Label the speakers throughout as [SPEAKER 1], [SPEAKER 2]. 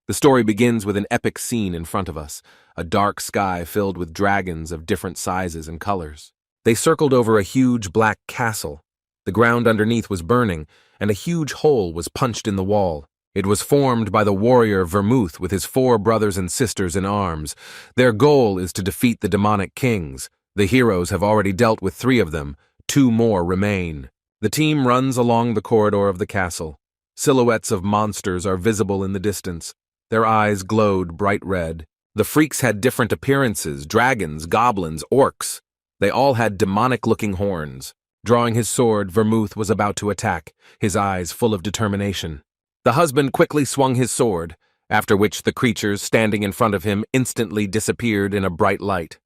[SPEAKER 1] The story begins with an epic scene in front of us, a dark sky filled with dragons of different sizes and colors. They circled over a huge black castle. The ground underneath was burning, and a huge hole was punched in the wall. It was formed by the warrior Vermouth with his 4 brothers and sisters in arms. Their goal is to defeat the demonic kings. The heroes have already dealt with 3 of them. 2 more remain. The team runs along the corridor of the castle. Silhouettes of monsters are visible in the distance. Their eyes glowed bright red. The freaks had different appearances: dragons, goblins, orcs. They all had demonic-looking horns. Drawing his sword, Vermouth was about to attack, his eyes full of determination. The husband quickly swung his sword, after which the creatures standing in front of him instantly disappeared in a bright light.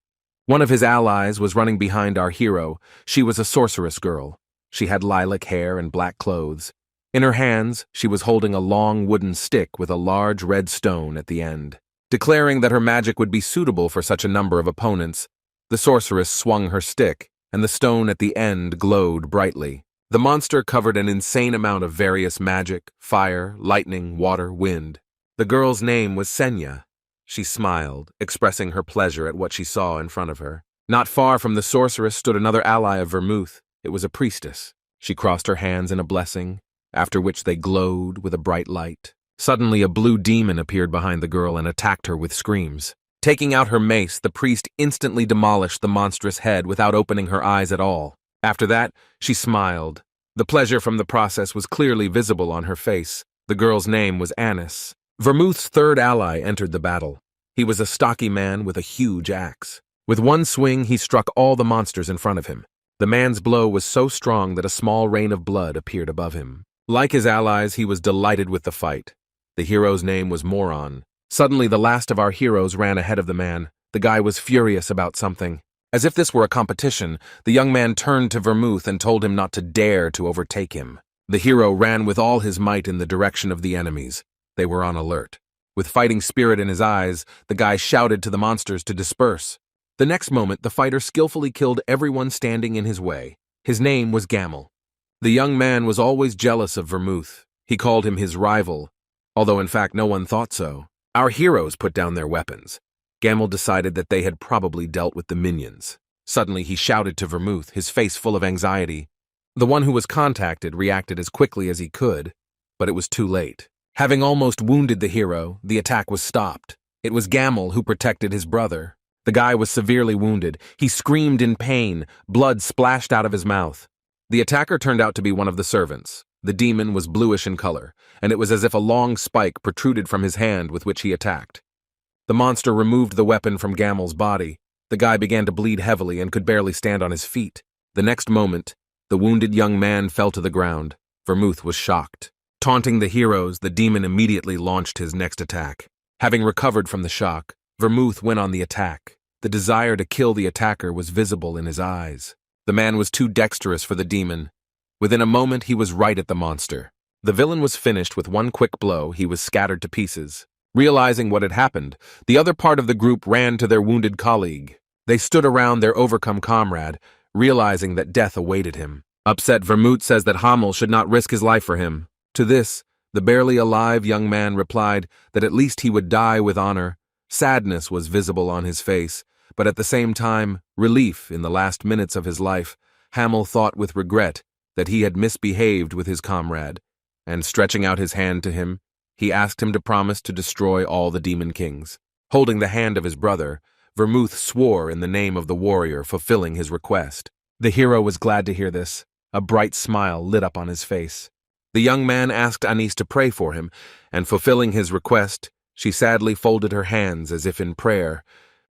[SPEAKER 1] One of his allies was running behind our hero. She was a sorceress girl. She had lilac hair and black clothes. In her hands, she was holding a long wooden stick with a large red stone at the end. Declaring that her magic would be suitable for such a number of opponents, the sorceress swung her stick, and the stone at the end glowed brightly. The monster covered an insane amount of various magic: fire, lightning, water, wind. The girl's name was Sena. She smiled, expressing her pleasure at what she saw in front of her. Not far from the sorceress stood another ally of Vermouth. It was a priestess. She crossed her hands in a blessing, after which they glowed with a bright light. Suddenly, a blue demon appeared behind the girl and attacked her with screams. Taking out her mace, the priest instantly demolished the monstrous head without opening her eyes at all. After that, she smiled. The pleasure from the process was clearly visible on her face. The girl's name was Anis. Vermouth's 3rd ally entered the battle. He was a stocky man with a huge axe. With one swing, he struck all the monsters in front of him. The man's blow was so strong that a small rain of blood appeared above him. Like his allies, he was delighted with the fight. The hero's name was Moron. Suddenly, the last of our heroes ran ahead of the man. The guy was furious about something. As if this were a competition, the young man turned to Vermouth and told him not to dare to overtake him. The hero ran with all his might in the direction of the enemies. They were on alert. With fighting spirit in his eyes, the guy shouted to the monsters to disperse. The next moment, the fighter skillfully killed everyone standing in his way. His name was Gamel. The young man was always jealous of Vermouth. He called him his rival, although in fact no one thought so. Our heroes put down their weapons. Gamel decided that they had probably dealt with the minions. Suddenly he shouted to Vermouth, his face full of anxiety. The one who was contacted reacted as quickly as he could, but it was too late. Having almost wounded the hero, the attack was stopped. It was Gamel who protected his brother. The guy was severely wounded. He screamed in pain. Blood splashed out of his mouth. The attacker turned out to be one of the servants. The demon was bluish in color, and it was as if a long spike protruded from his hand with which he attacked. The monster removed the weapon from Gamel's body. The guy began to bleed heavily and could barely stand on his feet. The next moment, the wounded young man fell to the ground. Vermouth was shocked. Taunting the heroes, the demon immediately launched his next attack. Having recovered from the shock, Vermouth went on the attack. The desire to kill the attacker was visible in his eyes. The man was too dexterous for the demon. Within a moment, he was right at the monster. The villain was finished with one quick blow. He was scattered to pieces. Realizing what had happened, the other part of the group ran to their wounded colleague. They stood around their overcome comrade, realizing that death awaited him. Upset, Vermouth says that Hamill should not risk his life for him. To this, the barely alive young man replied that at least he would die with honor. Sadness was visible on his face, but at the same time, relief in the last minutes of his life. Hamill thought with regret that he had misbehaved with his comrade, and stretching out his hand to him, he asked him to promise to destroy all the demon kings. Holding the hand of his brother, Vermouth swore in the name of the warrior, fulfilling his request. The hero was glad to hear this. A bright smile lit up on his face. The young man asked Anis to pray for him, and fulfilling his request, she sadly folded her hands as if in prayer.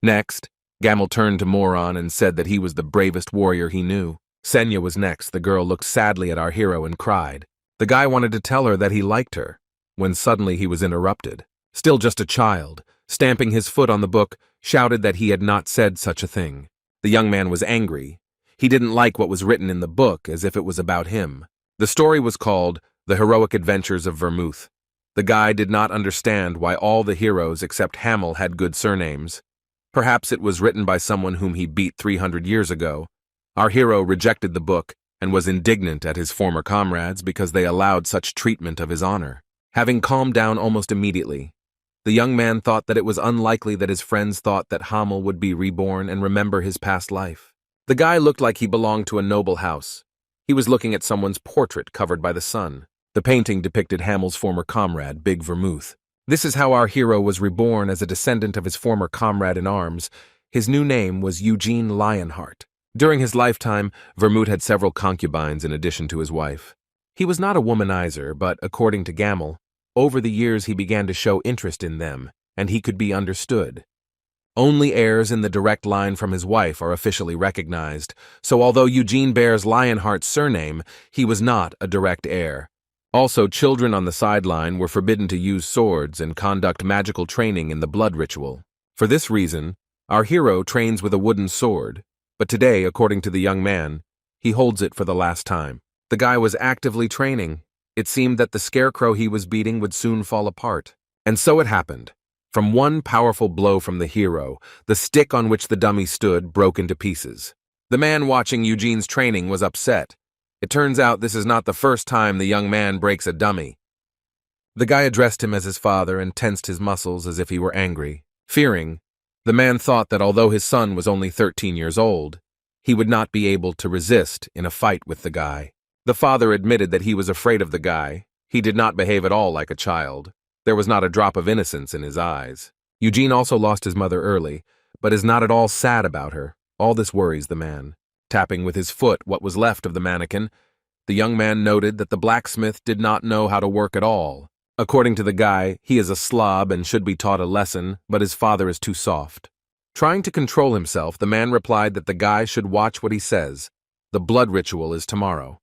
[SPEAKER 1] Next, Gamel turned to Moron and said that he was the bravest warrior he knew. Sena was next. The girl looked sadly at our hero and cried. The guy wanted to tell her that he liked her, when suddenly he was interrupted. Still just a child, stamping his foot on the book, shouted that he had not said such a thing. The young man was angry. He didn't like what was written in the book, as if it was about him. The story was called The Heroic Adventures of Vermouth. The guy did not understand why all the heroes except Hamill had good surnames. Perhaps it was written by someone whom he beat 300 years ago. Our hero rejected the book and was indignant at his former comrades because they allowed such treatment of his honor. Having calmed down almost immediately, The young man thought that it was unlikely that his friends thought that Hamill would be reborn and remember his past life. The guy looked like he belonged to a noble house. He was looking at someone's portrait covered by the sun. The painting depicted Hamill's former comrade, Big Vermouth. This is how our hero was reborn as a descendant of his former comrade in arms. His new name was Cian Lionheart. During his lifetime, Vermouth had several concubines in addition to his wife. He was not a womanizer, but, according to Hamill, over the years he began to show interest in them, and he could be understood. Only heirs in the direct line from his wife are officially recognized, so although Eugene bears Lionheart's surname, he was not a direct heir. Also, children on the sideline were forbidden to use swords and conduct magical training in the blood ritual. For this reason, our hero trains with a wooden sword, but today, according to the young man, he holds it for the last time. The guy was actively training. It seemed that the scarecrow he was beating would soon fall apart. And so it happened. From one powerful blow from the hero, the stick on which the dummy stood broke into pieces. The man watching Eugene's training was upset. It turns out this is not the first time the young man breaks a dummy. The guy addressed him as his father and tensed his muscles as if he were angry. Fearing, the man thought that although his son was only 13 years old, he would not be able to resist in a fight with the guy. The father admitted that he was afraid of the guy. He did not behave at all like a child. There was not a drop of innocence in his eyes. Eugene also lost his mother early, but is not at all sad about her. All this worries the man. Tapping with his foot what was left of the mannequin, the young man noted that the blacksmith did not know how to work at all. According to the guy, he is a slob and should be taught a lesson, but his father is too soft. Trying to control himself, the man replied that the guy should watch what he says. The blood ritual is tomorrow.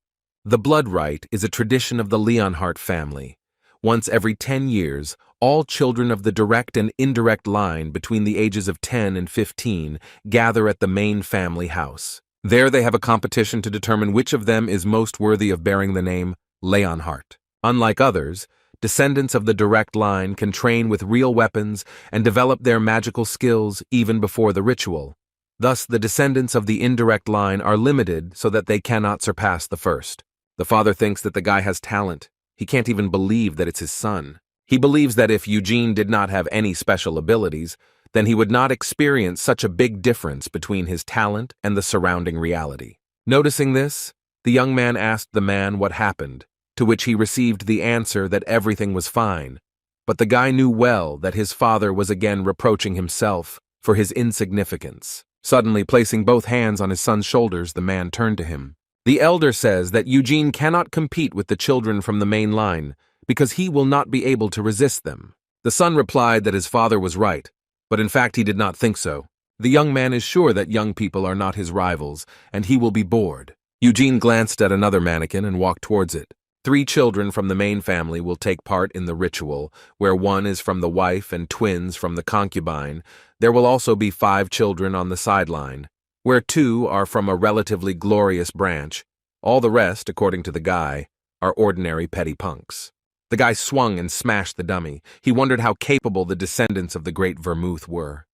[SPEAKER 1] The blood rite is a tradition of the Lionheart family. Once every 10 years, all children of the direct and indirect line between the ages of 10 and 15 gather at the main family house. There they have a competition to determine which of them is most worthy of bearing the name Lionheart. Unlike others, descendants of the direct line can train with real weapons and develop their magical skills even before the ritual. Thus, the descendants of the indirect line are limited so that they cannot surpass the first. The father thinks that the guy has talent. He can't even believe that it's his son. He believes that if Eugene did not have any special abilities, then he would not experience such a big difference between his talent and the surrounding reality. Noticing this, the young man asked the man what happened, to which he received the answer that everything was fine. But the guy knew well that his father was again reproaching himself for his insignificance. Suddenly, placing both hands on his son's shoulders, the man turned to him. The elder says that Eugene cannot compete with the children from the main line because he will not be able to resist them. The son replied that his father was right, but in fact he did not think so. The young man is sure that young people are not his rivals, and he will be bored. Eugene glanced at another mannequin and walked towards it. 3 children from the main family will take part in the ritual, where 1 is from the wife and twins from the concubine. There will also be 5 children on the sideline, where 2 are from a relatively glorious branch. All the rest, according to the guy, are ordinary petty punks. The guy swung and smashed the dummy. He wondered how capable the descendants of the great Vermouth were.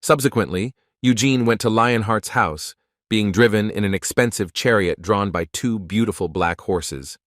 [SPEAKER 1] Subsequently, Eugene went to Lionheart's house, being driven in an expensive chariot drawn by 2 beautiful black horses.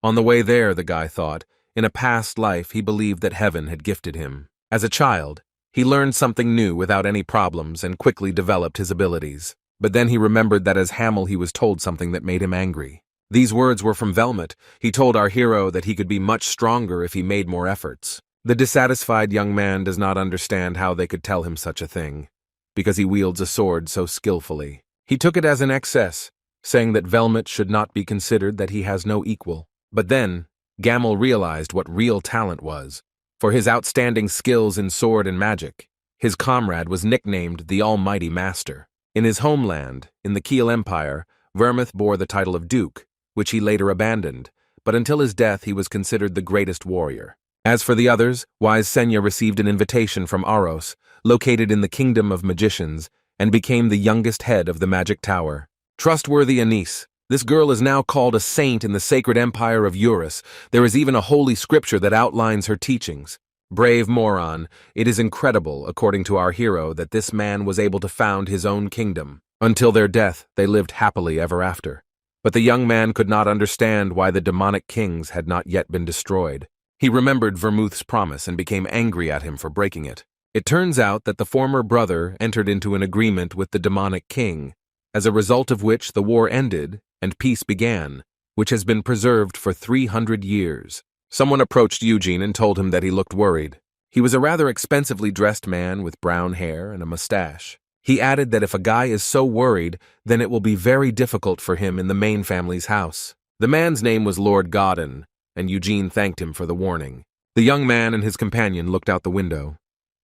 [SPEAKER 1] On the way there, the guy thought, in a past life he believed that heaven had gifted him. As a child, he learned something new without any problems and quickly developed his abilities. But then he remembered that as Hamill he was told something that made him angry. These words were from Velmet. He told our hero that he could be much stronger if he made more efforts. The dissatisfied young man does not understand how they could tell him such a thing, because he wields a sword so skillfully. He took it as an excess, saying that Velmet should not be considered, that he has no equal. But then, Hamill realized what real talent was. For his outstanding skills in sword and magic, his comrade was nicknamed the Almighty Master. In his homeland, in the Kiel Empire, Vermouth bore the title of Duke, which he later abandoned, but until his death he was considered the greatest warrior. As for the others, wise Sena received an invitation from Aros, located in the Kingdom of Magicians, and became the youngest head of the Magic Tower. Trustworthy Anise, this girl is now called a saint in the sacred empire of Eurus. There is even a holy scripture that outlines her teachings. Brave moron, it is incredible, according to our hero, that this man was able to found his own kingdom. Until their death, they lived happily ever after. But the young man could not understand why the demonic kings had not yet been destroyed. He remembered Vermouth's promise and became angry at him for breaking it. It turns out that the former brother entered into an agreement with the demonic king, as a result of which the war ended and peace began, which has been preserved for 300 years. Someone approached Eugene and told him that he looked worried. He was a rather expensively dressed man with brown hair and a mustache. He added that if a guy is so worried, then it will be very difficult for him in the main family's house. The man's name was Lord Godden, and Eugene thanked him for the warning. The young man and his companion looked out the window.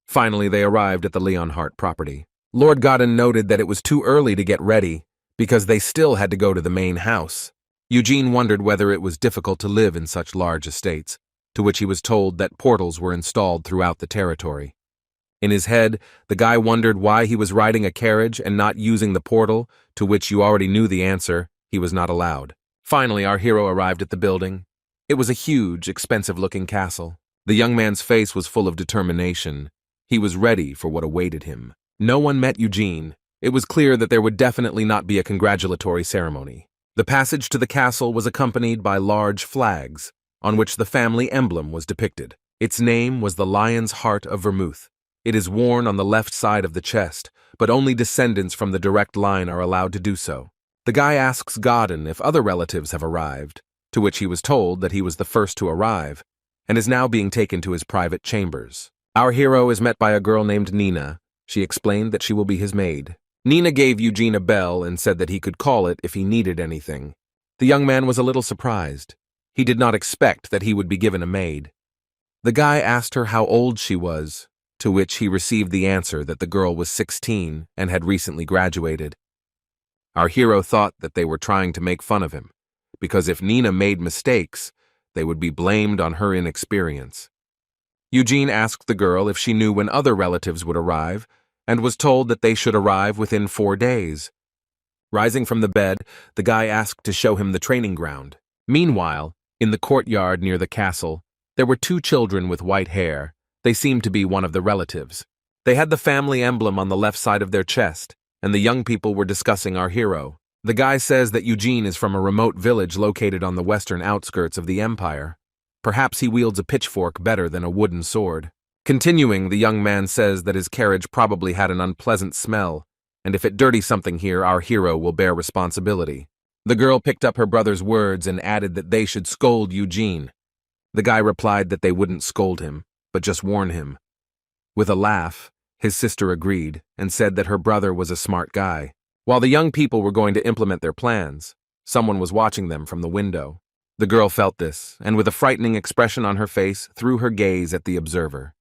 [SPEAKER 1] Finally, they arrived at the Lionheart property. Lord Godden noted that it was too early to get ready, because they still had to go to the main house. Eugene wondered whether it was difficult to live in such large estates, to which he was told that portals were installed throughout the territory. In his head, the guy wondered why he was riding a carriage and not using the portal, to which you already knew the answer: he was not allowed. Finally, our hero arrived at the building. It was a huge, expensive-looking castle. The young man's face was full of determination. He was ready for what awaited him. No one met Eugene. It was clear that there would definitely not be a congratulatory ceremony. The passage to the castle was accompanied by large flags, on which the family emblem was depicted. Its name was the Lion's Heart of Vermouth. It is worn on the left side of the chest, but only descendants from the direct line are allowed to do so. The guy asks Godden if other relatives have arrived, to which he was told that he was the first to arrive, and is now being taken to his private chambers. Our hero is met by a girl named Nina. She explained that she will be his maid. Nina gave Eugene a bell and said that he could call it if he needed anything. The young man was a little surprised. He did not expect that he would be given a maid. The guy asked her how old she was, to which he received the answer that the girl was 16 and had recently graduated. Our hero thought that they were trying to make fun of him, because if Nina made mistakes, they would be blamed on her inexperience. Eugene asked the girl if she knew when other relatives would arrive, and was told that they should arrive within 4 days. Rising from the bed, the guy asked to show him the training ground. Meanwhile, in the courtyard near the castle, there were 2 children with white hair. They seemed to be one of the relatives. They had the family emblem on the left side of their chest, and the young people were discussing our hero. The guy says that Eugene is from a remote village located on the western outskirts of the empire. Perhaps he wields a pitchfork better than a wooden sword. Continuing, the young man says that his carriage probably had an unpleasant smell, and if it dirties something here, our hero will bear responsibility. The girl picked up her brother's words and added that they should scold Eugene. The guy replied that they wouldn't scold him, but just warn him. With a laugh, his sister agreed and said that her brother was a smart guy. While the young people were going to implement their plans, someone was watching them from the window. The girl felt this, and with a frightening expression on her face, threw her gaze at the observer.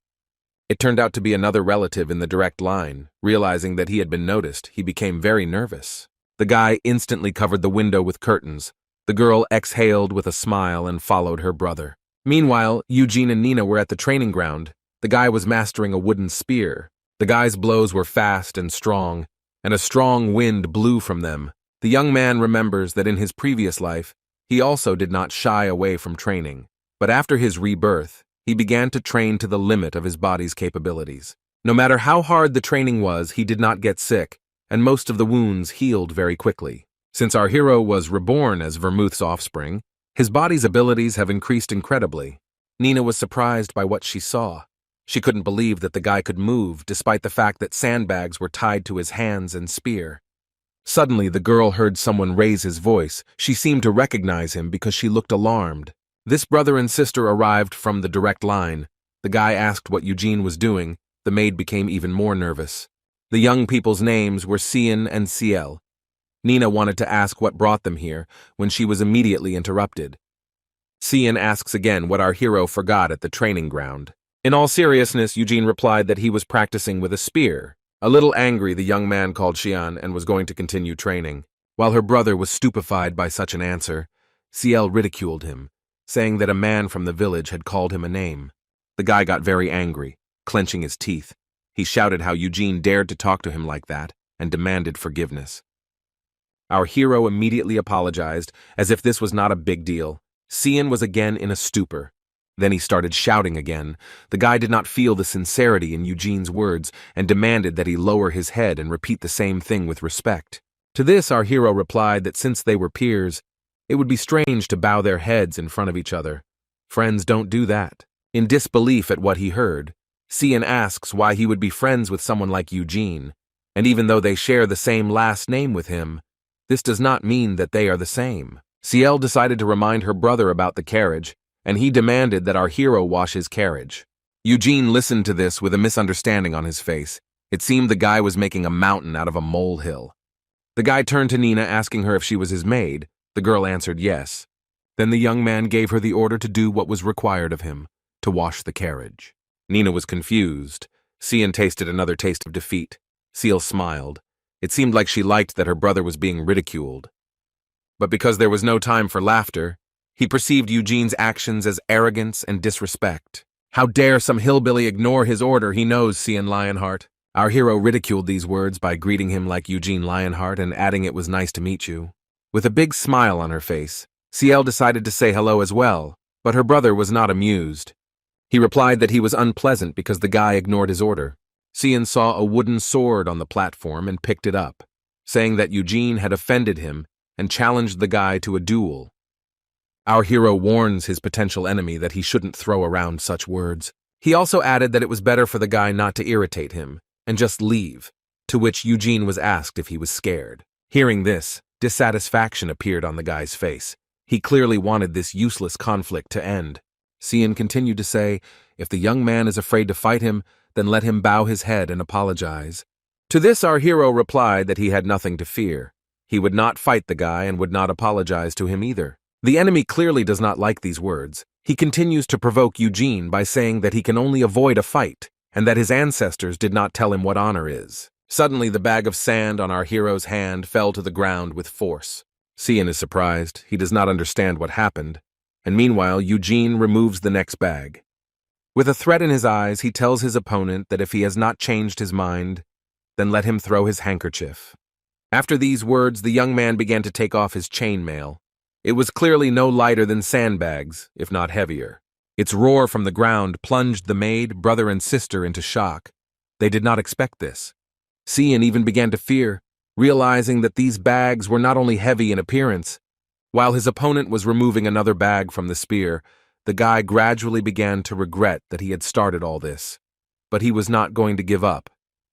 [SPEAKER 1] It turned out to be another relative in the direct line. Realizing that he had been noticed, he became very nervous. The guy instantly covered the window with curtains. The girl exhaled with a smile and followed her brother. Meanwhile, Eugene and Nina were at the training ground. The guy was mastering a wooden spear. The guy's blows were fast and strong, and a strong wind blew from them. The young man remembers that in his previous life, he also did not shy away from training. But after his rebirth, he began to train to the limit of his body's capabilities. No matter how hard the training was, he did not get sick, and most of the wounds healed very quickly. Since our hero was reborn as Vermouth's offspring, his body's abilities have increased incredibly. Nina was surprised by what she saw. She couldn't believe that the guy could move, despite the fact that sandbags were tied to his hands and spear. Suddenly, the girl heard someone raise his voice. She seemed to recognize him because she looked alarmed. This brother and sister arrived from the direct line. The guy asked what Eugene was doing. The maid became even more nervous. The young people's names were Cian and Ciel. Nina wanted to ask what brought them here, when she was immediately interrupted. Cian asks again what our hero forgot at the training ground. In all seriousness, Eugene replied that he was practicing with a spear. A little angry, the young man called Cian and was going to continue training. While her brother was stupefied by such an answer, Ciel ridiculed him, saying that a man from the village had called him a name. The guy got very angry, clenching his teeth. He shouted how Eugene dared to talk to him like that and demanded forgiveness. Our hero immediately apologized, as if this was not a big deal. Cian was again in a stupor. Then he started shouting again. The guy did not feel the sincerity in Eugene's words and demanded that he lower his head and repeat the same thing with respect. To this, our hero replied that since they were peers, it would be strange to bow their heads in front of each other. Friends don't do that. In disbelief at what he heard, Cian asks why he would be friends with someone like Eugene, and even though they share the same last name with him, this does not mean that they are the same. Ciel decided to remind her brother about the carriage, and he demanded that our hero wash his carriage. Eugene listened to this with a misunderstanding on his face. It seemed the guy was making a mountain out of a molehill. The guy turned to Nina asking her if she was his maid. The girl answered yes. Then the young man gave her the order to do what was required of him, to wash the carriage. Nina was confused. Cian tasted another taste of defeat. Ciel smiled. It seemed like she liked that her brother was being ridiculed. But because there was no time for laughter, he perceived Eugene's actions as arrogance and disrespect. How dare some hillbilly ignore his order? He knows, Cian Lionheart. Our hero ridiculed these words by greeting him like Eugene Lionheart and adding it was nice to meet you. With a big smile on her face, Ciel decided to say hello as well, but her brother was not amused. He replied that he was unpleasant because the guy ignored his order. Cian saw a wooden sword on the platform and picked it up, saying that Eugene had offended him and challenged the guy to a duel. Our hero warns his potential enemy that he shouldn't throw around such words. He also added that it was better for the guy not to irritate him and just leave, to which Eugene was asked if he was scared. Hearing this, dissatisfaction appeared on the guy's face. He clearly wanted this useless conflict to end. Cian continued to say, if the young man is afraid to fight him, then let him bow his head and apologize. To this our hero replied that he had nothing to fear. He would not fight the guy and would not apologize to him either. The enemy clearly does not like these words. He continues to provoke Eugene by saying that he can only avoid a fight, and that his ancestors did not tell him what honor is. Suddenly the bag of sand on our hero's hand fell to the ground with force. Cian is surprised. He does not understand what happened. And meanwhile, Eugene removes the next bag. With a threat in his eyes, he tells his opponent that if he has not changed his mind, then let him throw his handkerchief. After these words, the young man began to take off his chainmail. It was clearly no lighter than sandbags, if not heavier. Its roar from the ground plunged the maid, brother, and sister into shock. They did not expect this. Cian even began to fear, realizing that these bags were not only heavy in appearance. While his opponent was removing another bag from the spear, the guy gradually began to regret that he had started all this. But he was not going to give up,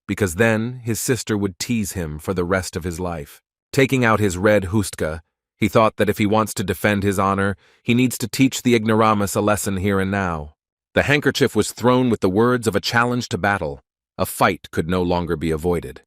[SPEAKER 1] because then his sister would tease him for the rest of his life. Taking out his red hustka, he thought that if he wants to defend his honor, he needs to teach the ignoramus a lesson here and now. The handkerchief was thrown with the words of a challenge to battle. A fight could no longer be avoided.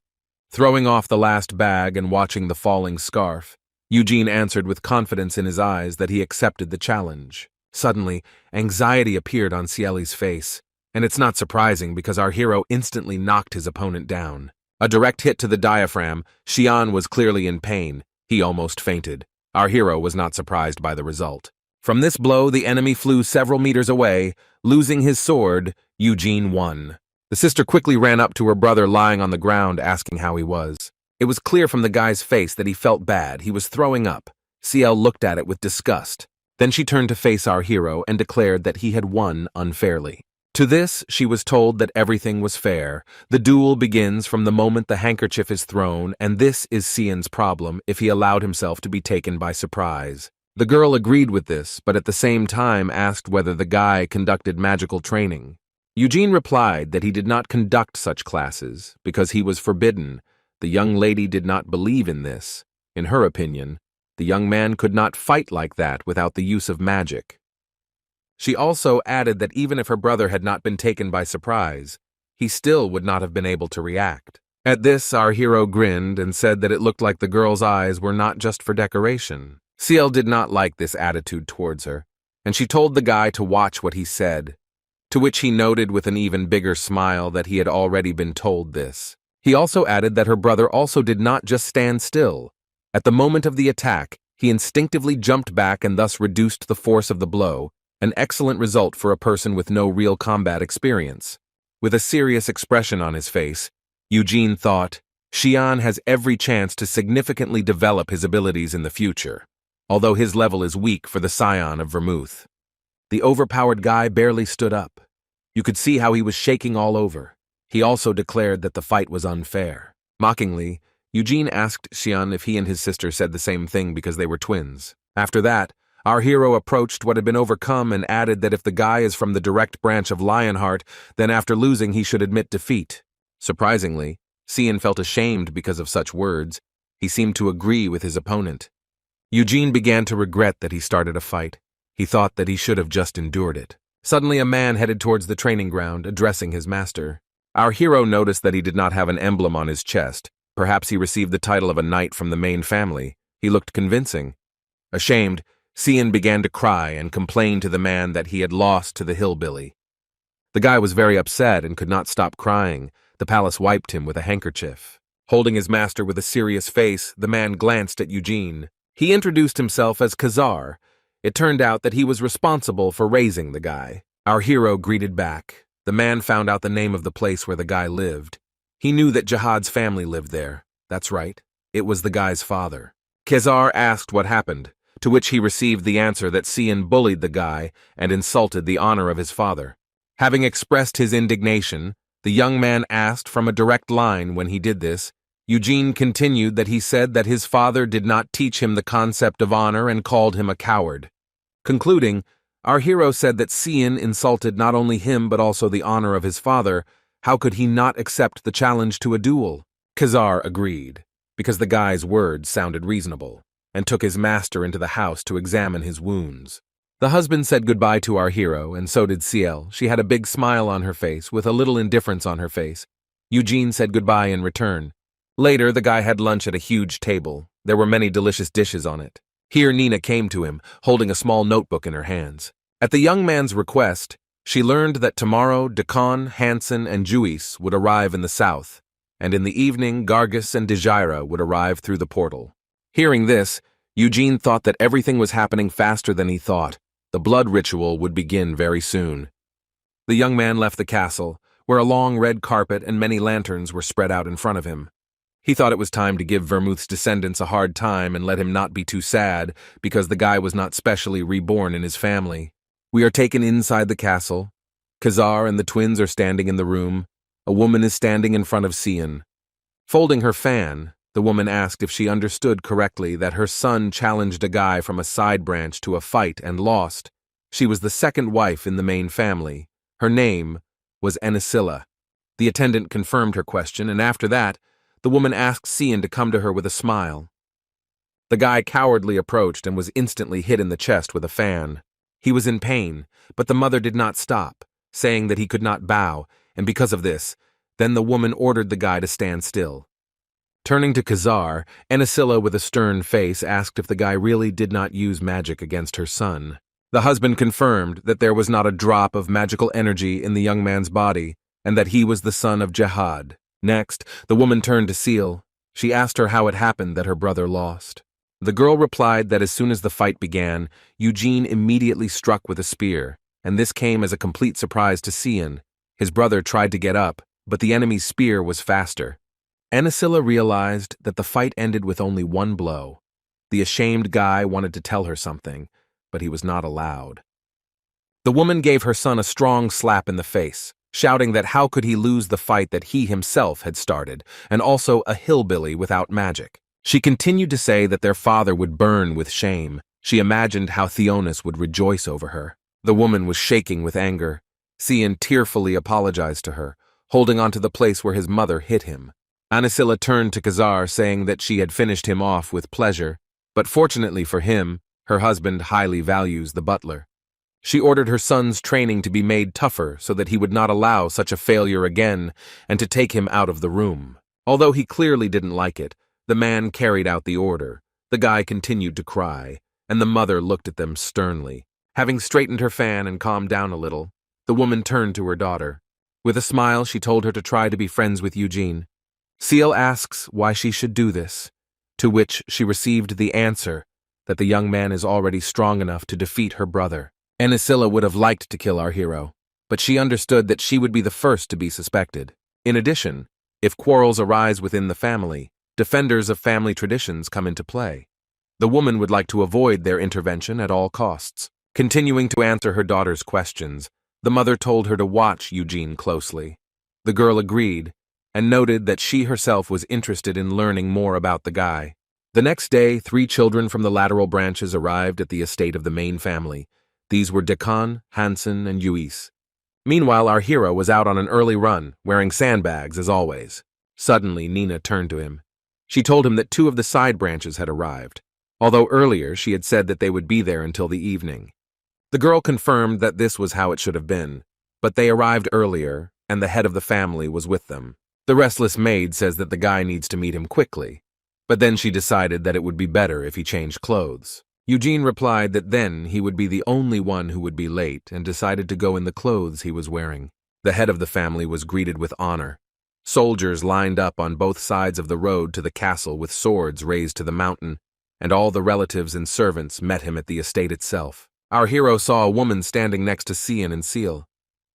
[SPEAKER 1] Throwing off the last bag and watching the falling scarf, Eugene answered with confidence in his eyes that he accepted the challenge. Suddenly, anxiety appeared on Cieli's face, and it's not surprising because our hero instantly knocked his opponent down. A direct hit to the diaphragm, Cian was clearly in pain. He almost fainted. Our hero was not surprised by the result. From this blow, the enemy flew several meters away. Losing his sword, Eugene won. The sister quickly ran up to her brother lying on the ground, asking how he was. It was clear from the guy's face that he felt bad. He was throwing up. Ciel looked at it with disgust. Then she turned to face our hero and declared that he had won unfairly. To this, she was told that everything was fair. The duel begins from the moment the handkerchief is thrown, and this is Cian's problem if he allowed himself to be taken by surprise. The girl agreed with this, but at the same time asked whether the guy conducted magical training. Eugene replied that he did not conduct such classes because he was forbidden. The young lady did not believe in this. In her opinion, the young man could not fight like that without the use of magic. She also added that even if her brother had not been taken by surprise, he still would not have been able to react. At this, our hero grinned and said that it looked like the girl's eyes were not just for decoration. Ciel did not like this attitude towards her, and she told the guy to watch what he said, to which he noted with an even bigger smile that he had already been told this. He also added that her brother also did not just stand still. At the moment of the attack, he instinctively jumped back and thus reduced the force of the blow, an excellent result for a person with no real combat experience. With a serious expression on his face, Eugene thought, Cian has every chance to significantly develop his abilities in the future, although his level is weak for the scion of Vermouth. The overpowered guy barely stood up. You could see how he was shaking all over. He also declared that the fight was unfair. Mockingly, Eugene asked Cian if he and his sister said the same thing because they were twins. After that, Our hero approached what had been overcome and added that if the guy is from the direct branch of Lionheart, then after losing he should admit defeat. Surprisingly, Cian felt ashamed because of such words. He seemed to agree with his opponent. Eugene began to regret that he started a fight. He thought that he should have just endured it. Suddenly a man headed towards the training ground, addressing his master. Our hero noticed that he did not have an emblem on his chest. Perhaps he received the title of a knight from the main family. He looked convincing. Ashamed, Cian began to cry and complain to the man that he had lost to the hillbilly. The guy was very upset and could not stop crying. The palace wiped him with a handkerchief. Holding his master with a serious face, the man glanced at Eugene. He introduced himself as Khazar. It turned out that he was responsible for raising the guy. Our hero greeted back. The man found out the name of the place where the guy lived. He knew that Jihad's family lived there. That's right. It was the guy's father. Khazar asked what happened, to which he received the answer that Cian bullied the guy and insulted the honor of his father. Having expressed his indignation, the young man asked from a direct line when he did this. Eugene continued that he said that his father did not teach him the concept of honor and called him a coward. Concluding, our hero said that Cian insulted not only him but also the honor of his father. How could he not accept the challenge to a duel? Khazar agreed, because the guy's words sounded reasonable, and took his master into the house to examine his wounds. The husband said goodbye to our hero, and so did Ciel. She had a big smile on her face, with a little indifference on her face. Eugene said goodbye in return. Later, the guy had lunch at a huge table. There were many delicious dishes on it. Here Nina came to him, holding a small notebook in her hands. At the young man's request, she learned that tomorrow Decon, Hansen, and Juis would arrive in the south, and in the evening Gargus and Dyra would arrive through the portal. Hearing this, Eugene thought that everything was happening faster than he thought. The blood ritual would begin very soon. The young man left the castle, where a long red carpet and many lanterns were spread out in front of him. He thought it was time to give Vermouth's descendants a hard time and let him not be too sad, because the guy was not specially reborn in his family. We are taken inside the castle. Khazar and the twins are standing in the room. A woman is standing in front of Cian. Folding her fan, the woman asked if she understood correctly that her son challenged a guy from a side branch to a fight and lost. She was the second wife in the main family. Her name was Enisilla. The attendant confirmed her question, and after that, the woman asked Cian to come to her with a smile. The guy cowardly approached and was instantly hit in the chest with a fan. He was in pain, but the mother did not stop, saying that he could not bow, and because of this, then the woman ordered the guy to stand still. Turning to Khazar, Enisilla with a stern face asked if the guy really did not use magic against her son. The husband confirmed that there was not a drop of magical energy in the young man's body, and that he was the son of Jihad. Next, the woman turned to Ciel. She asked her how it happened that her brother lost. The girl replied that as soon as the fight began, Eugene immediately struck with a spear, and this came as a complete surprise to Cian. His brother tried to get up, but the enemy's spear was faster. Enisilla realized that the fight ended with only one blow. The ashamed guy wanted to tell her something, but he was not allowed. The woman gave her son a strong slap in the face, shouting that how could he lose the fight that he himself had started, and also a hillbilly without magic. She continued to say that their father would burn with shame. She imagined how Theonis would rejoice over her. The woman was shaking with anger. Cian tearfully apologized to her, holding on to the place where his mother hit him. Enisilla turned to Khazar, saying that she had finished him off with pleasure, but fortunately for him, her husband highly values the butler. She ordered her son's training to be made tougher so that he would not allow such a failure again, and to take him out of the room. Although he clearly didn't like it, the man carried out the order. The guy continued to cry, and the mother looked at them sternly. Having straightened her fan and calmed down a little, the woman turned to her daughter. With a smile, she told her to try to be friends with Eugene. Ciel asks why she should do this, to which she received the answer that the young man is already strong enough to defeat her brother. Enisilla would have liked to kill our hero, but she understood that she would be the first to be suspected. In addition, if quarrels arise within the family, defenders of family traditions come into play. The woman would like to avoid their intervention at all costs. Continuing to answer her daughter's questions, the mother told her to watch Eugene closely. The girl agreed, and noted that she herself was interested in learning more about the guy. The next day, 3 children from the lateral branches arrived at the estate of the main family. These were Deccan, Hansen, and Uis. Meanwhile, our hero was out on an early run, wearing sandbags as always. Suddenly, Nina turned to him. She told him that 2 of the side branches had arrived, although earlier she had said that they would be there until the evening. The girl confirmed that this was how it should have been, but they arrived earlier, and the head of the family was with them. The restless maid says that the guy needs to meet him quickly, but then she decided that it would be better if he changed clothes. Eugene replied that then he would be the only one who would be late and decided to go in the clothes he was wearing. The head of the family was greeted with honor. Soldiers lined up on both sides of the road to the castle with swords raised to the mountain, and all the relatives and servants met him at the estate itself. Our hero saw a woman standing next to Cian and Seal.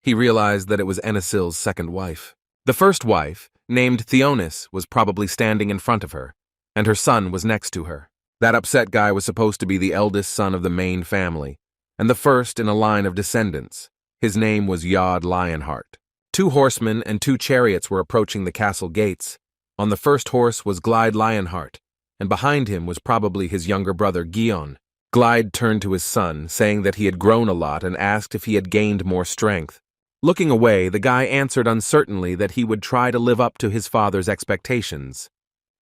[SPEAKER 1] He realized that it was Enasil's second wife. The first wife, named Theonis, was probably standing in front of her, and her son was next to her. That upset guy was supposed to be the eldest son of the main family, and the first in a line of descendants. His name was Cian Lionheart. 2 horsemen and 2 chariots were approaching the castle gates. On the first horse was Cian Lionheart, and behind him was probably his younger brother Cian. Glide turned to his son, saying that he had grown a lot and asked if he had gained more strength. Looking away, the guy answered uncertainly that he would try to live up to his father's expectations.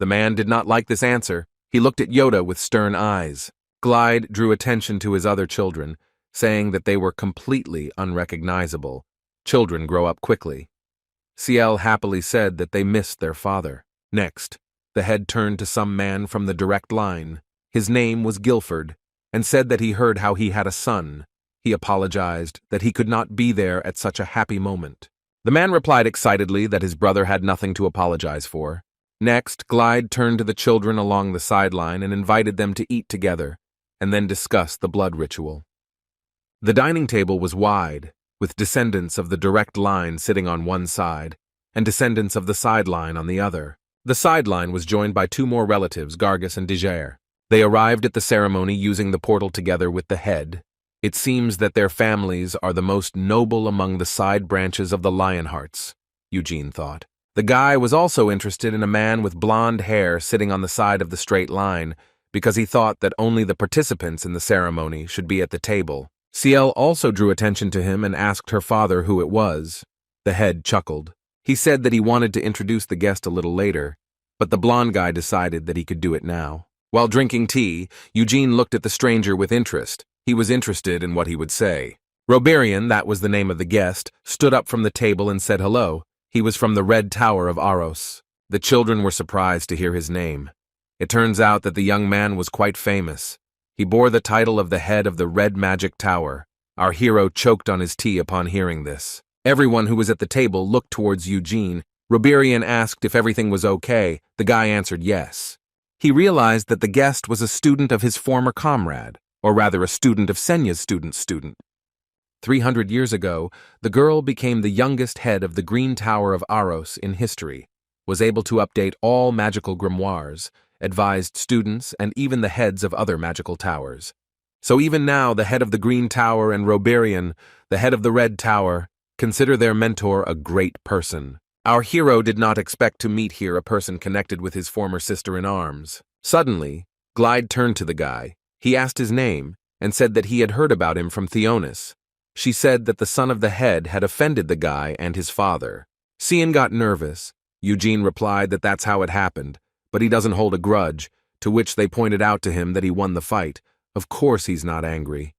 [SPEAKER 1] The man did not like this answer. He looked at Yoda with stern eyes. Glide drew attention to his other children, saying that they were completely unrecognizable. Children grow up quickly. Ciel happily said that they missed their father. Next, the head turned to some man from the direct line. His name was Guilford, and said that he heard how he had a son. He apologized that he could not be there at such a happy moment. The man replied excitedly that his brother had nothing to apologize for. Next, Glide turned to the children along the sideline and invited them to eat together, and then discuss the blood ritual. The dining table was wide, with descendants of the direct line sitting on one side, and descendants of the sideline on the other. The sideline was joined by 2 more relatives, Gargus and Dyra. They arrived at the ceremony using the portal together with the head. It seems that their families are the most noble among the side branches of the Lionhearts, Eugene thought. The guy was also interested in a man with blonde hair sitting on the side of the straight line, because he thought that only the participants in the ceremony should be at the table. Ciel also drew attention to him and asked her father who it was. The head chuckled. He said that he wanted to introduce the guest a little later, but the blonde guy decided that he could do it now. While drinking tea, Eugene looked at the stranger with interest. He was interested in what he would say. Roberian, that was the name of the guest, stood up from the table and said hello. He was from the Red Tower of Aros. The children were surprised to hear his name. It turns out that the young man was quite famous. He bore the title of the head of the Red Magic Tower. Our hero choked on his tea upon hearing this. Everyone who was at the table looked towards Eugene. Roberian asked if everything was okay. The guy answered yes. He realized that the guest was a student of his former comrade, or rather a student of Sena's student. 300 years ago, the girl became the youngest head of the Green Tower of Aros in history, was able to update all magical grimoires, advised students, and even the heads of other magical towers. So even now, the head of the Green Tower and Roberian, the head of the Red Tower, consider their mentor a great person. Our hero did not expect to meet here a person connected with his former sister-in-arms. Suddenly, Glide turned to the guy. He asked his name, and said that he had heard about him from Theonis. She said that the son of the head had offended the guy and his father. Cian got nervous. Eugene replied that that's how it happened, but he doesn't hold a grudge, to which they pointed out to him that he won the fight. Of course he's not angry.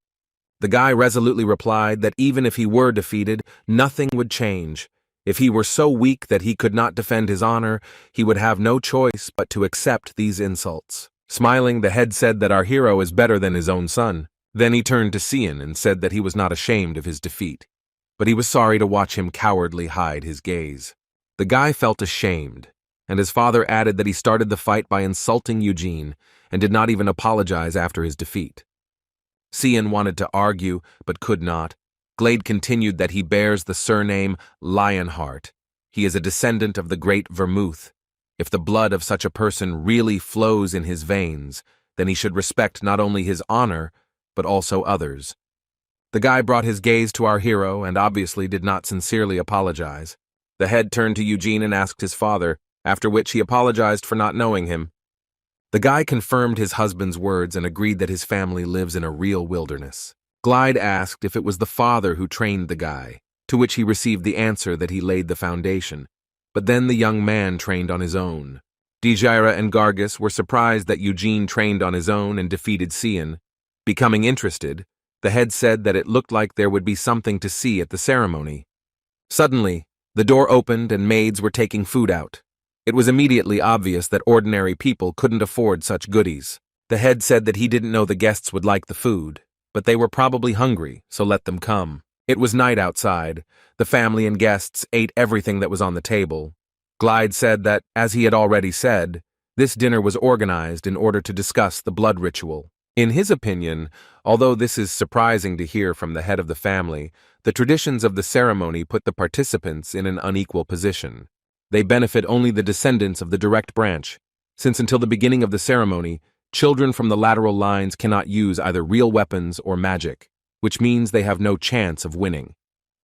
[SPEAKER 1] The guy resolutely replied that even if he were defeated, nothing would change. If he were so weak that he could not defend his honor, he would have no choice but to accept these insults. Smiling, the head said that our hero is better than his own son. Then he turned to Cian and said that he was not ashamed of his defeat, but he was sorry to watch him cowardly hide his gaze. The guy felt ashamed, and his father added that he started the fight by insulting Eugene and did not even apologize after his defeat. Cian wanted to argue, but could not. Glade continued that he bears the surname Lionheart. He is a descendant of the great Vermouth. If the blood of such a person really flows in his veins, then he should respect not only his honor, but also others. The guy brought his gaze to our hero and obviously did not sincerely apologize. The head turned to Eugene and asked his father, after which he apologized for not knowing him. The guy confirmed his husband's words and agreed that his family lives in a real wilderness. Glide asked if it was the father who trained the guy, to which he received the answer that he laid the foundation. But then the young man trained on his own. Dyra and Gargus were surprised that Eugene trained on his own and defeated Cian. Becoming interested, the head said that it looked like there would be something to see at the ceremony. Suddenly, the door opened and maids were taking food out. It was immediately obvious that ordinary people couldn't afford such goodies. The head said that he didn't know the guests would like the food, but they were probably hungry, so let them come. It was night outside. The family and guests ate everything that was on the table. Glide said that, as he had already said, this dinner was organized in order to discuss the blood ritual. In his opinion, although this is surprising to hear from the head of the family, the traditions of the ceremony put the participants in an unequal position. They benefit only the descendants of the direct branch, since until the beginning of the ceremony, children from the lateral lines cannot use either real weapons or magic, which means they have no chance of winning.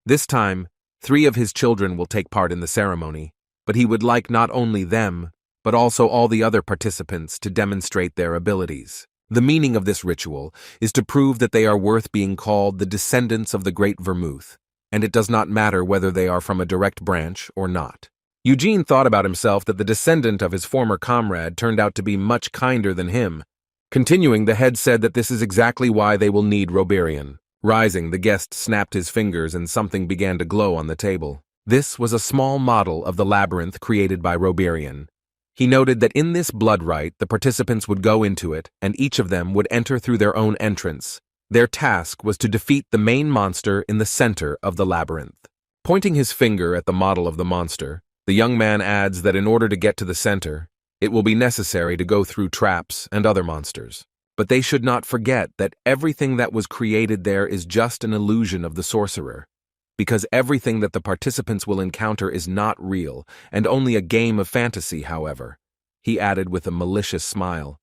[SPEAKER 1] This time, 3 of his children will take part in the ceremony, but he would like not only them, but also all the other participants to demonstrate their abilities. The meaning of this ritual is to prove that they are worth being called the descendants of the Great Vermouth, and it does not matter whether they are from a direct branch or not. Eugene thought about himself that the descendant of his former comrade turned out to be much kinder than him. Continuing, the head said that this is exactly why they will need Roberian. Rising, the guest snapped his fingers and something began to glow on the table. This was a small model of the labyrinth created by Roberian. He noted that in this blood rite, the participants would go into it, and each of them would enter through their own entrance. Their task was to defeat the main monster in the center of the labyrinth. Pointing his finger at the model of the monster, the young man adds that in order to get to the center, it will be necessary to go through traps and other monsters. But they should not forget that everything that was created there is just an illusion of the sorcerer, because everything that the participants will encounter is not real, and only a game of fantasy, however. He added with a malicious smile.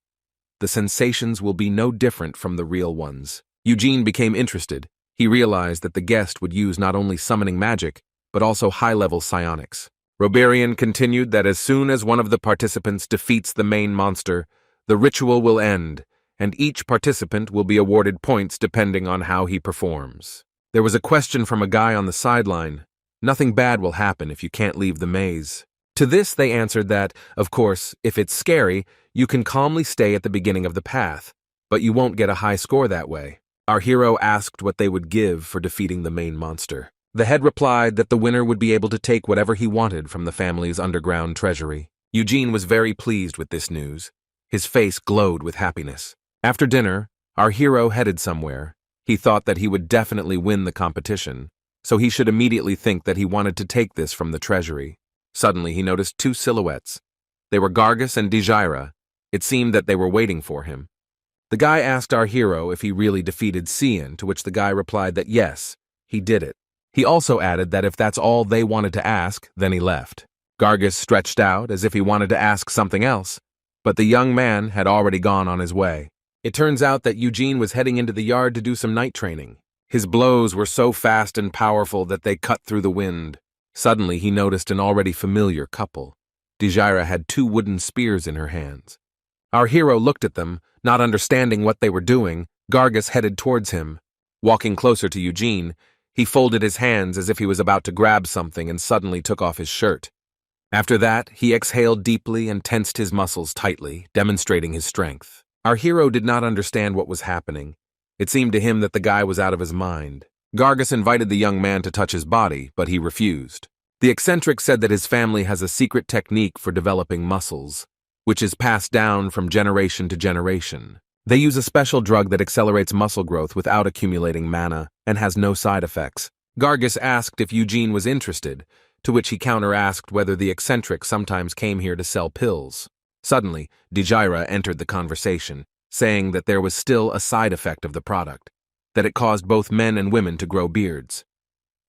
[SPEAKER 1] The sensations will be no different from the real ones. Eugene became interested. He realized that the guest would use not only summoning magic, but also high-level psionics. Roberian continued that as soon as one of the participants defeats the main monster, the ritual will end, and each participant will be awarded points depending on how he performs. There was a question from a guy on the sideline. Nothing bad will happen if you can't leave the maze. To this they answered that, of course, if it's scary, you can calmly stay at the beginning of the path, but you won't get a high score that way. Our hero asked what they would give for defeating the main monster. The head replied that the winner would be able to take whatever he wanted from the family's underground treasury. Eugene was very pleased with this news. His face glowed with happiness. After dinner, our hero headed somewhere. He thought that he would definitely win the competition, so he should immediately think that he wanted to take this from the treasury. Suddenly he noticed 2 silhouettes. They were Gargus and Dyra. It seemed that they were waiting for him. The guy asked our hero if he really defeated Cian, to which the guy replied that yes, he did it. He also added that if that's all they wanted to ask, then he left. Gargus stretched out as if he wanted to ask something else, but the young man had already gone on his way. It turns out that Eugene was heading into the yard to do some night training. His blows were so fast and powerful that they cut through the wind. Suddenly he noticed an already familiar couple. Dyra had 2 wooden spears in her hands. Our hero looked at them, not understanding what they were doing. Gargus headed towards him. Walking closer to Eugene, he folded his hands as if he was about to grab something and suddenly took off his shirt. After that, he exhaled deeply and tensed his muscles tightly, demonstrating his strength. Our hero did not understand what was happening. It seemed to him that the guy was out of his mind. Gargus invited the young man to touch his body, but he refused. The eccentric said that his family has a secret technique for developing muscles, which is passed down from generation to generation. They use a special drug that accelerates muscle growth without accumulating mana and has no side effects. Gargus asked if Eugene was interested, to which he counter-asked whether the eccentric sometimes came here to sell pills. Suddenly, Dyra entered the conversation, saying that there was still a side effect of the product, that it caused both men and women to grow beards.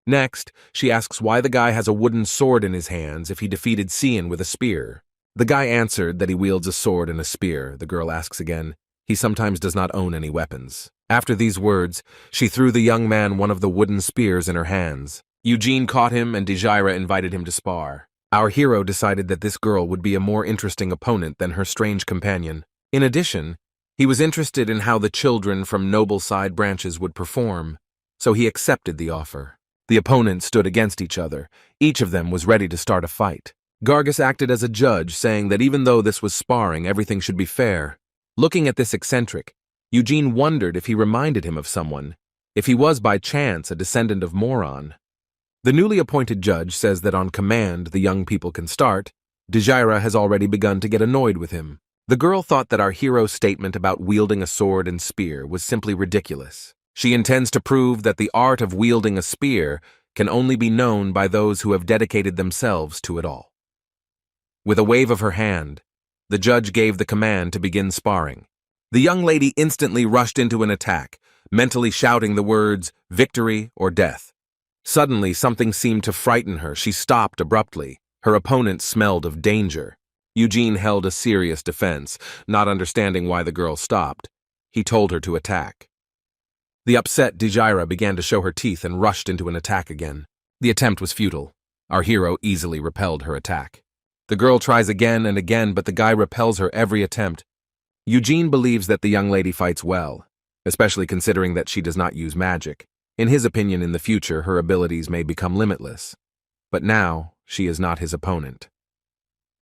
[SPEAKER 1] Next, she asks why the guy has a wooden sword in his hands if he defeated Cian with a spear. The guy answered that he wields a sword and a spear. The girl asks again. He sometimes does not own any weapons. After these words, she threw the young man one of the wooden spears in her hands. Eugene caught him and Dyra invited him to spar. Our hero decided that this girl would be a more interesting opponent than her strange companion. In addition, he was interested in how the children from noble side branches would perform, so he accepted the offer. The opponents stood against each other. Each of them was ready to start a fight. Gargus acted as a judge, saying that even though this was sparring, everything should be fair. Looking at this eccentric, Eugene wondered if he reminded him of someone, if he was by chance a descendant of Moron. The newly appointed judge says that on command the young people can start. Dyra has already begun to get annoyed with him. The girl thought that our hero's statement about wielding a sword and spear was simply ridiculous. She intends to prove that the art of wielding a spear can only be known by those who have dedicated themselves to it all. With a wave of her hand, the judge gave the command to begin sparring. The young lady instantly rushed into an attack, mentally shouting the words, "victory" or "death." Suddenly, something seemed to frighten her. She stopped abruptly. Her opponent smelled of danger. Eugene held a serious defense, not understanding why the girl stopped. He told her to attack. The upset Dyra began to show her teeth and rushed into an attack again. The attempt was futile. Our hero easily repelled her attack. The girl tries again and again, but the guy repels her every attempt. Eugene believes that the young lady fights well, especially considering that she does not use magic. In his opinion, in the future, her abilities may become limitless. But now, she is not his opponent.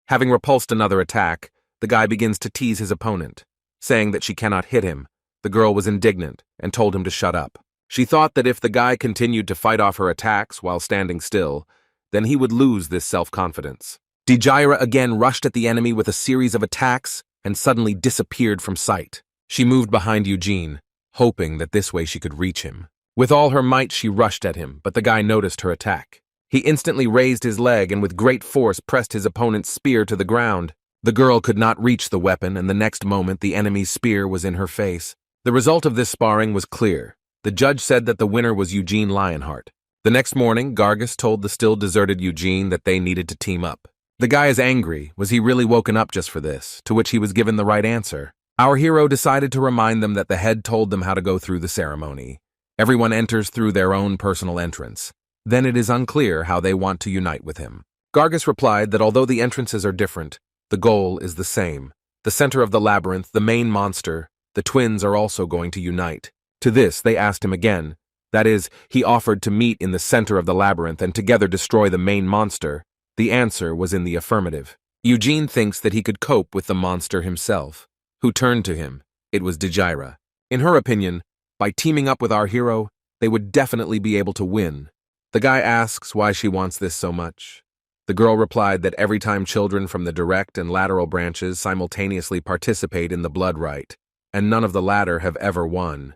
[SPEAKER 1] Having repulsed another attack, the guy begins to tease his opponent, saying that she cannot hit him. The girl was indignant and told him to shut up. She thought that if the guy continued to fight off her attacks while standing still, then he would lose this self-confidence. Dyra again rushed at the enemy with a series of attacks and suddenly disappeared from sight. She moved behind Eugene, hoping that this way she could reach him. With all her might, she rushed at him, but the guy noticed her attack. He instantly raised his leg and with great force pressed his opponent's spear to the ground. The girl could not reach the weapon, and the next moment the enemy's spear was in her face. The result of this sparring was clear. The judge said that the winner was Cian Lionheart. The next morning, Gargus told the still deserted Eugene that they needed to team up. The guy is angry. Was he really woken up just for this? To which he was given the right answer. Our hero decided to remind them that the head told them how to go through the ceremony. Everyone enters through their own personal entrance. Then it is unclear how they want to unite with him. Gargus replied that although the entrances are different, the goal is the same. The center of the labyrinth, the main monster, the twins are also going to unite. To this, they asked him again. That is, he offered to meet in the center of the labyrinth and together destroy the main monster. The answer was in the affirmative. Eugene thinks that he could cope with the monster himself. Who turned to him? It was Dyra. In her opinion, by teaming up with our hero, they would definitely be able to win. The guy asks why she wants this so much. The girl replied that every time children from the direct and lateral branches simultaneously participate in the blood rite, and none of the latter have ever won.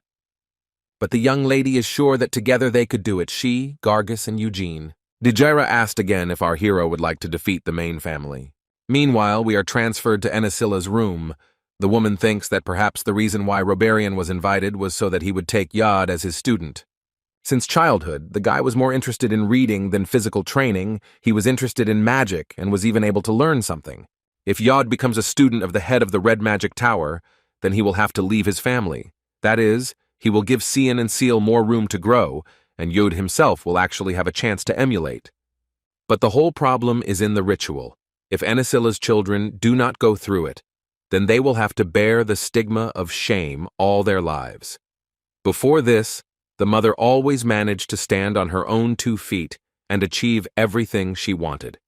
[SPEAKER 1] But the young lady is sure that together they could do it, she, Gargus, and Eugene. Dyra asked again if our hero would like to defeat the main family. Meanwhile, we are transferred to Enisila's room. The woman thinks that perhaps the reason why Roberian was invited was so that he would take Yod as his student. Since childhood, the guy was more interested in reading than physical training. He was interested in magic and was even able to learn something. If Yod becomes a student of the head of the Red Magic Tower, then he will have to leave his family. That is, he will give Cian and Seal more room to grow, and Yod himself will actually have a chance to emulate. But the whole problem is in the ritual. If Enisila's children do not go through it, then they will have to bear the stigma of shame all their lives. Before this, the mother always managed to stand on her own 2 feet and achieve everything she wanted.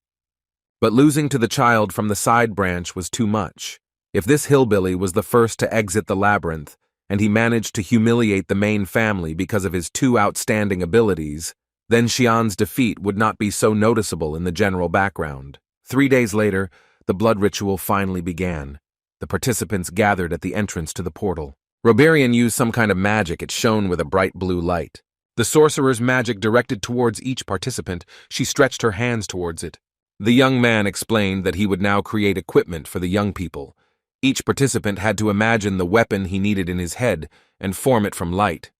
[SPEAKER 1] But losing to the child from the side branch was too much. If this hillbilly was the first to exit the labyrinth, and he managed to humiliate the main family because of his 2 outstanding abilities, then Cian's defeat would not be so noticeable in the general background. 3 days later, the blood ritual finally began. The participants gathered at the entrance to the portal. Roberian used some kind of magic. It shone with a bright blue light. The sorcerer's magic directed towards each participant. She stretched her hands towards it. The young man explained that he would now create equipment for the young people. Each participant had to imagine the weapon he needed in his head and form it from light.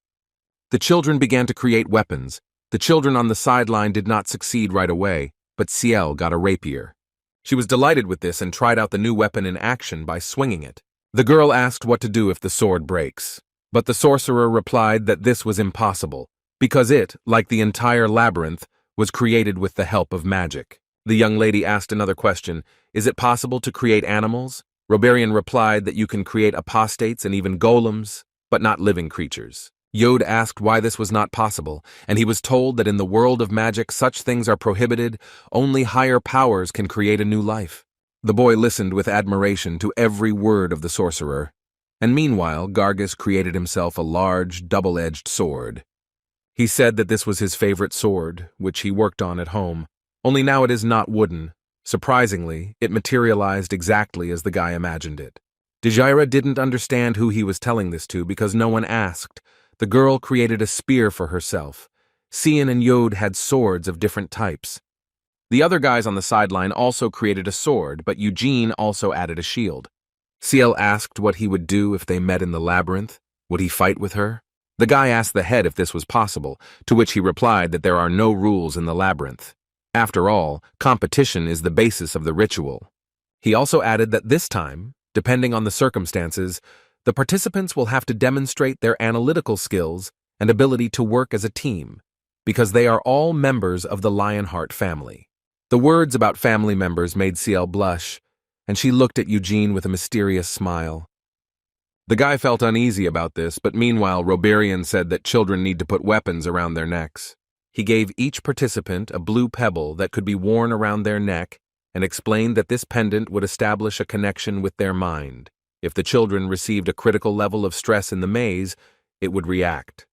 [SPEAKER 1] The children began to create weapons. The children on the sideline did not succeed right away, but Ciel got a rapier. She was delighted with this and tried out the new weapon in action by swinging it. The girl asked what to do if the sword breaks, but the sorcerer replied that this was impossible, because it, like the entire labyrinth, was created with the help of magic. The young lady asked another question. Is it possible to create animals? Roberian replied that you can create apostates and even golems, but not living creatures. Yod asked why this was not possible, and he was told that in the world of magic such things are prohibited, only higher powers can create a new life. The boy listened with admiration to every word of the sorcerer, and meanwhile Gargus created himself a large, double-edged sword. He said that this was his favorite sword, which he worked on at home, only now it is not wooden. Surprisingly, it materialized exactly as the guy imagined it. Dyra didn't understand who he was telling this to because no one asked. The girl created a spear for herself. Cian and Yod had swords of different types. The other guys on the sideline also created a sword, but Eugene also added a shield. Ciel asked what he would do if they met in the labyrinth. Would he fight with her? The guy asked the head if this was possible, to which he replied that there are no rules in the labyrinth. After all, competition is the basis of the ritual. He also added that this time, depending on the circumstances, the participants will have to demonstrate their analytical skills and ability to work as a team, because they are all members of the Lionheart family. The words about family members made Ciel blush, and she looked at Eugene with a mysterious smile. The guy felt uneasy about this, but meanwhile Roberian said that children need to put weapons around their necks. He gave each participant a blue pebble that could be worn around their neck and explained that this pendant would establish a connection with their mind. If the children received a critical level of stress in the maze, it would react.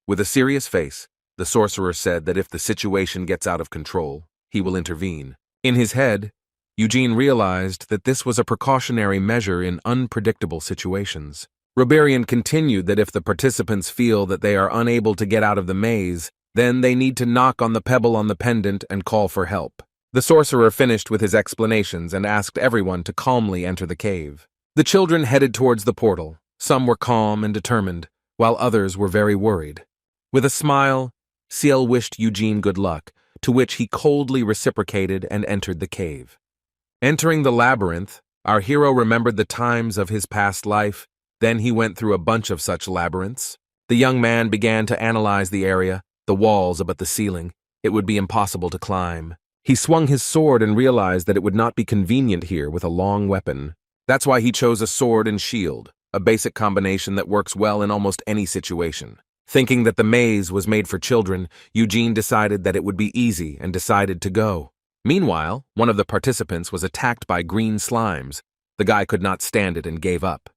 [SPEAKER 1] With a serious face, the sorcerer said that if the situation gets out of control, he will intervene. In his head, Eugene realized that this was a precautionary measure in unpredictable situations. Roberian continued that if the participants feel that they are unable to get out of the maze, then they need to knock on the pebble on the pendant and call for help. The sorcerer finished with his explanations and asked everyone to calmly enter the cave. The children headed towards the portal. Some were calm and determined, while others were very worried. With a smile, Ciel wished Eugene good luck, to which he coldly reciprocated and entered the cave. Entering the labyrinth, our hero remembered the times of his past life. Then he went through a bunch of such labyrinths. The young man began to analyze the area, the walls about the ceiling. It would be impossible to climb. He swung his sword and realized that it would not be convenient here with a long weapon. That's why he chose a sword and shield, a basic combination that works well in almost any situation. Thinking that the maze was made for children, Eugene decided that it would be easy and decided to go. Meanwhile, one of the participants was attacked by green slimes. The guy could not stand it and gave up.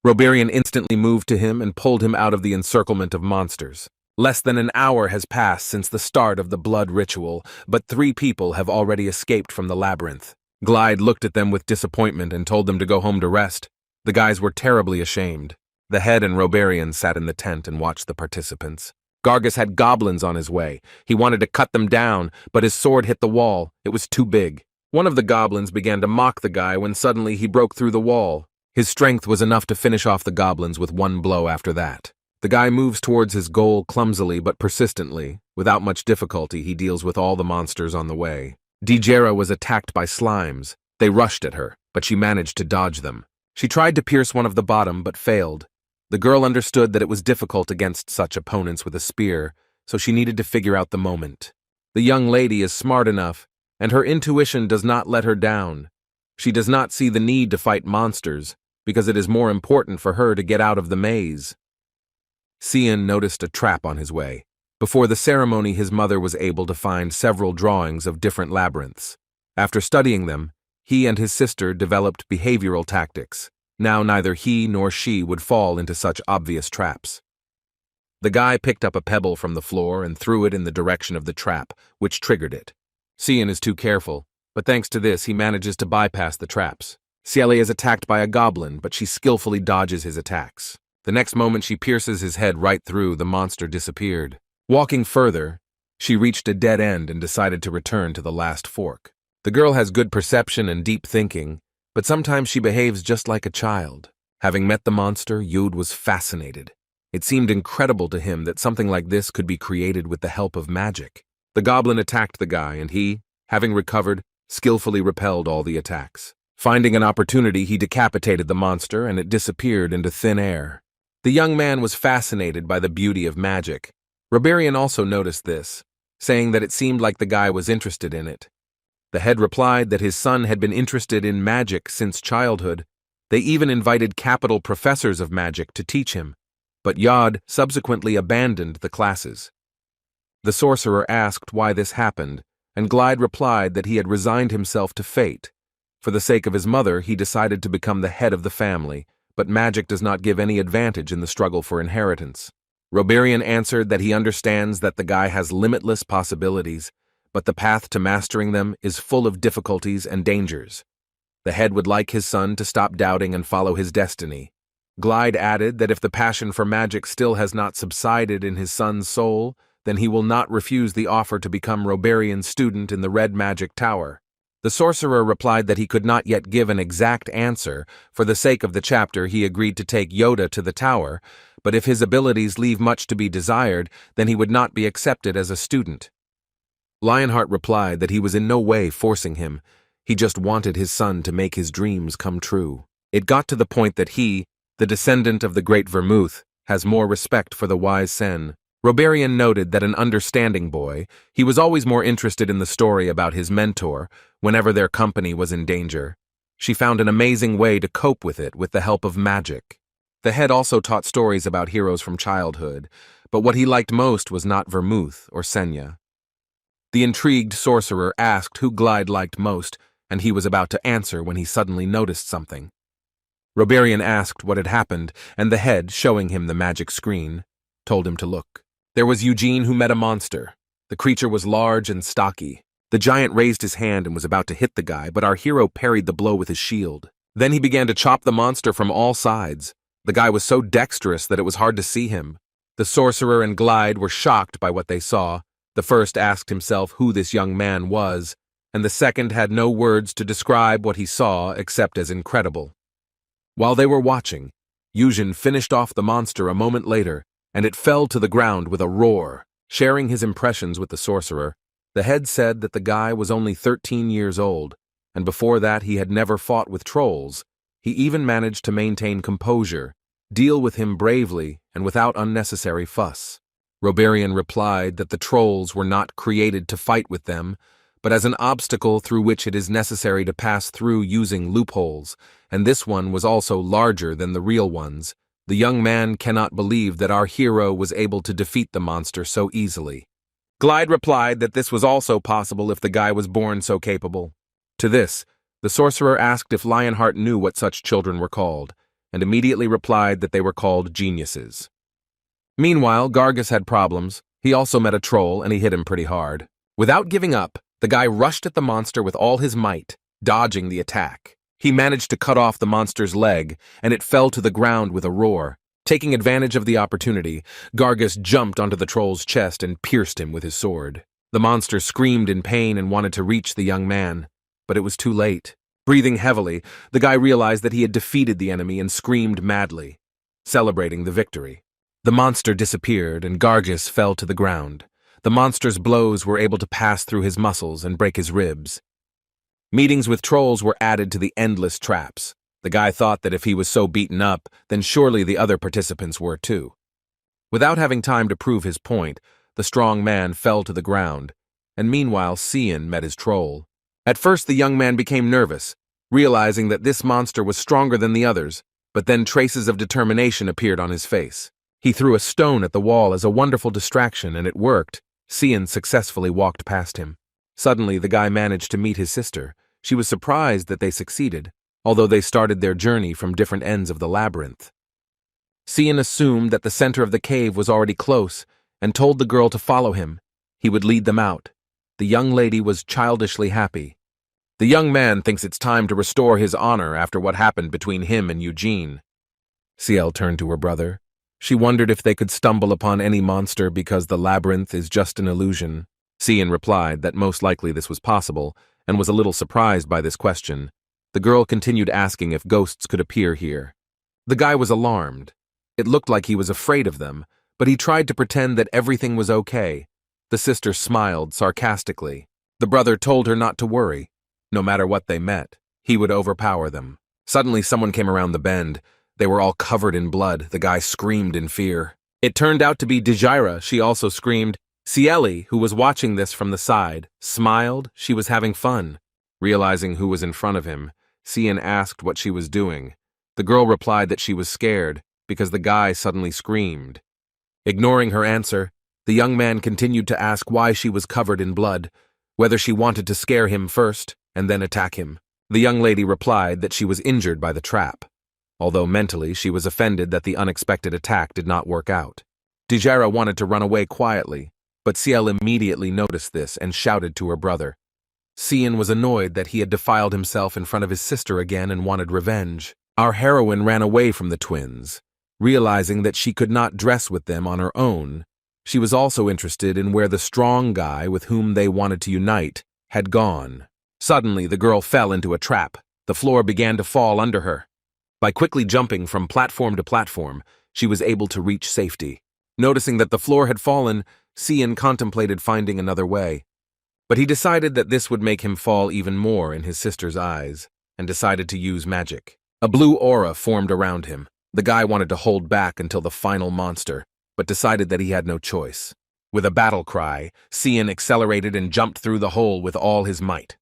[SPEAKER 1] Roberian instantly moved to him and pulled him out of the encirclement of monsters. Less than an hour has passed since the start of the blood ritual, but 3 people have already escaped from the labyrinth. Glide looked at them with disappointment and told them to go home to rest. The guys were terribly ashamed. The head and Roberian sat in the tent and watched the participants. Gargus had goblins on his way. He wanted to cut them down, but his sword hit the wall. It was too big. One of the goblins began to mock the guy when suddenly he broke through the wall. His strength was enough to finish off the goblins with one blow after that. The guy moves towards his goal clumsily but persistently. Without much difficulty, he deals with all the monsters on the way. Dyra was attacked by slimes. They rushed at her, but she managed to dodge them. She tried to pierce one of the bottom, but failed. The girl understood that it was difficult against such opponents with a spear, so she needed to figure out the moment. The young lady is smart enough, and her intuition does not let her down. She does not see the need to fight monsters, because it is more important for her to get out of the maze. Cian noticed a trap on his way. Before the ceremony, his mother was able to find several drawings of different labyrinths. After studying them, he and his sister developed behavioral tactics. Now neither he nor she would fall into such obvious traps. The guy picked up a pebble from the floor and threw it in the direction of the trap, which triggered it. Cian is too careful, but thanks to this he manages to bypass the traps. Ciel is attacked by a goblin, but she skillfully dodges his attacks. The next moment she pierces his head right through, the monster disappeared. Walking further, she reached a dead end and decided to return to the last fork. The girl has good perception and deep thinking, but sometimes she behaves just like a child. Having met the monster, Yod was fascinated. It seemed incredible to him that something like this could be created with the help of magic. The goblin attacked the guy, and he, having recovered, skillfully repelled all the attacks. Finding an opportunity, he decapitated the monster, and it disappeared into thin air. The young man was fascinated by the beauty of magic. Roberian also noticed this, saying that it seemed like the guy was interested in it. The head replied that his son had been interested in magic since childhood. They even invited capital professors of magic to teach him, but Yod subsequently abandoned the classes. The sorcerer asked why this happened, and Glide replied that he had resigned himself to fate. For the sake of his mother, he decided to become the head of the family, but magic does not give any advantage in the struggle for inheritance. Roberian answered that he understands that the guy has limitless possibilities, but the path to mastering them is full of difficulties and dangers. The head would like his son to stop doubting and follow his destiny. Glide added that if the passion for magic still has not subsided in his son's soul, then he will not refuse the offer to become Roberian's student in the Red Magic Tower. The sorcerer replied that he could not yet give an exact answer. For the sake of the chapter, he agreed to take Yoda to the tower, but if his abilities leave much to be desired, then he would not be accepted as a student. Lionheart replied that he was in no way forcing him. He just wanted his son to make his dreams come true. It got to the point that he, the descendant of the great Vermouth, has more respect for the wise Sen. Roberian noted that an understanding boy, he was always more interested in the story about his mentor whenever their company was in danger. She found an amazing way to cope with it with the help of magic. The head also taught stories about heroes from childhood, but what he liked most was not Vermouth or Sena. The intrigued sorcerer asked who Glide liked most, and he was about to answer when he suddenly noticed something. Roberian asked what had happened, and the head, showing him the magic screen, told him to look. There was Eugene, who met a monster. The creature was large and stocky. The giant raised his hand and was about to hit the guy, but our hero parried the blow with his shield. Then he began to chop the monster from all sides. The guy was so dexterous that it was hard to see him. The sorcerer and Glide were shocked by what they saw. The first asked himself who this young man was, and the second had no words to describe what he saw except as incredible. While they were watching, Eugene finished off the monster a moment later, and it fell to the ground with a roar. Sharing his impressions with the sorcerer, the head said that the guy was only 13 years old, and before that he had never fought with trolls. He even managed to maintain composure, deal with him bravely and without unnecessary fuss. Roberian replied that the trolls were not created to fight with them, but as an obstacle through which it is necessary to pass through using loopholes, and this one was also larger than the real ones. The young man cannot believe that our hero was able to defeat the monster so easily. Glide replied that this was also possible if the guy was born so capable. To this, the sorcerer asked if Lionheart knew what such children were called, and immediately replied that they were called geniuses. Meanwhile, Gargus had problems. He also met a troll, and he hit him pretty hard. Without giving up, the guy rushed at the monster with all his might, dodging the attack. He managed to cut off the monster's leg, and it fell to the ground with a roar. Taking advantage of the opportunity, Gargus jumped onto the troll's chest and pierced him with his sword. The monster screamed in pain and wanted to reach the young man, but it was too late. Breathing heavily, the guy realized that he had defeated the enemy and screamed madly, celebrating the victory. The monster disappeared, and Gargus fell to the ground. The monster's blows were able to pass through his muscles and break his ribs. Meetings with trolls were added to the endless traps. The guy thought that if he was so beaten up, then surely the other participants were too. Without having time to prove his point, the strong man fell to the ground, and meanwhile Cian met his troll. At first the young man became nervous, realizing that this monster was stronger than the others, but then traces of determination appeared on his face. He threw a stone at the wall as a wonderful distraction, and it worked. Cian successfully walked past him. Suddenly the guy managed to meet his sister. She was surprised that they succeeded, although they started their journey from different ends of the labyrinth. Cian assumed that the center of the cave was already close and told the girl to follow him. He would lead them out. The young lady was childishly happy. The young man thinks it's time to restore his honor after what happened between him and Eugene. Ciel turned to her brother. She wondered if they could stumble upon any monster because the labyrinth is just an illusion. Cian replied that most likely this was possible, and was a little surprised by this question. The girl continued asking if ghosts could appear here. The guy was alarmed. It looked like he was afraid of them, but he tried to pretend that everything was okay. The sister smiled sarcastically. The brother told her not to worry. No matter what they met, he would overpower them. Suddenly someone came around the bend. They were all covered in blood. The guy screamed in fear. It turned out to be Dyra. She also screamed. Cieli, who was watching this from the side, smiled. She was having fun. Realizing who was in front of him, Cian asked what she was doing. The girl replied that she was scared because the guy suddenly screamed. Ignoring her answer, the young man continued to ask why she was covered in blood, whether she wanted to scare him first and then attack him. The young lady replied that she was injured by the trap, although mentally she was offended that the unexpected attack did not work out. Dyra wanted to run away quietly, but Ciel immediately noticed this and shouted to her brother. Cian was annoyed that he had defiled himself in front of his sister again and wanted revenge. Our heroine ran away from the twins, realizing that she could not dress with them on her own. She was also interested in where the strong guy with whom they wanted to unite had gone. Suddenly, the girl fell into a trap. The floor began to fall under her. By quickly jumping from platform to platform, she was able to reach safety. Noticing that the floor had fallen, Cian contemplated finding another way. But he decided that this would make him fall even more in his sister's eyes, and decided to use magic. A blue aura formed around him. The guy wanted to hold back until the final monster, but decided that he had no choice. With a battle cry, Cian accelerated and jumped through the hole with all his might.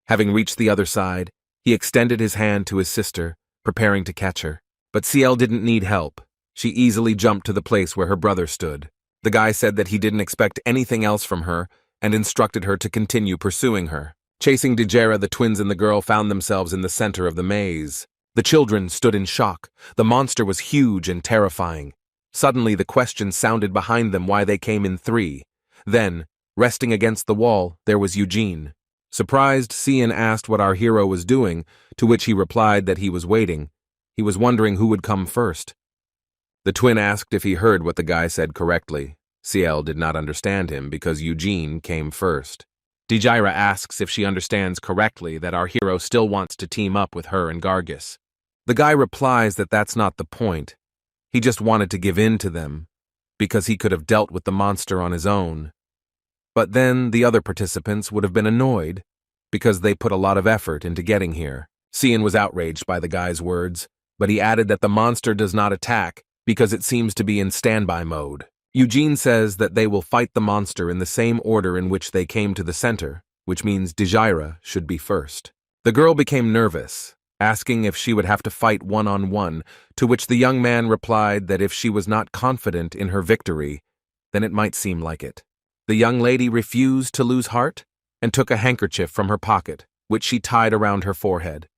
[SPEAKER 1] Having reached the other side, he extended his hand to his sister, preparing to catch her. But Ciel didn't need help. She easily jumped to the place where her brother stood. The guy said that he didn't expect anything else from her and instructed her to continue pursuing her. Chasing Dyra, the twins and the girl found themselves in the center of the maze. The children stood in shock. The monster was huge and terrifying. Suddenly, the question sounded behind them why they came in three. Then, resting against the wall, there was Eugene. Surprised, Cian asked what our hero was doing, to which he replied that he was waiting. He was wondering who would come first. The twin asked if he heard what the guy said correctly. Ciel did not understand him because Eugene came first. Dyra asks if she understands correctly that our hero still wants to team up with her and Gargis. The guy replies that that's not the point. He just wanted to give in to them, because he could have dealt with the monster on his own. But then the other participants would have been annoyed, because they put a lot of effort into getting here. Cian was outraged by the guy's words, but he added that the monster does not attack because it seems to be in standby mode. Eugene says that they will fight the monster in the same order in which they came to the center, which means Dyra should be first. The girl became nervous, asking if she would have to fight one-on-one, to which the young man replied that if she was not confident in her victory, then it might seem like it. The young lady refused to lose heart and took a handkerchief from her pocket, which she tied around her forehead.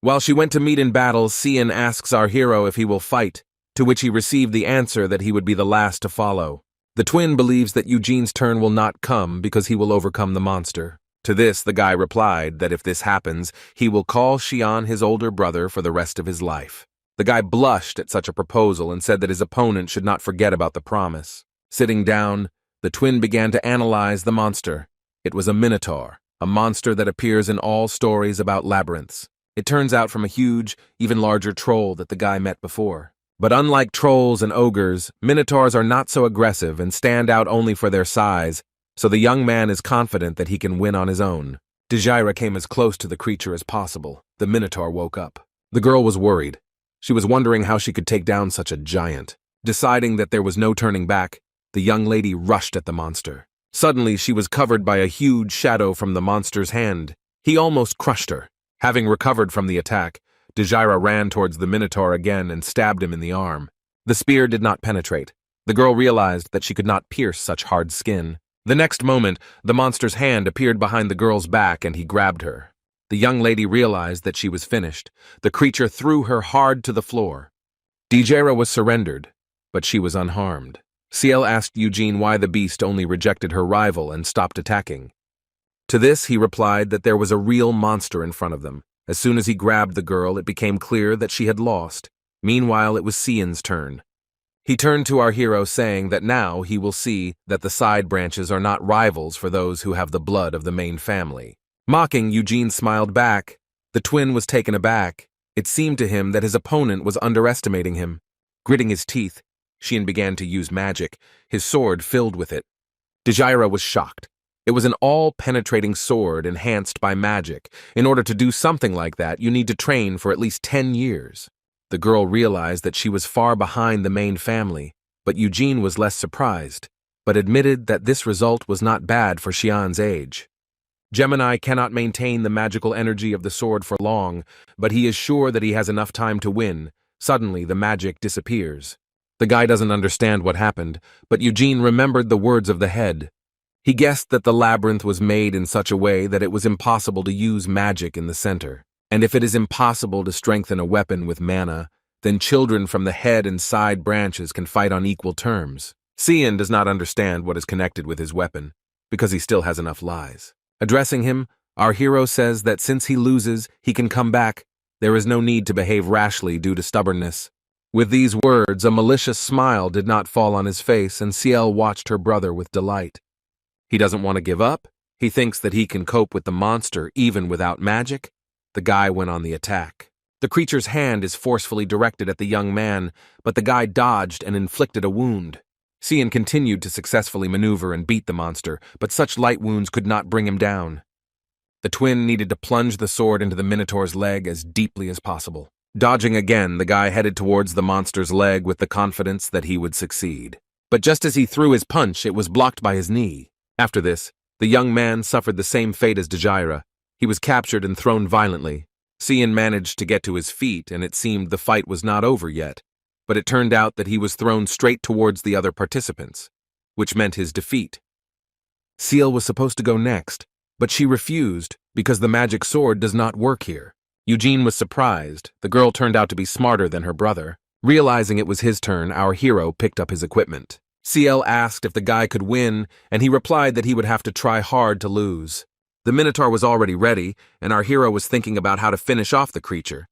[SPEAKER 1] While she went to meet in battle, Cian asks our hero if he will fight, to which he received the answer that he would be the last to follow. The twin believes that Eugene's turn will not come because he will overcome the monster. To this, the guy replied that if this happens, he will call Cian his older brother for the rest of his life. The guy blushed at such a proposal and said that his opponent should not forget about the promise. Sitting down, the twin began to analyze the monster. It was a Minotaur, a monster that appears in all stories about labyrinths. It turns out from a huge, even larger troll that the guy met before. But unlike trolls and ogres, Minotaurs are not so aggressive and stand out only for their size, so the young man is confident that he can win on his own. Dyra came as close to the creature as possible. The Minotaur woke up. The girl was worried. She was wondering how she could take down such a giant. Deciding that there was no turning back, the young lady rushed at the monster. Suddenly, she was covered by a huge shadow from the monster's hand. He almost crushed her. Having recovered from the attack, Dyra ran towards the Minotaur again and stabbed him in the arm. The spear did not penetrate. The girl realized that she could not pierce such hard skin. The next moment, the monster's hand appeared behind the girl's back and he grabbed her. The young lady realized that she was finished. The creature threw her hard to the floor. Dyra was surrendered, but she was unharmed. Ciel asked Eugene why the beast only rejected her rival and stopped attacking. To this, he replied that there was a real monster in front of them. As soon as he grabbed the girl, it became clear that she had lost. Meanwhile, it was Cian's turn. He turned to our hero saying that now he will see that the side branches are not rivals for those who have the blood of the main family. Mocking, Eugene smiled back. The twin was taken aback. It seemed to him that his opponent was underestimating him. Gritting his teeth, Cian began to use magic, his sword filled with it. Dyra was shocked. It was an all-penetrating sword enhanced by magic. In order to do something like that, you need to train for at least 10 years. The girl realized that she was far behind the main family, but Eugene was less surprised, but admitted that this result was not bad for Cian's age. Gemini cannot maintain the magical energy of the sword for long, but he is sure that he has enough time to win. Suddenly, the magic disappears. The guy doesn't understand what happened, but Eugene remembered the words of the head. He guessed that the labyrinth was made in such a way that it was impossible to use magic in the center. And if it is impossible to strengthen a weapon with mana, then children from the head and side branches can fight on equal terms. Cian does not understand what is connected with his weapon, because he still has enough lies. Addressing him, our hero says that since he loses, he can come back. There is no need to behave rashly due to stubbornness. With these words, a malicious smile did not fall on his face, and Ciel watched her brother with delight. He doesn't want to give up. He thinks that he can cope with the monster even without magic. The guy went on the attack. The creature's hand is forcefully directed at the young man, but the guy dodged and inflicted a wound. Cian continued to successfully maneuver and beat the monster, but such light wounds could not bring him down. The twin needed to plunge the sword into the Minotaur's leg as deeply as possible. Dodging again, the guy headed towards the monster's leg with the confidence that he would succeed. But just as he threw his punch, it was blocked by his knee. After this, the young man suffered the same fate as Dyra. He was captured and thrown violently. Cian managed to get to his feet, and it seemed the fight was not over yet. But it turned out that he was thrown straight towards the other participants, which meant his defeat. Ciel was supposed to go next, but she refused because the magic sword does not work here. Eugene was surprised. The girl turned out to be smarter than her brother. Realizing it was his turn, our hero picked up his equipment. Ciel asked if the guy could win, and he replied that he would have to try hard to lose. The Minotaur was already ready, and our hero was thinking about how to finish off the creature.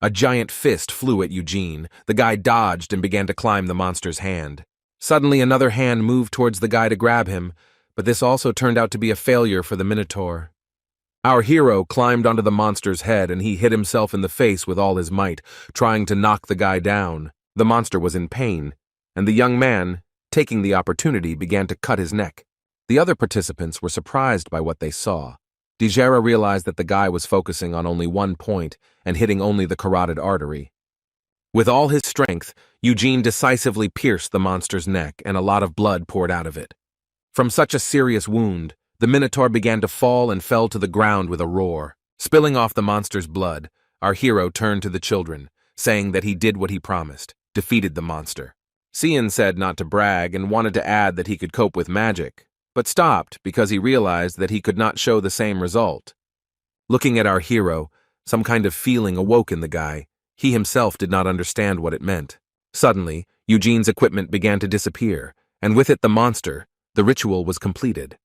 [SPEAKER 1] A giant fist flew at Eugene. The guy dodged and began to climb the monster's hand. Suddenly, another hand moved towards the guy to grab him, but this also turned out to be a failure for the Minotaur. Our hero climbed onto the monster's head, and he hit himself in the face with all his might, trying to knock the guy down. The monster was in pain, and the young man, taking the opportunity, began to cut his neck. The other participants were surprised by what they saw. Dyra realized that the guy was focusing on only one point and hitting only the carotid artery. With all his strength, Eugene decisively pierced the monster's neck, and a lot of blood poured out of it. From such a serious wound, the Minotaur began to fall and fell to the ground with a roar. Spilling off the monster's blood, our hero turned to the children, saying that he did what he promised, defeated the monster. Cian said not to brag and wanted to add that he could cope with magic, but stopped because he realized that he could not show the same result. Looking at our hero, some kind of feeling awoke in the guy. He himself did not understand what it meant. Suddenly, Eugene's equipment began to disappear, and with it the monster. The ritual was completed.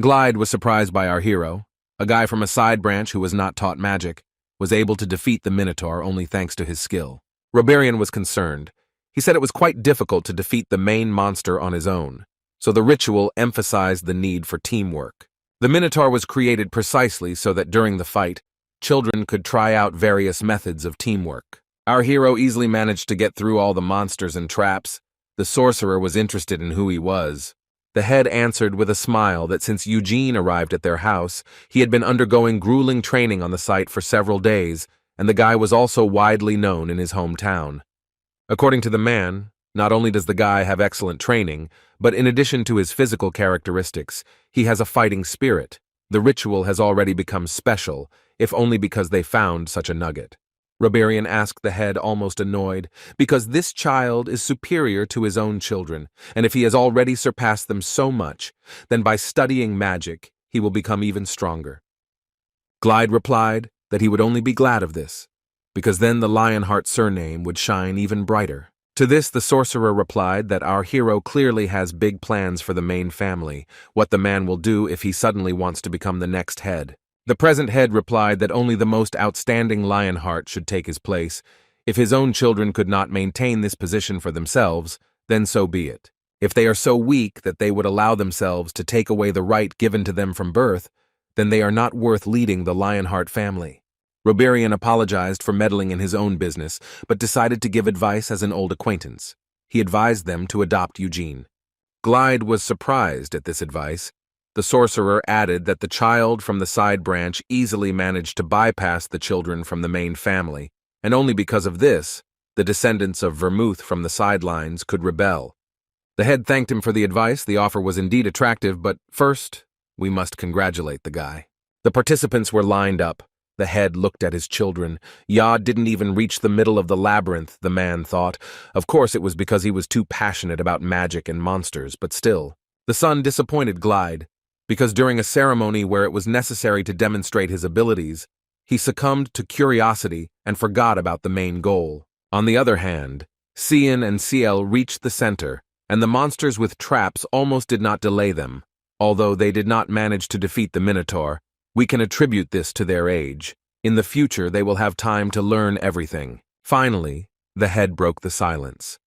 [SPEAKER 1] Glide was surprised by our hero. A guy from a side branch who was not taught magic was able to defeat the Minotaur only thanks to his skill. Roberian was concerned. He said it was quite difficult to defeat the main monster on his own, so the ritual emphasized the need for teamwork. The Minotaur was created precisely so that during the fight, children could try out various methods of teamwork. Our hero easily managed to get through all the monsters and traps. The sorcerer was interested in who he was. The head answered with a smile that since Eugene arrived at their house, he had been undergoing grueling training on the site for several days, and the guy was also widely known in his hometown. According to the man, not only does the guy have excellent training, but in addition to his physical characteristics, he has a fighting spirit. The ritual has already become special, if only because they found such a nugget. Roberian asked the head, almost annoyed, because this child is superior to his own children, and if he has already surpassed them so much, then by studying magic, he will become even stronger. Glide replied that he would only be glad of this, because then the Lionheart surname would shine even brighter. To this, the sorcerer replied that our hero clearly has big plans for the main family, what the man will do if he suddenly wants to become the next head. The present head replied that only the most outstanding Lionheart should take his place. If his own children could not maintain this position for themselves, then so be it. If they are so weak that they would allow themselves to take away the right given to them from birth, then they are not worth leading the Lionheart family. Roberian apologized for meddling in his own business, but decided to give advice as an old acquaintance. He advised them to adopt Eugene. Glide was surprised at this advice. The sorcerer added that the child from the side branch easily managed to bypass the children from the main family, and only because of this, the descendants of Vermouth from the sidelines could rebel. The head thanked him for the advice. The offer was indeed attractive, but first, we must congratulate the guy. The participants were lined up. The head looked at his children. Yod didn't even reach the middle of the labyrinth, the man thought. Of course it was because he was too passionate about magic and monsters, but still. The son disappointed Glide, because during a ceremony where it was necessary to demonstrate his abilities, he succumbed to curiosity and forgot about the main goal. On the other hand, Cian and Ciel reached the center, and the monsters with traps almost did not delay them. Although they did not manage to defeat the Minotaur, we can attribute this to their age. In the future, they will have time to learn everything. Finally, the head broke the silence.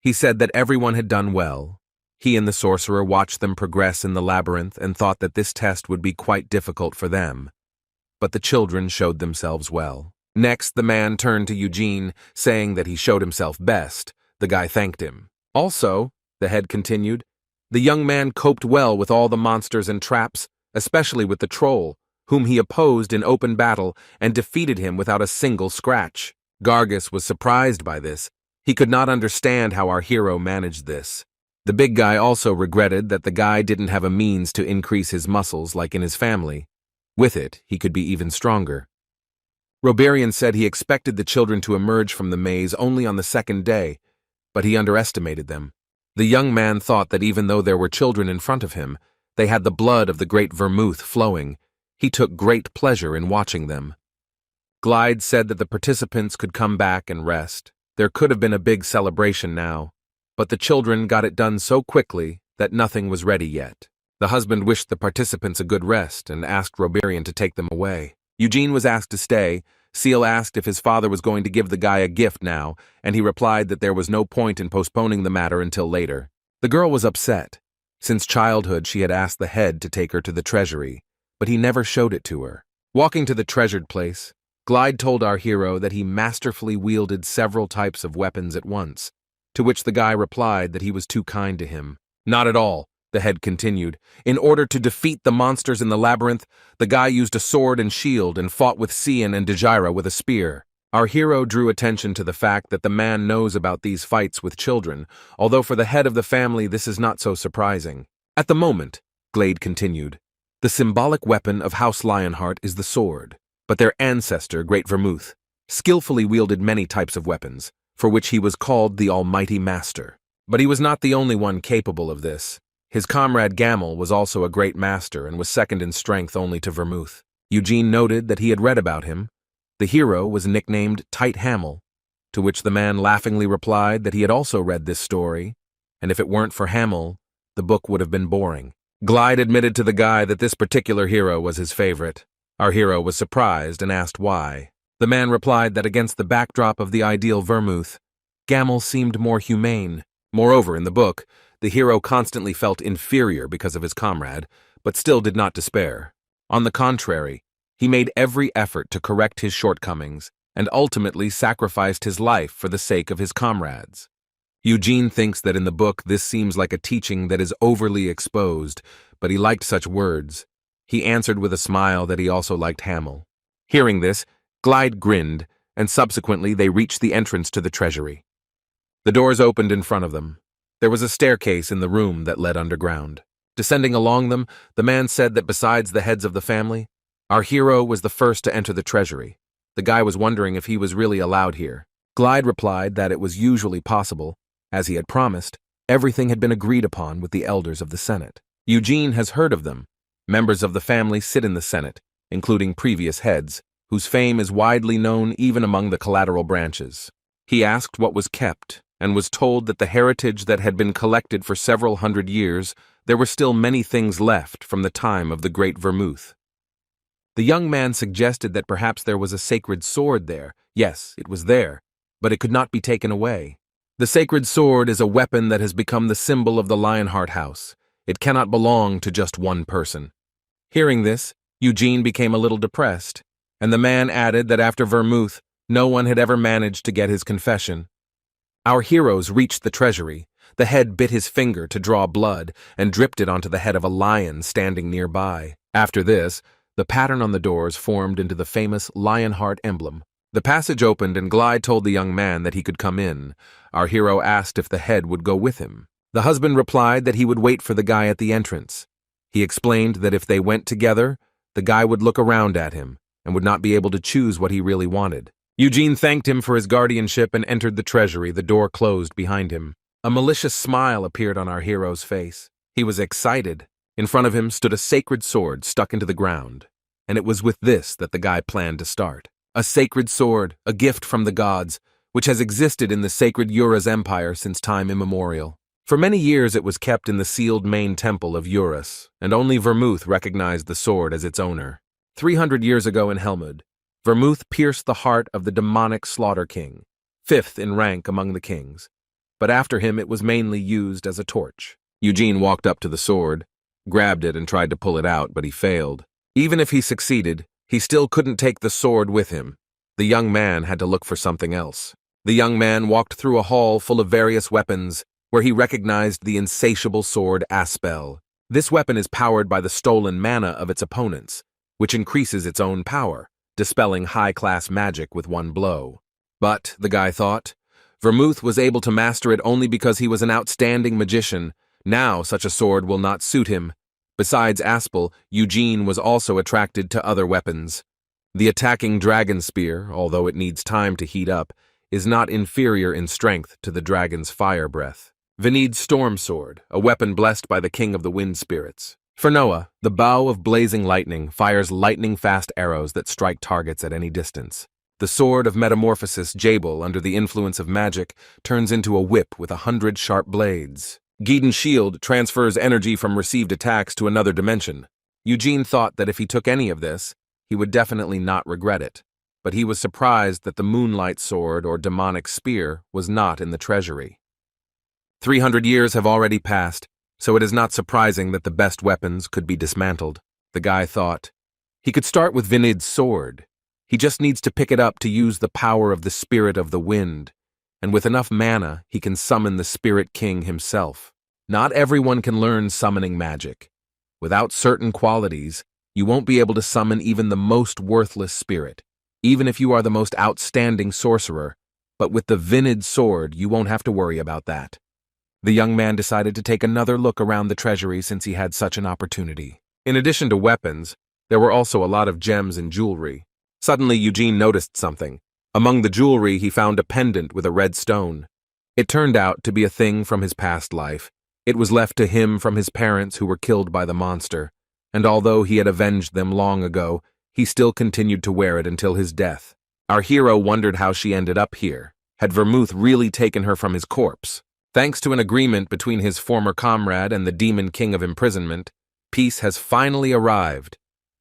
[SPEAKER 1] He said that everyone had done well. He and the sorcerer watched them progress in the labyrinth and thought that this test would be quite difficult for them. But the children showed themselves well. Next, the man turned to Eugene, saying that he showed himself best. The guy thanked him. Also, the head continued, the young man coped well with all the monsters and traps, especially with the troll, whom he opposed in open battle and defeated him without a single scratch. Gargus was surprised by this. He could not understand how our hero managed this. The big guy also regretted that the guy didn't have a means to increase his muscles like in his family. With it, he could be even stronger. Roberian said he expected the children to emerge from the maze only on the second day, but he underestimated them. The young man thought that even though there were children in front of him, they had the blood of the great vermouth flowing. He took great pleasure in watching them. Glide said that the participants could come back and rest. There could have been a big celebration now, but the children got it done so quickly that nothing was ready yet. The husband wished the participants a good rest and asked Roberian to take them away. Eugene was asked to stay. Ciel asked if his father was going to give the guy a gift now, and he replied that there was no point in postponing the matter until later. The girl was upset. Since childhood, she had asked the head to take her to the Treasury, but he never showed it to her. Walking to the treasured place, Glide told our hero that he masterfully wielded several types of weapons at once, to which the guy replied that he was too kind to him. Not at all, the head continued. In order to defeat the monsters in the labyrinth, the guy used a sword and shield and fought with Cian and Dyra with a spear. Our hero drew attention to the fact that the man knows about these fights with children, although for the head of the family this is not so surprising. At the moment, Glade continued, the symbolic weapon of House Lionheart is the sword, but their ancestor, Great Vermouth, skillfully wielded many types of weapons, for which he was called the Almighty Master. But he was not the only one capable of this. His comrade Hamill was also a great master and was second in strength only to Vermouth. Eugene noted that he had read about him. The hero was nicknamed Tight Hamill, to which the man laughingly replied that he had also read this story, and if it weren't for Hamill, the book would have been boring. Glide admitted to the guy that this particular hero was his favorite. Our hero was surprised and asked why. The man replied that against the backdrop of the ideal Vermouth, Hamill seemed more humane. Moreover, in the book, the hero constantly felt inferior because of his comrade, but still did not despair. On the contrary, he made every effort to correct his shortcomings and ultimately sacrificed his life for the sake of his comrades. Eugene thinks that in the book this seems like a teaching that is overly exposed, but he liked such words. He answered with a smile that he also liked Hamill. Hearing this, Glide grinned, and subsequently they reached the entrance to the Treasury. The doors opened in front of them. There was a staircase in the room that led underground. Descending along them, the man said that besides the heads of the family, our hero was the first to enter the Treasury. The guy was wondering if he was really allowed here. Glide replied that it was usually possible. As he had promised, everything had been agreed upon with the elders of the Senate. Eugene has heard of them. Members of the family sit in the Senate, including previous heads, whose fame is widely known even among the collateral branches. He asked what was kept, and was told that the heritage that had been collected for several hundred years, there were still many things left from the time of the Great Vermouth. The young man suggested that perhaps there was a sacred sword there. Yes, it was there, but it could not be taken away. The sacred sword is a weapon that has become the symbol of the Lionheart house. It cannot belong to just one person. Hearing this, Eugene became a little depressed, and the man added that after Vermouth, no one had ever managed to get his confession. Our heroes reached the Treasury. The head bit his finger to draw blood and dripped it onto the head of a lion standing nearby. After this, the pattern on the doors formed into the famous Lionheart emblem. The passage opened and Glide told the young man that he could come in. Our hero asked if the head would go with him. The husband replied that he would wait for the guy at the entrance. He explained that if they went together, the guy would look around at him and would not be able to choose what he really wanted. Eugene thanked him for his guardianship and entered the treasury, the door closed behind him. A malicious smile appeared on our hero's face. He was excited. In front of him stood a sacred sword stuck into the ground, and it was with this that the guy planned to start. A sacred sword, a gift from the gods, which has existed in the sacred Urus Empire since time immemorial. For many years it was kept in the sealed main temple of Urus, and only Vermouth recognized the sword as its owner. 300 years ago in Helmud, Vermouth pierced the heart of the demonic Slaughter King, 5th in rank among the kings, but after him it was mainly used as a torch. Eugene walked up to the sword, grabbed it and tried to pull it out, but he failed. Even if he succeeded, he still couldn't take the sword with him. The young man had to look for something else. The young man walked through a hall full of various weapons, where he recognized the insatiable sword Aspel. This weapon is powered by the stolen mana of its opponents, which increases its own power, dispelling high-class magic with one blow. But, the guy thought, Vermouth was able to master it only because he was an outstanding magician. Now such a sword will not suit him. Besides Aspel, Eugene was also attracted to other weapons. The attacking dragon spear, although it needs time to heat up, is not inferior in strength to the dragon's fire breath. Vinid's storm sword, a weapon blessed by the king of the wind spirits. For Noah, the bow of blazing lightning fires lightning-fast arrows that strike targets at any distance. The sword of metamorphosis Jabal, under the influence of magic, turns into a whip with 100 sharp blades. Geden's shield transfers energy from received attacks to another dimension. Eugene thought that if he took any of this, he would definitely not regret it, but he was surprised that the Moonlight sword or demonic spear was not in the treasury. 300 years have already passed, so it is not surprising that the best weapons could be dismantled, the guy thought. He could start with Vinid's sword. He just needs to pick it up to use the power of the spirit of the wind, and with enough mana, he can summon the Spirit King himself. Not everyone can learn summoning magic. Without certain qualities, you won't be able to summon even the most worthless spirit, even if you are the most outstanding sorcerer, but with the Vinid sword, you won't have to worry about that. The young man decided to take another look around the treasury since he had such an opportunity. In addition to weapons, there were also a lot of gems and jewelry. Suddenly, Eugene noticed something. Among the jewelry, he found a pendant with a red stone. It turned out to be a thing from his past life. It was left to him from his parents who were killed by the monster, and although he had avenged them long ago, he still continued to wear it until his death. Our hero wondered how she ended up here. Had Vermouth really taken her from his corpse? Thanks to an agreement between his former comrade and the Demon King of Imprisonment, peace has finally arrived.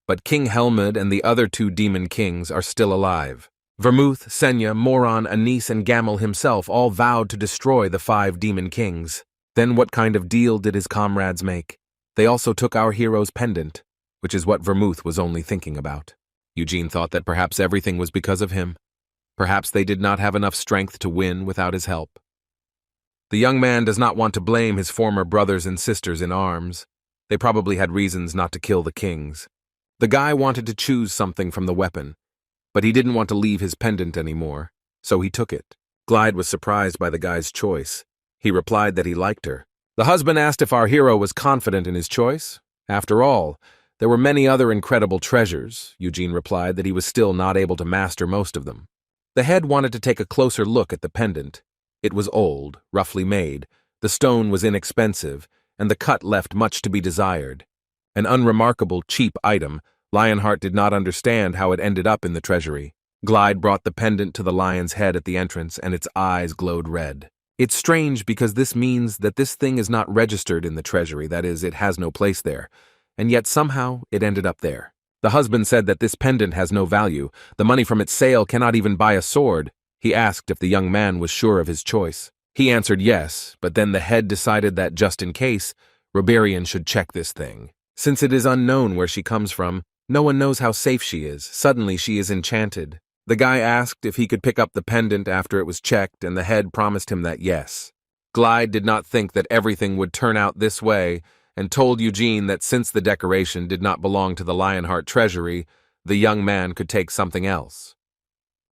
[SPEAKER 1] But King Helmud and the other 2 Demon Kings are still alive. Vermouth, Sena, Moron, Anise, and Gamel himself all vowed to destroy the 5 Demon Kings. Then what kind of deal did his comrades make? They also took our hero's pendant, which is what Vermouth was only thinking about. Eugene thought that perhaps everything was because of him. Perhaps they did not have enough strength to win without his help. The young man does not want to blame his former brothers and sisters in arms. They probably had reasons not to kill the kings. The guy wanted to choose something from the weapon, but he didn't want to leave his pendant anymore, so he took it. Glide was surprised by the guy's choice. He replied that he liked her. The husband asked if our hero was confident in his choice. After all, there were many other incredible treasures. Eugene replied that he was still not able to master most of them. The head wanted to take a closer look at the pendant. It was old, roughly made, the stone was inexpensive, and the cut left much to be desired. An unremarkable, cheap item, Lionheart did not understand how it ended up in the treasury. Glide brought the pendant to the lion's head at the entrance, and its eyes glowed red. It's strange because this means that this thing is not registered in the treasury, that is, it has no place there, and yet somehow it ended up there. The husband said that this pendant has no value. The money from its sale cannot even buy a sword. He asked if the young man was sure of his choice. He answered yes, but then the head decided that just in case, Roberian should check this thing. Since it is unknown where she comes from, no one knows how safe she is. Suddenly she is enchanted. The guy asked if he could pick up the pendant after it was checked, and the head promised him that yes. Glide did not think that everything would turn out this way, and told Eugene that since the decoration did not belong to the Lionheart treasury, the young man could take something else.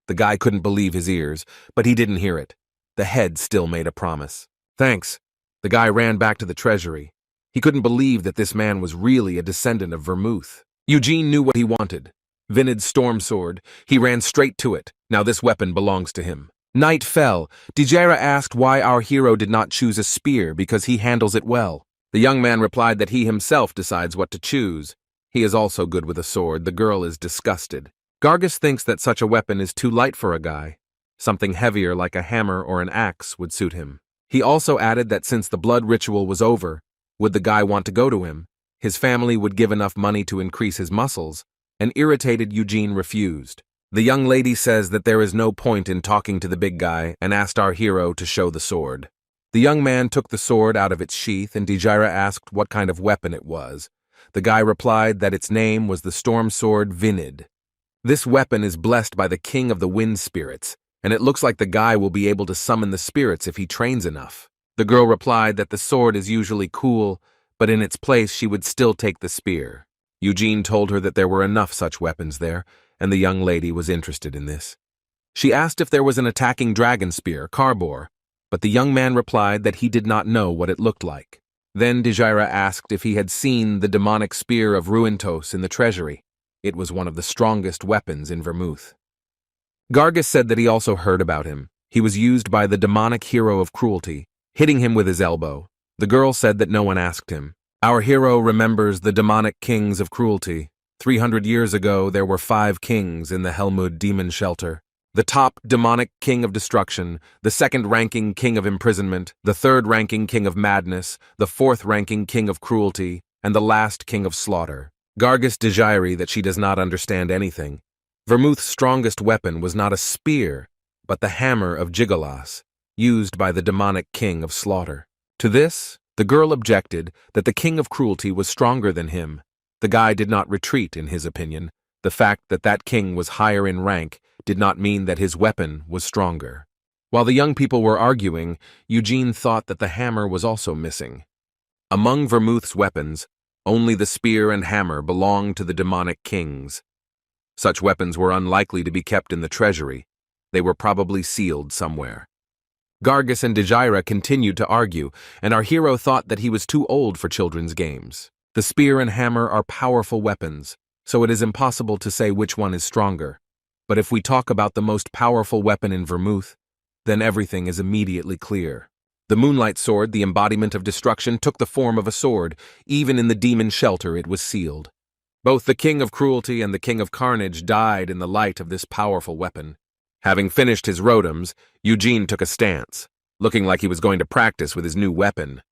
[SPEAKER 1] The guy couldn't believe his ears, but he didn't hear it. The head still made a promise. Thanks. The guy ran back to the treasury. He couldn't believe that this man was really a descendant of Vermouth. Eugene knew what he wanted. Vinid's storm sword. He ran straight to it. Now this weapon belongs to him. Night fell. Dyra asked why our hero did not choose a spear because he handles it well. The young man replied that he himself decides what to choose. He is also good with a sword. The girl is disgusted. Gargus thinks that such a weapon is too light for a guy. Something heavier like a hammer or an axe would suit him. He also added that since the blood ritual was over, would the guy want to go to him? His family would give enough money to increase his muscles. An irritated Eugene refused. The young lady says that there is no point in talking to the big guy and asked our hero to show the sword. The young man took the sword out of its sheath and Dyra asked what kind of weapon it was. The guy replied that its name was the storm sword Vinid. This weapon is blessed by the king of the wind spirits, and it looks like the guy will be able to summon the spirits if he trains enough. The girl replied that the sword is usually cool, but in its place she would still take the spear. Eugene told her that there were enough such weapons there, and the young lady was interested in this. She asked if there was an attacking dragon spear, Carbor, but the young man replied that he did not know what it looked like. Then Dyra asked if he had seen the demonic spear of Ruintos in the Treasury. It was one of the strongest weapons in Vermouth. Gargus said that he also heard about him. He was used by the demonic hero of cruelty, hitting him with his elbow. The girl said that no one asked him. Our hero remembers the demonic kings of cruelty. 300 years ago, there were 5 kings in the Helmud demon shelter. The top demonic king of destruction, the second-ranking king of imprisonment, the third-ranking king of madness, the fourth-ranking king of cruelty, and the last king of slaughter. Gargus desires that she does not understand anything. Vermouth's strongest weapon was not a spear, but the hammer of Gigolas, used by the demonic king of slaughter. To this, the girl objected that the king of cruelty was stronger than him. The guy did not retreat, in his opinion. The fact that that king was higher in rank did not mean that his weapon was stronger. While the young people were arguing, Eugene thought that the hammer was also missing. Among Vermouth's weapons, only the spear and hammer belonged to the demonic kings. Such weapons were unlikely to be kept in the treasury. They were probably sealed somewhere. Gargus and Dyra continued to argue, and our hero thought that he was too old for children's games. The spear and hammer are powerful weapons, so it is impossible to say which one is stronger. But if we talk about the most powerful weapon in Vermouth, then everything is immediately clear. The Moonlight sword, the embodiment of destruction, took the form of a sword. Even in the demon shelter it was sealed. Both the king of cruelty and the king of carnage died in the light of this powerful weapon. Having finished his rotems, Eugene took a stance, looking like he was going to practice with his new weapon.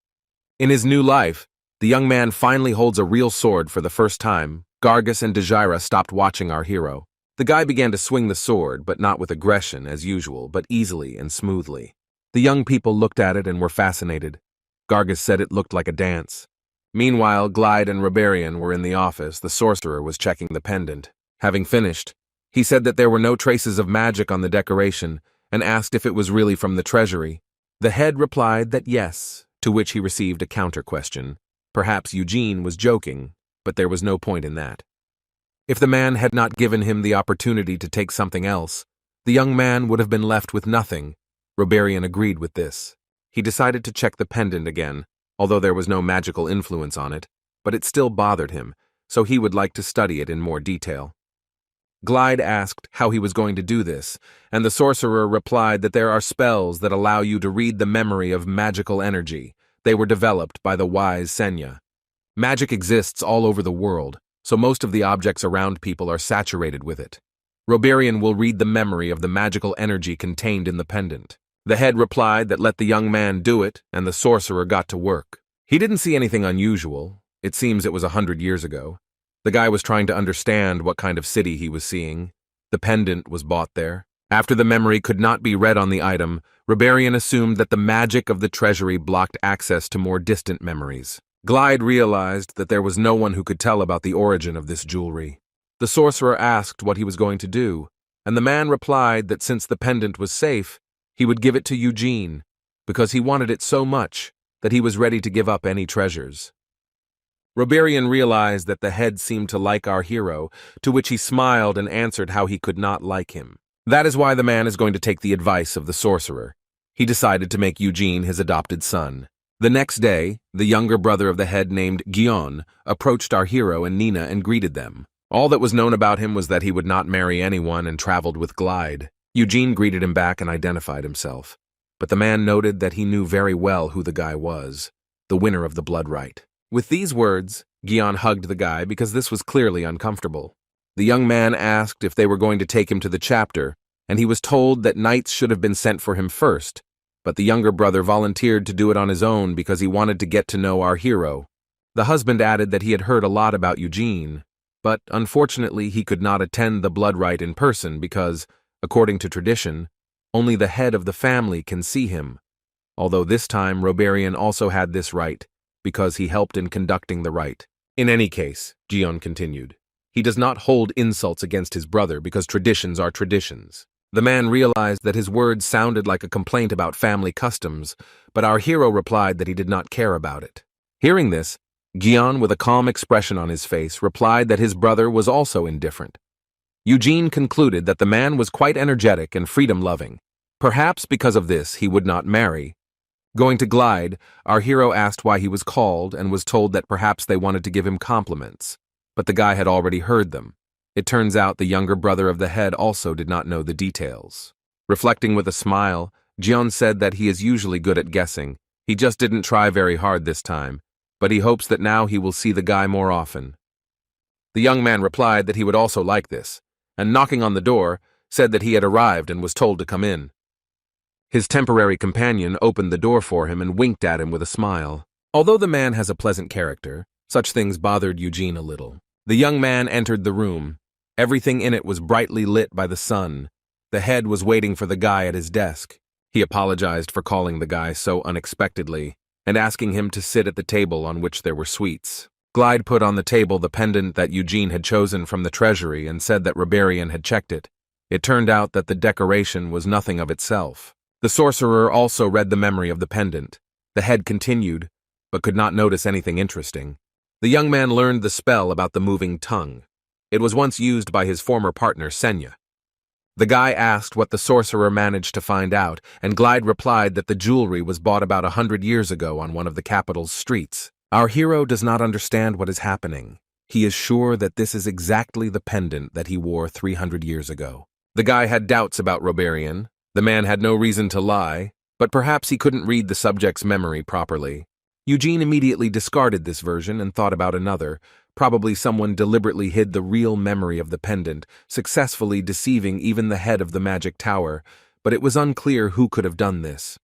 [SPEAKER 1] In his new life, the young man finally holds a real sword for the first time. Gargus and Dyra stopped watching our hero. The guy began to swing the sword, but not with aggression as usual, but easily and smoothly. The young people looked at it and were fascinated. Gargus said it looked like a dance. Meanwhile, Glide and Rebarian were in the office. The sorcerer was checking the pendant. Having finished, he said that there were no traces of magic on the decoration and asked if it was really from the treasury. The head replied that yes, to which he received a counter-question. Perhaps Eugene was joking, but there was no point in that. If the man had not given him the opportunity to take something else, the young man would have been left with nothing. Rebarian agreed with this. He decided to check the pendant again, although there was no magical influence on it, but it still bothered him, so he would like to study it in more detail. Glide asked how he was going to do this, and the sorcerer replied that there are spells that allow you to read the memory of magical energy. They were developed by the wise Sena. Magic exists all over the world, so most of the objects around people are saturated with it. Rebarian will read the memory of the magical energy contained in the pendant. The head replied that let the young man do it, and the sorcerer got to work. He didn't see anything unusual. It seems it was 100 years ago. The guy was trying to understand what kind of city he was seeing. The pendant was bought there. After the memory could not be read on the item, Rebarian assumed that the magic of the treasury blocked access to more distant memories. Glide realized that there was no one who could tell about the origin of this jewelry. The sorcerer asked what he was going to do, and the man replied that since the pendant was safe, he would give it to Eugene, because he wanted it so much that he was ready to give up any treasures. Rebarian realized that the head seemed to like our hero, to which he smiled and answered how he could not like him. That is why the man is going to take the advice of the sorcerer. He decided to make Eugene his adopted son. The next day, the younger brother of the head named Guion approached our hero and Nina and greeted them. All that was known about him was that he would not marry anyone and traveled with Glide. Eugene greeted him back and identified himself. But the man noted that he knew very well who the guy was, the winner of the blood rite. With these words, Gian hugged the guy because this was clearly uncomfortable. The young man asked if they were going to take him to the chapter, and he was told that knights should have been sent for him first, but the younger brother volunteered to do it on his own because he wanted to get to know our hero. The husband added that he had heard a lot about Eugene, but unfortunately he could not attend the blood rite in person because, according to tradition, only the head of the family can see him, although this time Roberian also had this right, because he helped in conducting the rite. In any case, Gian continued, he does not hold insults against his brother because traditions are traditions. The man realized that his words sounded like a complaint about family customs, but our hero replied that he did not care about it. Hearing this, Gian, with a calm expression on his face, replied that his brother was also indifferent. Eugene concluded that the man was quite energetic and freedom-loving. Perhaps because of this, he would not marry. Going to Glide, our hero asked why he was called and was told that perhaps they wanted to give him compliments, but the guy had already heard them. It turns out the younger brother of the head also did not know the details. Reflecting with a smile, Gian said that he is usually good at guessing. He just didn't try very hard this time, but he hopes that now he will see the guy more often. The young man replied that he would also like this, and knocking on the door, said that he had arrived and was told to come in. His temporary companion opened the door for him and winked at him with a smile. Although the man has a pleasant character, such things bothered Eugene a little. The young man entered the room. Everything in it was brightly lit by the sun. The head was waiting for the guy at his desk. He apologized for calling the guy so unexpectedly and asking him to sit at the table on which there were sweets. Glide put on the table the pendant that Eugene had chosen from the Treasury and said that Roberian had checked it. It turned out that the decoration was nothing of itself. The sorcerer also read the memory of the pendant. The head continued, but could not notice anything interesting. The young man learned the spell about the moving tongue. It was once used by his former partner, Sena. The guy asked what the sorcerer managed to find out, and Glide replied that the jewelry was bought about 100 years ago on one of the capital's streets. Our hero does not understand what is happening. He is sure that this is exactly the pendant that he wore 300 years ago. The guy had doubts about Roberian. The man had no reason to lie, but perhaps he couldn't read the subject's memory properly. Eugene immediately discarded this version and thought about another. Probably someone deliberately hid the real memory of the pendant, successfully deceiving even the head of the magic tower, but it was unclear who could have done this.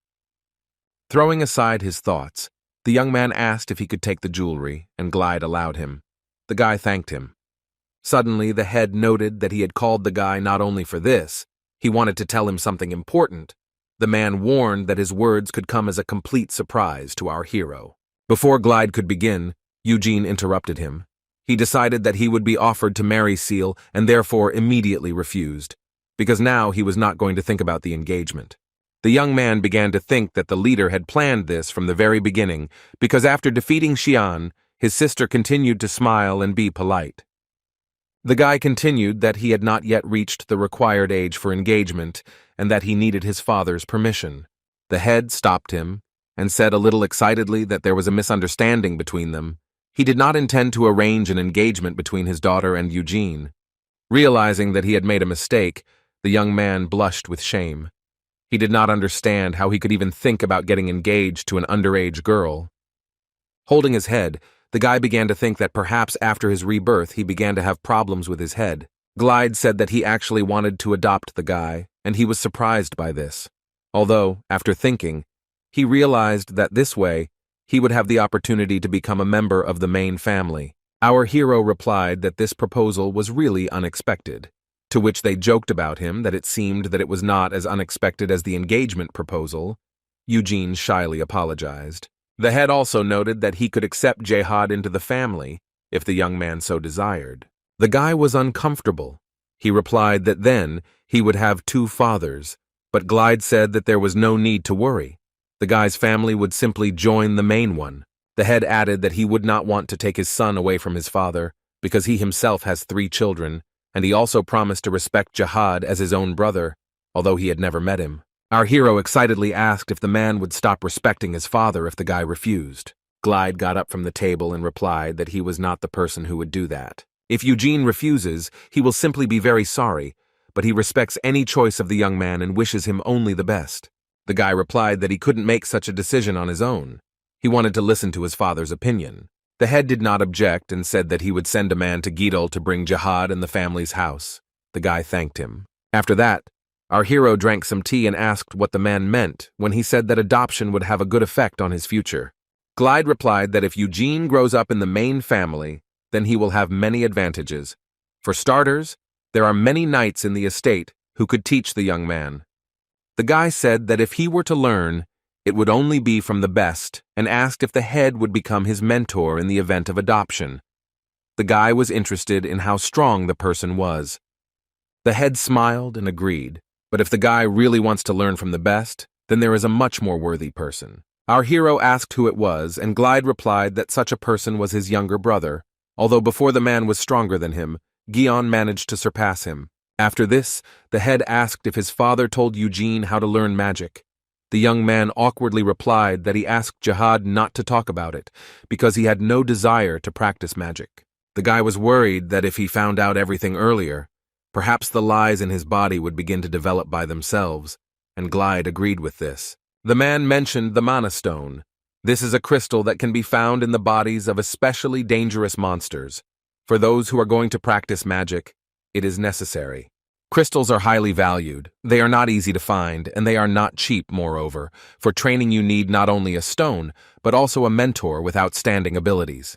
[SPEAKER 1] Throwing aside his thoughts, the young man asked if he could take the jewelry, and Glide allowed him. The guy thanked him. Suddenly, the head noted that he had called the guy not only for this. He wanted to tell him something important. The man warned that his words could come as a complete surprise to our hero. Before Glide could begin, Eugene interrupted him. He decided that he would be offered to marry Seal and therefore immediately refused, because now he was not going to think about the engagement. The young man began to think that the leader had planned this from the very beginning, because after defeating Cian, his sister continued to smile and be polite. The guy continued that he had not yet reached the required age for engagement and that he needed his father's permission. The head stopped him and said a little excitedly that there was a misunderstanding between them. He did not intend to arrange an engagement between his daughter and Eugene. Realizing that he had made a mistake, the young man blushed with shame. He did not understand how he could even think about getting engaged to an underage girl. Holding his head, the guy began to think that perhaps after his rebirth he began to have problems with his head. Glide said that he actually wanted to adopt the guy, and he was surprised by this. Although, after thinking, he realized that this way he would have the opportunity to become a member of the main family. Our hero replied that this proposal was really unexpected, to which they joked about him that it seemed that it was not as unexpected as the engagement proposal. Eugene shyly apologized. The head also noted that he could accept Jihad into the family if the young man so desired. The guy was uncomfortable. He replied that then he would have 2 fathers, but Glide said that there was no need to worry. The guy's family would simply join the main one. The head added that he would not want to take his son away from his father because he himself has 3 children, and he also promised to respect Jihad as his own brother, although he had never met him. Our hero excitedly asked if the man would stop respecting his father if the guy refused. Glide got up from the table and replied that he was not the person who would do that. If Eugene refuses, he will simply be very sorry, but he respects any choice of the young man and wishes him only the best. The guy replied that he couldn't make such a decision on his own. He wanted to listen to his father's opinion. The head did not object and said that he would send a man to Duel to bring Jihad and the family's house. The guy thanked him. After that, our hero drank some tea and asked what the man meant when he said that adoption would have a good effect on his future. Glide replied that if Eugene grows up in the main family, then he will have many advantages. For starters, there are many knights in the estate who could teach the young man. The guy said that if he were to learn, it would only be from the best, and asked if the head would become his mentor in the event of adoption. The guy was interested in how strong the person was. The head smiled and agreed, but if the guy really wants to learn from the best, then there is a much more worthy person. Our hero asked who it was, and Glide replied that such a person was his younger brother, although before the man was stronger than him, Guion managed to surpass him. After this, the head asked if his father told Eugene how to learn magic. The young man awkwardly replied that he asked Jihad not to talk about it, because he had no desire to practice magic. The guy was worried that if he found out everything earlier, perhaps the lies in his body would begin to develop by themselves, and Glide agreed with this. The man mentioned the Mana Stone. This is a crystal that can be found in the bodies of especially dangerous monsters. For those who are going to practice magic, it is necessary. Crystals are highly valued, they are not easy to find, and they are not cheap, moreover. For training you need not only a stone, but also a mentor with outstanding abilities.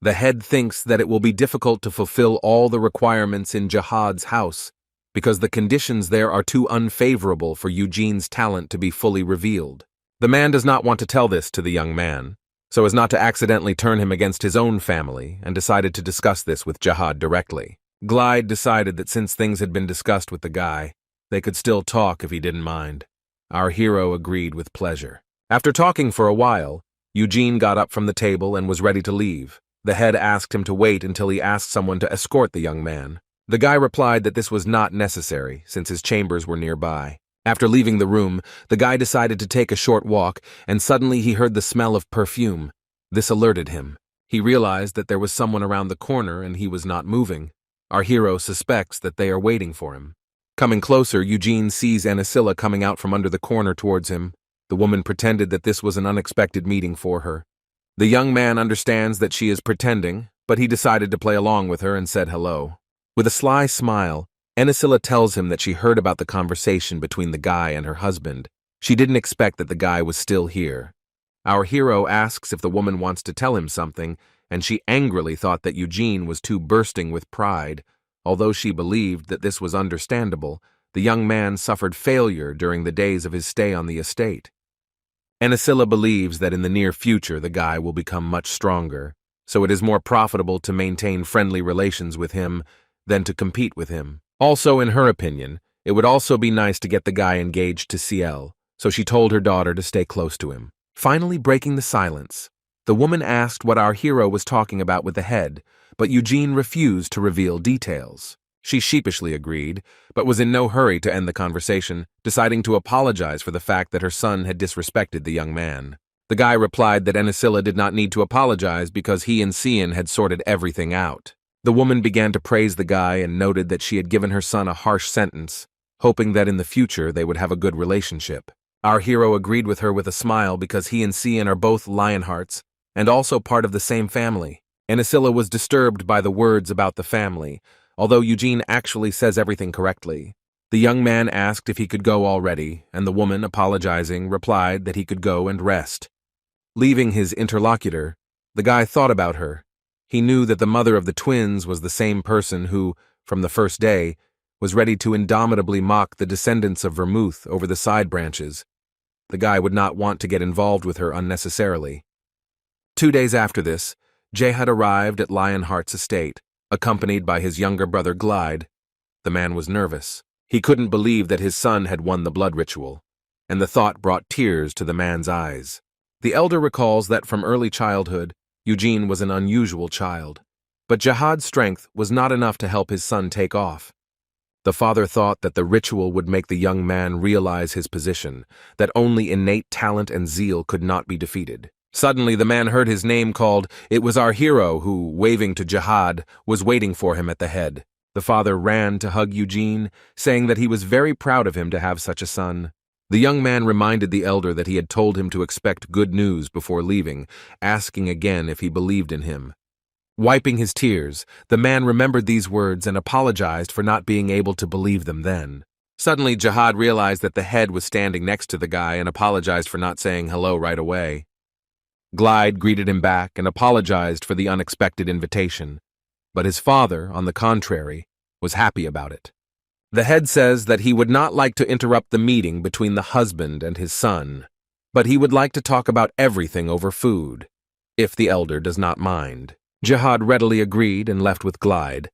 [SPEAKER 1] The head thinks that it will be difficult to fulfill all the requirements in Jihad's house, because the conditions there are too unfavorable for Eugene's talent to be fully revealed. The man does not want to tell this to the young man, so as not to accidentally turn him against his own family, and decided to discuss this with Jihad directly. Glide decided that since things had been discussed with the guy, they could still talk if he didn't mind. Our hero agreed with pleasure. After talking for a while, Eugene got up from the table and was ready to leave. The head asked him to wait until he asked someone to escort the young man. The guy replied that this was not necessary, since his chambers were nearby. After leaving the room, the guy decided to take a short walk, and suddenly he heard the smell of perfume. This alerted him. He realized that there was someone around the corner and he was not moving. Our hero suspects that they are waiting for him. Coming closer, Eugene sees Amelia coming out from under the corner towards him. The woman pretended that this was an unexpected meeting for her. The young man understands that she is pretending, but he decided to play along with her and said hello. With a sly smile, Amelia tells him that she heard about the conversation between the guy and her husband. She didn't expect that the guy was still here. Our hero asks if the woman wants to tell him something, and she angrily thought that Eugene was too bursting with pride. Although she believed that this was understandable, the young man suffered failure during the days of his stay on the estate. Amelia believes that in the near future the guy will become much stronger, so it is more profitable to maintain friendly relations with him than to compete with him. Also, in her opinion, it would also be nice to get the guy engaged to Ciel, so she told her daughter to stay close to him. Finally breaking the silence, the woman asked what our hero was talking about with the head, but Eugene refused to reveal details. She sheepishly agreed, but was in no hurry to end the conversation, deciding to apologize for the fact that her son had disrespected the young man. The guy replied that Amelia did not need to apologize because he and Cian had sorted everything out. The woman began to praise the guy and noted that she had given her son a harsh sentence, hoping that in the future they would have a good relationship. Our hero agreed with her with a smile because he and Cian are both Lionhearts and also part of the same family. Amelia was disturbed by the words about the family, although Eugene actually says everything correctly. The young man asked if he could go already, and the woman, apologizing, replied that he could go and rest. Leaving his interlocutor, the guy thought about her. He knew that the mother of the twins was the same person who, from the first day, was ready to indomitably mock the descendants of Vermouth over the side branches. The guy would not want to get involved with her unnecessarily. 2 days after this, Jay had arrived at Lionheart's estate, accompanied by his younger brother Glide. The man was nervous. He couldn't believe that his son had won the blood ritual, and the thought brought tears to the man's eyes. The elder recalls that from early childhood, Eugene was an unusual child, but Jihad's strength was not enough to help his son take off. The father thought that the ritual would make the young man realize his position, that only innate talent and zeal could not be defeated. Suddenly, the man heard his name called. It was our hero who, waving to Jihad, was waiting for him at the head. The father ran to hug Eugene, saying that he was very proud of him to have such a son. The young man reminded the elder that he had told him to expect good news before leaving, asking again if he believed in him. Wiping his tears, the man remembered these words and apologized for not being able to believe them then. Suddenly, Jihad realized that the head was standing next to the guy and apologized for not saying hello right away. Glide greeted him back and apologized for the unexpected invitation, but his father, on the contrary, was happy about it. The head says that he would not like to interrupt the meeting between the husband and his son, but he would like to talk about everything over food, if the elder does not mind. Jihad readily agreed and left with Glide.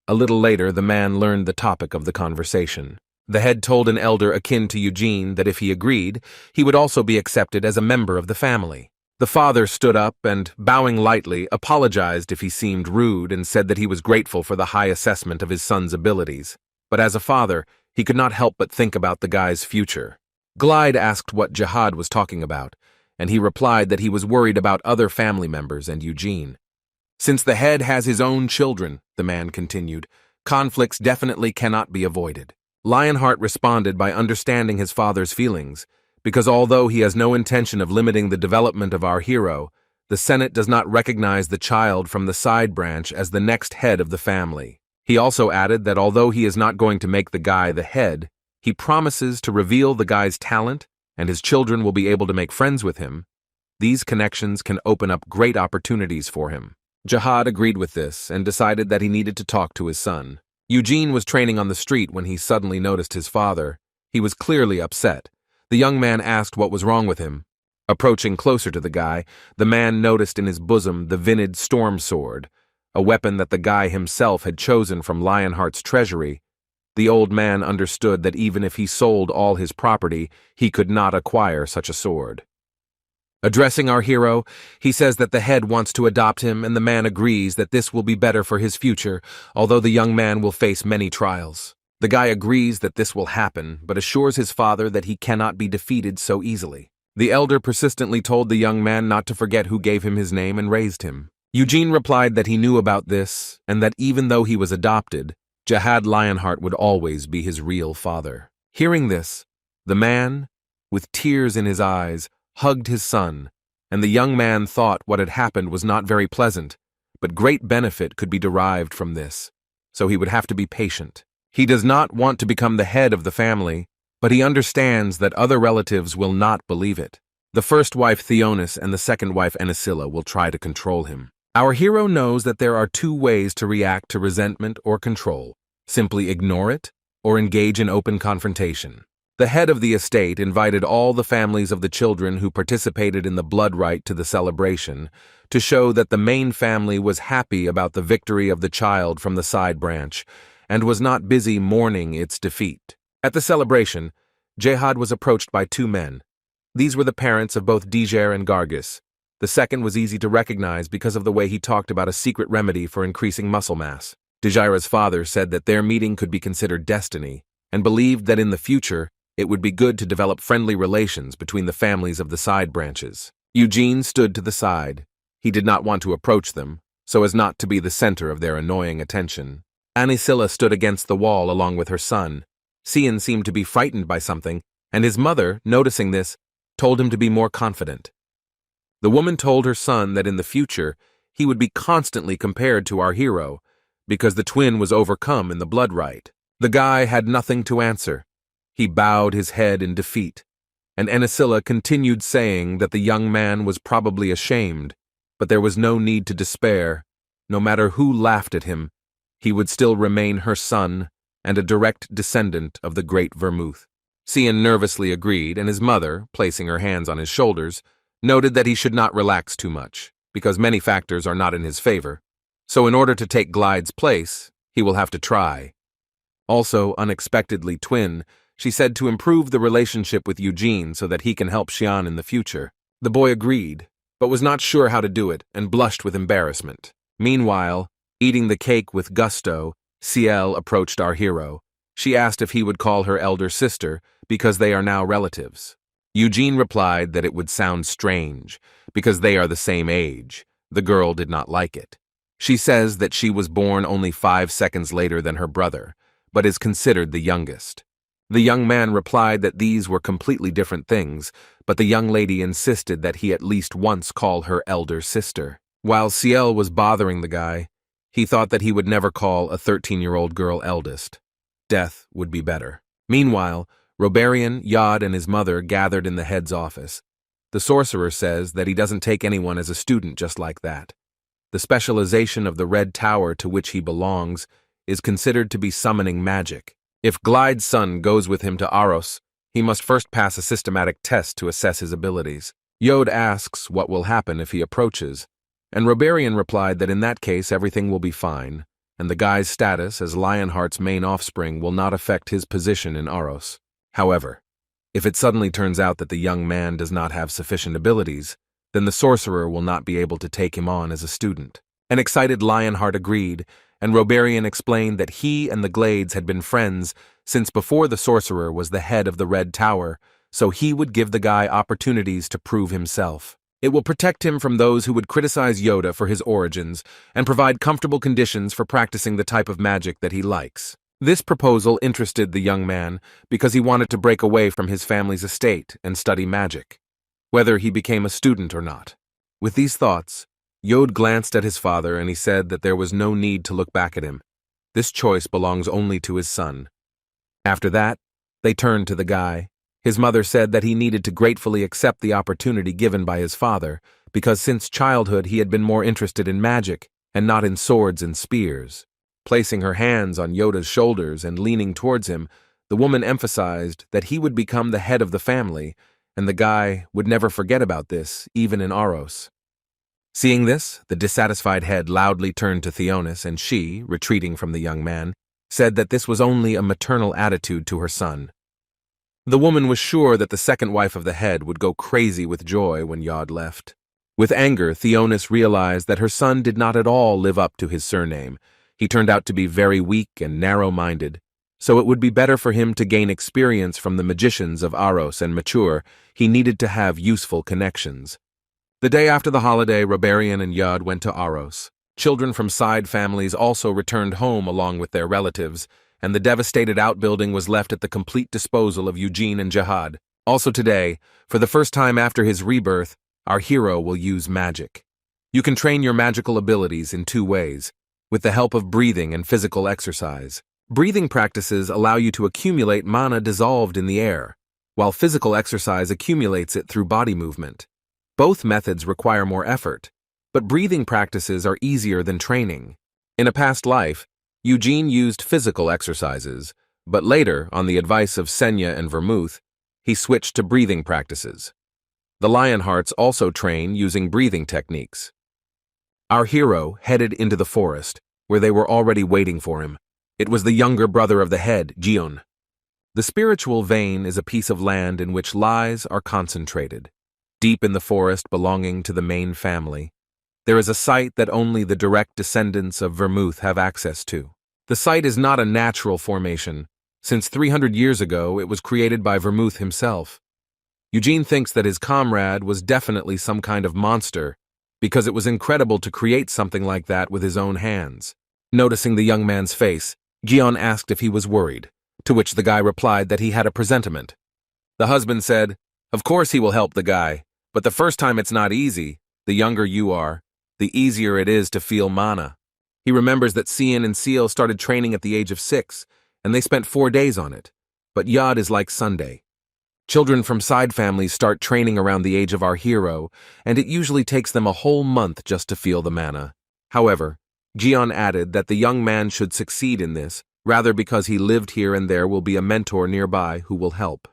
[SPEAKER 1] A little later, the man learned the topic of the conversation. The head told an elder akin to Eugene that if he agreed, he would also be accepted as a member of the family. The father stood up and, bowing lightly, apologized if he seemed rude and said that he was grateful for the high assessment of his son's abilities. But as a father, he could not help but think about the guy's future. Glide asked what Jihad was talking about, and he replied that he was worried about other family members and Eugene. Since the head has his own children, the man continued, conflicts definitely cannot be avoided. Lionheart responded by understanding his father's feelings, because although he has no intention of limiting the development of our hero, the Senate does not recognize the child from the side branch as the next head of the family. He also added that although he is not going to make the guy the head, he promises to reveal the guy's talent and his children will be able to make friends with him. These connections can open up great opportunities for him. Jihad agreed with this and decided that he needed to talk to his son. Eugene was training on the street when he suddenly noticed his father. He was clearly upset. The young man asked what was wrong with him. Approaching closer to the guy, the man noticed in his bosom the Vinid storm sword, a weapon that the guy himself had chosen from Lionheart's treasury. The old man understood that even if he sold all his property, he could not acquire such a sword. Addressing our hero, he says that the head wants to adopt him and the man agrees that this will be better for his future, although the young man will face many trials. The guy agrees that this will happen, but assures his father that he cannot be defeated so easily. The elder persistently told the young man not to forget who gave him his name and raised him. Eugene replied that he knew about this, and that even though he was adopted, Jihad Lionheart would always be his real father. Hearing this, the man, with tears in his eyes, hugged his son, and the young man thought what had happened was not very pleasant, but great benefit could be derived from this, so he would have to be patient. He does not want to become the head of the family, but he understands that other relatives will not believe it. The first wife Theonis and the second wife Anesilla will try to control him. Our hero knows that there are two ways to react to resentment or control: simply ignore it or engage in open confrontation. The head of the estate invited all the families of the children who participated in the blood rite to the celebration to show that the main family was happy about the victory of the child from the side branch and was not busy mourning its defeat. At the celebration, Jihad was approached by two men. These were the parents of both Dijer and Gargis. The second was easy to recognize because of the way he talked about a secret remedy for increasing muscle mass. Dijira's father said that their meeting could be considered destiny, and believed that in the future, it would be good to develop friendly relations between the families of the side branches. Eugene stood to the side. He did not want to approach them, so as not to be the center of their annoying attention. Anesilla stood against the wall along with her son. Cian seemed to be frightened by something, and his mother, noticing this, told him to be more confident. The woman told her son that in the future, he would be constantly compared to our hero, because the twin was overcome in the blood rite. The guy had nothing to answer. He bowed his head in defeat, and Anesilla continued saying that the young man was probably ashamed, but there was no need to despair. No matter who laughed at him, he would still remain her son and a direct descendant of the great Vermouth. Cian nervously agreed, and his mother, placing her hands on his shoulders, noted that he should not relax too much, because many factors are not in his favor. So in order to take Glide's place, he will have to try. Also, unexpectedly twin, she said to improve the relationship with Eugene so that he can help Cian in the future. The boy agreed, but was not sure how to do it and blushed with embarrassment. Meanwhile, eating the cake with gusto, Ciel approached our hero. She asked if he would call her elder sister, because they are now relatives. Eugene replied that it would sound strange, because they are the same age. The girl did not like it. She says that she was born only 5 seconds later than her brother, but is considered the youngest. The young man replied that these were completely different things, but the young lady insisted that he at least once call her elder sister. While Ciel was bothering the guy, he thought that he would never call a 13-year-old girl eldest. Death would be better. Meanwhile, Roberian, Yod, and his mother gathered in the head's office. The sorcerer says that he doesn't take anyone as a student just like that. The specialization of the Red Tower to which he belongs is considered to be summoning magic. If Glide's son goes with him to Aros, he must first pass a systematic test to assess his abilities. Yod asks what will happen if he approaches, and Roberian replied that in that case everything will be fine, and the guy's status as Lionheart's main offspring will not affect his position in Aros. However, if it suddenly turns out that the young man does not have sufficient abilities, then the sorcerer will not be able to take him on as a student. An excited Lionheart agreed, and Roberian explained that he and the Glades had been friends since before the sorcerer was the head of the Red Tower, so he would give the guy opportunities to prove himself. It will protect him from those who would criticize Yoda for his origins and provide comfortable conditions for practicing the type of magic that he likes. This proposal interested the young man because he wanted to break away from his family's estate and study magic, whether he became a student or not. With these thoughts, Yod glanced at his father and he said that there was no need to look back at him. This choice belongs only to his son. After that, they turned to the guy. His mother said that he needed to gratefully accept the opportunity given by his father, because since childhood he had been more interested in magic and not in swords and spears. Placing her hands on Yoda's shoulders and leaning towards him, the woman emphasized that he would become the head of the family, and the guy would never forget about this, even in Aros. Seeing this, the dissatisfied head loudly turned to Theonis, and she, retreating from the young man, said that this was only a maternal attitude to her son. The woman was sure that the second wife of the head would go crazy with joy when Yod left. With anger, Theonis realized that her son did not at all live up to his surname. He turned out to be very weak and narrow-minded, so it would be better for him to gain experience from the magicians of Aros and mature. He needed to have useful connections. The day after the holiday, Roberian and Yod went to Aros. Children from side families also returned home along with their relatives, and the devastated outbuilding was left at the complete disposal of Eugene and Jihad. Also today, for the first time after his rebirth, our hero will use magic. You can train your magical abilities in 2 ways, with the help of breathing and physical exercise. Breathing practices allow you to accumulate mana dissolved in the air, while physical exercise accumulates it through body movement. Both methods require more effort, but breathing practices are easier than training. In a past life, Eugene used physical exercises, but later, on the advice of Sena and Vermouth, he switched to breathing practices. The Lionhearts also train using breathing techniques. Our hero headed into the forest, where they were already waiting for him. It was the younger brother of the head, Gion. The spiritual vein is a piece of land in which lies are concentrated. Deep in the forest belonging to the main family, there is a site that only the direct descendants of Vermouth have access to. The site is not a natural formation, since 300 years ago it was created by Vermouth himself. Eugene thinks that his comrade was definitely some kind of monster, because it was incredible to create something like that with his own hands. Noticing the young man's face, Gion asked if he was worried, to which the guy replied that he had a presentiment. The husband said, "Of course he will help the guy, but the first time it's not easy. The younger you are, the easier it is to feel mana." He remembers that Cian and Ciel started training at the age of 6, and they spent 4 days on it, but Yod is like Sunday. Children from side families start training around the age of our hero, and it usually takes them a whole month just to feel the mana. However, Gion added that the young man should succeed in this, rather because he lived here and there will be a mentor nearby who will help.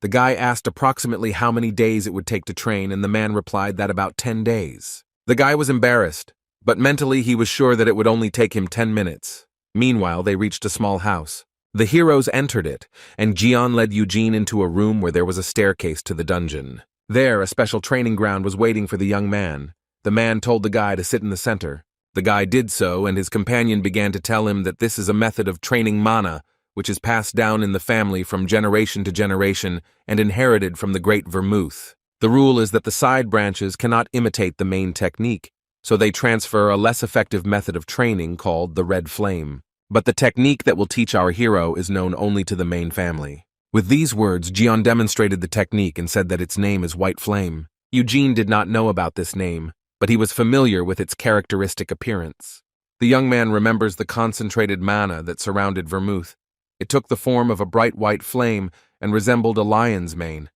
[SPEAKER 1] The guy asked approximately how many days it would take to train, and the man replied that about 10 days. The guy was embarrassed, but mentally he was sure that it would only take him 10 minutes. Meanwhile, they reached a small house. The heroes entered it, and Gion led Eugene into a room where there was a staircase to the dungeon. There, a special training ground was waiting for the young man. The man told the guy to sit in the center. The guy did so, and his companion began to tell him that this is a method of training mana, which is passed down in the family from generation to generation and inherited from the great vermouth. The rule is that the side branches cannot imitate the main technique, so they transfer a less effective method of training called the red flame. But the technique that will teach our hero is known only to the main family. With these words, Cian demonstrated the technique and said that its name is White Flame. Eugene did not know about this name, but he was familiar with its characteristic appearance. The young man remembers the concentrated mana that surrounded vermouth. It took the form of a bright white flame and resembled a lion's mane.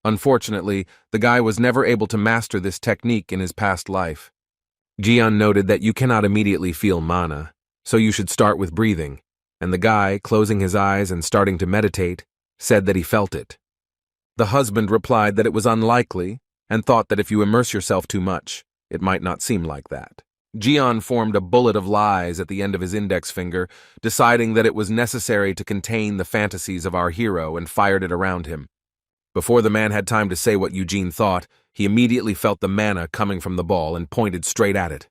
[SPEAKER 1] Unfortunately, the guy was never able to master this technique in his past life. Cian noted that you cannot immediately feel mana, so you should start with breathing, and the guy, closing his eyes and starting to meditate, said that he felt it. The husband replied that it was unlikely and thought that if you immerse yourself too much, it might not seem like that. Cian formed a bullet of lies at the end of his index finger, deciding that it was necessary to contain the fantasies of our hero, and fired it around him. Before the man had time to say what Eugene thought, he immediately felt the mana coming from the ball and pointed straight at it.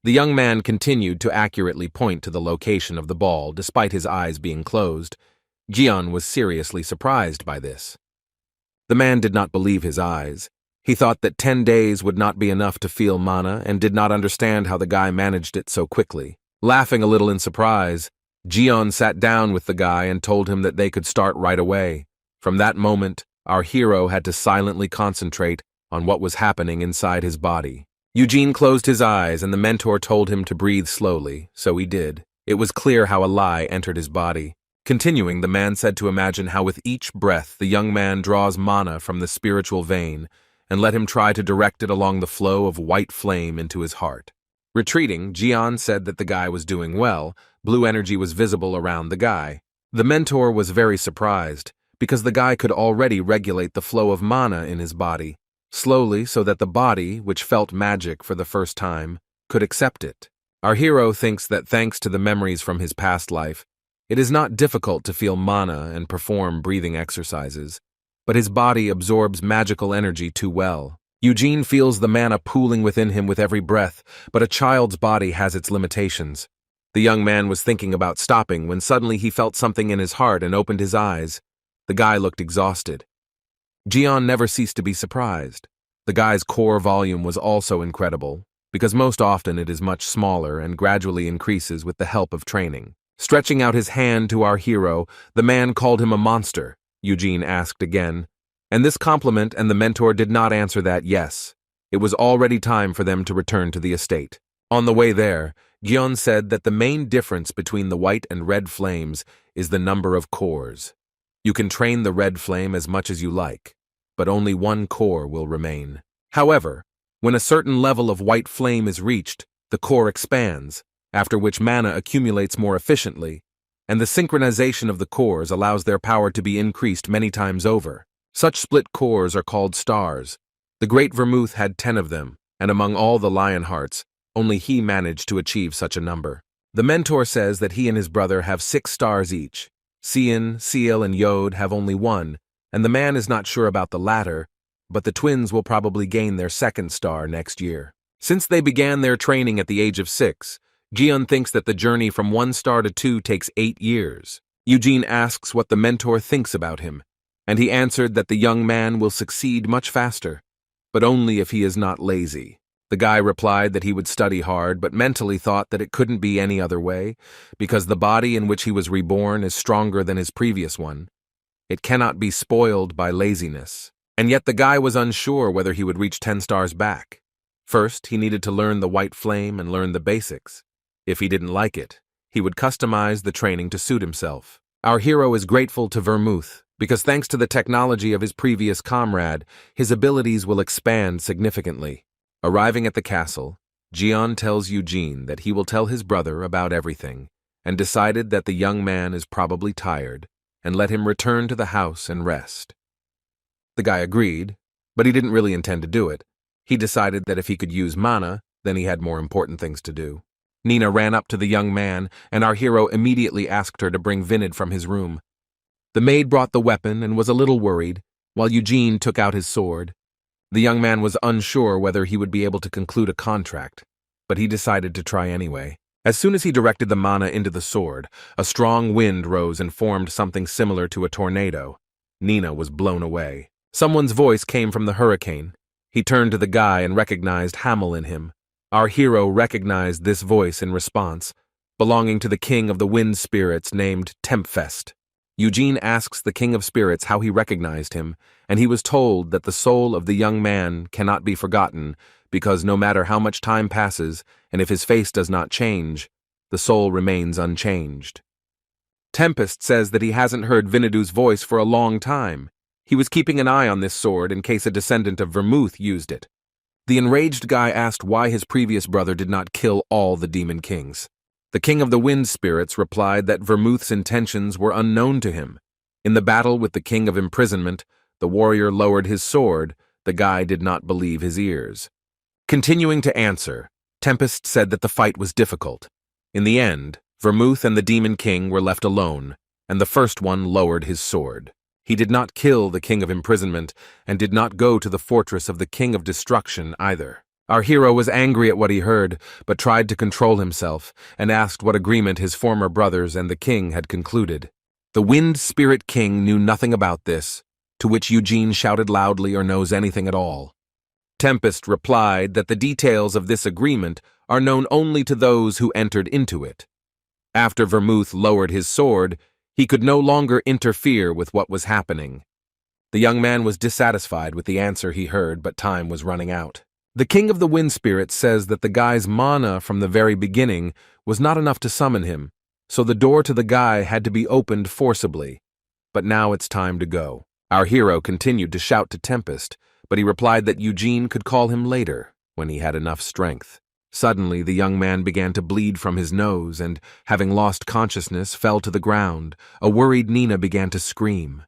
[SPEAKER 1] The young man continued to accurately point to the location of the ball despite his eyes being closed. Cian was seriously surprised by this. The man did not believe his eyes. He thought that 10 days would not be enough to feel mana and did not understand how the guy managed it so quickly. Laughing a little in surprise, Cian sat down with the guy and told him that they could start right away. From that moment, our hero had to silently concentrate on what was happening inside his body. Eugene closed his eyes and the mentor told him to breathe slowly, so he did. It was clear how a lie entered his body. Continuing, the man said to imagine how with each breath the young man draws mana from the spiritual vein and let him try to direct it along the flow of white flame into his heart. Retreating, Cian said that the guy was doing well. Blue energy was visible around the guy. The mentor was very surprised, because the guy could already regulate the flow of mana in his body, slowly so that the body, which felt magic for the first time, could accept it. Our hero thinks that thanks to the memories from his past life, it is not difficult to feel mana and perform breathing exercises, but his body absorbs magical energy too well. Eugene feels the mana pooling within him with every breath, but a child's body has its limitations. The young man was thinking about stopping when suddenly he felt something in his heart and opened his eyes. The guy looked exhausted. Cian never ceased to be surprised. The guy's core volume was also incredible, because most often it is much smaller and gradually increases with the help of training. Stretching out his hand to our hero, the man called him a monster, Eugene asked again, and this compliment and the mentor did not answer that yes. It was already time for them to return to the estate. On the way there, Cian said that the main difference between the white and red flames is the number of cores. You can train the red flame as much as you like, but only one core will remain. However, when a certain level of white flame is reached, the core expands, after which mana accumulates more efficiently, and the synchronization of the cores allows their power to be increased many times over. Such split cores are called stars. The Great Vermouth had 10 of them, and among all the Lionhearts, only he managed to achieve such a number. The mentor says that he and his brother have 6 stars each. Cian, Ciel, and Yod have only 1, and the man is not sure about the latter, but the twins will probably gain their 2nd star next year. Since they began their training at the age of 6, Cian thinks that the journey from 1 star to 2 takes 8 years. Eugene asks what the mentor thinks about him, and he answered that the young man will succeed much faster, but only if he is not lazy. The guy replied that he would study hard, but mentally thought that it couldn't be any other way, because the body in which he was reborn is stronger than his previous one. It cannot be spoiled by laziness. And yet the guy was unsure whether he would reach 10 stars back. First, he needed to learn the white flame and learn the basics. If he didn't like it, he would customize the training to suit himself. Our hero is grateful to Vermouth, because thanks to the technology of his previous comrade, his abilities will expand significantly. Arriving at the castle, Cian tells Eugene that he will tell his brother about everything, and decided that the young man is probably tired, and let him return to the house and rest. The guy agreed, but he didn't really intend to do it. He decided that if he could use mana, then he had more important things to do. Nina ran up to the young man, and our hero immediately asked her to bring Vinid from his room. The maid brought the weapon and was a little worried, while Eugene took out his sword. The young man was unsure whether he would be able to conclude a contract, but he decided to try anyway. As soon as he directed the mana into the sword, a strong wind rose and formed something similar to a tornado. Nina was blown away. Someone's voice came from the hurricane. He turned to the guy and recognized Hamill in him. Our hero recognized this voice in response, belonging to the king of the wind spirits named Tempest. Eugene asks the king of spirits how he recognized him, and he was told that the soul of the young man cannot be forgotten because no matter how much time passes, and if his face does not change, the soul remains unchanged. Tempest says that he hasn't heard Vinadu's voice for a long time. He was keeping an eye on this sword in case a descendant of Vermouth used it. The enraged guy asked why his previous brother did not kill all the demon kings. The king of the wind spirits replied that Vermouth's intentions were unknown to him. In the battle with the king of imprisonment, the warrior lowered his sword. The guy did not believe his ears. Continuing to answer, Tempest said that the fight was difficult. In the end, Vermouth and the demon king were left alone, and the first one lowered his sword. He did not kill the king of imprisonment and did not go to the fortress of the king of destruction either. Our hero was angry at what he heard, but tried to control himself and asked what agreement his former brothers and the king had concluded. The wind spirit king knew nothing about this, to which Eugene shouted loudly or knows anything at all. Tempest replied that the details of this agreement are known only to those who entered into it. After Vermouth lowered his sword, he could no longer interfere with what was happening. The young man was dissatisfied with the answer he heard, but time was running out. The king of the wind spirits says that the guy's mana from the very beginning was not enough to summon him, so the door to the guy had to be opened forcibly. But now it's time to go. Our hero continued to shout to Tempest, but he replied that Eugene could call him later, when he had enough strength. Suddenly, the young man began to bleed from his nose and, having lost consciousness, fell to the ground. A worried Nina began to scream.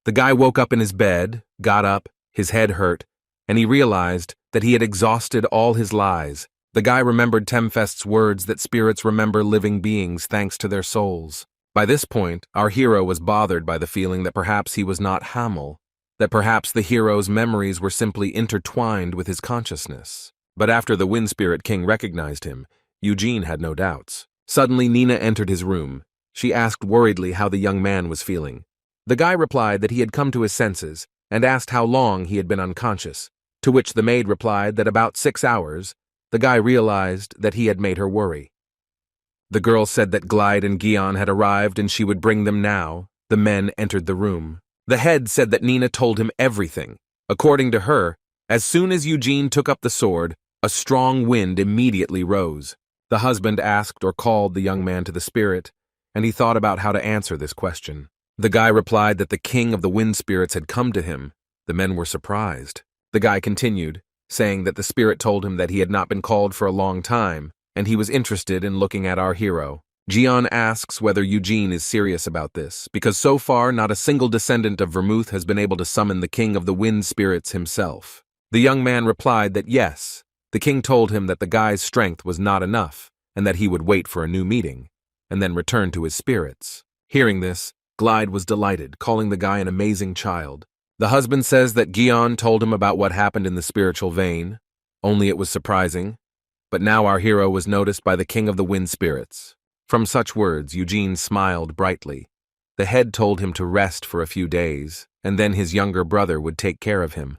[SPEAKER 1] The guy woke up in his bed, got up, his head hurt, and he realized that he had exhausted all his lies. The guy remembered Tempest's words that spirits remember living beings thanks to their souls. By this point, our hero was bothered by the feeling that perhaps he was not Hamill, that perhaps the hero's memories were simply intertwined with his consciousness. But after the Wind Spirit King recognized him, Eugene had no doubts. Suddenly, Nina entered his room. She asked worriedly how the young man was feeling. The guy replied that he had come to his senses and asked how long he had been unconscious, to which the maid replied that about 6 hours. The guy realized that he had made her worry. The girl said that Glide and Gian had arrived and she would bring them now. The men entered the room. The head said that Nina told him everything. According to her, as soon as Eugene took up the sword, a strong wind immediately rose. The husband asked or called the young man to the spirit, and he thought about how to answer this question. The guy replied that the king of the wind spirits had come to him. The men were surprised. The guy continued, saying that the spirit told him that he had not been called for a long time, and he was interested in looking at our hero. Gian asks whether Eugene is serious about this, because so far not a single descendant of Vermouth has been able to summon the king of the wind spirits himself. The young man replied that yes, the king told him that the guy's strength was not enough, and that he would wait for a new meeting, and then return to his spirits. Hearing this, Glide was delighted, calling the guy an amazing child. The husband says that Gian told him about what happened in the spiritual vein, only it was surprising. But now our hero was noticed by the king of the wind spirits. From such words, Eugene smiled brightly. The head told him to rest for a few days, and then his younger brother would take care of him.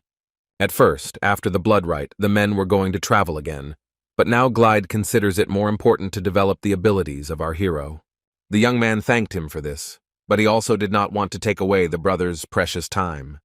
[SPEAKER 1] At first, after the blood rite, the men were going to travel again, but now Glide considers it more important to develop the abilities of our hero. The young man thanked him for this, but he also did not want to take away the brother's precious time.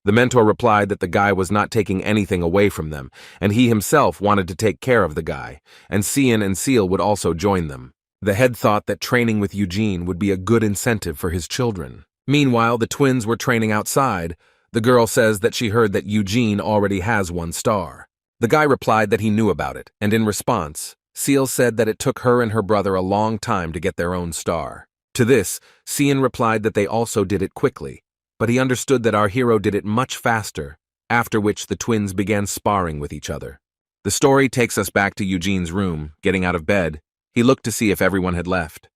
[SPEAKER 1] The mentor replied that the guy was not taking anything away from them, and he himself wanted to take care of the guy, and Cian and Seal would also join them. The head thought that training with Eugene would be a good incentive for his children. Meanwhile, the twins were training outside. The girl says that she heard that Eugene already has 1 star. The guy replied that he knew about it, and in response, Seal said that it took her and her brother a long time to get their own star. To this, Cian replied that they also did it quickly, but he understood that our hero did it much faster, after which the twins began sparring with each other. The story takes us back to Eugene's room. Getting out of bed, he looked to see if everyone had left.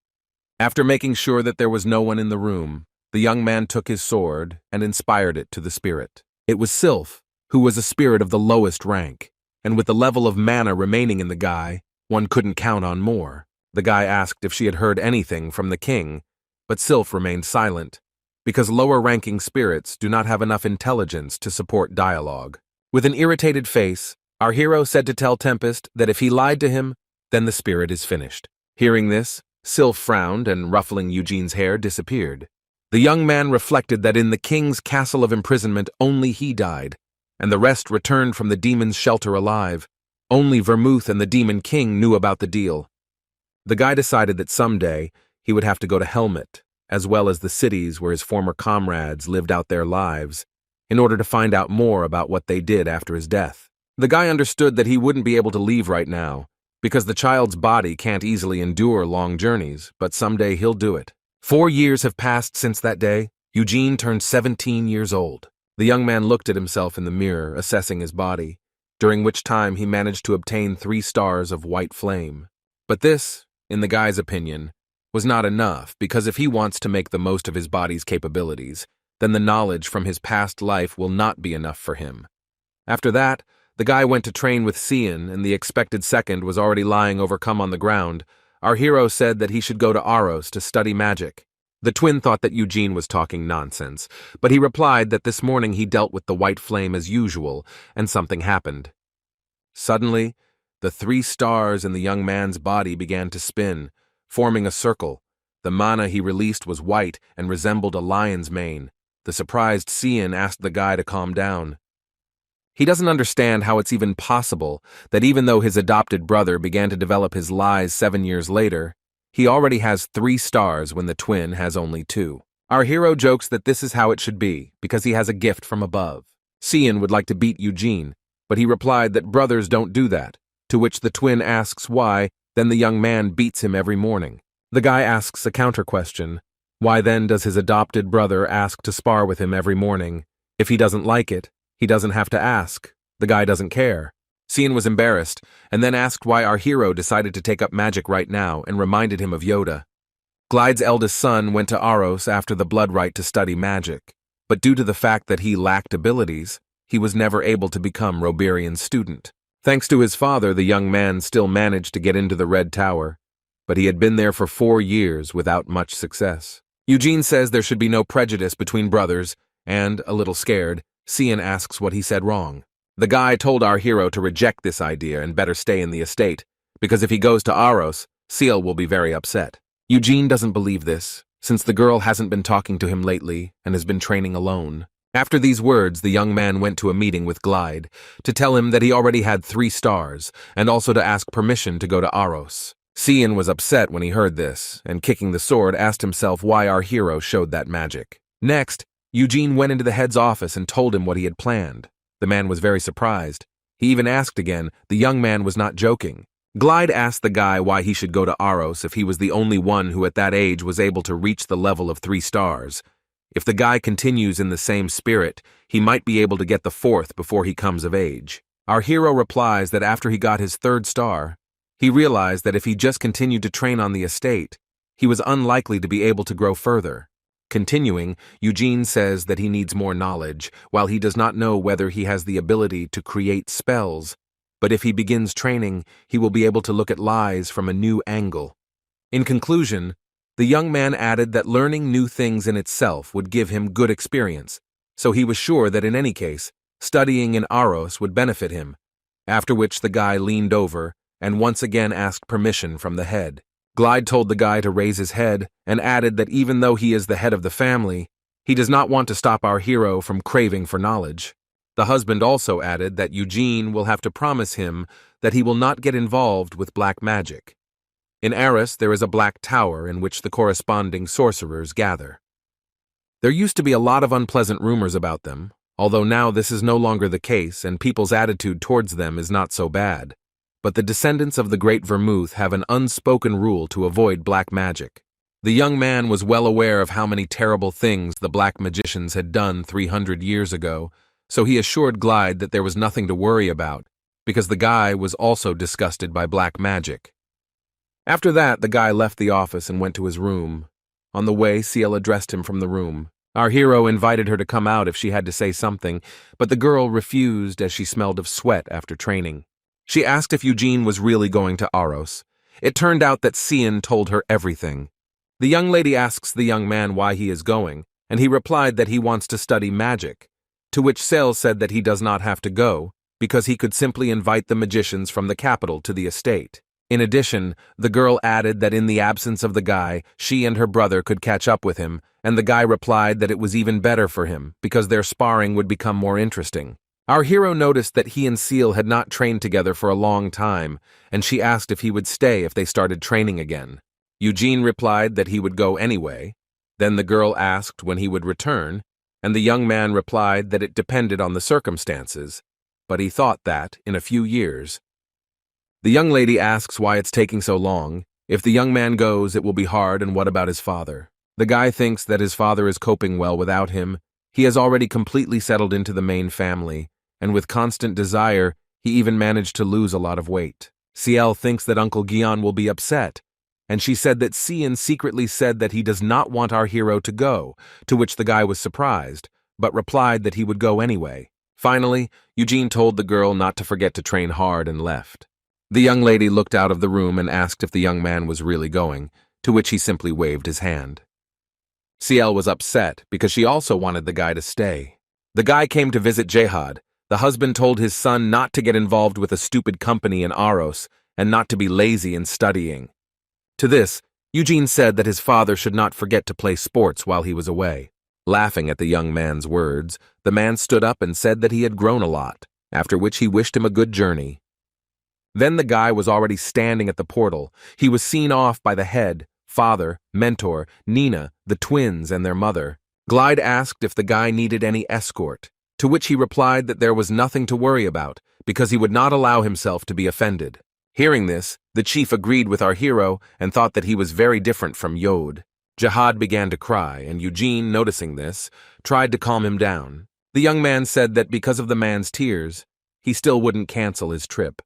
[SPEAKER 1] After making sure that there was no one in the room, the young man took his sword and inspired it to the spirit. It was Sylph, who was a spirit of the lowest rank, and with the level of mana remaining in the guy, One couldn't count on more. The guy asked if she had heard anything from the king, but Sylph remained silent, because lower-ranking spirits do not have enough intelligence to support dialogue. With an irritated face, our hero said to tell Tempest that if he lied to him, then the spirit is finished. Hearing this, Sylph frowned and, ruffling Eugene's hair, disappeared. The young man reflected that in the king's castle of imprisonment only he died, and the rest returned from the demon's shelter alive. Only Vermouth and the Demon King knew about the deal. The guy decided that someday he would have to go to Helmet, as well as the cities where his former comrades lived out their lives, in order to find out more about what they did after his death. The guy understood that he wouldn't be able to leave right now, because the child's body can't easily endure long journeys, but someday he'll do it. 4 years have passed since that day. Eugene turned 17 years old. The young man looked at himself in the mirror, assessing his body, during which time he managed to obtain 3 stars of white flame. But this, in the guy's opinion, was not enough, because if he wants to make the most of his body's capabilities, then the knowledge from his past life will not be enough for him. After that, the guy went to train with Cian, and the expected second was already lying overcome on the ground. Our hero said that he should go to Aros to study magic. The twin thought that Eugene was talking nonsense, but he replied that this morning he dealt with the white flame as usual, and something happened. Suddenly, the 3 stars in the young man's body began to spin, forming a circle. The mana he released was white and resembled a lion's mane. The surprised Cian asked the guy to calm down. He doesn't understand how it's even possible that even though his adopted brother began to develop his lies 7 years later, he already has 3 stars when the twin has only 2. Our hero jokes that this is how it should be, because he has a gift from above. Cian would like to beat Eugene, but he replied that brothers don't do that, to which the twin asks why, then the young man beats him every morning. The guy asks a counter-question. Why then does his adopted brother ask to spar with him every morning? If he doesn't like it, he doesn't have to ask. The guy doesn't care. Cian was embarrassed, and then asked why our hero decided to take up magic right now and reminded him of Yoda. Glide's eldest son went to Aros after the blood rite to study magic, but due to the fact that he lacked abilities, he was never able to become Roberian's student. Thanks to his father, the young man still managed to get into the Red Tower, but he had been there for 4 years without much success. Eugene says there should be no prejudice between brothers, and, a little scared, Cian asks what he said wrong. The guy told our hero to reject this idea and better stay in the estate, because if he goes to Aros, Cian will be very upset. Eugene doesn't believe this, since the girl hasn't been talking to him lately and has been training alone. After these words, the young man went to a meeting with Glide to tell him that he already had 3 stars, and also to ask permission to go to Aros. Cian was upset when he heard this, and kicking the sword, asked himself why our hero showed that magic. Next, Eugene went into the head's office and told him what he had planned. The man was very surprised. He even asked again. The young man was not joking. Glide asked the guy why he should go to Aros if he was the only one who at that age was able to reach the level of 3 stars. If the guy continues in the same spirit, he might be able to get the 4th before he comes of age. Our hero replies that after he got his 3rd star, he realized that if he just continued to train on the estate, he was unlikely to be able to grow further. Continuing, Eugene says that he needs more knowledge, while he does not know whether he has the ability to create spells, but if he begins training, he will be able to look at lies from a new angle. In conclusion, the young man added that learning new things in itself would give him good experience, so he was sure that in any case, studying in Aros would benefit him, after which the guy leaned over and once again asked permission from the head. Glide told the guy to raise his head and added that even though he is the head of the family, he does not want to stop our hero from craving for knowledge. The husband also added that Eugene will have to promise him that he will not get involved with black magic. In Aros, there is a black tower in which the corresponding sorcerers gather. There used to be a lot of unpleasant rumors about them, although now this is no longer the case and people's attitude towards them is not so bad. But the descendants of the Great Vermouth have an unspoken rule to avoid black magic. The young man was well aware of how many terrible things the black magicians had done 300 years ago, so he assured Glide that there was nothing to worry about, because the guy was also disgusted by black magic. After that, the guy left the office and went to his room. On the way, Cian addressed him from the room. Our hero invited her to come out if she had to say something, but the girl refused as she smelled of sweat after training. She asked if Eugene was really going to Aros. It turned out that Cian told her everything. The young lady asks the young man why he is going, and he replied that he wants to study magic, to which Sales said that he does not have to go, because he could simply invite the magicians from the capital to the estate. In addition, the girl added that in the absence of the guy, she and her brother could catch up with him, and the guy replied that it was even better for him, because their sparring would become more interesting. Our hero noticed that he and Seal had not trained together for a long time, and she asked if he would stay if they started training again. Eugene replied that he would go anyway. Then the girl asked when he would return, and the young man replied that it depended on the circumstances, but he thought that, in a few years. The young lady asks why it's taking so long. If the young man goes, it will be hard, and what about his father? The guy thinks that his father is coping well without him. He has already completely settled into the main family, and with constant desire, he even managed to lose a lot of weight. Ciel thinks that Uncle Guion will be upset, and she said that Cian secretly said that he does not want our hero to go, to which the guy was surprised, but replied that he would go anyway. Finally, Eugene told the girl not to forget to train hard and left. The young lady looked out of the room and asked if the young man was really going, to which he simply waved his hand. Ciel was upset because she also wanted the guy to stay. The guy came to visit Jihad. The husband told his son not to get involved with a stupid company in Aros and not to be lazy in studying. To this, Eugene said that his father should not forget to play sports while he was away. Laughing at the young man's words, the man stood up and said that he had grown a lot, after which he wished him a good journey. Then the guy was already standing at the portal. He was seen off by the head, father, mentor, Nina, the twins, and their mother. Glide asked if the guy needed any escort, to which he replied that there was nothing to worry about, because he would not allow himself to be offended. Hearing this, the chief agreed with our hero and thought that he was very different from Yod. Jihad began to cry, and Eugene, noticing this, tried to calm him down. The young man said that because of the man's tears, he still wouldn't cancel his trip.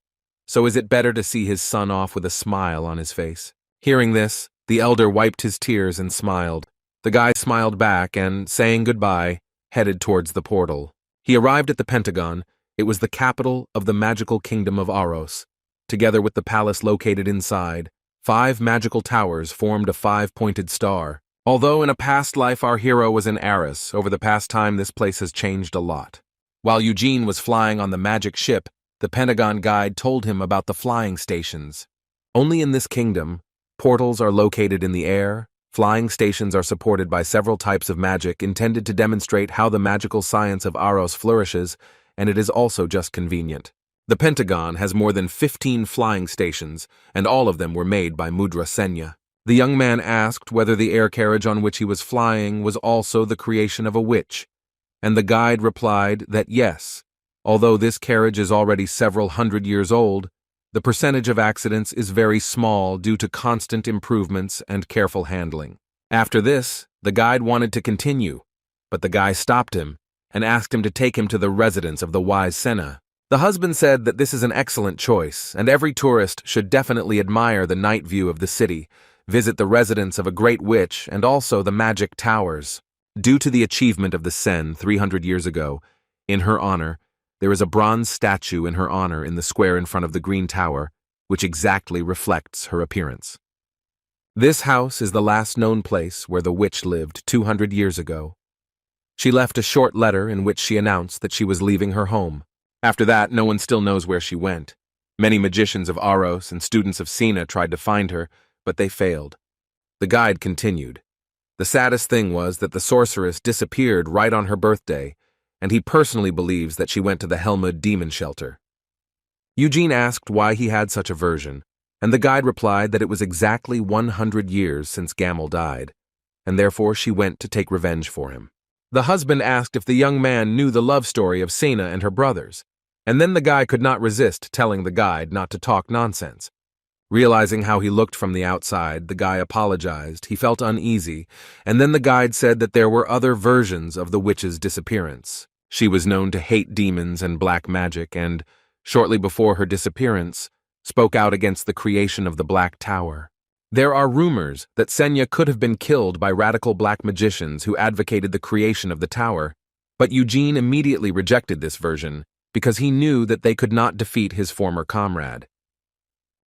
[SPEAKER 1] So is it better to see his son off with a smile on his face? Hearing this, the elder wiped his tears and smiled. The guy smiled back and, saying goodbye, headed towards the portal. He arrived at the Pentagon. It was the capital of the magical kingdom of Aros. Together with the palace located inside, 5 magical towers formed a 5-pointed star. Although in a past life our hero was in Aros, over the past time this place has changed a lot. While Eugene was flying on the magic ship, the Pentagon guide told him about the flying stations. Only in this kingdom, portals are located in the air, flying stations are supported by several types of magic intended to demonstrate how the magical science of Aros flourishes, and it is also just convenient. The Pentagon has more than 15 flying stations, and all of them were made by Mudra Senya. The young man asked whether the air carriage on which he was flying was also the creation of a witch, and the guide replied that yes. Although this carriage is already several hundred years old, the percentage of accidents is very small due to constant improvements and careful handling. After this, the guide wanted to continue, but the guy stopped him and asked him to take him to the residence of the wise Sena. The husband said that this is an excellent choice, and every tourist should definitely admire the night view of the city, visit the residence of a great witch, and also the magic towers. Due to the achievement of the Sen 300 years ago, in her honor, there is a bronze statue in her honor in the square in front of the Green Tower, which exactly reflects her appearance. This house is the last known place where the witch lived 200 years ago. She left a short letter in which she announced that she was leaving her home. After that, no one still knows where she went. Many magicians of Aros and students of Sena tried to find her, but they failed. The guide continued. The saddest thing was that the sorceress disappeared right on her birthday, and he personally believes that she went to the Helmud demon shelter. Eugene asked why he had such aversion, and the guide replied that it was exactly 100 years since Gamel died, and therefore she went to take revenge for him. The husband asked if the young man knew the love story of Sena and her brothers, and then the guy could not resist telling the guide not to talk nonsense. Realizing how he looked from the outside, the guy apologized. He felt uneasy, and then the guide said that there were other versions of the witch's disappearance. She was known to hate demons and black magic, and, shortly before her disappearance, spoke out against the creation of the Black Tower. There are rumors that Senya could have been killed by radical black magicians who advocated the creation of the tower, but Eugene immediately rejected this version, because he knew that they could not defeat his former comrade.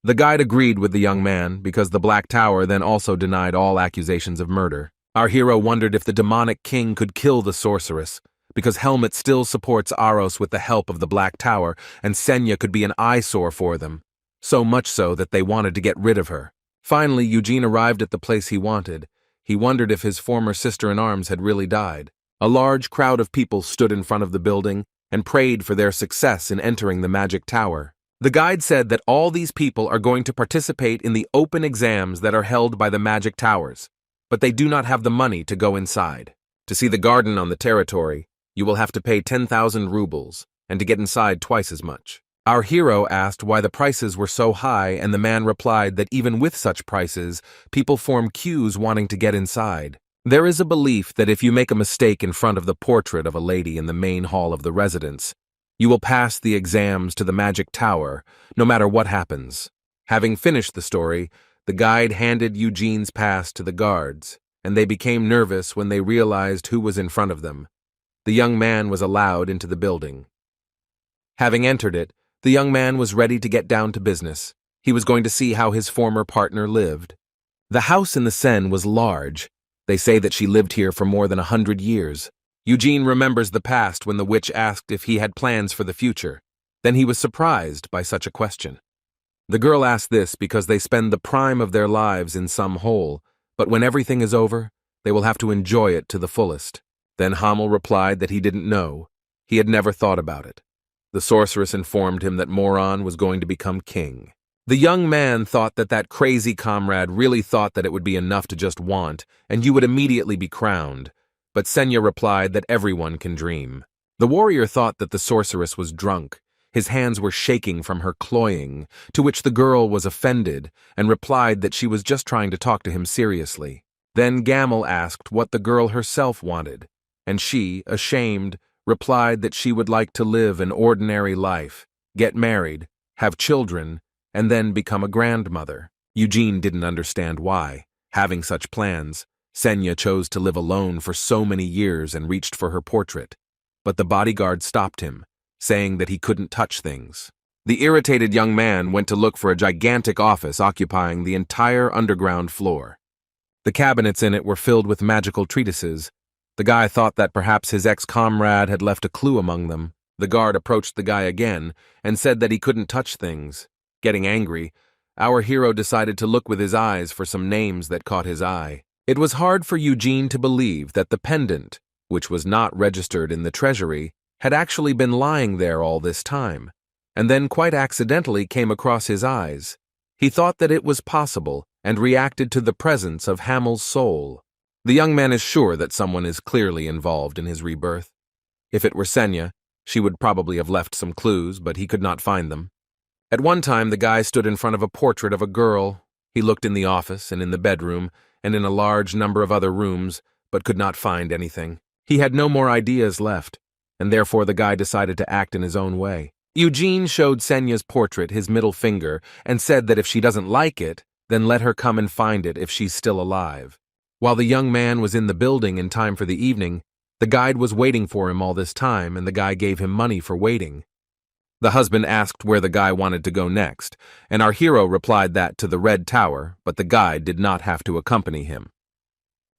[SPEAKER 1] The guide agreed with the young man because the Black Tower then also denied all accusations of murder. Our hero wondered if the demonic king could kill the sorceress, because Helmut still supports Aros with the help of the Black Tower, and Sena could be an eyesore for them, so much so that they wanted to get rid of her. Finally, Eugene arrived at the place he wanted. He wondered if his former sister-in-arms had really died. A large crowd of people stood in front of the building and prayed for their success in entering the magic tower. The guide said that all these people are going to participate in the open exams that are held by the magic towers, but they do not have the money to go inside. To see the garden on the territory, you will have to pay 10,000 rubles, and to get inside twice as much. Our hero asked why the prices were so high, and the man replied that even with such prices, people form queues wanting to get inside. There is a belief that if you make a mistake in front of the portrait of a lady in the main hall of the residence, you will pass the exams to the magic tower, no matter what happens. Having finished the story, the guide handed Eugene's pass to the guards, and they became nervous when they realized who was in front of them. The young man was allowed into the building. Having entered it, the young man was ready to get down to business. He was going to see how his former partner lived. The house in the Seine was large. They say that she lived here for more than 100 years. Eugene remembers the past when the witch asked if he had plans for the future. Then he was surprised by such a question. The girl asked this because they spend the prime of their lives in some hole, but when everything is over, they will have to enjoy it to the fullest. Then Hamill replied that he didn't know. He had never thought about it. The sorceress informed him that Moron was going to become king. The young man thought that that crazy comrade really thought that it would be enough to just want, and you would immediately be crowned. But Sena replied that everyone can dream. The warrior thought that the sorceress was drunk. His hands were shaking from her cloying, to which the girl was offended and replied that she was just trying to talk to him seriously. Then Gamel asked what the girl herself wanted, and she, ashamed, replied that she would like to live an ordinary life, get married, have children, and then become a grandmother. Eugene didn't understand why, having such plans, Sena chose to live alone for so many years and reached for her portrait. But the bodyguard stopped him, saying that he couldn't touch things. The irritated young man went to look for a gigantic office occupying the entire underground floor. The cabinets in it were filled with magical treatises. The guy thought that perhaps his ex-comrade had left a clue among them. The guard approached the guy again and said that he couldn't touch things. Getting angry, our hero decided to look with his eyes for some names that caught his eye. It was hard for Eugene to believe that the pendant, which was not registered in the Treasury, had actually been lying there all this time, and then quite accidentally came across his eyes. He thought that it was possible and reacted to the presence of Hamill's soul. The young man is sure that someone is clearly involved in his rebirth. If it were Sena, she would probably have left some clues, but he could not find them. At one time, the guy stood in front of a portrait of a girl. He looked in the office and in the bedroom and in a large number of other rooms, but could not find anything. He had no more ideas left, and therefore the guy decided to act in his own way. Eugene showed Sena's portrait his middle finger and said that if she doesn't like it, then let her come and find it if she's still alive. While the young man was in the building in time for the evening, the guide was waiting for him all this time, and the guy gave him money for waiting. The husband asked where the guy wanted to go next, and our hero replied that to the Red Tower, but the guide did not have to accompany him.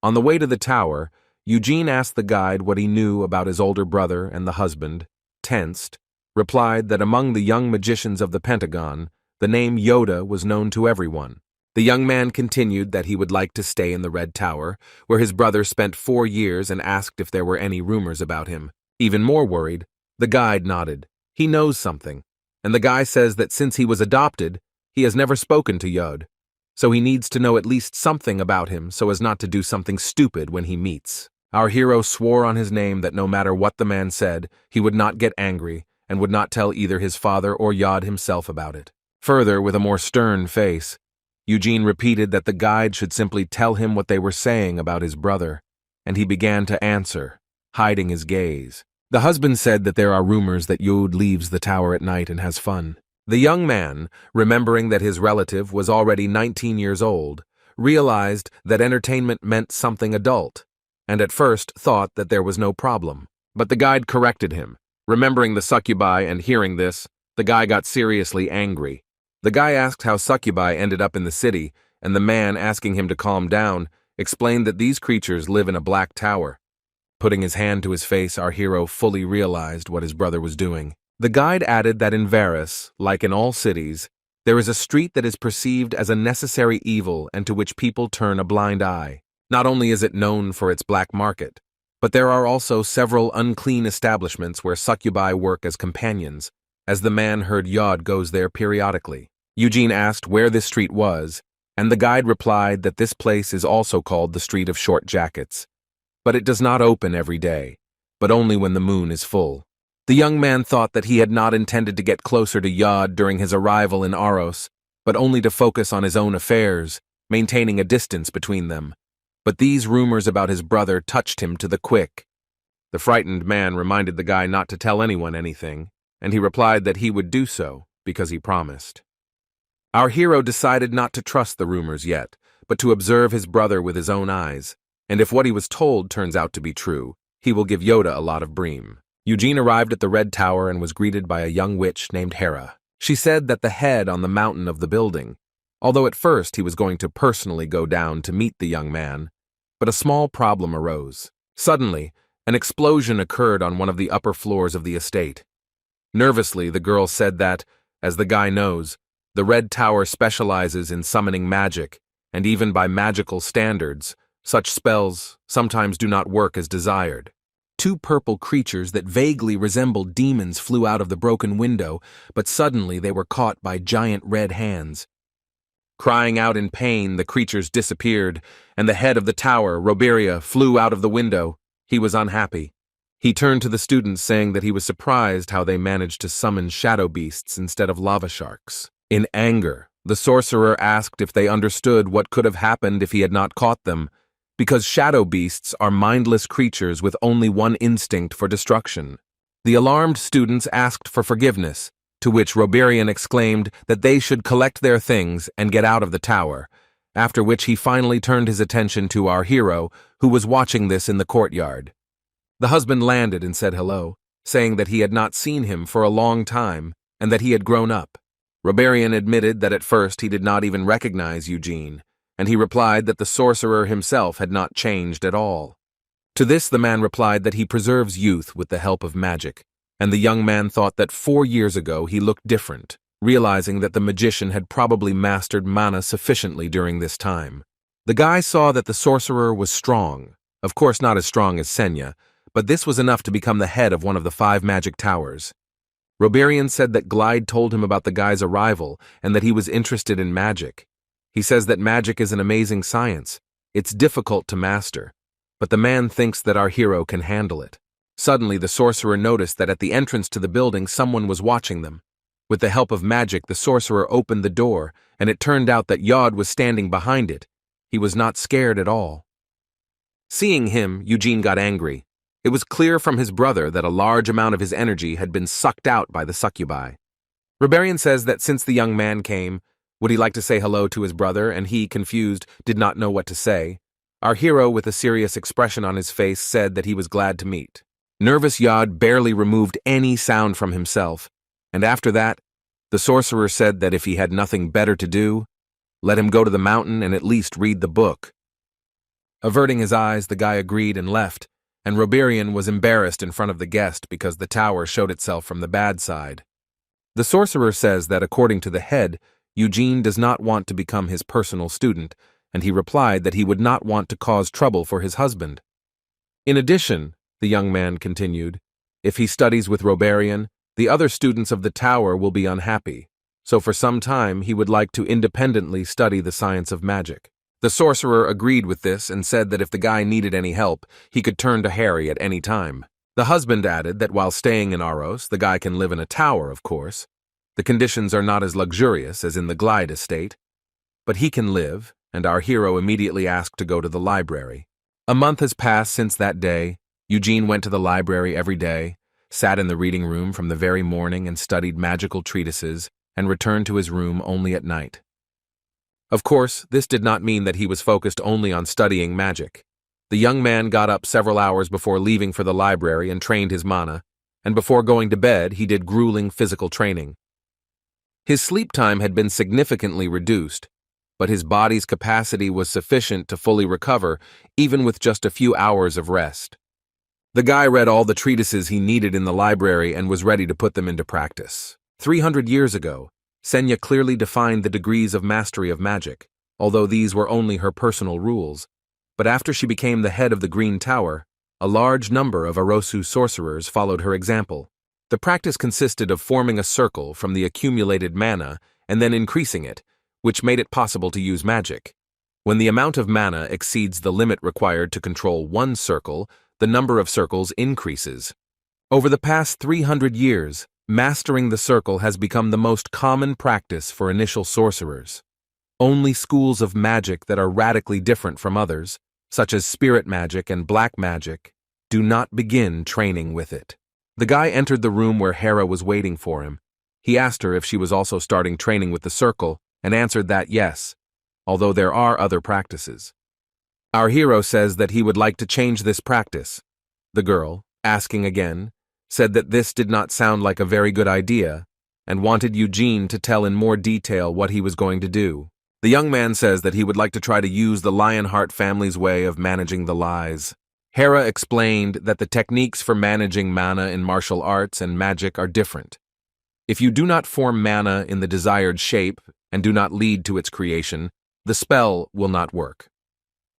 [SPEAKER 1] On the way to the tower, Eugene asked the guide what he knew about his older brother, and the husband, tensed, replied that among the young magicians of the Pentagon, the name Yoda was known to everyone. The young man continued that he would like to stay in the Red Tower, where his brother spent 4 years, and asked if there were any rumors about him. Even more worried, the guide nodded. He knows something, and the guy says that since he was adopted, he has never spoken to Yod, so he needs to know at least something about him so as not to do something stupid when he meets. Our hero swore on his name that no matter what the man said, he would not get angry and would not tell either his father or Yod himself about it. Further, with a more stern face, Eugene repeated that the guide should simply tell him what they were saying about his brother, and he began to answer, hiding his gaze. The husband said that there are rumors that Yod leaves the tower at night and has fun. The young man, remembering that his relative was already 19 years old, realized that entertainment meant something adult, and at first thought that there was no problem. But the guide corrected him. Remembering the succubi and hearing this, the guy got seriously angry. The guy asked how succubi ended up in the city, and the man, asking him to calm down, explained that these creatures live in a black tower. Putting his hand to his face, our hero fully realized what his brother was doing. The guide added that in Varus, like in all cities, there is a street that is perceived as a necessary evil and to which people turn a blind eye. Not only is it known for its black market, but there are also several unclean establishments where succubi work as companions, as the man heard Yod goes there periodically. Eugene asked where this street was, and the guide replied that this place is also called the Street of Short Jackets. But it does not open every day, but only when the moon is full. The young man thought that he had not intended to get closer to Yod during his arrival in Aros, but only to focus on his own affairs, maintaining a distance between them. But these rumors about his brother touched him to the quick. The frightened man reminded the guy not to tell anyone anything, and he replied that he would do so because he promised. Our hero decided not to trust the rumors yet, but to observe his brother with his own eyes, and if what he was told turns out to be true, he will give Yoda a lot of bream. Eugene arrived at the Red Tower and was greeted by a young witch named Hera. She said that the head on the mountain of the building, although at first he was going to personally go down to meet the young man, but a small problem arose. Suddenly, an explosion occurred on one of the upper floors of the estate. Nervously, the girl said that, as the guy knows, the Red Tower specializes in summoning magic, and even by magical standards, such spells sometimes do not work as desired. Two purple creatures that vaguely resembled demons flew out of the broken window, but suddenly they were caught by giant red hands. Crying out in pain, the creatures disappeared, and the head of the tower, Roberia, flew out of the window. He was unhappy. He turned to the students saying that he was surprised how they managed to summon shadow beasts instead of lava sharks. In anger, the sorcerer asked if they understood what could have happened if he had not caught them, because shadow beasts are mindless creatures with only one instinct for destruction. The alarmed students asked for forgiveness, to which Roberian exclaimed that they should collect their things and get out of the tower, after which he finally turned his attention to our hero, who was watching this in the courtyard. The husband landed and said hello, saying that he had not seen him for a long time and that he had grown up. Roberian admitted that at first he did not even recognize Eugene, and he replied that the sorcerer himself had not changed at all. To this the man replied that he preserves youth with the help of magic, and the young man thought that 4 years ago he looked different, realizing that the magician had probably mastered mana sufficiently during this time. The guy saw that the sorcerer was strong, of course not as strong as Sena, but this was enough to become the head of one of the 5 magic towers. Roberian said that Glide told him about the guy's arrival and that he was interested in magic. He says that magic is an amazing science. It's difficult to master, but the man thinks that our hero can handle it. Suddenly, the sorcerer noticed that at the entrance to the building someone was watching them. With the help of magic, the sorcerer opened the door, and it turned out that Yod was standing behind it. He was not scared at all. Seeing him, Eugene got angry. It was clear from his brother that a large amount of his energy had been sucked out by the succubi. Roberian says that since the young man came, would he like to say hello to his brother, and he, confused, did not know what to say. Our hero, with a serious expression on his face, said that he was glad to meet. Nervous Yod barely removed any sound from himself, and after that, the sorcerer said that if he had nothing better to do, let him go to the mountain and at least read the book. Averting his eyes, the guy agreed and left, and Roberian was embarrassed in front of the guest because the tower showed itself from the bad side. The sorcerer says that according to the head, Eugene does not want to become his personal student, and he replied that he would not want to cause trouble for his husband. In addition, the young man continued, if he studies with Roberian, the other students of the tower will be unhappy, so for some time he would like to independently study the science of magic. The sorcerer agreed with this and said that if the guy needed any help, he could turn to Harry at any time. The husband added that while staying in Aros, the guy can live in a tower, of course. The conditions are not as luxurious as in the Glide estate, but he can live, and our hero immediately asked to go to the library. A month has passed since that day. Eugene went to the library every day, sat in the reading room from the very morning and studied magical treatises, and returned to his room only at night. Of course, this did not mean that he was focused only on studying magic. The young man got up several hours before leaving for the library and trained his mana, and before going to bed, he did grueling physical training. His sleep time had been significantly reduced, but his body's capacity was sufficient to fully recover, even with just a few hours of rest. The guy read all the treatises he needed in the library and was ready to put them into practice. 300 years ago, Sena clearly defined the degrees of mastery of magic, although these were only her personal rules. But after she became the head of the Green Tower, a large number of Arosu sorcerers followed her example. The practice consisted of forming a circle from the accumulated mana and then increasing it, which made it possible to use magic. When the amount of mana exceeds the limit required to control one circle, the number of circles increases. Over the past 300 years, mastering the circle has become the most common practice for initial sorcerers. Only schools of magic that are radically different from others, such as spirit magic and black magic, do not begin training with it. The guy entered the room where Hera was waiting for him. He asked her if she was also starting training with the circle, and answered that yes, although there are other practices. Our hero says that he would like to change this practice. The girl, asking again, said that this did not sound like a very good idea, and wanted Eugene to tell in more detail what he was going to do. The young man says that he would like to try to use the Lionheart family's way of managing the lies. Hera explained that the techniques for managing mana in martial arts and magic are different. If you do not form mana in the desired shape and do not lead to its creation, the spell will not work.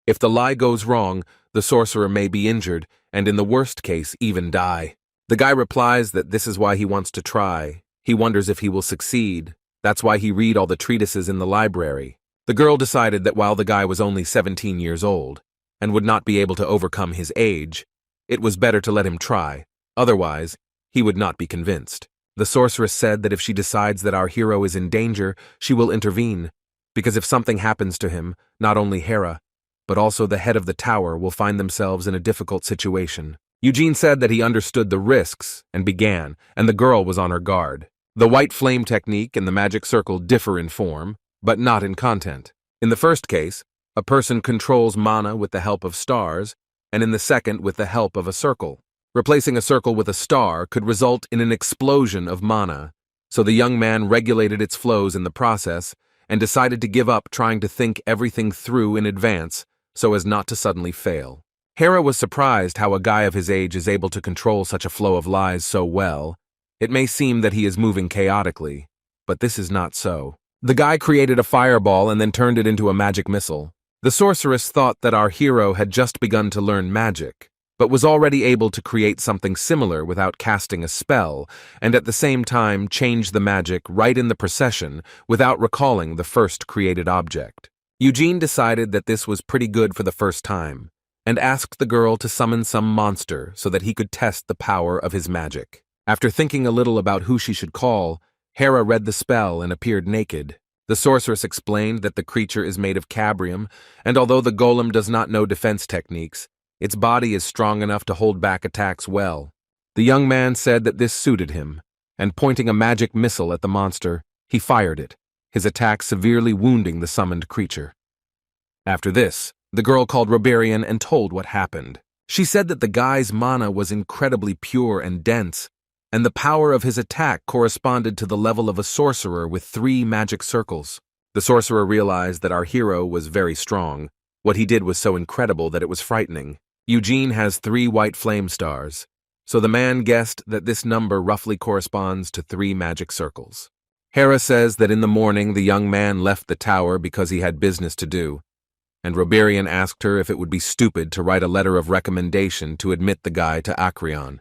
[SPEAKER 1] If the lie goes wrong, the sorcerer may be injured, and in the worst case, even die. The guy replies that this is why he wants to try. He wonders if he will succeed. That's why he read all the treatises in the library. The girl decided that while the guy was only 17 years old, and would not be able to overcome his age, it was better to let him try. Otherwise, he would not be convinced. The sorceress said that if she decides that our hero is in danger, she will intervene, because if something happens to him, not only Hera, but also the head of the tower will find themselves in a difficult situation. Eugene said that he understood the risks and began, and the girl was on her guard. The white flame technique and the magic circle differ in form, but not in content. In the first case, a person controls mana with the help of stars, and in the second with the help of a circle. Replacing a circle with a star could result in an explosion of mana, so the young man regulated its flows in the process and decided to give up trying to think everything through in advance so as not to suddenly fail. Hera was surprised how a guy of his age is able to control such a flow of lies so well. It may seem that he is moving chaotically, but this is not so. The guy created a fireball and then turned it into a magic missile. The sorceress thought that our hero had just begun to learn magic, but was already able to create something similar without casting a spell, and at the same time change the magic right in the procession without recalling the first created object. Eugene decided that this was pretty good for the first time, and asked the girl to summon some monster so that he could test the power of his magic. After thinking a little about who she should call, Hera read the spell and appeared naked. The sorceress explained that the creature is made of cabrium, and although the golem does not know defense techniques, its body is strong enough to hold back attacks well. The young man said that this suited him, and pointing a magic missile at the monster, he fired it, his attack severely wounding the summoned creature. After this, the girl called Roberian and told what happened. She said that the guy's mana was incredibly pure and dense, and the power of his attack corresponded to the level of a sorcerer with 3 magic circles. The sorcerer realized that our hero was very strong. What he did was so incredible that it was frightening. Eugene has 3 white flame stars, so the man guessed that this number roughly corresponds to 3 magic circles. Hera says that in the morning the young man left the tower because he had business to do, and Roberian asked her if it would be stupid to write a letter of recommendation to admit the guy to Acreon.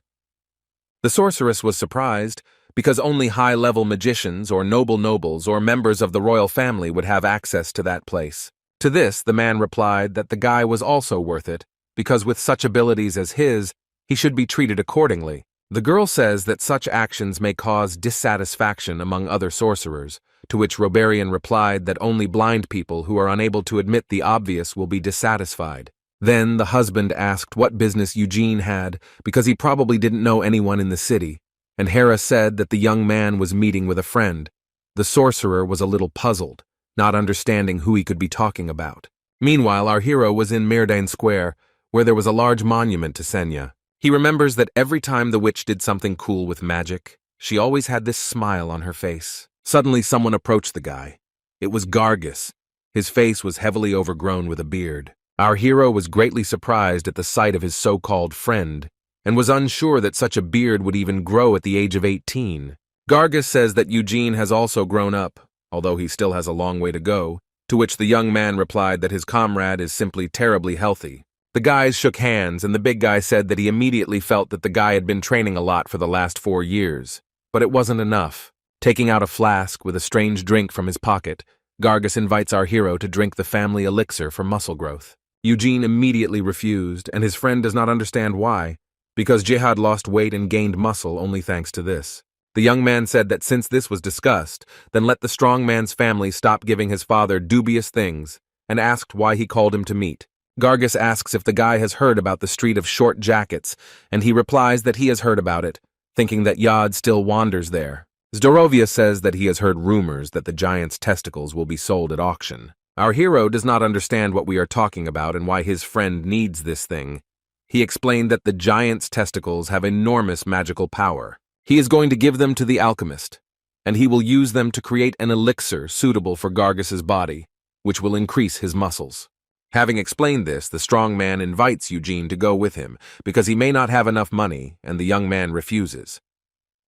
[SPEAKER 1] The sorceress was surprised because only high-level magicians or nobles or members of the royal family would have access to that place. To this, the man replied that the guy was also worth it, because with such abilities as his, he should be treated accordingly. The girl says that such actions may cause dissatisfaction among other sorcerers, to which Roberian replied that only blind people who are unable to admit the obvious will be dissatisfied. Then the husband asked what business Eugene had, because he probably didn't know anyone in the city, and Hera said that the young man was meeting with a friend. The sorcerer was a little puzzled, not understanding who he could be talking about. Meanwhile, our hero was in Myrdain Square, where there was a large monument to Sena. He remembers that every time the witch did something cool with magic, she always had this smile on her face. Suddenly someone approached the guy. It was Gargus. His face was heavily overgrown with a beard. Our hero was greatly surprised at the sight of his so-called friend, and was unsure that such a beard would even grow at the age of 18. Gargus says that Eugene has also grown up, although he still has a long way to go, to which the young man replied that his comrade is simply terribly healthy. The guys shook hands, and the big guy said that he immediately felt that the guy had been training a lot for the last 4 years. But it wasn't enough. Taking out a flask with a strange drink from his pocket, Gargus invites our hero to drink the family elixir for muscle growth. Eugene immediately refused, and his friend does not understand why, because Jihad lost weight and gained muscle only thanks to this. The young man said that since this was discussed, then let the strong man's family stop giving his father dubious things, and asked why he called him to meet. Gargus asks if the guy has heard about the street of short jackets, and he replies that he has heard about it, thinking that Yod still wanders there. Zdorovia says that he has heard rumors that the giant's testicles will be sold at auction. Our hero does not understand what we are talking about and why his friend needs this thing. He explained that the giant's testicles have enormous magical power. He is going to give them to the alchemist, and he will use them to create an elixir suitable for Gargus's body, which will increase his muscles. Having explained this, the strong man invites Eugene to go with him, because he may not have enough money, and the young man refuses.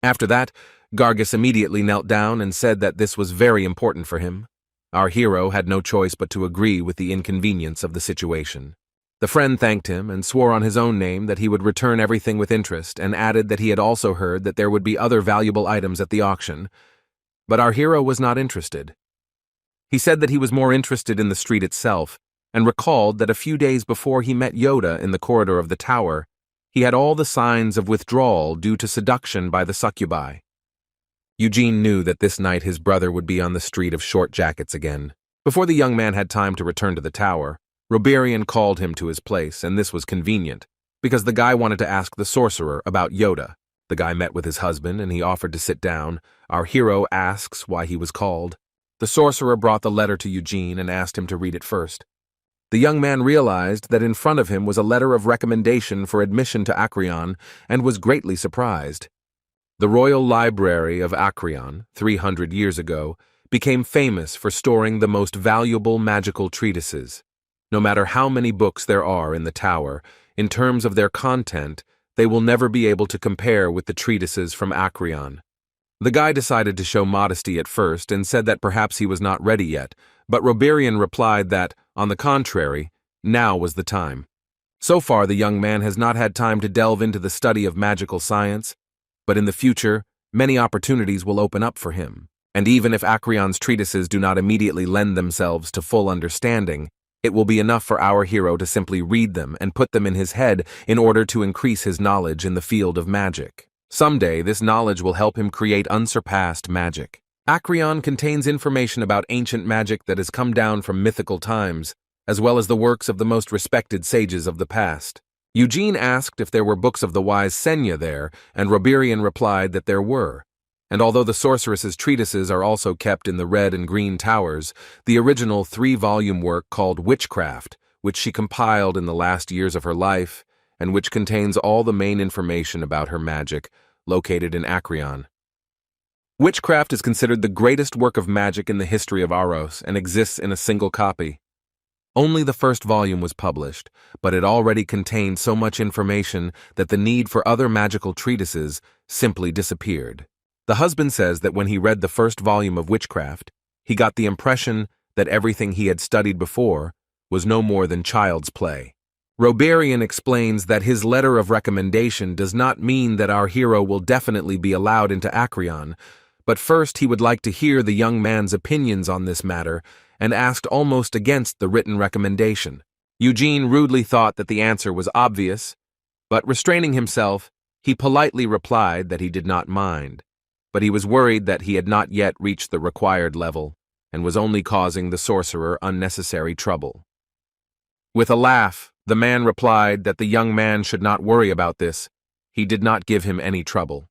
[SPEAKER 1] After that, Gargus immediately knelt down and said that this was very important for him. Our hero had no choice but to agree with the inconvenience of the situation. The friend thanked him and swore on his own name that he would return everything with interest, and added that he had also heard that there would be other valuable items at the auction. But our hero was not interested. He said that he was more interested in the street itself, and recalled that a few days before he met Yoda in the corridor of the tower, he had all the signs of withdrawal due to seduction by the succubi. Eugene knew that this night his brother would be on the street of short jackets again. Before the young man had time to return to the tower, Roberian called him to his place, and this was convenient, because the guy wanted to ask the sorcerer about Yoda. The guy met with his husband, and he offered to sit down. Our hero asks why he was called. The sorcerer brought the letter to Eugene and asked him to read it first. The young man realized that in front of him was a letter of recommendation for admission to Acreon, and was greatly surprised. The Royal Library of Acreon, 300 years ago, became famous for storing the most valuable magical treatises. No matter how many books there are in the tower, in terms of their content, they will never be able to compare with the treatises from Acreon. The guy decided to show modesty at first and said that perhaps he was not ready yet, but Roberian replied that, on the contrary, now was the time. So far, the young man has not had time to delve into the study of magical science, but in the future, many opportunities will open up for him. And even if Acreon's treatises do not immediately lend themselves to full understanding, it will be enough for our hero to simply read them and put them in his head in order to increase his knowledge in the field of magic. Someday, this knowledge will help him create unsurpassed magic. Acreon contains information about ancient magic that has come down from mythical times, as well as the works of the most respected sages of the past. Eugene asked if there were books of the wise Sena there, and Roberian replied that there were. And although the sorceress's treatises are also kept in the red and green towers, the original 3-volume work called Witchcraft, which she compiled in the last years of her life, and which contains all the main information about her magic, located in Acreon. Witchcraft is considered the greatest work of magic in the history of Aros and exists in a single copy. Only the first volume was published, but it already contained so much information that the need for other magical treatises simply disappeared. The husband says that when he read the first volume of Witchcraft, he got the impression that everything he had studied before was no more than child's play. Roberian explains that his letter of recommendation does not mean that our hero will definitely be allowed into Acreon, but first he would like to hear the young man's opinions on this matter, and asked almost against the written recommendation. Eugene rudely thought that the answer was obvious, but restraining himself, he politely replied that he did not mind, but he was worried that he had not yet reached the required level, and was only causing the sorcerer unnecessary trouble. With a laugh, the man replied that the young man should not worry about this. He did not give him any trouble.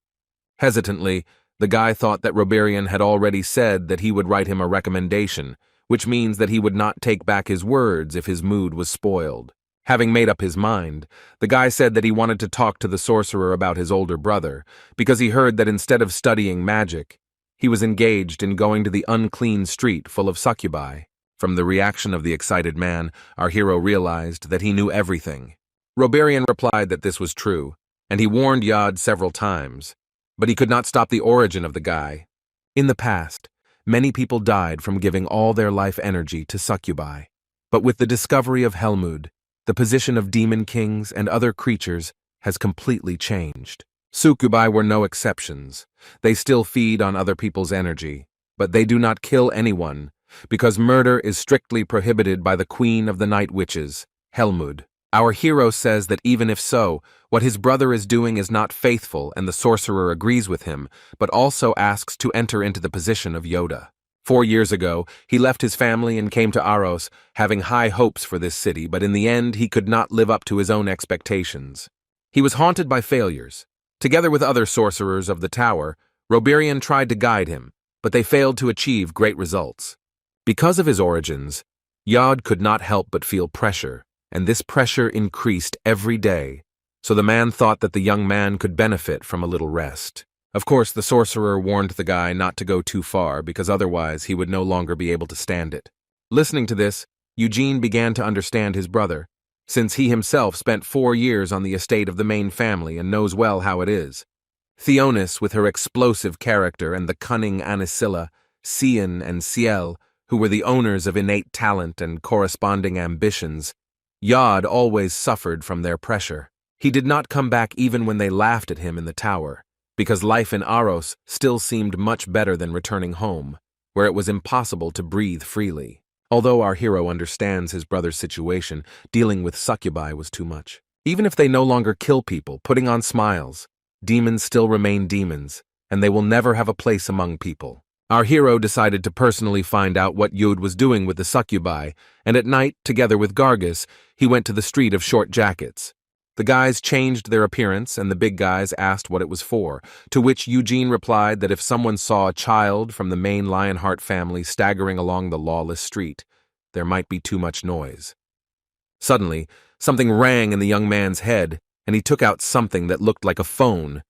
[SPEAKER 1] Hesitantly, the guy thought that Roberian had already said that he would write him a recommendation, which means that he would not take back his words if his mood was spoiled. Having made up his mind, the guy said that he wanted to talk to the sorcerer about his older brother, because he heard that instead of studying magic, he was engaged in going to the unclean street full of succubi. From the reaction of the excited man, our hero realized that he knew everything. Roberian replied that this was true, and he warned Yod several times, but he could not stop the origin of the guy. In the past, many people died from giving all their life energy to succubi, but with the discovery of Helmud, the position of demon kings and other creatures has completely changed. Succubi were no exceptions. They still feed on other people's energy, but they do not kill anyone, because murder is strictly prohibited by the Queen of the Night Witches, Helmud. Our hero says that even if so, what his brother is doing is not faithful, and the sorcerer agrees with him, but also asks to enter into the position of Yoda. 4 years ago, he left his family and came to Aros, having high hopes for this city, but in the end he could not live up to his own expectations. He was haunted by failures. Together with other sorcerers of the tower, Roberian tried to guide him, but they failed to achieve great results. Because of his origins, Yod could not help but feel pressure, and this pressure increased every day, so the man thought that the young man could benefit from a little rest. Of course, the sorcerer warned the guy not to go too far, because otherwise he would no longer be able to stand it. Listening to this, Eugene began to understand his brother, since he himself spent 4 years on the estate of the main family and knows well how it is. Theonis, with her explosive character, and the cunning Anisilla, Cian and Ciel, who were the owners of innate talent and corresponding ambitions, Yod always suffered from their pressure. He did not come back even when they laughed at him in the tower, because life in Aros still seemed much better than returning home, where it was impossible to breathe freely. Although our hero understands his brother's situation, dealing with succubi was too much. Even if they no longer kill people, putting on smiles, demons still remain demons, and they will never have a place among people. Our hero decided to personally find out what Yod was doing with the succubi, and at night, together with Gargus, he went to the Street of Short Jackets. The guys changed their appearance, and the big guys asked what it was for, to which Eugene replied that if someone saw a child from the main Lionheart family staggering along the lawless street, there might be too much noise. Suddenly, something rang in the young man's head, and he took out something that looked like a phone.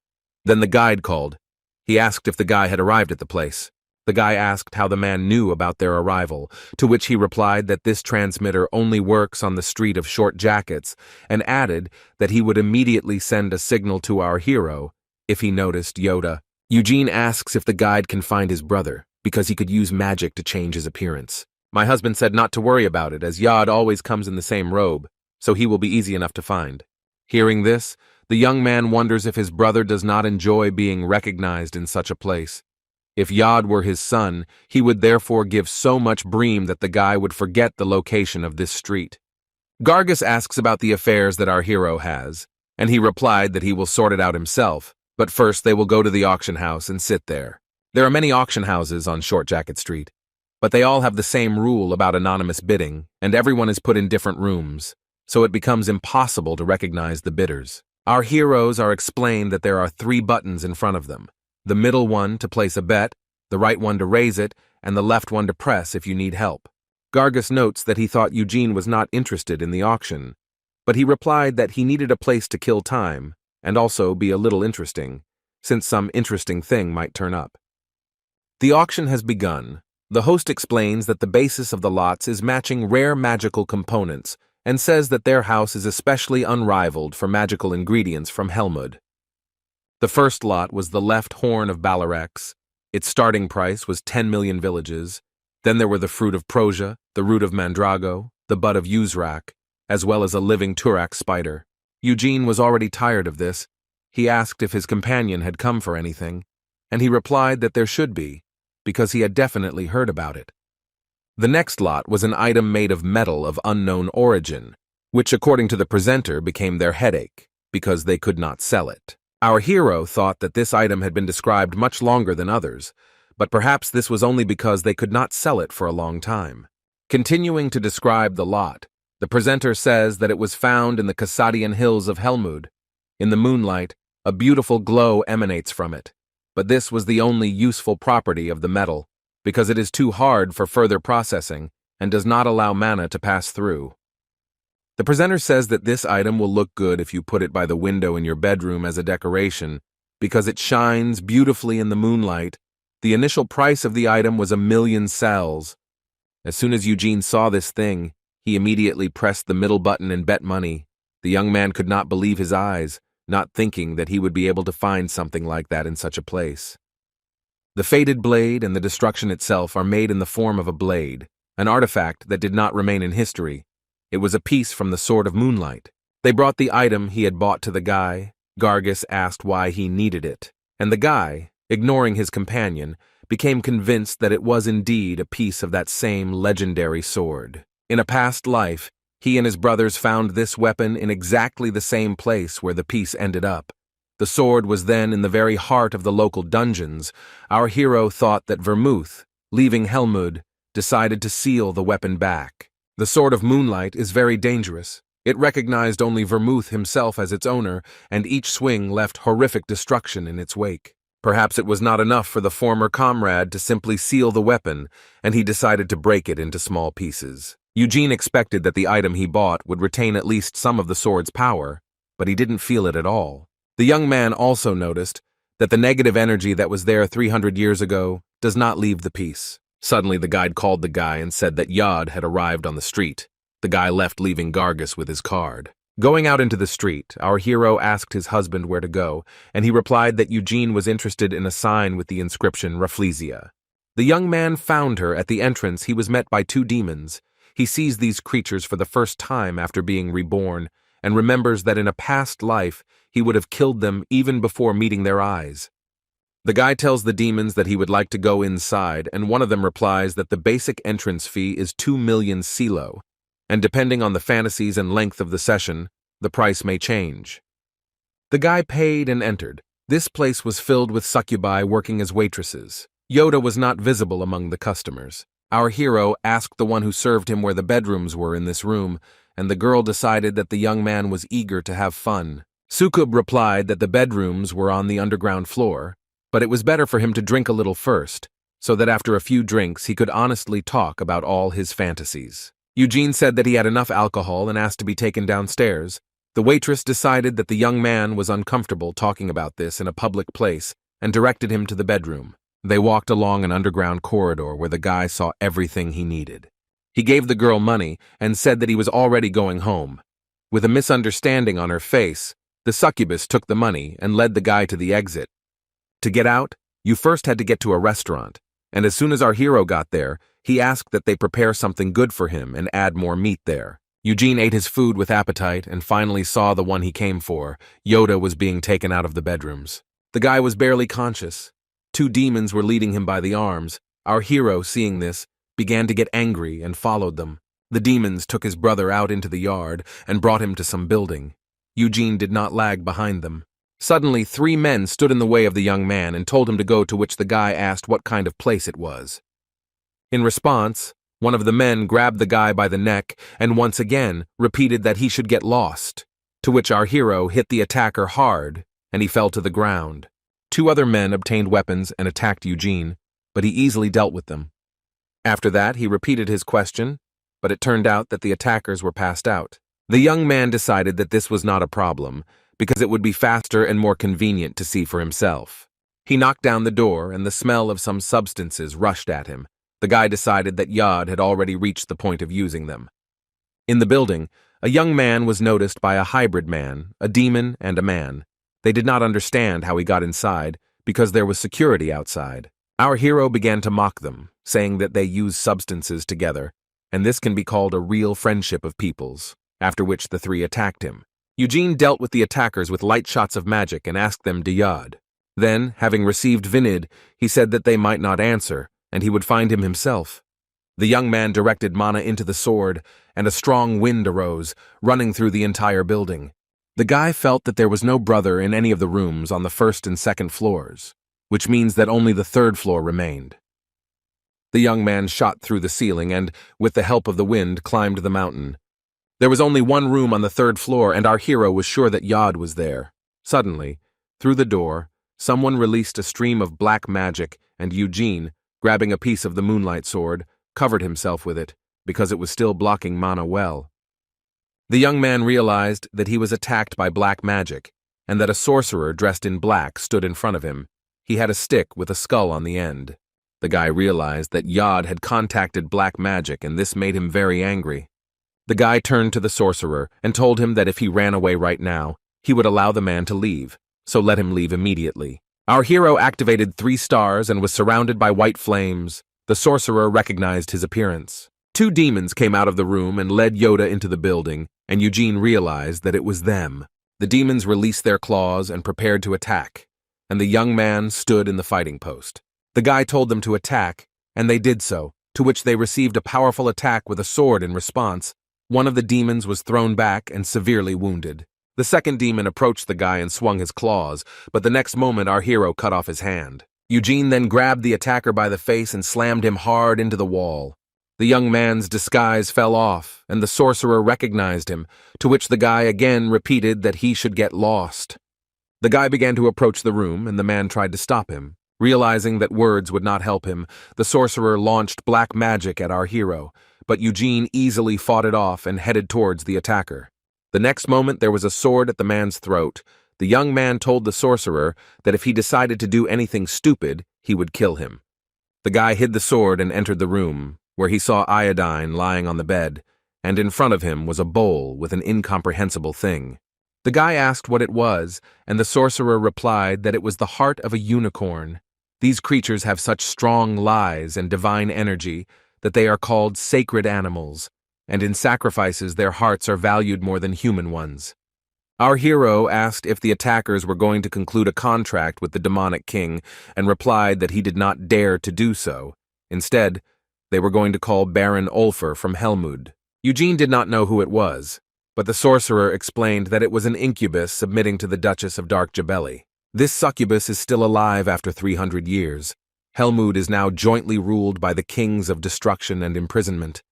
[SPEAKER 1] Then the guide called. He asked if the guy had arrived at the place. The guy asked how the man knew about their arrival, to which he replied that this transmitter only works on the Street of Short Jackets, and added that he would immediately send a signal to our hero if he noticed Yoda. Eugene asks if the guide can find his brother, because he could use magic to change his appearance. My husband said not to worry about it, as Yod always comes in the same robe, so he will be easy enough to find. Hearing this, the young man wonders if his brother does not enjoy being recognized in such a place. If Yod were his son, he would therefore give so much bream that the guy would forget the location of this street. Gargus asks about the affairs that our hero has, and he replied that he will sort it out himself, but first they will go to the auction house and sit there. There are many auction houses on Short Jacket Street, but they all have the same rule about anonymous bidding, and everyone is put in different rooms, so it becomes impossible to recognize the bidders. Our heroes are explained that there are 3 buttons in front of them. The middle one to place a bet, the right one to raise it, and the left one to press if you need help. Gargus notes that he thought Eugene was not interested in the auction, but he replied that he needed a place to kill time, and also be a little interesting, since some interesting thing might turn up. The auction has begun. The host explains that the basis of the lots is matching rare magical components, and says that their house is especially unrivaled for magical ingredients from Helmud. The first lot was the left horn of Balzac. Its starting price was 10 million villages. Then there were the fruit of Prosia, the root of Mandrago, the bud of Uzrak, as well as a living Turak spider. Eugene was already tired of this. He asked if his companion had come for anything, and he replied that there should be, because he had definitely heard about it. The next lot was an item made of metal of unknown origin, which according to the presenter became their headache, because they could not sell it. Our hero thought that this item had been described much longer than others, but perhaps this was only because they could not sell it for a long time. Continuing to describe the lot, the presenter says that it was found in the Cassadian hills of Helmud. In the moonlight, a beautiful glow emanates from it, but this was the only useful property of the metal, because it is too hard for further processing and does not allow mana to pass through. The presenter says that this item will look good if you put it by the window in your bedroom as a decoration, because it shines beautifully in the moonlight. The initial price of the item was 1,000,000 cells. As soon as Eugene saw this thing, he immediately pressed the middle button and bet money. The young man could not believe his eyes, not thinking that he would be able to find something like that in such a place. The fated blade and the destruction itself are made in the form of a blade, an artifact that did not remain in history. It was a piece from the sword of Moonlight. They brought the item he had bought to the guy. Gargus asked why he needed it, and the guy, ignoring his companion, became convinced that it was indeed a piece of that same legendary sword. In a past life, he and his brothers found this weapon in exactly the same place where the piece ended up. The sword was then in the very heart of the local dungeons. Our hero thought that Vermouth, leaving Helmud, decided to seal the weapon back. The sword of Moonlight is very dangerous. It recognized only Vermouth himself as its owner, and each swing left horrific destruction in its wake. Perhaps it was not enough for the former comrade to simply seal the weapon, and he decided to break it into small pieces. Eugene expected that the item he bought would retain at least some of the sword's power, but he didn't feel it at all. The young man also noticed that the negative energy that was there 300 years ago does not leave the piece. Suddenly the guide called the guy and said that Yod had arrived on the street. The guy left, leaving Gargus with his card. Going out into the street, our hero asked his husband where to go, and he replied that Eugene was interested in a sign with the inscription Rafflesia. The young man found her. At the entrance, he was met by 2 demons. He sees these creatures for the first time after being reborn, and remembers that in a past life he would have killed them even before meeting their eyes. The guy tells the demons that he would like to go inside, and one of them replies that the basic entrance fee is 2,000,000 silo, and depending on the fantasies and length of the session, the price may change. The guy paid and entered. This place was filled with succubi working as waitresses. Yoda was not visible among the customers. Our hero asked the one who served him where the bedrooms were in this room, and the girl decided that the young man was eager to have fun. Succub replied that the bedrooms were on the underground floor, but it was better for him to drink a little first, so that after a few drinks he could honestly talk about all his fantasies. Eugene said that he had enough alcohol and asked to be taken downstairs. The waitress decided that the young man was uncomfortable talking about this in a public place and directed him to the bedroom. They walked along an underground corridor where the guy saw everything he needed. He gave the girl money and said that he was already going home. With a misunderstanding on her face, the succubus took the money and led the guy to the exit. To get out, you first had to get to a restaurant, and as soon as our hero got there, he asked that they prepare something good for him and add more meat there. Eugene ate his food with appetite and finally saw the one he came for. Yoda was being taken out of the bedrooms. The guy was barely conscious. 2 demons were leading him by the arms. Our hero, seeing this, began to get angry and followed them. The demons took his brother out into the yard and brought him to some building. Eugene did not lag behind them. Suddenly, 3 men stood in the way of the young man and told him to go, to which the guy asked what kind of place it was. In response, one of the men grabbed the guy by the neck and once again repeated that he should get lost, to which our hero hit the attacker hard and he fell to the ground. 2 other men obtained weapons and attacked Eugene, but he easily dealt with them. After that, he repeated his question, but it turned out that the attackers were passed out. The young man decided that this was not a problem, because it would be faster and more convenient to see for himself. He knocked down the door, and the smell of some substances rushed at him. The guy decided that Yod had already reached the point of using them. In the building, a young man was noticed by a hybrid man, a demon and a man. They did not understand how he got inside, because there was security outside. Our hero began to mock them, saying that they use substances together, and this can be called a real friendship of peoples, after which the 3 attacked him. Eugene dealt with the attackers with light shots of magic and asked them to Yod. Then, having received Vinid, he said that they might not answer, and he would find him himself. The young man directed mana into the sword, and a strong wind arose, running through the entire building. The guy felt that there was no brother in any of the rooms on the 1st and 2nd floors, which means that only the 3rd floor remained. The young man shot through the ceiling and, with the help of the wind, climbed the mountain. There was only one room on the 3rd floor, and our hero was sure that Yod was there. Suddenly, through the door, someone released a stream of black magic, and Eugene, grabbing a piece of the Moonlight sword, covered himself with it, because it was still blocking mana well. The young man realized that he was attacked by black magic, and that a sorcerer dressed in black stood in front of him. He had a stick with a skull on the end. The guy realized that Yod had contacted black magic, and this made him very angry. The guy turned to the sorcerer and told him that if he ran away right now, he would allow the man to leave, so let him leave immediately. Our hero activated 3 stars and was surrounded by white flames. The sorcerer recognized his appearance. 2 demons came out of the room and led Yoda into the building, and Eugene realized that it was them. The demons released their claws and prepared to attack, and the young man stood in the fighting post. The guy told them to attack, and they did so, to which they received a powerful attack with a sword in response. One of the demons was thrown back and severely wounded. The second demon approached the guy and swung his claws, but the next moment our hero cut off his hand. Eugene then grabbed the attacker by the face and slammed him hard into the wall. The young man's disguise fell off, and the sorcerer recognized him, to which the guy again repeated that he should get lost. The guy began to approach the room, and the man tried to stop him. Realizing that words would not help him, the sorcerer launched black magic at our hero, but Eugene easily fought it off and headed towards the attacker. The next moment there was a sword at the man's throat. The young man told the sorcerer that if he decided to do anything stupid, he would kill him. The guy hid the sword and entered the room, where he saw iodine lying on the bed, and in front of him was a bowl with an incomprehensible thing. The guy asked what it was, and the sorcerer replied that it was the heart of a unicorn. These creatures have such strong lies and divine energy that they are called sacred animals, and in sacrifices their hearts are valued more than human ones. Our hero asked if the attackers were going to conclude a contract with the demonic king, and replied that he did not dare to do so. Instead, they were going to call Baron Ulfer from Helmud. Eugene did not know who it was, but the sorcerer explained that it was an incubus submitting to the Duchess of Dark Jabelli. This succubus is still alive after 300 years. Helmud is now jointly ruled by the kings of destruction and imprisonment,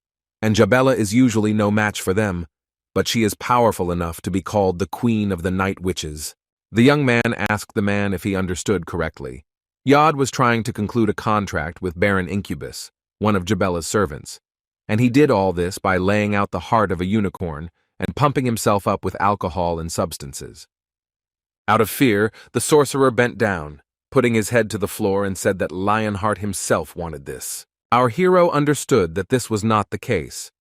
[SPEAKER 1] and Jabella is usually no match for them, but she is powerful enough to be called the Queen of the Night Witches. The young man asked the man if he understood correctly. Yod was trying to conclude a contract with Baron Incubus, one of Jabella's servants, and he did all this by laying out the heart of a unicorn and pumping himself up with alcohol and substances. Out of fear, the sorcerer bent down, putting his head to the floor, and said that Lionheart himself wanted this. Our hero understood that this was not the case,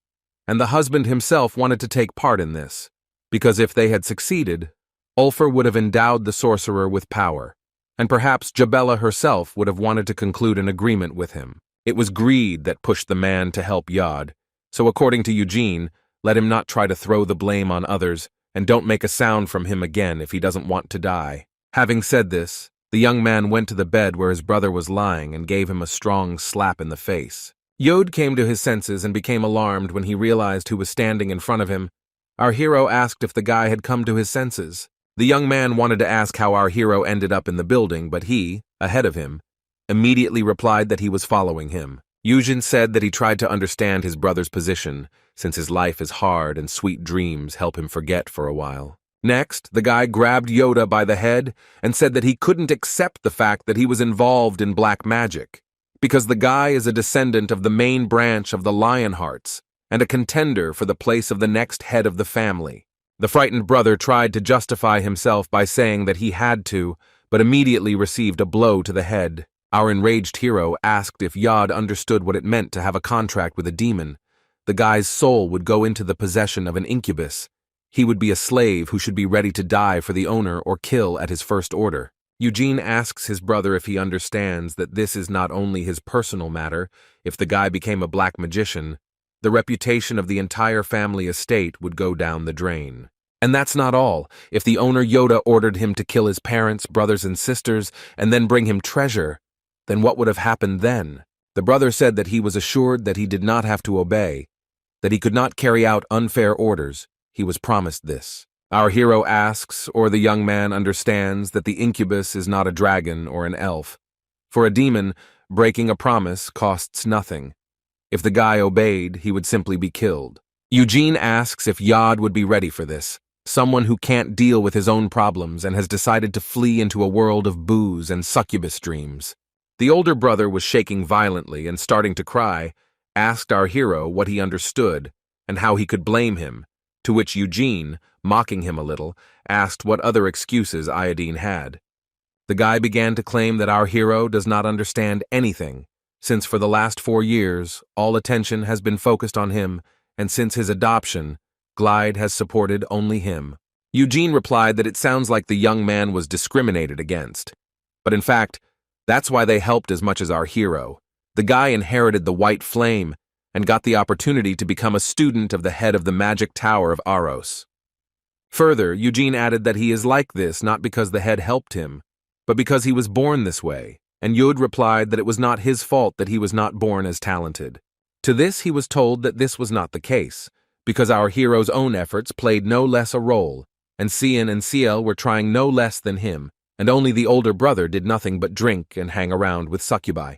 [SPEAKER 1] and the husband himself wanted to take part in this, because if they had succeeded, Ulfer would have endowed the sorcerer with power, and perhaps Jabella herself would have wanted to conclude an agreement with him. It was greed that pushed the man to help Yod, so according to Eugene, let him not try to throw the blame on others, and don't make a sound from him again if he doesn't want to die. Having said this, the young man went to the bed where his brother was lying and gave him a strong slap in the face. Yod came to his senses and became alarmed when he realized who was standing in front of him. Our hero asked if the guy had come to his senses. The young man wanted to ask how our hero ended up in the building, but he, ahead of him, immediately replied that he was following him. Eugene said that he tried to understand his brother's position, since his life is hard and sweet dreams help him forget for a while. Next, the guy grabbed Yoda by the head and said that he couldn't accept the fact that he was involved in black magic, because the guy is a descendant of the main branch of the Lionhearts and a contender for the place of the next head of the family. The frightened brother tried to justify himself by saying that he had to, but immediately received a blow to the head. Our enraged hero asked if Yod understood what it meant to have a contract with a demon. The guy's soul would go into the possession of an incubus. He would be a slave who should be ready to die for the owner or kill at his first order. Eugene asks his brother if he understands that this is not only his personal matter. If the guy became a black magician, the reputation of the entire family estate would go down the drain. And that's not all. If the owner Yoda ordered him to kill his parents, brothers, and sisters, and then bring him treasure, then what would have happened then? The brother said that he was assured that he did not have to obey, that he could not carry out unfair orders. He was promised this. Our hero asks, or the young man understands, that the incubus is not a dragon or an elf. For a demon, breaking a promise costs nothing. If the guy obeyed, he would simply be killed. Eugene asks if Yod would be ready for this, someone who can't deal with his own problems and has decided to flee into a world of booze and succubus dreams. The older brother was shaking violently and starting to cry, asked our hero what he understood and how he could blame him, to which Eugene, mocking him a little, asked what other excuses Iodine had. The guy began to claim that our hero does not understand anything, since for the last 4 years, all attention has been focused on him, and since his adoption, Glide has supported only him. Eugene replied that it sounds like the young man was discriminated against. But in fact, that's why they helped as much as our hero. The guy inherited the white flame and got the opportunity to become a student of the head of the magic tower of Aros. Further, Eugene added that he is like this not because the head helped him, but because he was born this way, and Yud replied that it was not his fault that he was not born as talented. To this he was told that this was not the case, because our hero's own efforts played no less a role, and Cian and Ciel were trying no less than him, and only the older brother did nothing but drink and hang around with succubi.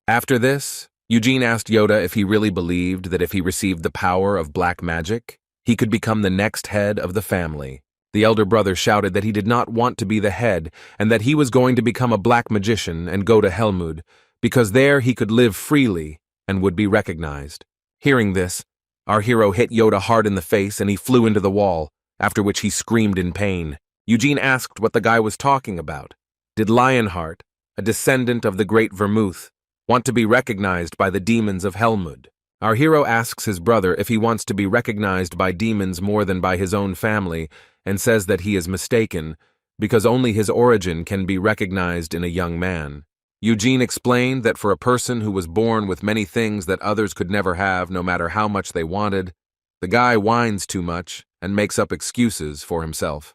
[SPEAKER 1] After this, Eugene asked Yoda if he really believed that if he received the power of black magic, he could become the next head of the family. The elder brother shouted that he did not want to be the head and that he was going to become a black magician and go to Helmud, because there he could live freely and would be recognized. Hearing this, our hero hit Yoda hard in the face and he flew into the wall, after which he screamed in pain. Eugene asked what the guy was talking about. Did Lionheart, a descendant of the great Vermouth, want to be recognized by the demons of Helmud? Our hero asks his brother if he wants to be recognized by demons more than by his own family, and says that he is mistaken, because only his origin can be recognized in a young man. Eugene explained that for a person who was born with many things that others could never have no matter how much they wanted, the guy whines too much and makes up excuses for himself.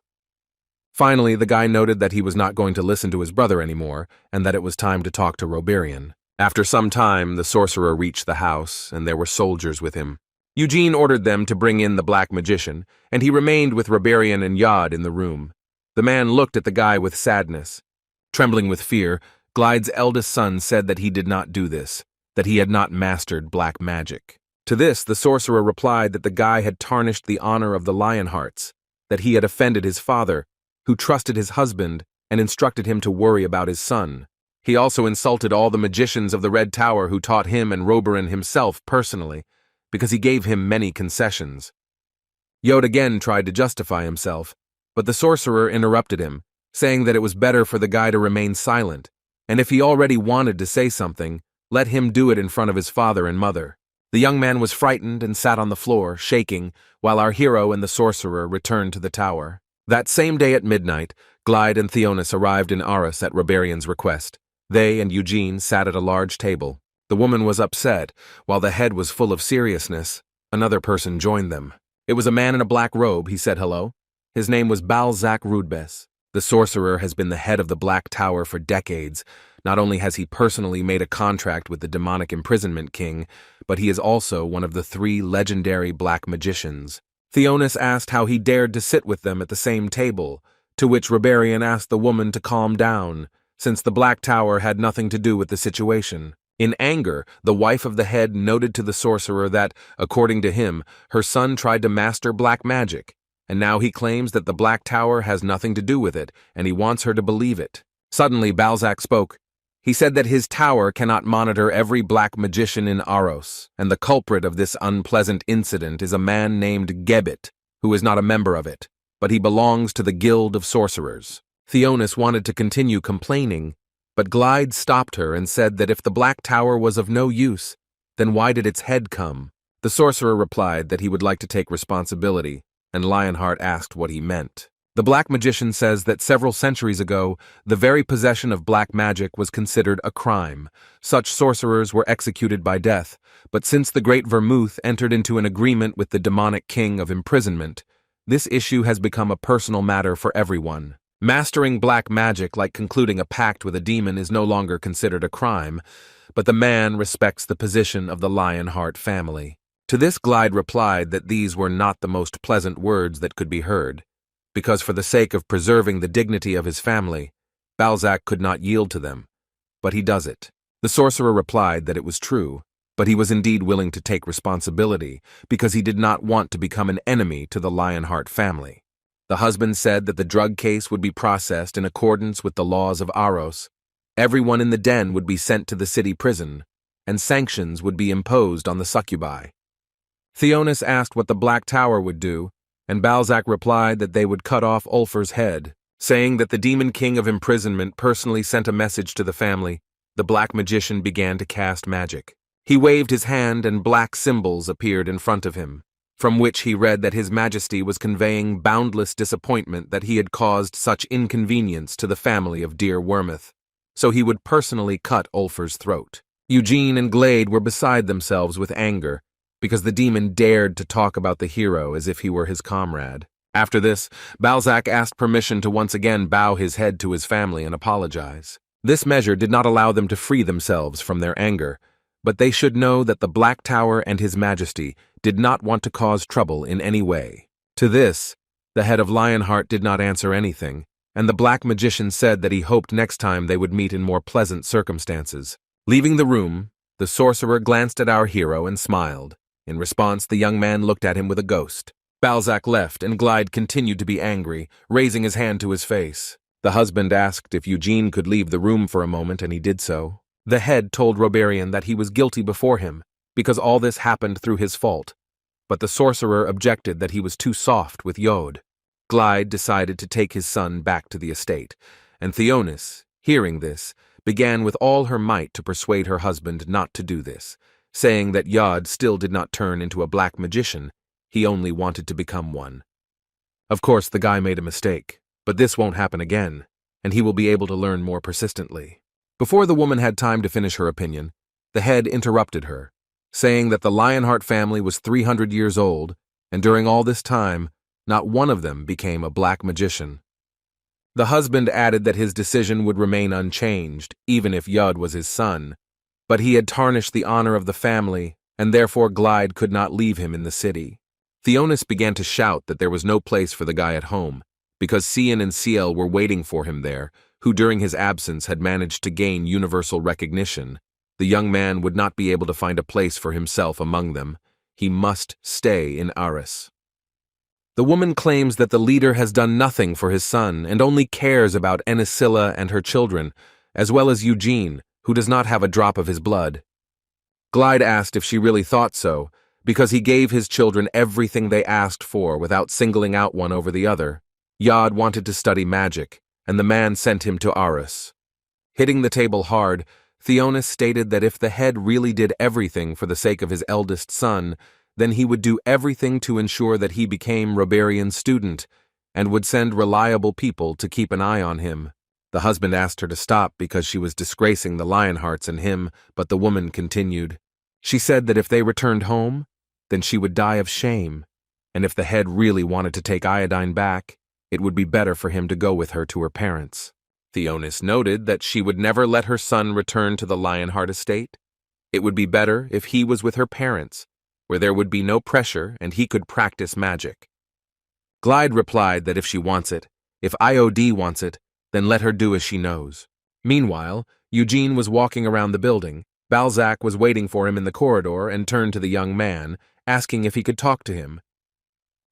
[SPEAKER 1] Finally, the guy noted that he was not going to listen to his brother anymore, and that it was time to talk to Roberian. After some time, the sorcerer reached the house, and there were soldiers with him. Eugene ordered them to bring in the black magician, and he remained with Roberian and Yod in the room. The man looked at the guy with sadness. Trembling with fear, Glide's eldest son said that he did not do this, that he had not mastered black magic. To this, the sorcerer replied that the guy had tarnished the honor of the Lionhearts, that he had offended his father, who trusted his husband and instructed him to worry about his son. He also insulted all the magicians of the Red Tower who taught him and Roberin himself personally, because he gave him many concessions. Yod again tried to justify himself, but the sorcerer interrupted him, saying that it was better for the guy to remain silent, and if he already wanted to say something, let him do it in front of his father and mother. The young man was frightened and sat on the floor, shaking, while our hero and the sorcerer returned to the tower. That same day at midnight, Glide and Theonis arrived in Aros at Roberian's request. They and Eugene sat at a large table. The woman was upset, while the head was full of seriousness. Another person joined them. It was a man in a black robe. He said hello. His name was Balzac Rudbes. The sorcerer has been the head of the Black Tower for decades. Not only has he personally made a contract with the demonic imprisonment king, but he is also one of the 3 legendary black magicians. Theonis asked how he dared to sit with them at the same table, to which Roberian asked the woman to calm down, since the Black Tower had nothing to do with the situation. In anger, the wife of the head noted to the sorcerer that, according to him, her son tried to master black magic, and now he claims that the Black Tower has nothing to do with it, and he wants her to believe it. Suddenly, Balzac spoke. He said that his tower cannot monitor every black magician in Aros, and the culprit of this unpleasant incident is a man named Gebet, who is not a member of it, but he belongs to the Guild of Sorcerers. Theonis wanted to continue complaining, but Glide stopped her and said that if the Black Tower was of no use, then why did its head come? The sorcerer replied that he would like to take responsibility, and Lionheart asked what he meant. The black magician says that several centuries ago, the very possession of black magic was considered a crime. Such sorcerers were executed by death, but since the Great Vermouth entered into an agreement with the demonic king of imprisonment, this issue has become a personal matter for everyone. Mastering black magic, like concluding a pact with a demon, is no longer considered a crime, but the man respects the position of the Lionheart family. To this Glide replied that these were not the most pleasant words that could be heard, because for the sake of preserving the dignity of his family, Balzac could not yield to them, but he does it. The sorcerer replied that it was true, but he was indeed willing to take responsibility because he did not want to become an enemy to the Lionheart family. The husband said that the drug case would be processed in accordance with the laws of Aros. Everyone in the den would be sent to the city prison, and sanctions would be imposed on the succubi. Theonis asked what the Black Tower would do, and Balzac replied that they would cut off Ulfer's head, saying that the Demon King of Imprisonment personally sent a message to the family. The Black Magician began to cast magic. He waved his hand and black symbols appeared in front of him, from which he read that His Majesty was conveying boundless disappointment that he had caused such inconvenience to the family of dear Wormouth, so he would personally cut Ulfer's throat. Eugene and Glade were beside themselves with anger, because the demon dared to talk about the hero as if he were his comrade. After this, Balzac asked permission to once again bow his head to his family and apologize. This measure did not allow them to free themselves from their anger, but they should know that the Black Tower and His Majesty did not want to cause trouble in any way. To this, the head of Lionheart did not answer anything, and the Black Magician said that he hoped next time they would meet in more pleasant circumstances. Leaving the room, the sorcerer glanced at our hero and smiled. In response, the young man looked at him with a ghost. Balzac left, and Glide continued to be angry, raising his hand to his face. The husband asked if Eugene could leave the room for a moment, and he did so. The head told Roberian that he was guilty before him, because all this happened through his fault, but the sorcerer objected that he was too soft with Yod. Glide decided to take his son back to the estate, and Theonis, hearing this, began with all her might to persuade her husband not to do this, saying that Yod still did not turn into a black magician, he only wanted to become one. Of course, the guy made a mistake, but this won't happen again, and he will be able to learn more persistently. Before the woman had time to finish her opinion, the head interrupted her, saying that the Lionheart family was 300 years old, and during all this time, not one of them became a black magician. The husband added that his decision would remain unchanged, even if Yud was his son, but he had tarnished the honor of the family, and therefore Glide could not leave him in the city. Theonis began to shout that there was no place for the guy at home, because Cian and Ciel were waiting for him there, who during his absence had managed to gain universal recognition. The young man would not be able to find a place for himself among them. He must stay in Aros. The woman claims that the leader has done nothing for his son and only cares about Enisilla and her children, as well as Eugene, who does not have a drop of his blood. Glide asked if she really thought so, because he gave his children everything they asked for without singling out one over the other. Yod wanted to study magic, and the man sent him to Aros. Hitting the table hard, Theonis stated that if the head really did everything for the sake of his eldest son, then he would do everything to ensure that he became Roberian's student, and would send reliable people to keep an eye on him. The husband asked her to stop because she was disgracing the Lionhearts and him, but the woman continued. She said that if they returned home, then she would die of shame, and if the head really wanted to take Iodine back, it would be better for him to go with her to her parents. Theonis noted that she would never let her son return to the Lionheart estate. It would be better if he was with her parents, where there would be no pressure and he could practice magic. Glide replied that if she wants it, if IOD wants it, then let her do as she knows. Meanwhile, Eugene was walking around the building. Balzac was waiting for him in the corridor and turned to the young man, asking if he could talk to him.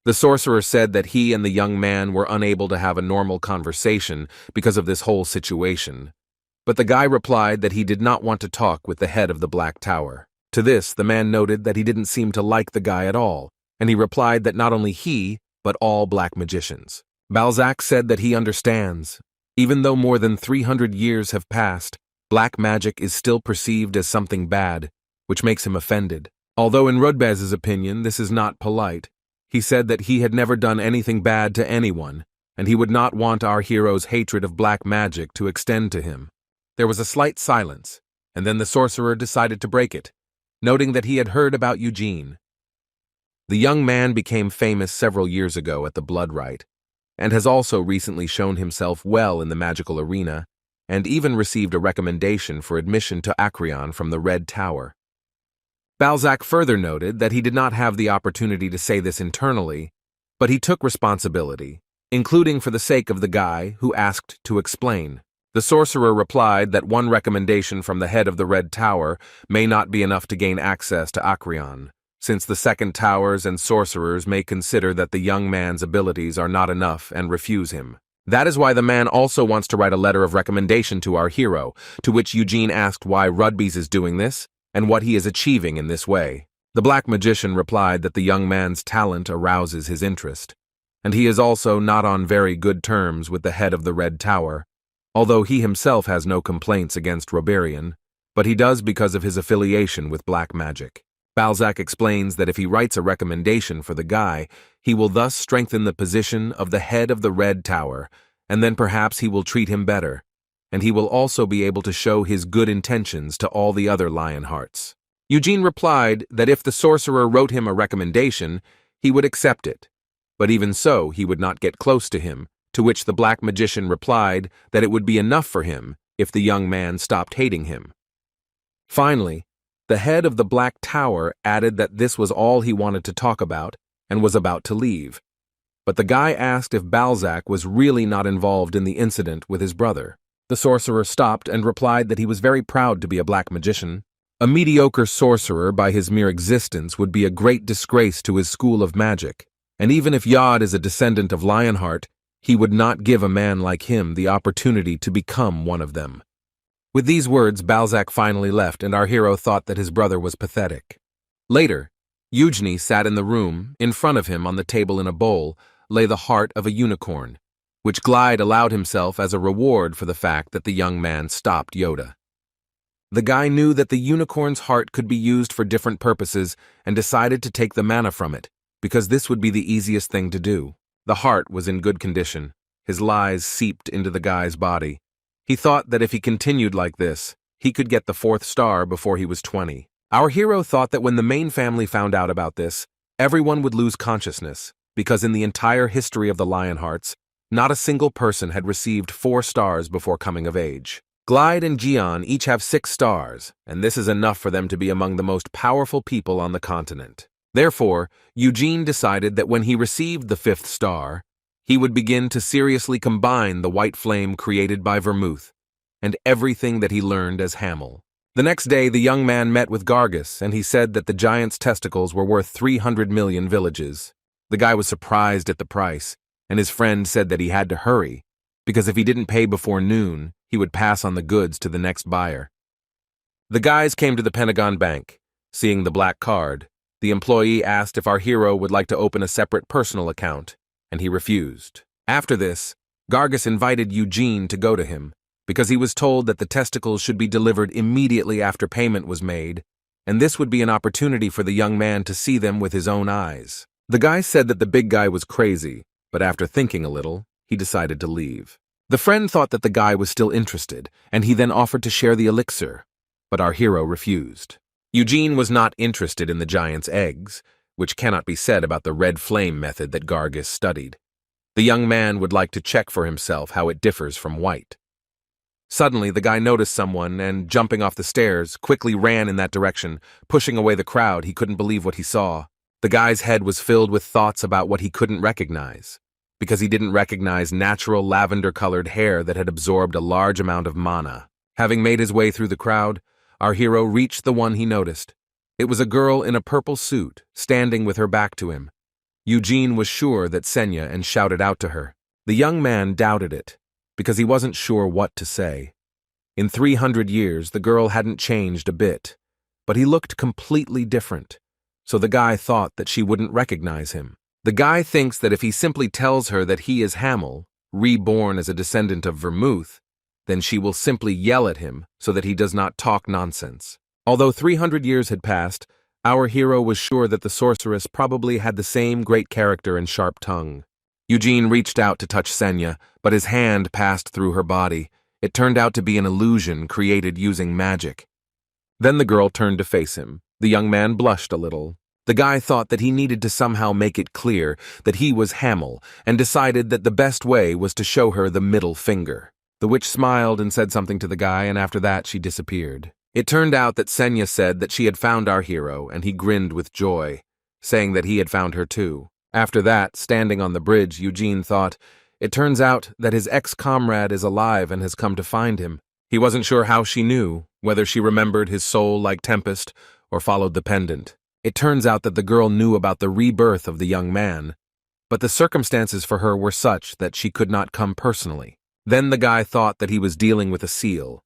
[SPEAKER 1] The sorcerer said that he and the young man were unable to have a normal conversation because of this whole situation, but the guy replied that he did not want to talk with the head of the Black Tower. To this, the man noted that he didn't seem to like the guy at all, and he replied that not only he, but all black magicians. Balzac said that he understands. Even though more than 300 years have passed, black magic is still perceived as something bad, which makes him offended. Although in Rodbez's opinion this is not polite, he said that he had never done anything bad to anyone, and he would not want our hero's hatred of black magic to extend to him. There was a slight silence, and then the sorcerer decided to break it, noting that he had heard about Eugene. The young man became famous several years ago at the Blood Rite, and has also recently shown himself well in the magical arena, and even received a recommendation for admission to Acreon from the Red Tower. Balzac further noted that he did not have the opportunity to say this internally, but he took responsibility, including for the sake of the guy who asked to explain. The sorcerer replied that one recommendation from the head of the Red Tower may not be enough to gain access to Acreon, since the second towers and sorcerers may consider that the young man's abilities are not enough and refuse him. That is why the man also wants to write a letter of recommendation to our hero, to which Eugene asked why Rudby's is doing this, and what he is achieving in this way. The black magician replied that the young man's talent arouses his interest, and he is also not on very good terms with the head of the Red Tower, although he himself has no complaints against Roberian, but he does because of his affiliation with black magic. Balzac explains that if he writes a recommendation for the guy, he will thus strengthen the position of the head of the Red Tower, and then perhaps he will treat him better, and he will also be able to show his good intentions to all the other Lionhearts. Eugene replied that if the sorcerer wrote him a recommendation, he would accept it, but even so he would not get close to him, to which the black magician replied that it would be enough for him if the young man stopped hating him. Finally, the head of the Black Tower added that this was all he wanted to talk about and was about to leave, but the guy asked if Balzac was really not involved in the incident with his brother. The sorcerer stopped and replied that he was very proud to be a black magician. A mediocre sorcerer by his mere existence would be a great disgrace to his school of magic, and even if Yod is a descendant of Lionheart, he would not give a man like him the opportunity to become one of them. With these words, Balzac finally left, and our hero thought that his brother was pathetic. Later, Eugenie sat in the room. In front of him on the table in a bowl lay the heart of a unicorn, which Glide allowed himself as a reward for the fact that the young man stopped Yoda. The guy knew that the unicorn's heart could be used for different purposes and decided to take the mana from it, because this would be the easiest thing to do. The heart was in good condition. His lies seeped into the guy's body. He thought that if he continued like this, he could get the 4th star before he was 20. Our hero thought that when the main family found out about this, everyone would lose consciousness, because in the entire history of the Lionhearts, not a single person had received 4 stars before coming of age. Glide and Gian each have 6 stars, and this is enough for them to be among the most powerful people on the continent. Therefore, Eugene decided that when he received the 5th star, he would begin to seriously combine the white flame created by Vermouth and everything that he learned as Hamill. The next day, the young man met with Gargus, and he said that the giant's testicles were worth 300 million villages. The guy was surprised at the price, and his friend said that he had to hurry, because if he didn't pay before noon, he would pass on the goods to the next buyer. The guys came to the Pentagon Bank. Seeing the black card, the employee asked if our hero would like to open a separate personal account, and he refused. After this, Gargus invited Eugene to go to him, because he was told that the testicles should be delivered immediately after payment was made, and this would be an opportunity for the young man to see them with his own eyes. The guy said that the big guy was crazy, but after thinking a little, he decided to leave. The friend thought that the guy was still interested, and he then offered to share the elixir, but our hero refused. Eugene was not interested in the giant's eggs, which cannot be said about the red flame method that Gargus studied. The young man would like to check for himself how it differs from white. Suddenly, the guy noticed someone and, jumping off the stairs, quickly ran in that direction, pushing away the crowd. He couldn't believe what he saw. The guy's head was filled with thoughts about what he couldn't recognize, because he didn't recognize natural lavender-colored hair that had absorbed a large amount of mana. Having made his way through the crowd, our hero reached the one he noticed. It was a girl in a purple suit, standing with her back to him. Eugene was sure that Sena and shouted out to her. The young man doubted it, because he wasn't sure what to say. In 300 years, the girl hadn't changed a bit, but he looked completely different, so the guy thought that she wouldn't recognize him. The guy thinks that if he simply tells her that he is Hamill, reborn as a descendant of Vermouth, then she will simply yell at him so that he does not talk nonsense. Although 300 years had passed, our hero was sure that the sorceress probably had the same great character and sharp tongue. Eugene reached out to touch Sena, but his hand passed through her body. It turned out to be an illusion created using magic. Then the girl turned to face him. The young man blushed a little. The guy thought that he needed to somehow make it clear that he was Hamill, and decided that the best way was to show her the middle finger. The witch smiled and said something to the guy, and after that she disappeared. It turned out that Sena said that she had found our hero, and he grinned with joy, saying that he had found her too. After that, standing on the bridge, Eugene thought, it turns out that his ex-comrade is alive and has come to find him. He wasn't sure how she knew, whether she remembered his soul like Tempest or followed the pendant. It turns out that the girl knew about the rebirth of the young man, but the circumstances for her were such that she could not come personally. Then the guy thought that he was dealing with a seal.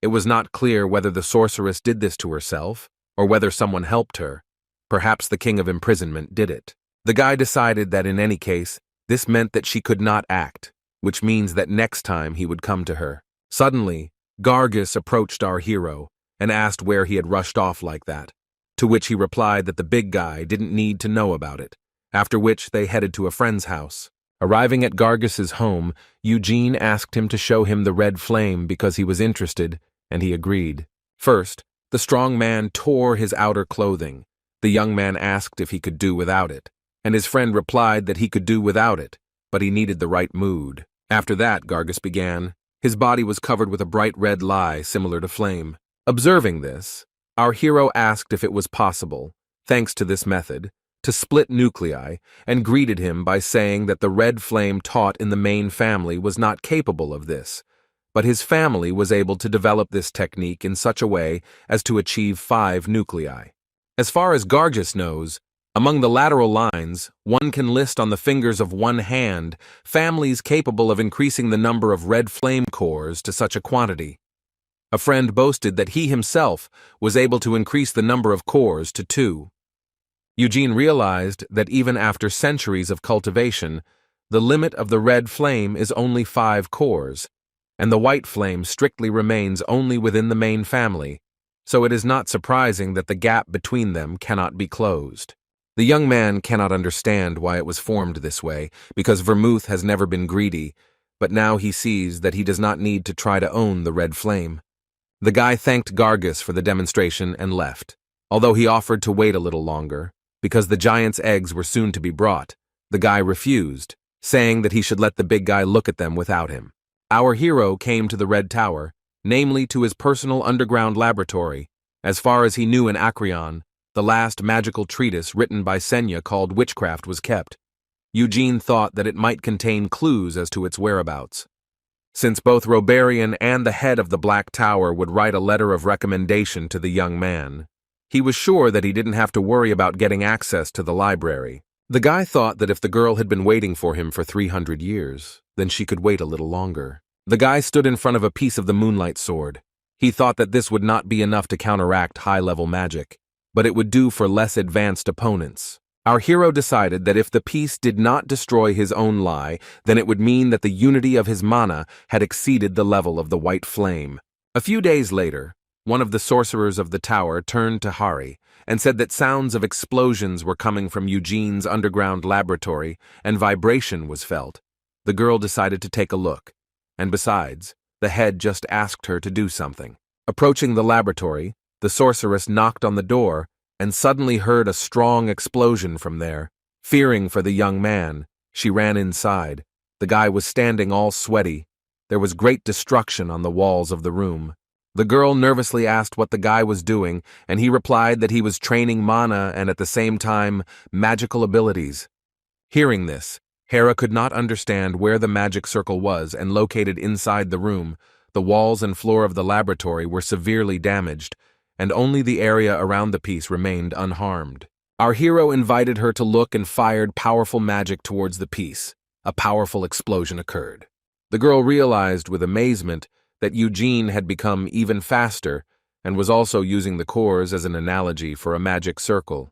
[SPEAKER 1] It was not clear whether the sorceress did this to herself or whether someone helped her, Perhaps the king of imprisonment did it. The guy decided that in any case, this meant that she could not act, which means that next time he would come to her. Suddenly, Gargus approached our hero and asked where he had rushed off like that, to which he replied that the big guy didn't need to know about it, after which they headed to a friend's house. Arriving at Gargus's home, Eugene asked him to show him the red flame because he was interested, and he agreed. First, the strong man tore his outer clothing. The young man asked if he could do without it, and his friend replied that he could do without it, but he needed the right mood. After that, Gargus began. His body was covered with a bright red lye similar to flame. Observing this, our hero asked if it was possible, thanks to this method, to split nuclei, and greeted him by saying that the red flame taught in the main family was not capable of this, but his family was able to develop this technique in such a way as to achieve 5 nuclei. As far as Gargus knows, among the lateral lines, one can list on the fingers of one hand families capable of increasing the number of red flame cores to such a quantity. A friend boasted that he himself was able to increase the number of cores to 2. Eugene realized that even after centuries of cultivation, the limit of the red flame is only 5 cores, and the white flame strictly remains only within the main family, so it is not surprising that the gap between them cannot be closed. The young man cannot understand why it was formed this way, because Vermouth has never been greedy, but now he sees that he does not need to try to own the red flame. The guy thanked Gargus for the demonstration and left, although he offered to wait a little longer. Because the giant's eggs were soon to be brought, the guy refused, saying that he should let the big guy look at them without him. Our hero came to the Red Tower, namely to his personal underground laboratory. As far as he knew in Acreon, the last magical treatise written by Sena called Witchcraft was kept. Eugene thought that it might contain clues as to its whereabouts. Since both Roberian and the head of the Black Tower would write a letter of recommendation to the young man, he was sure that he didn't have to worry about getting access to the library. The guy thought that if the girl had been waiting for him for 300 years, then she could wait a little longer. The guy stood in front of a piece of the Moonlight sword. He thought that this would not be enough to counteract high-level magic, but it would do for less advanced opponents. Our hero decided that if the piece did not destroy his own lie, then it would mean that the unity of his mana had exceeded the level of the white flame. A few days later, one of the sorcerers of the tower turned to Hari and said that sounds of explosions were coming from Eugene's underground laboratory and vibration was felt. The girl decided to take a look, and besides, the head just asked her to do something. Approaching the laboratory, the sorceress knocked on the door and suddenly heard a strong explosion from there. Fearing for the young man, she ran inside. The guy was standing all sweaty. There was great destruction on the walls of the room. The girl nervously asked what the guy was doing, and he replied that he was training mana and at the same time magical abilities. Hearing this, Hera could not understand where the magic circle was and located inside the room. The walls and floor of the laboratory were severely damaged, and only the area around the piece remained unharmed. Our hero invited her to look and fired powerful magic towards the piece. A powerful explosion occurred. The girl realized with amazement that Eugene had become even faster and was also using the cores as an analogy for a magic circle.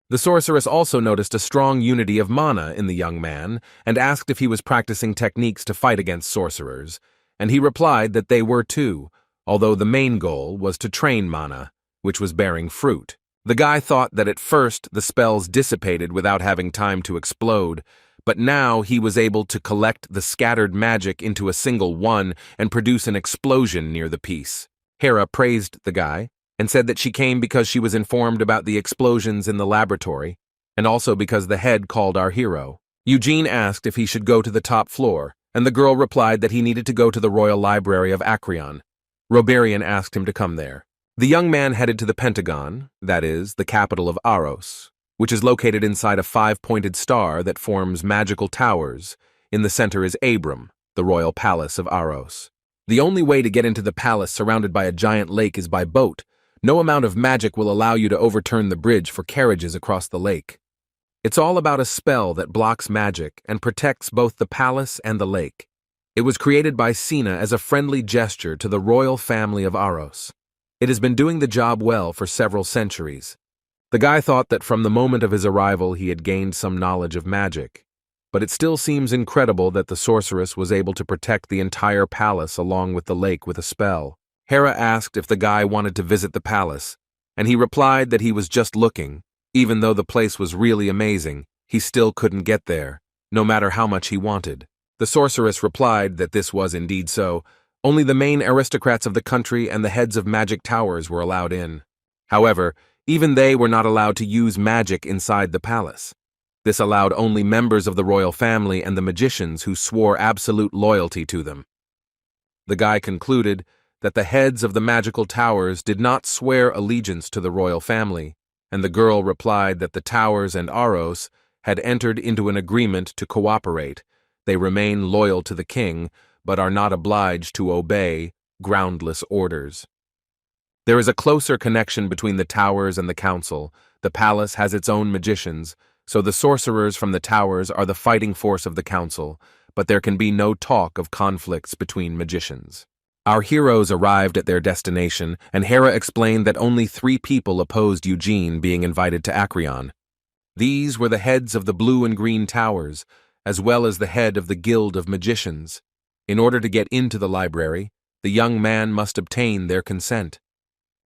[SPEAKER 1] The sorceress also noticed a strong unity of mana in the young man and asked if he was practicing techniques to fight against sorcerers, and he replied that they were too, although the main goal was to train mana, which was bearing fruit. The guy thought that at first the spells dissipated without having time to explode, but now he was able to collect the scattered magic into a single one and produce an explosion near the piece. Hera praised the guy and said that she came because she was informed about the explosions in the laboratory, and also because the head called our hero. Eugene asked if he should go to the top floor, and the girl replied that he needed to go to the Royal Library of Acreon. Roberian asked him to come there. The young man headed to the Pentagon, that is, the capital of Aros, which is located inside a 5-pointed star that forms magical towers. In the center is Abram, the royal palace of Aros. The only way to get into the palace surrounded by a giant lake is by boat. No amount of magic will allow you to overturn the bridge for carriages across the lake. It's all about a spell that blocks magic and protects both the palace and the lake. It was created by Sena as a friendly gesture to the royal family of Aros. It has been doing the job well for several centuries. The guy thought that from the moment of his arrival he had gained some knowledge of magic, but it still seems incredible that the sorceress was able to protect the entire palace along with the lake with a spell. Hera asked if the guy wanted to visit the palace, and he replied that he was just looking. Even though the place was really amazing, he still couldn't get there, no matter how much he wanted. The sorceress replied that this was indeed so. Only the main aristocrats of the country and the heads of magic towers were allowed in. However, even they were not allowed to use magic inside the palace. This allowed only members of the royal family and the magicians who swore absolute loyalty to them. The guy concluded that the heads of the magical towers did not swear allegiance to the royal family, and the girl replied that the towers and Aros had entered into an agreement to cooperate. They remain loyal to the king, but are not obliged to obey groundless orders. There is a closer connection between the towers and the council. The palace has its own magicians, so the sorcerers from the towers are the fighting force of the council, but there can be no talk of conflicts between magicians. Our heroes arrived at their destination, and Hera explained that only 3 people opposed Eugene being invited to Acreon. These were the heads of the blue and green towers, as well as the head of the Guild of Magicians. In order to get into the library, the young man must obtain their consent.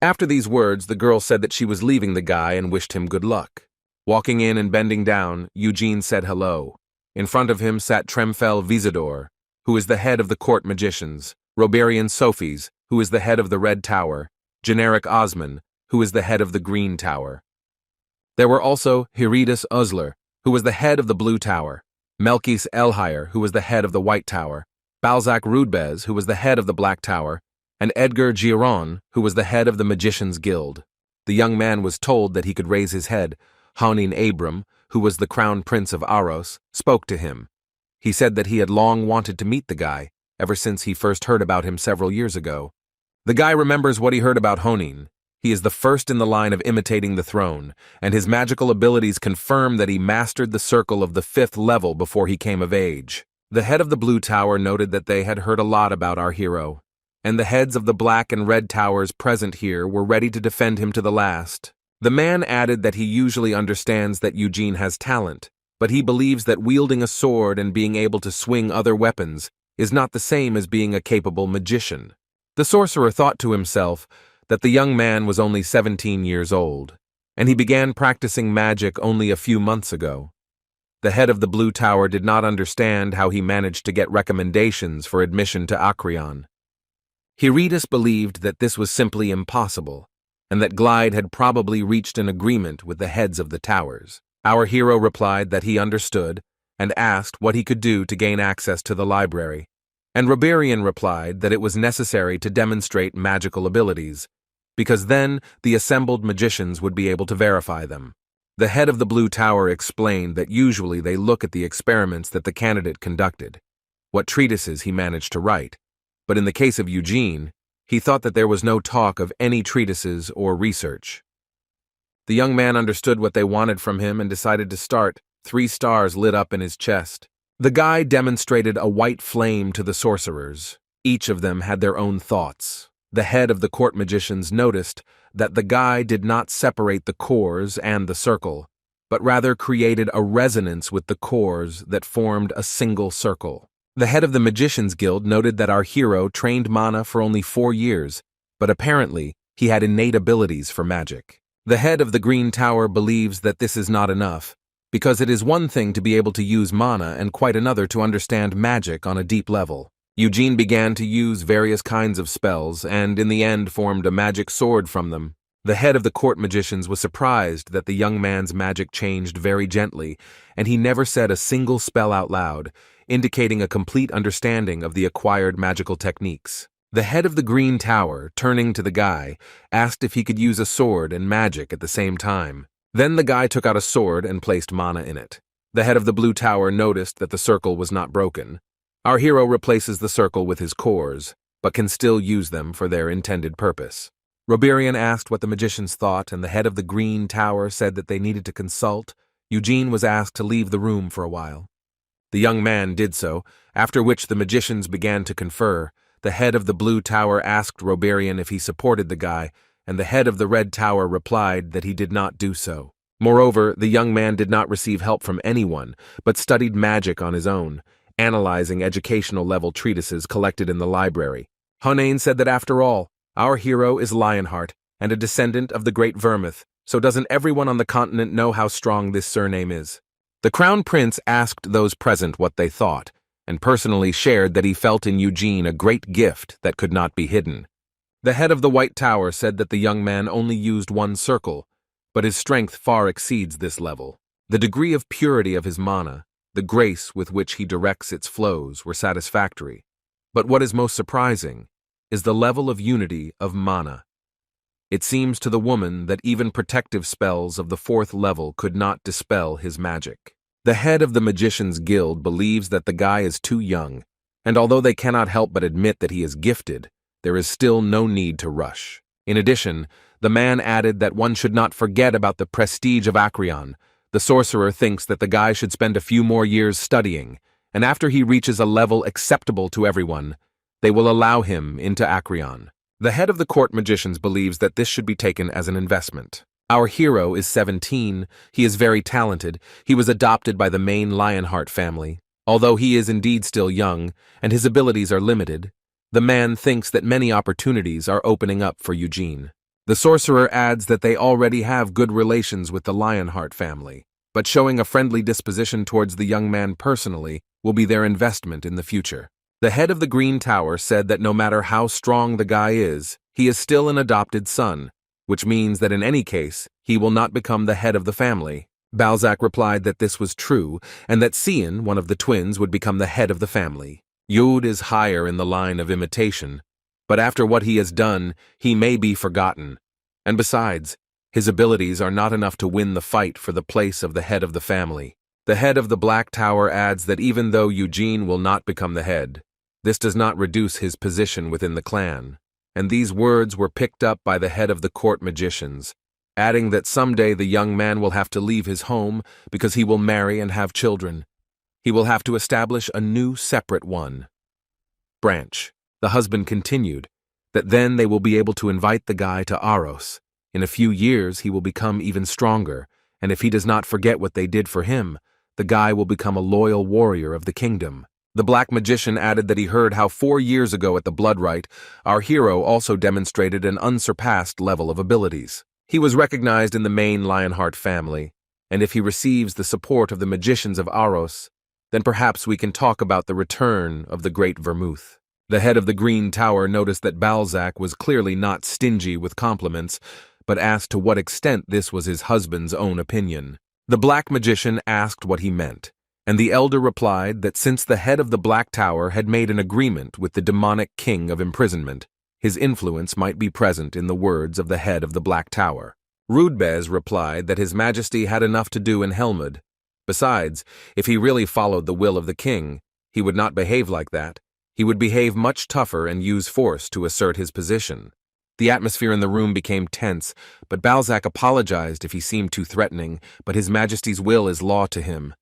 [SPEAKER 1] After these words, the girl said that she was leaving the guy and wished him good luck. Walking in and bending down, Eugene said hello. In front of him sat Tremfel Visador, who is the head of the court magicians, Roberian Sophies, who is the head of the Red Tower, Generic Osman, who is the head of the Green Tower. There were also Hiridus Uzler, who was the head of the Blue Tower, Melkis Elhire, who was the head of the White Tower, Balzac Rudbez, who was the head of the Black Tower, and Edgar Giron, who was the head of the Magicians' Guild. The young man was told that he could raise his head. Hanin Abram, who was the crown prince of Aros, spoke to him. He said that he had long wanted to meet the guy, ever since he first heard about him several years ago. The guy remembers what he heard about Honin. He is the first in the line of imitating the throne, and his magical abilities confirm that he mastered the circle of the 5th level before he came of age. The head of the Blue Tower noted that they had heard a lot about our hero, and the heads of the Black and Red Towers present here were ready to defend him to the last. The man added that he usually understands that Eugene has talent, but he believes that wielding a sword and being able to swing other weapons is not the same as being a capable magician. The sorcerer thought to himself that the young man was only 17 years old, and he began practicing magic only a few months ago. The head of the Blue Tower did not understand how he managed to get recommendations for admission to Acreon. Hiridus believed that this was simply impossible, and that Glide had probably reached an agreement with the heads of the towers. Our hero replied that he understood, and asked what he could do to gain access to the library, and Roberian replied that it was necessary to demonstrate magical abilities, because then the assembled magicians would be able to verify them. The head of the Blue Tower explained that usually they look at the experiments that the candidate conducted, what treatises he managed to write, but in the case of Eugene, he thought that there was no talk of any treatises or research. The young man understood what they wanted from him and decided to start. 3 stars lit up in his chest. The guy demonstrated a white flame to the sorcerers. Each of them had their own thoughts. The head of the court magicians noticed that the guy did not separate the cores and the circle, but rather created a resonance with the cores that formed a single circle. The head of the Magicians' Guild noted that our hero trained mana for only 4 years, but apparently he had innate abilities for magic. The head of the Green Tower believes that this is not enough, because it is one thing to be able to use mana and quite another to understand magic on a deep level. Eugene began to use various kinds of spells and in the end formed a magic sword from them. The head of the court magicians was surprised that the young man's magic changed very gently, and he never said a single spell out loud, indicating a complete understanding of the acquired magical techniques. The head of the Green Tower, turning to the guy, asked if he could use a sword and magic at the same time. Then the guy took out a sword and placed mana in it. The head of the Blue Tower noticed that the circle was not broken. Our hero replaces the circle with his cores, but can still use them for their intended purpose. Roberian asked what the magicians thought, and the head of the Green Tower said that they needed to consult. Eugene was asked to leave the room for a while. The young man did so, after which the magicians began to confer. The head of the Blue Tower asked Roberian if he supported the guy, and the head of the Red Tower replied that he did not do so. Moreover, the young man did not receive help from anyone, but studied magic on his own, analyzing educational-level treatises collected in the library. Hunain said that after all, our hero is Lionheart, and a descendant of the great Vermouth, so doesn't everyone on the continent know how strong this surname is? The Crown Prince asked those present what they thought, and personally shared that he felt in Eugene a great gift that could not be hidden. The head of the White Tower said that the young man only used one circle, but his strength far exceeds this level. The degree of purity of his mana, the grace with which he directs its flows were satisfactory. But what is most surprising is the level of unity of mana. It seems to the woman that even protective spells of the 4th level could not dispel his magic. The head of the Magicians Guild believes that the guy is too young, and although they cannot help but admit that he is gifted, there is still no need to rush. In addition, the man added that one should not forget about the prestige of Acreon. The sorcerer thinks that the guy should spend a few more years studying, and after he reaches a level acceptable to everyone, they will allow him into Acreon. The head of the court magicians believes that this should be taken as an investment. Our hero is 17, he is very talented, he was adopted by the main Lionheart family. Although he is indeed still young, and his abilities are limited, the man thinks that many opportunities are opening up for Eugene. The sorcerer adds that they already have good relations with the Lionheart family, but showing a friendly disposition towards the young man personally will be their investment in the future. The head of the Green Tower said that no matter how strong the guy is, he is still an adopted son, which means that in any case, he will not become the head of the family. Balzac replied that this was true, and that Cian, one of the twins, would become the head of the family. Yod is higher in the line of imitation, but after what he has done, he may be forgotten. And besides, his abilities are not enough to win the fight for the place of the head of the family. The head of the Black Tower adds that even though Eugene will not become the head, this does not reduce his position within the clan, and these words were picked up by the head of the court magicians, adding that someday the young man will have to leave his home because he will marry and have children. He will have to establish a new separate one. Branch. The husband continued that then they will be able to invite the guy to Aros. In a few years he will become even stronger, and if he does not forget what they did for him, the guy will become a loyal warrior of the kingdom. The Black Magician added that he heard how 4 years ago at the Blood Rite, our hero also demonstrated an unsurpassed level of abilities. He was recognized in the main Lionheart family, and if he receives the support of the magicians of Aros, then perhaps we can talk about the return of the great Vermouth. The head of the Green Tower noticed that Balzac was clearly not stingy with compliments, but asked to what extent this was his husband's own opinion. The Black Magician asked what he meant, and the elder replied that since the head of the Black Tower had made an agreement with the demonic king of imprisonment, his influence might be present in the words of the head of the Black Tower. Rudbez replied that his majesty had enough to do in Helmud. Besides, if he really followed the will of the king, he would not behave like that. He would behave much tougher and use force to assert his position. The atmosphere in the room became tense, but Balzac apologized if he seemed too threatening, but his majesty's will is law to him.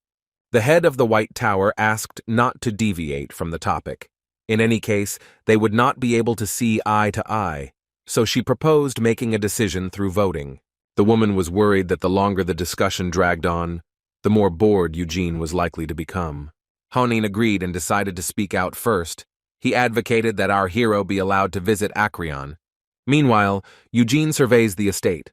[SPEAKER 1] The head of the White Tower asked not to deviate from the topic. In any case, they would not be able to see eye to eye, so she proposed making a decision through voting. The woman was worried that the longer the discussion dragged on, the more bored Eugene was likely to become. Honin agreed and decided to speak out first. He advocated that our hero be allowed to visit Acreon. Meanwhile, Eugene surveys the estate.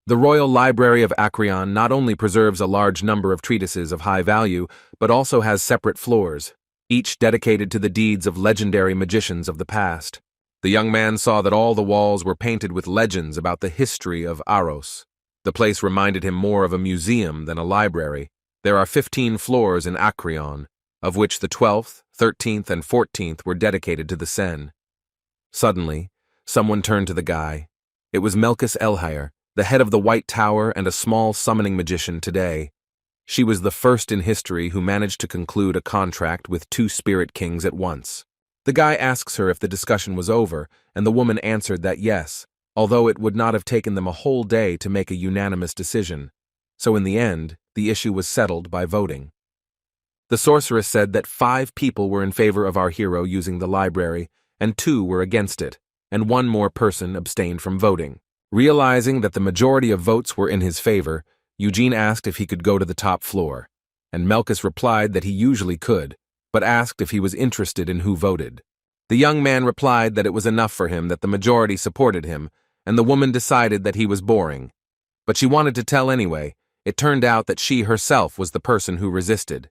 [SPEAKER 1] The Royal Library of Acreon not only preserves a large number of treatises of high value, but also has separate floors, each dedicated to the deeds of legendary magicians of the past. The young man saw that all the walls were painted with legends about the history of Aros. The place reminded him more of a museum than a library. There are 15 floors in Acreon, of which the 12th, 13th, and 14th were dedicated to the Sena. Suddenly, someone turned to the guy. It was Melkus Elhire, the head of the White Tower and a small summoning magician today. She was the first in history who managed to conclude a contract with 2 spirit kings at once. The guy asks her if the discussion was over, and the woman answered that yes, although it would not have taken them a whole day to make a unanimous decision. So in the end, the issue was settled by voting. The sorceress said that 5 people were in favor of our hero using the library, and 2 were against it, and 1 more person abstained from voting. Realizing that the majority of votes were in his favor, Eugene asked if he could go to the top floor, and Melkus replied that he usually could, but asked if he was interested in who voted. The young man replied that it was enough for him that the majority supported him, and the woman decided that he was boring. But she wanted to tell anyway. It turned out that she herself was the person who resisted.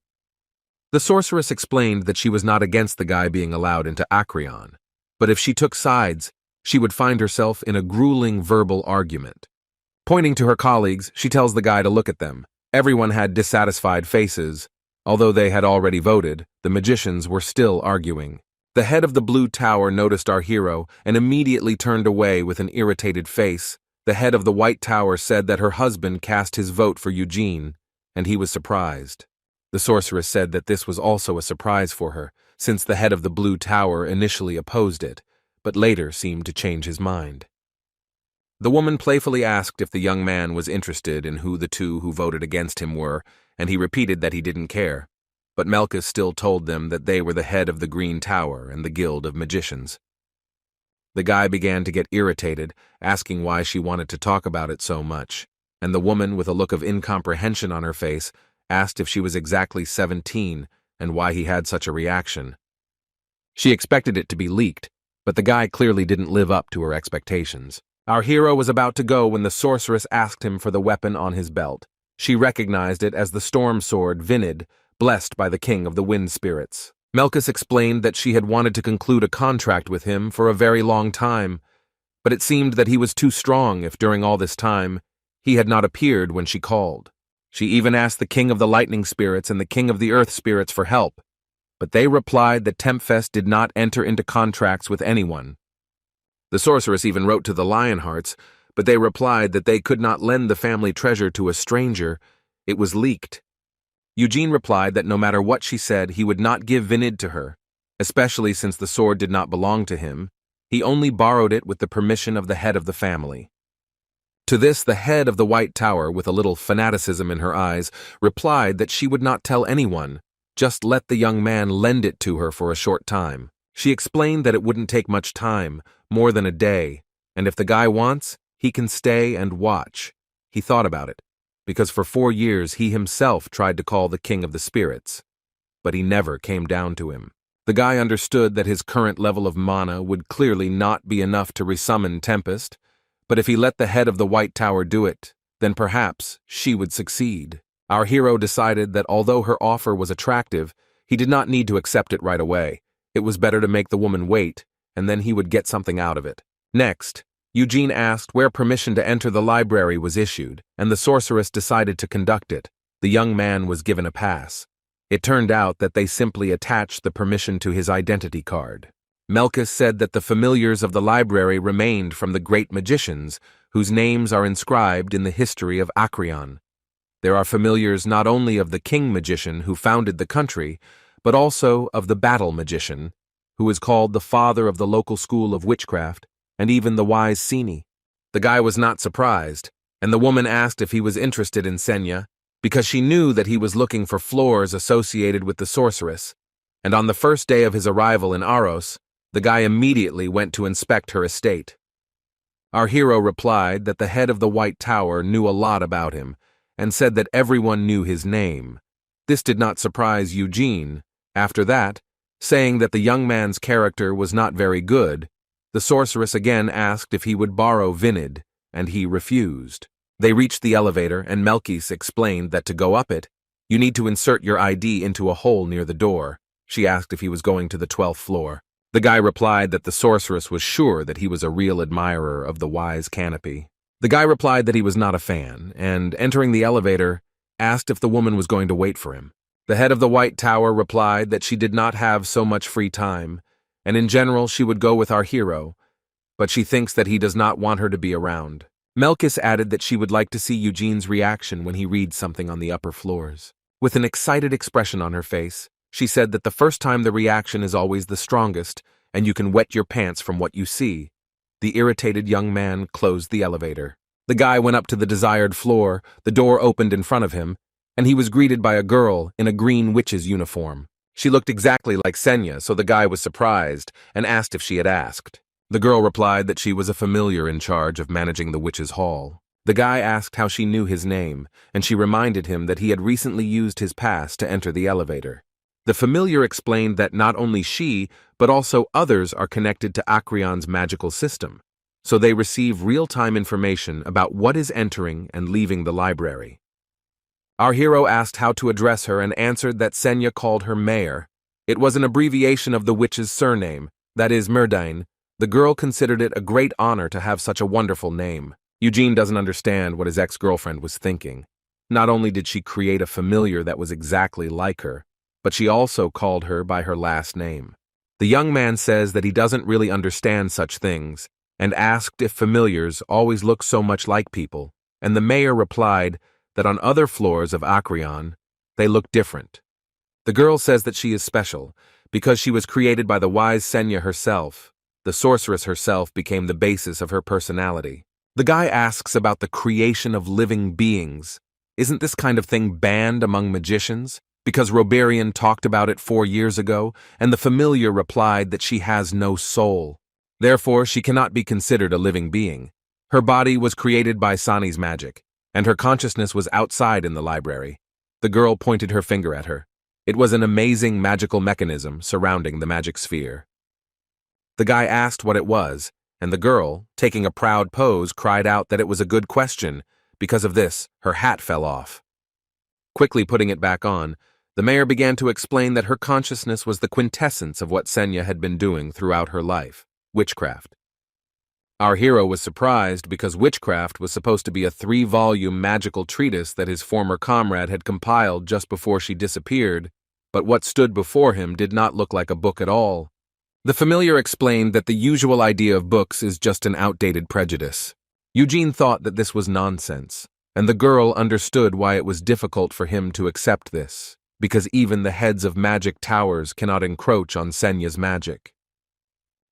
[SPEAKER 1] The sorceress explained that she was not against the guy being allowed into Acreon, but if she took sides, she would find herself in a grueling verbal argument. Pointing to her colleagues, she tells the guy to look at them. Everyone had dissatisfied faces. Although they had already voted, the magicians were still arguing. The head of the blue tower noticed our hero and immediately turned away with an irritated face. The head of the white tower said that her husband cast his vote for Eugene, and he was surprised. The sorceress said that this was also a surprise for her, since the head of the blue tower initially opposed it, but later seemed to change his mind. The woman playfully asked if the young man was interested in who the two who voted against him were, and he repeated that he didn't care. But Melkus still told them that they were the head of the Green Tower and the Guild of Magicians. The guy began to get irritated, asking why she wanted to talk about it so much, and the woman, with a look of incomprehension on her face, asked if she was exactly 17 and why he had such a reaction. She expected it to be leaked, but the guy clearly didn't live up to her expectations. Our hero was about to go when the sorceress asked him for the weapon on his belt. She recognized it as the storm sword Vinid, blessed by the king of the wind spirits. Melkus explained that she had wanted to conclude a contract with him for a very long time, but it seemed that he was too strong if during all this time he had not appeared when she called. She even asked the king of the lightning spirits and the king of the earth spirits for help, but they replied that Tempest did not enter into contracts with anyone. The sorceress even wrote to the Lionhearts, but they replied that they could not lend the family treasure to a stranger. It was leaked. Eugene replied that no matter what she said, he would not give Vinid to her, especially since the sword did not belong to him. He only borrowed it with the permission of the head of the family. To this, the head of the White Tower, with a little fanaticism in her eyes, replied that she would not tell anyone, just let the young man lend it to her for a short time. She explained that it wouldn't take much time, more than a day, and if the guy wants, he can stay and watch. He thought about it, because for 4 years he himself tried to call the king of the spirits, but he never came down to him. The guy understood that his current level of mana would clearly not be enough to resummon Tempest, but if he let the head of the White Tower do it, then perhaps she would succeed. Our hero decided that although her offer was attractive, he did not need to accept it right away. It was better to make the woman wait, and then he would get something out of it. Next, Eugene asked where permission to enter the library was issued, and the sorceress decided to conduct it. The young man was given a pass. It turned out that they simply attached the permission to his identity card. Melkus said that the familiars of the library remained from the great magicians, whose names are inscribed in the history of Acreon. There are familiars not only of the king magician who founded the country, but also of the battle magician, who is called the father of the local school of witchcraft, and even the wise Sena. The guy was not surprised, and the woman asked if he was interested in Sena, because she knew that he was looking for floors associated with the sorceress, and on the first day of his arrival in Aros, the guy immediately went to inspect her estate. Our hero replied that the head of the White Tower knew a lot about him, and said that everyone knew his name. This did not surprise Eugene. After that, saying that the young man's character was not very good, the sorceress again asked if he would borrow Vinid, and he refused. They reached the elevator, and Melkus explained that to go up it, you need to insert your ID into a hole near the door. She asked if he was going to the 12th floor. The guy replied that the sorceress was sure that he was a real admirer of the wise canopy. The guy replied that he was not a fan, and entering the elevator, asked if the woman was going to wait for him. The head of the White Tower replied that she did not have so much free time, and in general she would go with our hero, but she thinks that he does not want her to be around. Melkus added that she would like to see Eugene's reaction when he reads something on the upper floors. With an excited expression on her face, she said that the first time the reaction is always the strongest, and you can wet your pants from what you see. The irritated young man closed the elevator. The guy went up to the desired floor, the door opened in front of him, and he was greeted by a girl in a green witch's uniform. She looked exactly like Sena, so the guy was surprised and asked if she had asked. The girl replied that she was a familiar in charge of managing the witch's hall. The guy asked how she knew his name, and she reminded him that he had recently used his pass to enter the elevator. The familiar explained that not only she, but also others are connected to Acreon's magical system, so they receive real-time information about what is entering and leaving the library. Our hero asked how to address her and answered that Sena called her Mayor. It was an abbreviation of the witch's surname, that is Myrdain. The girl considered it a great honor to have such a wonderful name. Eugene doesn't understand what his ex-girlfriend was thinking. Not only did she create a familiar that was exactly like her, but she also called her by her last name. The young man says that he doesn't really understand such things, and asked if familiars always look so much like people, and the mayor replied that on other floors of Acreon, they look different. The girl says that she is special, because she was created by the wise Sena herself. The sorceress herself became the basis of her personality. The guy asks about the creation of living beings. Isn't this kind of thing banned among magicians? Because Roberian talked about it 4 years ago, and the familiar replied that she has no soul. Therefore, she cannot be considered a living being. Her body was created by Sani's magic, and her consciousness was outside in the library. The girl pointed her finger at her. It was an amazing magical mechanism surrounding the magic sphere. The guy asked what it was, and the girl, taking a proud pose, cried out that it was a good question. Because of this, her hat fell off. Quickly putting it back on, the mayor began to explain that her consciousness was the quintessence of what Sena had been doing throughout her life, witchcraft. Our hero was surprised because Witchcraft was supposed to be a 3-volume magical treatise that his former comrade had compiled just before she disappeared, but what stood before him did not look like a book at all. The familiar explained that the usual idea of books is just an outdated prejudice. Eugene thought that this was nonsense, and the girl understood why it was difficult for him to accept this, because even the heads of magic towers cannot encroach on Sena's magic.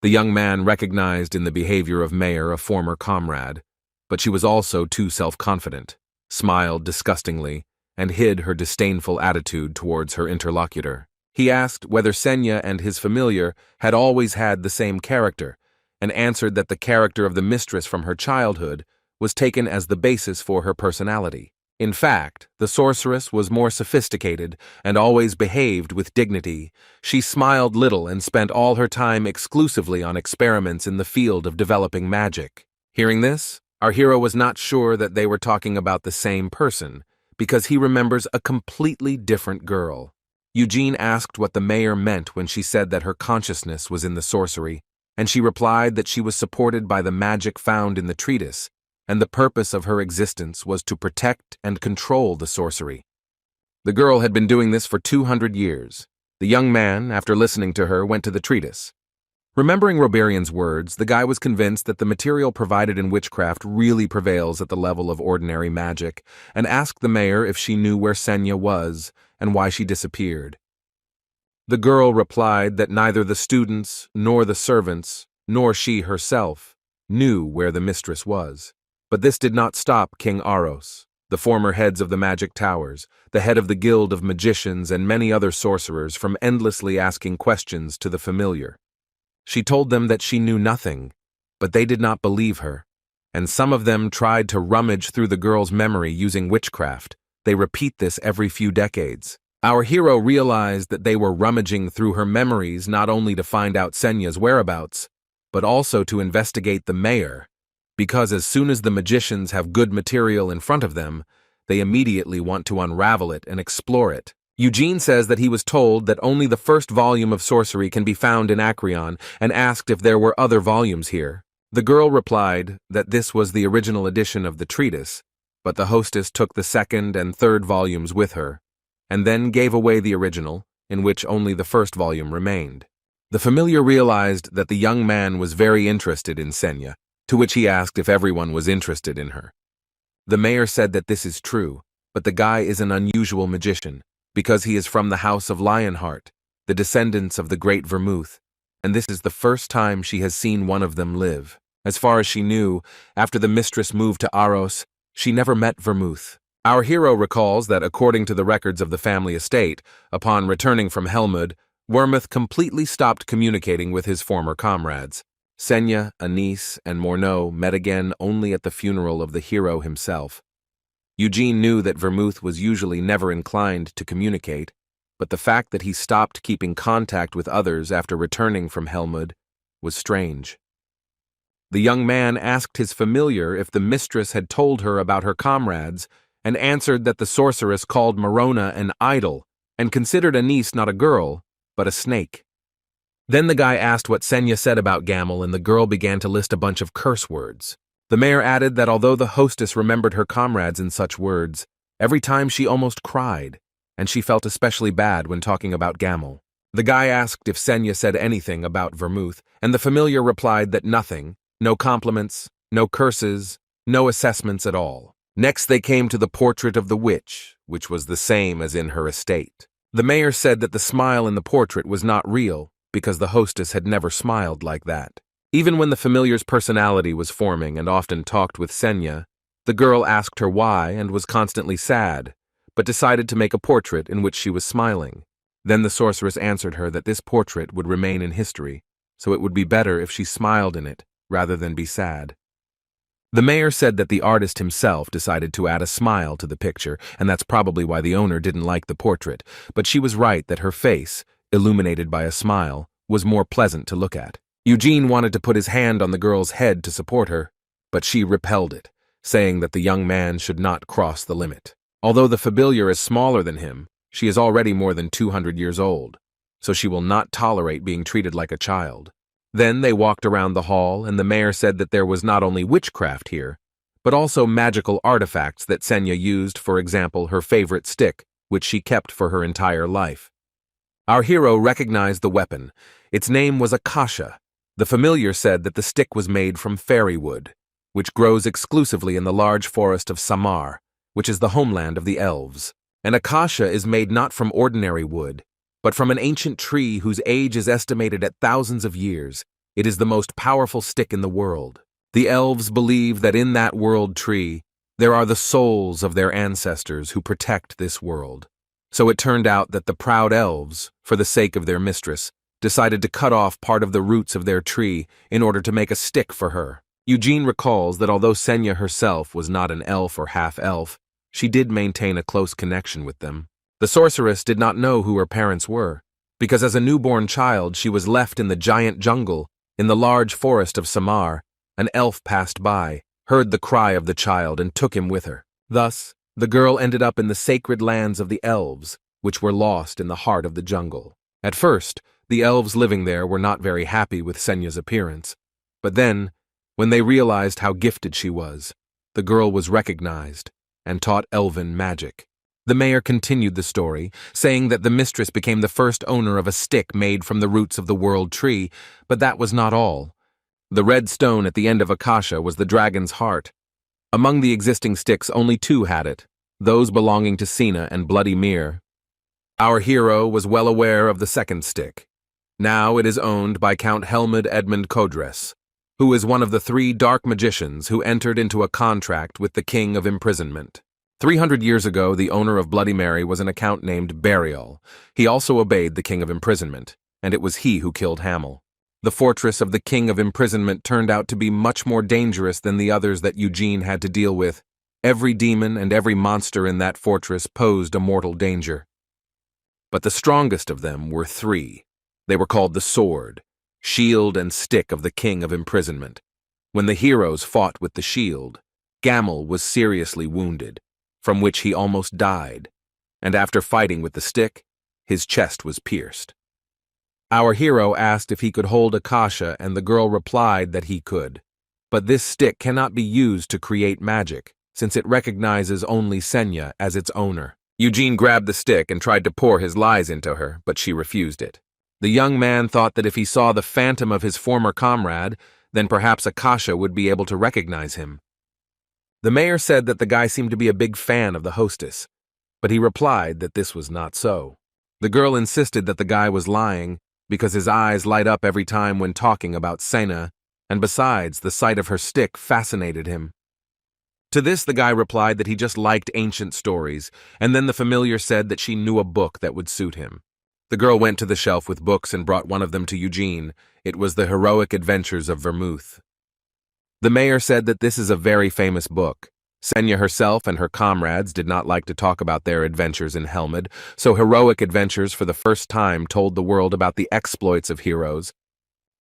[SPEAKER 1] The young man recognized in the behavior of Mayor a former comrade, but she was also too self-confident, smiled disgustingly, and hid her disdainful attitude towards her interlocutor. He asked whether Sena and his familiar had always had the same character, and answered that the character of the mistress from her childhood was taken as the basis for her personality. In fact, the sorceress was more sophisticated and always behaved with dignity. She smiled little and spent all her time exclusively on experiments in the field of developing magic. Hearing this, our hero was not sure that they were talking about the same person, because he remembers a completely different girl. Eugene asked what the mayor meant when she said that her consciousness was in the sorcery, and she replied that she was supported by the magic found in the treatise, and the purpose of her existence was to protect and control the sorcery. The girl had been doing this for 200 years. The young man, after listening to her, went to the treatise. Remembering Roberian's words, the guy was convinced that the material provided in Witchcraft really prevails at the level of ordinary magic, and asked the mayor if she knew where Sena was and why she disappeared. The girl replied that neither the students, nor the servants, nor she herself knew where the mistress was. But this did not stop King Aros, the former heads of the magic towers, the head of the guild of magicians, and many other sorcerers from endlessly asking questions to the familiar. She told them that she knew nothing, but they did not believe her, and some of them tried to rummage through the girl's memory using witchcraft. They repeat this every few decades. Our hero realized that they were rummaging through her memories not only to find out Sena's whereabouts, but also to investigate the mayor, because as soon as the magicians have good material in front of them, they immediately want to unravel it and explore it. Eugene says that he was told that only the first volume of sorcery can be found in Acreon, and asked if there were other volumes here. The girl replied that this was the original edition of the treatise, but the hostess took the second and third volumes with her, and then gave away the original, in which only the first volume remained. The familiar realized that the young man was very interested in Sena, to which he asked if everyone was interested in her. The mayor said that this is true, but the guy is an unusual magician, because he is from the house of Lionheart, the descendants of the great Vermouth, and this is the first time she has seen one of them live. As far as she knew, after the mistress moved to Aros, she never met Vermouth. Our hero recalls that according to the records of the family estate, upon returning from Helmud, Wormuth completely stopped communicating with his former comrades. Sena, Anise, and Morneau met again only at the funeral of the hero himself. Eugene knew that Vermouth was usually never inclined to communicate, but the fact that he stopped keeping contact with others after returning from Helmud was strange. The young man asked his familiar if the mistress had told her about her comrades, and answered that the sorceress called Morona an idol and considered Anise not a girl, but a snake. Then the guy asked what Sena said about Gamel, and the girl began to list a bunch of curse words. The mayor added that although the hostess remembered her comrades in such words, every time she almost cried, and she felt especially bad when talking about Gamel. The guy asked if Sena said anything about Vermouth, and the familiar replied that nothing, no compliments, no curses, no assessments at all. Next they came to the portrait of the witch, which was the same as in her estate. The mayor said that the smile in the portrait was not real, because the hostess had never smiled like that. Even when the familiar's personality was forming and often talked with Sena, the girl asked her why and was constantly sad, but decided to make a portrait in which she was smiling. Then the sorceress answered her that this portrait would remain in history, so it would be better if she smiled in it rather than be sad. The mayor said that the artist himself decided to add a smile to the picture, and that's probably why the owner didn't like the portrait, but she was right that her face, illuminated by a smile, was more pleasant to look at. Eugene wanted to put his hand on the girl's head to support her, but she repelled it, saying that the young man should not cross the limit. Although the familiar is smaller than him, she is already more than 200 years old, so she will not tolerate being treated like a child. Then they walked around the hall, and the mayor said that there was not only witchcraft here, but also magical artifacts that Sena used, for example, her favorite stick, which she kept for her entire life. Our hero recognized the weapon. Its name was Akasha. The familiar said that the stick was made from fairy wood, which grows exclusively in the large forest of Samar, which is the homeland of the elves. And Akasha is made not from ordinary wood, but from an ancient tree whose age is estimated at thousands of years. It is the most powerful stick in the world. The elves believe that in that world tree, there are the souls of their ancestors who protect this world. So it turned out that the proud elves, for the sake of their mistress, decided to cut off part of the roots of their tree in order to make a stick for her. Eugene recalls that although Sena herself was not an elf or half-elf, she did maintain a close connection with them. The sorceress did not know who her parents were, because as a newborn child she was left in the giant jungle. In the large forest of Samar, an elf passed by, heard the cry of the child, and took him with her. Thus, the girl ended up in the sacred lands of the elves, which were lost in the heart of the jungle. At first, the elves living there were not very happy with Sena's appearance, but then, when they realized how gifted she was, the girl was recognized and taught elven magic. The mayor continued the story, saying that the mistress became the first owner of a stick made from the roots of the world tree, but that was not all. The red stone at the end of Akasha was the dragon's heart. Among the existing sticks, only two had it, those belonging to Sena and Bloody Mere. Our hero was well aware of the second stick. Now it is owned by Count Helmud Edmund Codres, who is one of the 3 dark magicians who entered into a contract with the King of Imprisonment. 300 years ago, the owner of Bloody Mary was an Count named Burial. He also obeyed the King of Imprisonment, and it was he who killed Hamill. The fortress of the King of Imprisonment turned out to be much more dangerous than the others that Eugene had to deal with. Every demon and every monster in that fortress posed a mortal danger. But the strongest of them were 3. They were called the Sword, Shield, and Stick of the King of Imprisonment. When the heroes fought with the shield, Gamel was seriously wounded, from which he almost died, and after fighting with the stick, his chest was pierced. Our hero asked if he could hold Akasha, and the girl replied that he could. But this stick cannot be used to create magic, since it recognizes only Sena as its owner. Eugene grabbed the stick and tried to pour his lies into her, but she refused it. The young man thought that if he saw the phantom of his former comrade, then perhaps Akasha would be able to recognize him. The mayor said that the guy seemed to be a big fan of the hostess, but he replied that this was not so. The girl insisted that the guy was lying because his eyes light up every time when talking about Sena, and besides, the sight of her stick fascinated him. To this, the guy replied that he just liked ancient stories, and then the familiar said that she knew a book that would suit him. The girl went to the shelf with books and brought one of them to Eugene. It was The Heroic Adventures of Vermouth. The mayor said that this is a very famous book. Sena herself and her comrades did not like to talk about their adventures in Helmid, so Heroic Adventures for the first time told the world about the exploits of heroes.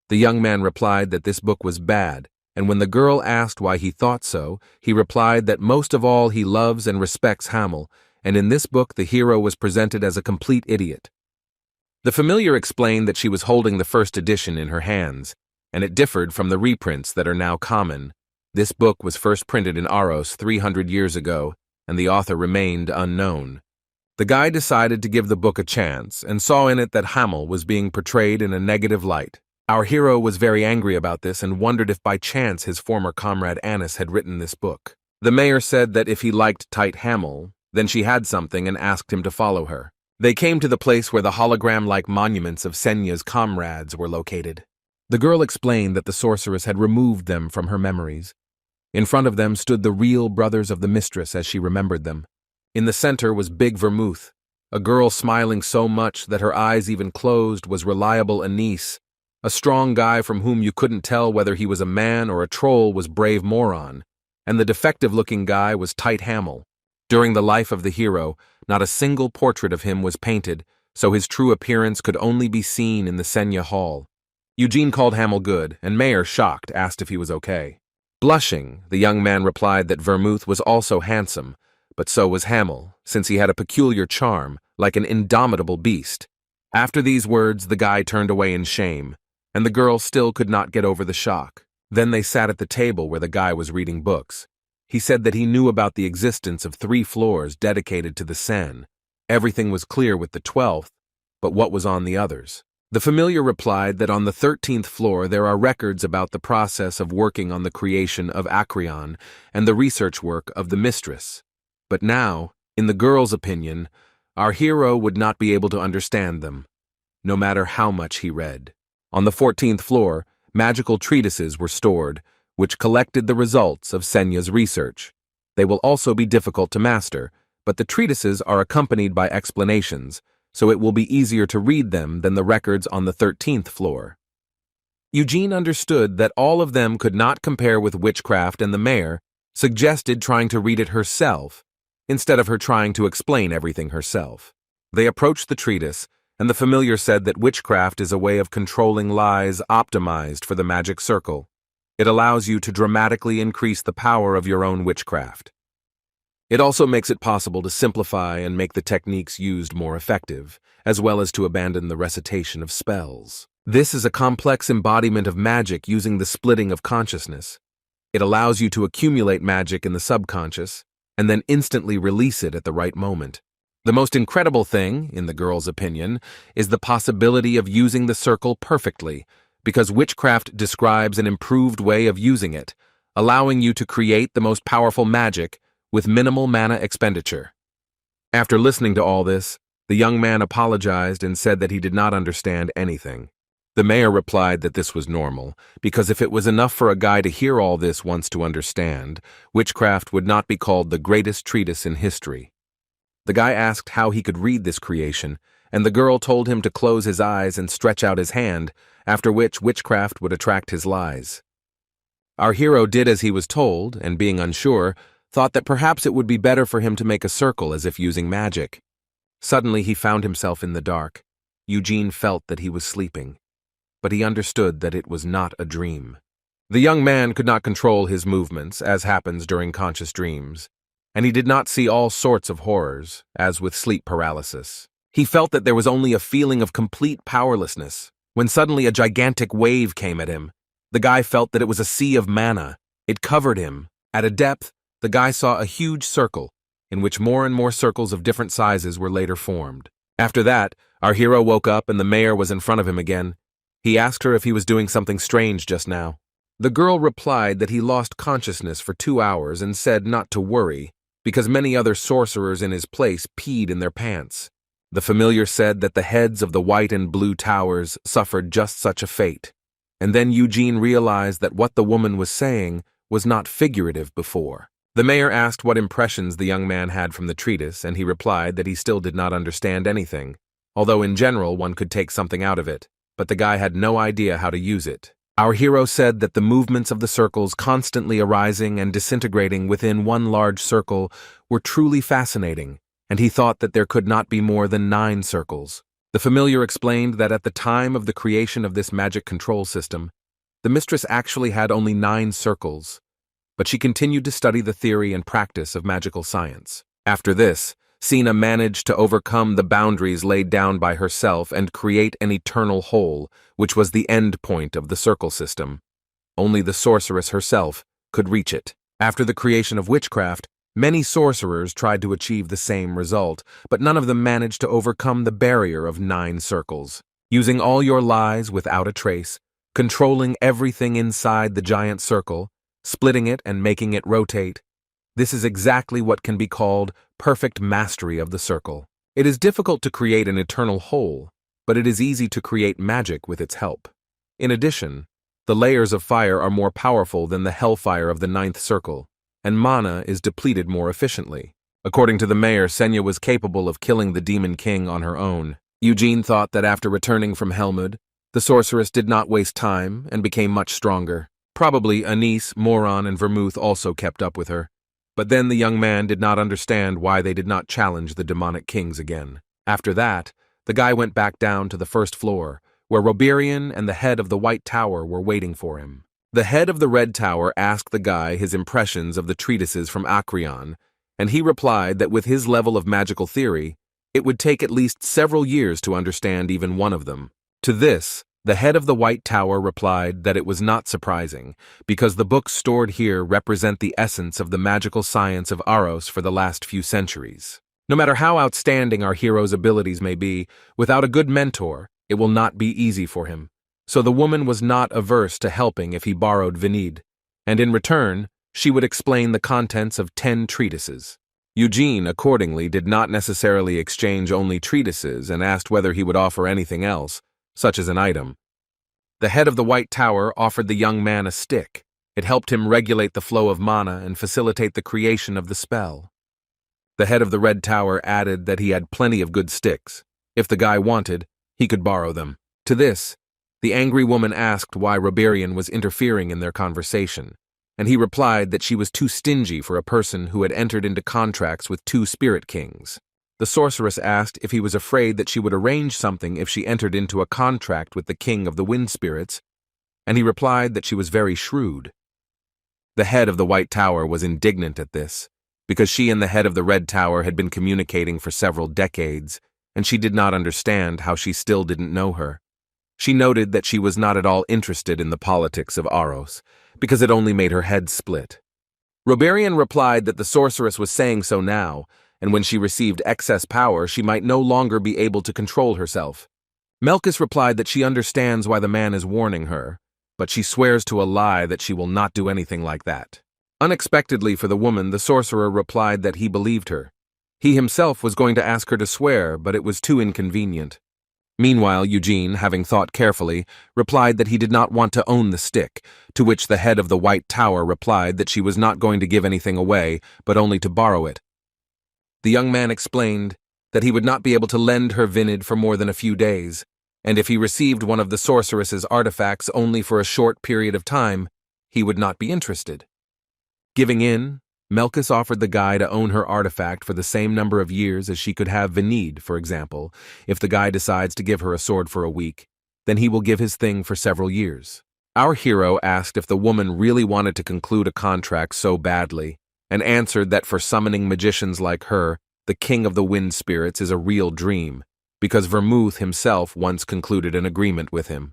[SPEAKER 1] The young man replied that this book was bad, and when the girl asked why he thought so, he replied that most of all he loves and respects Hamill, and in this book the hero was presented as a complete idiot. The familiar explained that she was holding the first edition in her hands, and it differed from the reprints that are now common. This book was first printed in Aros 300 years ago, and the author remained unknown. The guy decided to give the book a chance and saw in it that Hamill was being portrayed in a negative light. Our hero was very angry about this and wondered if by chance his former comrade Anis had written this book. The mayor said that if he liked tight Hamill, then she had something and asked him to follow her. They came to the place where the hologram-like monuments of Sena's comrades were located. The girl explained that the sorceress had removed them from her memories. In front of them stood the real brothers of the mistress as she remembered them. In the center was Big Vermouth. A girl smiling so much that her eyes even closed was Reliable Anise. A strong guy from whom you couldn't tell whether he was a man or a troll was Brave Moron. And the defective-looking guy was Tight Hamill. During the life of the hero, not a single portrait of him was painted, so his true appearance could only be seen in the Sena Hall. Eugene called Hamill good, and Mayor, shocked, asked if he was okay. Blushing, the young man replied that Vermouth was also handsome, but so was Hamill, since he had a peculiar charm, like an indomitable beast. After these words, the guy turned away in shame, and the girl still could not get over the shock. Then they sat at the table where the guy was reading books. He said that he knew about the existence of 3 floors dedicated to the Sen. Everything was clear with the 12th, but what was on the others? The familiar replied that on the 13th floor there are records about the process of working on the creation of Acreon and the research work of the mistress. But now, in the girl's opinion, our hero would not be able to understand them, no matter how much he read. On the 14th floor, magical treatises were stored, which collected the results of Sena's research. They will also be difficult to master, but the treatises are accompanied by explanations, so it will be easier to read them than the records on the 13th floor. Eugene understood that all of them could not compare with Witchcraft, and the mayor suggested trying to read it herself, instead of her trying to explain everything herself. They approached the treatise, and the familiar said that Witchcraft is a way of controlling lies optimized for the magic circle. It allows you to dramatically increase the power of your own witchcraft. It also makes it possible to simplify and make the techniques used more effective, as well as to abandon the recitation of spells. This is a complex embodiment of magic using the splitting of consciousness. It allows you to accumulate magic in the subconscious, and then instantly release it at the right moment. The most incredible thing, in the girl's opinion, is the possibility of using the circle perfectly, because Witchcraft describes an improved way of using it, allowing you to create the most powerful magic with minimal mana expenditure. After listening to all this, the young man apologized and said that he did not understand anything. The mayor replied that this was normal, because if it was enough for a guy to hear all this once to understand, Witchcraft would not be called the greatest treatise in history. The guy asked how he could read this creation, and the girl told him to close his eyes and stretch out his hand, after which Witchcraft would attract his lies. Our hero did as he was told, and being unsure, thought that perhaps it would be better for him to make a circle as if using magic. Suddenly he found himself in the dark. Eugene felt that he was sleeping, but he understood that it was not a dream. The young man could not control his movements, as happens during conscious dreams, and he did not see all sorts of horrors, as with sleep paralysis. He felt that there was only a feeling of complete powerlessness, when suddenly a gigantic wave came at him. The guy felt that it was a sea of mana. It covered him. At a depth, the guy saw a huge circle, in which more and more circles of different sizes were later formed. After that, our hero woke up and the mayor was in front of him again. He asked her if he was doing something strange just now. The girl replied that he lost consciousness for 2 hours and said not to worry, because many other sorcerers in his place peed in their pants. The familiar said that the heads of the white and blue towers suffered just such a fate. And then Eugene realized that what the woman was saying was not figurative before. The mayor asked what impressions the young man had from the treatise, and he replied that he still did not understand anything, although in general one could take something out of it, but the guy had no idea how to use it. Our hero said that the movements of the circles constantly arising and disintegrating within one large circle were truly fascinating, and he thought that there could not be more than 9 circles. The familiar explained that at the time of the creation of this magic control system, the mistress actually had only 9 circles, but she continued to study the theory and practice of magical science. After this, Sena managed to overcome the boundaries laid down by herself and create an eternal whole, which was the end point of the circle system. Only the sorceress herself could reach it. After the creation of Witchcraft, many sorcerers tried to achieve the same result, but none of them managed to overcome the barrier of 9 circles. Using all your lies without a trace, controlling everything inside the giant circle, splitting it and making it rotate, this is exactly what can be called perfect mastery of the circle. It is difficult to create an eternal whole, but it is easy to create magic with its help. In addition, the layers of fire are more powerful than the hellfire of the 9th circle, and mana is depleted more efficiently. According to the mayor, Sena was capable of killing the Demon King on her own. Eugene thought that after returning from Helmud, the sorceress did not waste time and became much stronger. Probably Anise, Moron, and Vermouth also kept up with her. But then the young man did not understand why they did not challenge the demonic kings again. After that, the guy went back down to the 1st floor, where Roberian and the head of the White Tower were waiting for him. The head of the Red Tower asked the guy his impressions of the treatises from Acreon, and he replied that with his level of magical theory, it would take at least several years to understand even one of them. To this, the head of the White Tower replied that it was not surprising, because the books stored here represent the essence of the magical science of Aros for the last few centuries. No matter how outstanding our hero's abilities may be, without a good mentor, it will not be easy for him. So the woman was not averse to helping if he borrowed Venid, and in return, she would explain the contents of 10 treatises. Eugene, accordingly, did not necessarily exchange only treatises and asked whether he would offer anything else, such as an item. The head of the White Tower offered the young man a stick. It helped him regulate the flow of mana and facilitate the creation of the spell. The head of the Red Tower added that he had plenty of good sticks. If the guy wanted, he could borrow them. To this, the angry woman asked why Roberian was interfering in their conversation, and he replied that she was too stingy for a person who had entered into contracts with 2 spirit kings. The sorceress asked if he was afraid that she would arrange something if she entered into a contract with the king of the wind spirits, and he replied that she was very shrewd. The head of the White Tower was indignant at this, because she and the head of the Red Tower had been communicating for several decades, and she did not understand how she still didn't know her. She noted that she was not at all interested in the politics of Aros, because it only made her head split. Roberian replied that the sorceress was saying so now, and when she received excess power, she might no longer be able to control herself. Melkus replied that she understands why the man is warning her, but she swears to a lie that she will not do anything like that. Unexpectedly for the woman, the sorcerer replied that he believed her. He himself was going to ask her to swear, but it was too inconvenient. Meanwhile, Eugene, having thought carefully, replied that he did not want to own the stick, to which the head of the White Tower replied that she was not going to give anything away, but only to borrow it. The young man explained that he would not be able to lend her Venid for more than a few days, and if he received one of the sorceress's artifacts only for a short period of time, he would not be interested. Giving in, Melkus offered the guy to own her artifact for the same number of years as she could have Venid, for example. If the guy decides to give her a sword for a week, then he will give his thing for several years. Our hero asked if the woman really wanted to conclude a contract so badly, and answered that for summoning magicians like her, the king of the wind spirits is a real dream, because Vermouth himself once concluded an agreement with him.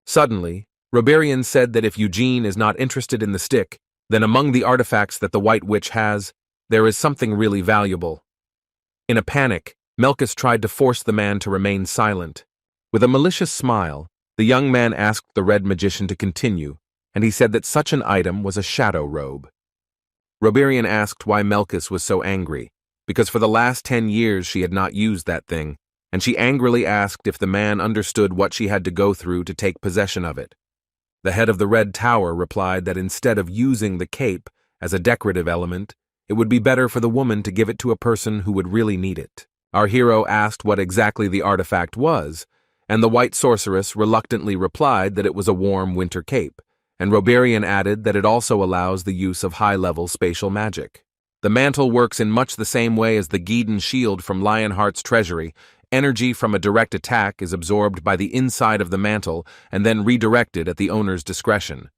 [SPEAKER 1] Suddenly, Roberian said that if Eugene is not interested in the stick, then among the artifacts that the White Witch has, there is something really valuable. In a panic, Melkus tried to force the man to remain silent. With a malicious smile, the young man asked the red magician to continue, and he said that such an item was a shadow robe. Roberian asked why Melkus was so angry, because for the last 10 years she had not used that thing, and she angrily asked if the man understood what she had to go through to take possession of it. The head of the Red Tower replied that instead of using the cape as a decorative element, it would be better for the woman to give it to a person who would really need it. Our hero asked what exactly the artifact was, and the white sorceress reluctantly replied that it was a warm winter cape, and Roberian added that it also allows the use of high-level spatial magic. The mantle works in much the same way as the Geeden shield from Lionheart's Treasury. Energy from a direct attack is absorbed by the inside of the mantle and then redirected at the owner's discretion.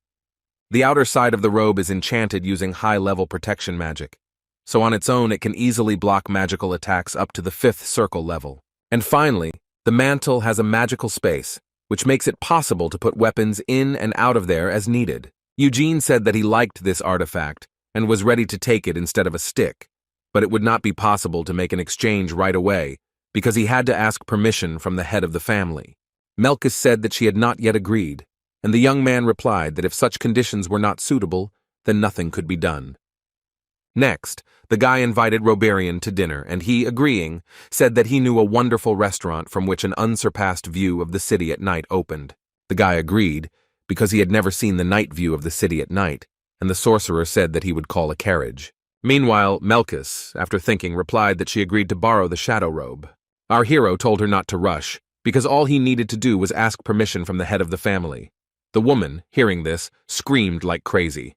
[SPEAKER 1] The outer side of the robe is enchanted using high-level protection magic, so on its own it can easily block magical attacks up to the 5th circle level. And finally, the mantle has a magical space, which makes it possible to put weapons in and out of there as needed. Eugene said that he liked this artifact and was ready to take it instead of a stick, but it would not be possible to make an exchange right away because he had to ask permission from the head of the family. Melkus said that she had not yet agreed, and the young man replied that if such conditions were not suitable, then nothing could be done. Next, the guy invited Roberian to dinner, and he, agreeing, said that he knew a wonderful restaurant from which an unsurpassed view of the city at night opened. The guy agreed, because he had never seen the night view of the city at night, and the sorcerer said that he would call a carriage. Meanwhile, Melkus, after thinking, replied that she agreed to borrow the shadow robe. Our hero told her not to rush, because all he needed to do was ask permission from the head of the family. The woman, hearing this, screamed like crazy.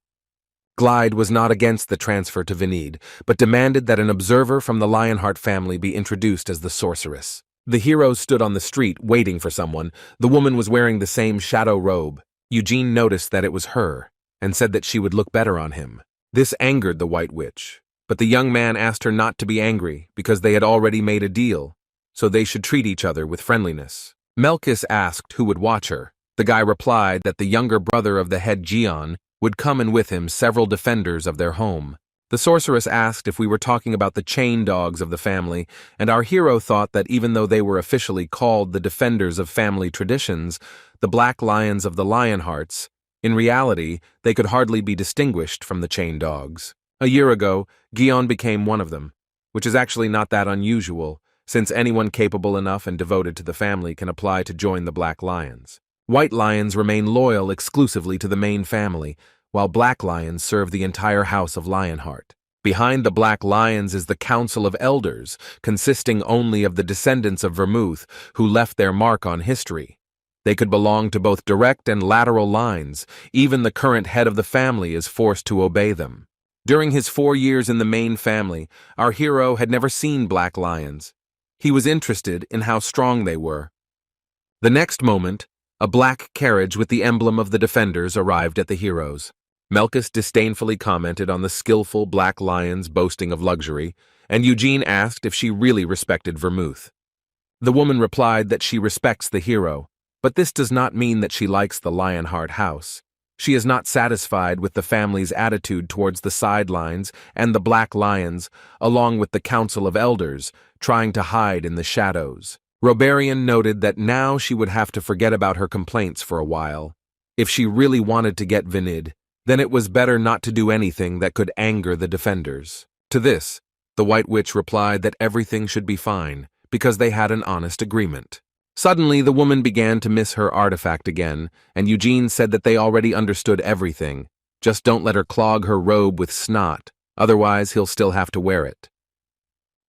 [SPEAKER 1] Glide was not against the transfer to Venid, but demanded that an observer from the Lionheart family be introduced as the sorceress. The heroes stood on the street waiting for someone. The woman was wearing the same shadow robe. Eugene noticed that it was her, and said that she would look better on him. This angered the White Witch, but the young man asked her not to be angry because they had already made a deal, so they should treat each other with friendliness. Melkus asked who would watch her. The guy replied that the younger brother of the head Cian would come and with him several defenders of their home. The sorceress asked if we were talking about the chain dogs of the family, and our hero thought that even though they were officially called the defenders of family traditions, the black lions of the Lionhearts, in reality, they could hardly be distinguished from the chain dogs. A year ago, Cian became one of them, which is actually not that unusual, since anyone capable enough and devoted to the family can apply to join the black lions. White lions remain loyal exclusively to the main family, while black lions serve the entire house of Lionheart. Behind the black lions is the Council of Elders, consisting only of the descendants of Vermouth who left their mark on history. They could belong to both direct and lateral lines. Even the current head of the family is forced to obey them. During his 4 years in the main family, our hero had never seen black lions. He was interested in how strong they were. The next moment, a black carriage with the emblem of the defenders arrived at the heroes. Melkus disdainfully commented on the skillful black lions boasting of luxury, and Eugene asked if she really respected Vermouth. The woman replied that she respects the hero, but this does not mean that she likes the Lionheart house. She is not satisfied with the family's attitude towards the sidelines and the black lions, along with the Council of Elders, trying to hide in the shadows. Roberian noted that now she would have to forget about her complaints for a while. If she really wanted to get Venid, then it was better not to do anything that could anger the defenders. To this, the White Witch replied that everything should be fine, because they had an honest agreement. Suddenly, the woman began to miss her artifact again, and Eugene said that they already understood everything. Just don't let her clog her robe with snot, otherwise he'll still have to wear it.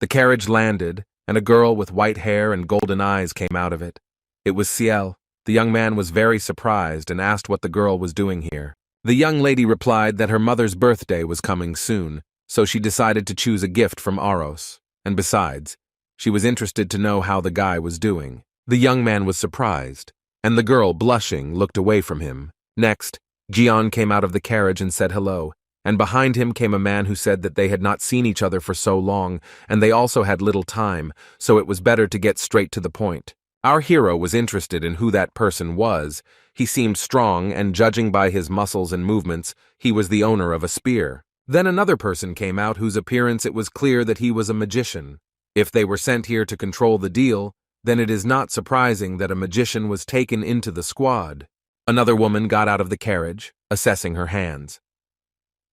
[SPEAKER 1] The carriage landed, and a girl with white hair and golden eyes came out of it. It was Ciel. The young man was very surprised and asked what the girl was doing here. The young lady replied that her mother's birthday was coming soon, so she decided to choose a gift from Aros, and besides, she was interested to know how the guy was doing. The young man was surprised, and the girl, blushing, looked away from him. Next, Cian came out of the carriage and said hello, and behind him came a man who said that they had not seen each other for so long, and they also had little time, so it was better to get straight to the point. Our hero was interested in who that person was. He seemed strong, and judging by his muscles and movements, he was the owner of a spear. Then another person came out whose appearance it was clear that he was a magician. If they were sent here to control the deal, then it is not surprising that a magician was taken into the squad. Another woman got out of the carriage, assessing her hands.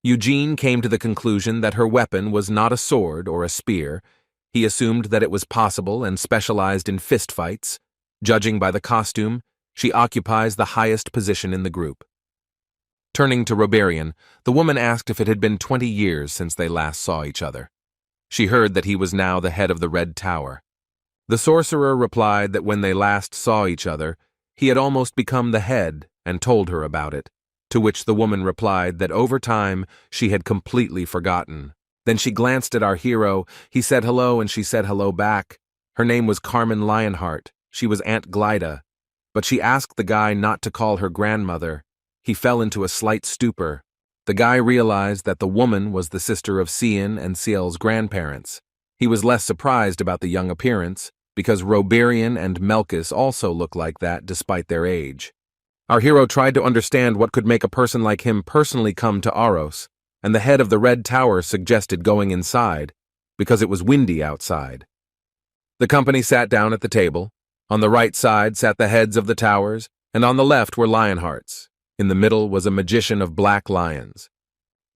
[SPEAKER 1] Eugene came to the conclusion that her weapon was not a sword or a spear. He assumed that it was possible and specialized in fistfights. Judging by the costume, she occupies the highest position in the group. Turning to Roberian, the woman asked if it had been 20 years since they last saw each other. She heard that he was now the head of the Red Tower. The sorcerer replied that when they last saw each other, he had almost become the head and told her about it, to which the woman replied that over time she had completely forgotten. Then she glanced at our hero, he said hello and she said hello back. Her name was Cian Lionheart, she was Aunt Glyda, but she asked the guy not to call her grandmother. He fell into a slight stupor. The guy realized that the woman was the sister of Cian and Ciel's grandparents. He was less surprised about the young appearance, because Roberian and Melkus also look like that despite their age. Our hero tried to understand what could make a person like him personally come to Aros, and the head of the Red Tower suggested going inside, because it was windy outside. The company sat down at the table. On the right side sat the heads of the towers, and on the left were Lionhearts. In the middle was a magician of black lions.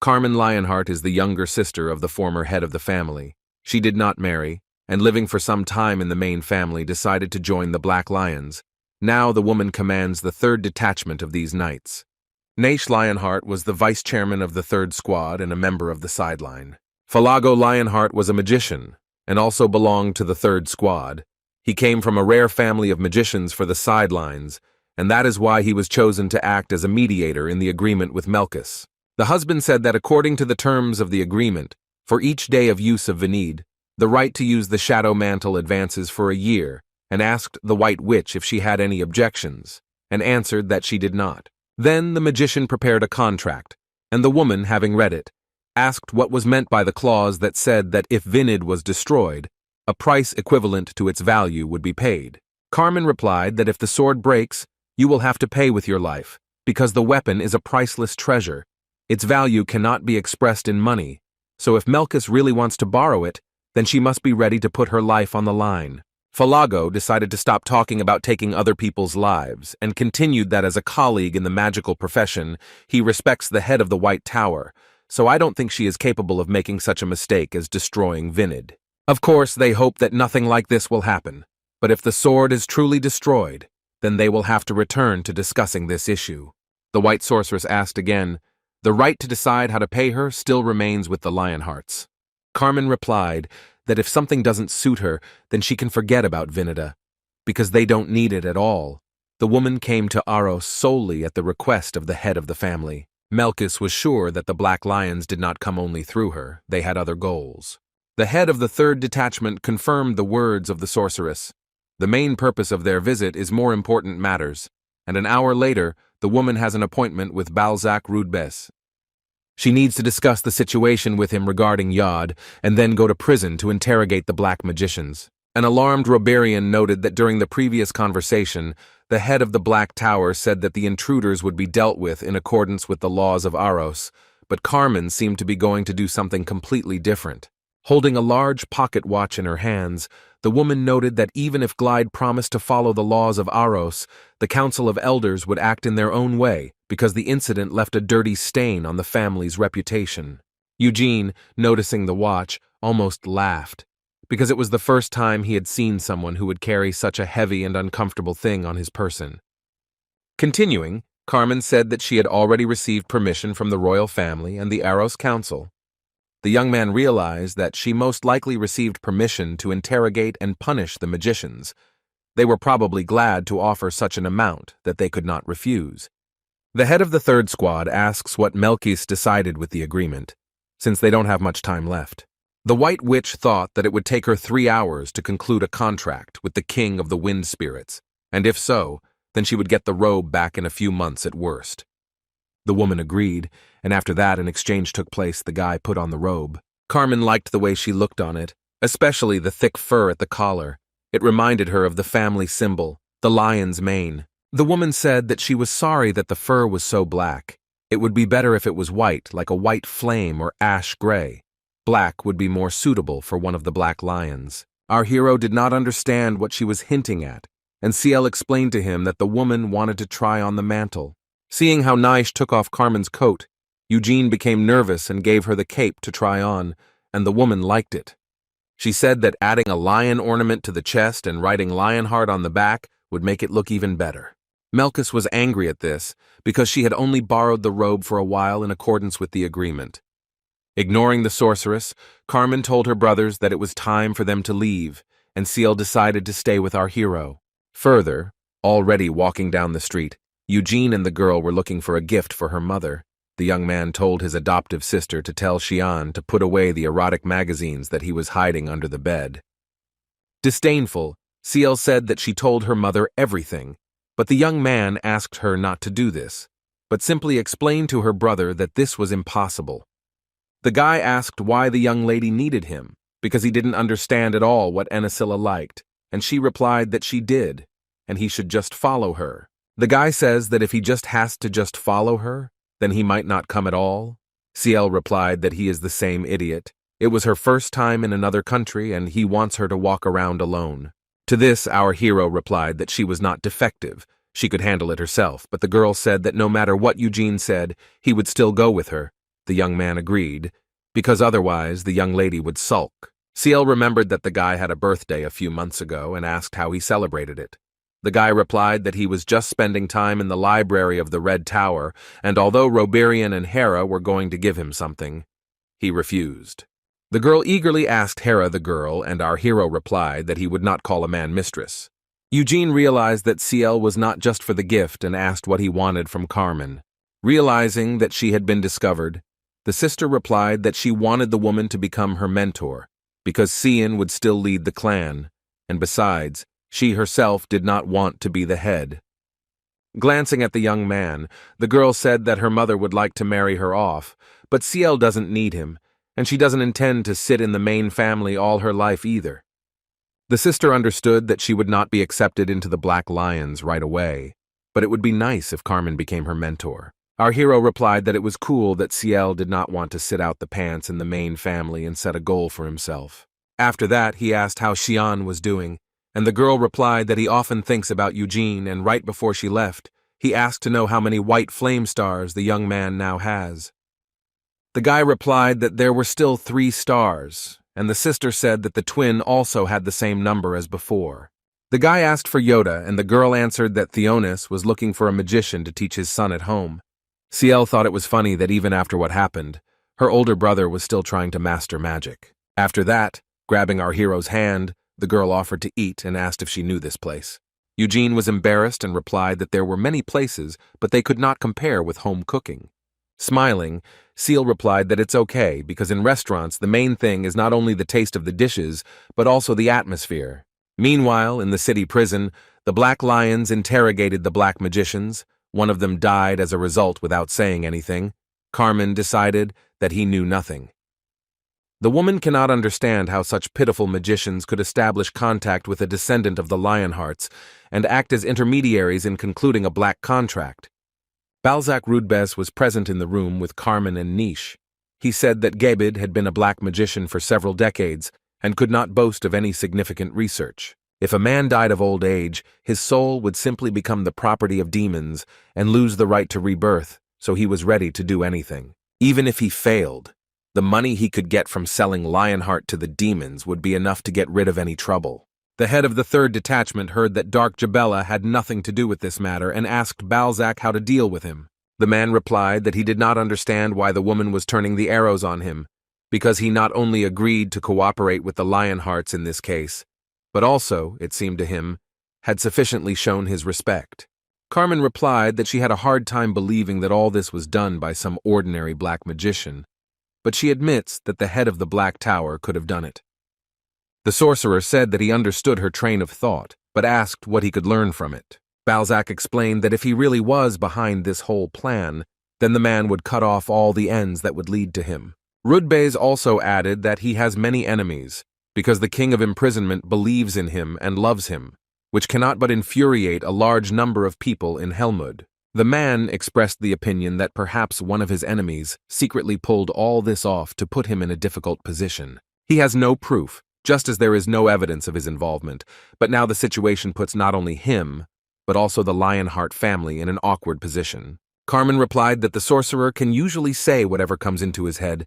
[SPEAKER 1] Cian Lionheart is the younger sister of the former head of the family. She did not marry, and living for some time in the main family decided to join the Black Lions. Now the woman commands the 3rd detachment of these knights. Nash Lionheart was the vice-chairman of the 3rd squad and a member of the sideline. Falago Lionheart was a magician, and also belonged to the 3rd squad. He came from a rare family of magicians for the sidelines, and that is why he was chosen to act as a mediator in the agreement with Melkus. The husband said that according to the terms of the agreement, for each day of use of Vanid, the right to use the shadow mantle advances for a year, and asked the White Witch if she had any objections, and answered that she did not. Then the magician prepared a contract, and the woman, having read it, asked what was meant by the clause that said that if Vanid was destroyed, a price equivalent to its value would be paid. Carmen replied that if the sword breaks, you will have to pay with your life, because the weapon is a priceless treasure. Its value cannot be expressed in money, so if Melkus really wants to borrow it, then she must be ready to put her life on the line. Falago decided to stop talking about taking other people's lives, and continued that as a colleague in the magical profession, he respects the head of the White Tower, so I don't think she is capable of making such a mistake as destroying Vanid. Of course, they hope that nothing like this will happen, but if the sword is truly destroyed, then they will have to return to discussing this issue. The White Sorceress asked again, the right to decide how to pay her still remains with the Lionhearts. Carmen replied that if something doesn't suit her, then she can forget about Vinida, because they don't need it at all. The woman came to Aros solely at the request of the head of the family. Melkus was sure that the Black Lions did not come only through her, they had other goals. The head of the 3rd detachment confirmed the words of the sorceress. The main purpose of their visit is more important matters, and an hour later, the woman has an appointment with Balzac Rudbes. She needs to discuss the situation with him regarding Yod, and then go to prison to interrogate the black magicians. An alarmed Roberian noted that during the previous conversation, the head of the Black Tower said that the intruders would be dealt with in accordance with the laws of Aros, but Carmen seemed to be going to do something completely different. Holding a large pocket watch in her hands, the woman noted that even if Glide promised to follow the laws of Aros, the Council of Elders would act in their own way, because the incident left a dirty stain on the family's reputation. Eugene, noticing the watch, almost laughed, because it was the first time he had seen someone who would carry such a heavy and uncomfortable thing on his person. Continuing, Carmen said that she had already received permission from the royal family and the Aros Council. The young man realized that she most likely received permission to interrogate and punish the magicians. They were probably glad to offer such an amount that they could not refuse. The head of the 3rd squad asks what Melkus decided with the agreement, since they don't have much time left. The White Witch thought that it would take her 3 hours to conclude a contract with the king of the wind spirits, and if so, then she would get the robe back in a few months at worst. The woman agreed, and after that an exchange took place. The guy put on the robe. Carmen liked the way she looked on it, especially the thick fur at the collar. It reminded her of the family symbol, the lion's mane. The woman said that she was sorry that the fur was so black. It would be better if it was white, like a white flame or ash gray. Black would be more suitable for one of the Black Lions. Our hero did not understand what she was hinting at, and Ciel explained to him that the woman wanted to try on the mantle. Seeing how Naish took off Carmen's coat, Eugene became nervous and gave her the cape to try on, and the woman liked it. She said that adding a lion ornament to the chest and writing Lionheart on the back would make it look even better. Melkus was angry at this because she had only borrowed the robe for a while in accordance with the agreement. Ignoring the sorceress, Carmen told her brothers that it was time for them to leave, and Ciel decided to stay with our hero. Further, already walking down the street, Eugene and the girl were looking for a gift for her mother. The young man told his adoptive sister to tell Cian to put away the erotic magazines that he was hiding under the bed. Disdainful, Ciel said that she told her mother everything, but the young man asked her not to do this, but simply explained to her brother that this was impossible. The guy asked why the young lady needed him, because he didn't understand at all what Enisilla liked, and she replied that she did, and he should just follow her. The guy says that if he just has to just follow her, then he might not come at all. Ciel replied that he is the same idiot. It was her first time in another country, and he wants her to walk around alone. To this, our hero replied that she was not defective. She could handle it herself, but the girl said that no matter what Eugene said, he would still go with her. The young man agreed, because otherwise the young lady would sulk. Ciel remembered that the guy had a birthday a few months ago and asked how he celebrated it. The guy replied that he was just spending time in the library of the Red Tower, and although Roberian and Hera were going to give him something, he refused. The girl eagerly asked Hera the girl, and our hero replied that he would not call a man mistress. Eugene realized that Ciel was not just for the gift and asked what he wanted from Carmen. Realizing that she had been discovered, the sister replied that she wanted the woman to become her mentor, because Cian would still lead the clan, and besides, she herself did not want to be the head. Glancing at the young man, the girl said that her mother would like to marry her off, but Ciel doesn't need him, and she doesn't intend to sit in the main family all her life either. The sister understood that she would not be accepted into the Black Lions right away, but it would be nice if Carmen became her mentor. Our hero replied that it was cool that Ciel did not want to sit out the pants in the main family and set a goal for himself. After that, he asked how Cian was doing, and the girl replied that he often thinks about Eugene, and right before she left, he asked to know how many white flame stars the young man now has. The guy replied that there were still 3 stars, and the sister said that the twin also had the same number as before. The guy asked for Yoda, and the girl answered that Theonis was looking for a magician to teach his son at home. Ciel thought it was funny that even after what happened, her older brother was still trying to master magic. After that, grabbing our hero's hand, the girl offered to eat and asked if she knew this place. Eugene was embarrassed and replied that there were many places, but they could not compare with home cooking. Smiling, Ciel replied that it's okay because in restaurants the main thing is not only the taste of the dishes, but also the atmosphere. Meanwhile, in the city prison, the Black Lions interrogated the black magicians. One of them died as a result without saying anything. Carmen decided that he knew nothing. The woman cannot understand how such pitiful magicians could establish contact with a descendant of the Lionhearts and act as intermediaries in concluding a black contract. Balzac Rudbez was present in the room with Carmen and Niche. He said that Gebed had been a black magician for several decades and could not boast of any significant research. If a man died of old age, his soul would simply become the property of demons and lose the right to rebirth, so he was ready to do anything. Even if he failed, the money he could get from selling Lionheart to the demons would be enough to get rid of any trouble. The head of the 3rd detachment heard that Dark Jabella had nothing to do with this matter and asked Balzac how to deal with him. The man replied that he did not understand why the woman was turning the arrows on him, because he not only agreed to cooperate with the Lionhearts in this case, but also, it seemed to him, had sufficiently shown his respect. Carmen replied that she had a hard time believing that all this was done by some ordinary black magician, but she admits that the head of the Black Tower could have done it. The sorcerer said that he understood her train of thought, but asked what he could learn from it. Balzac explained that if he really was behind this whole plan, then the man would cut off all the ends that would lead to him. Rudbez also added that he has many enemies, because the King of Imprisonment believes in him and loves him, which cannot but infuriate a large number of people in Helmud. The man expressed the opinion that perhaps one of his enemies secretly pulled all this off to put him in a difficult position. He has no proof, just as there is no evidence of his involvement, but now the situation puts not only him, but also the Lionheart family in an awkward position. Carmen replied that the sorcerer can usually say whatever comes into his head,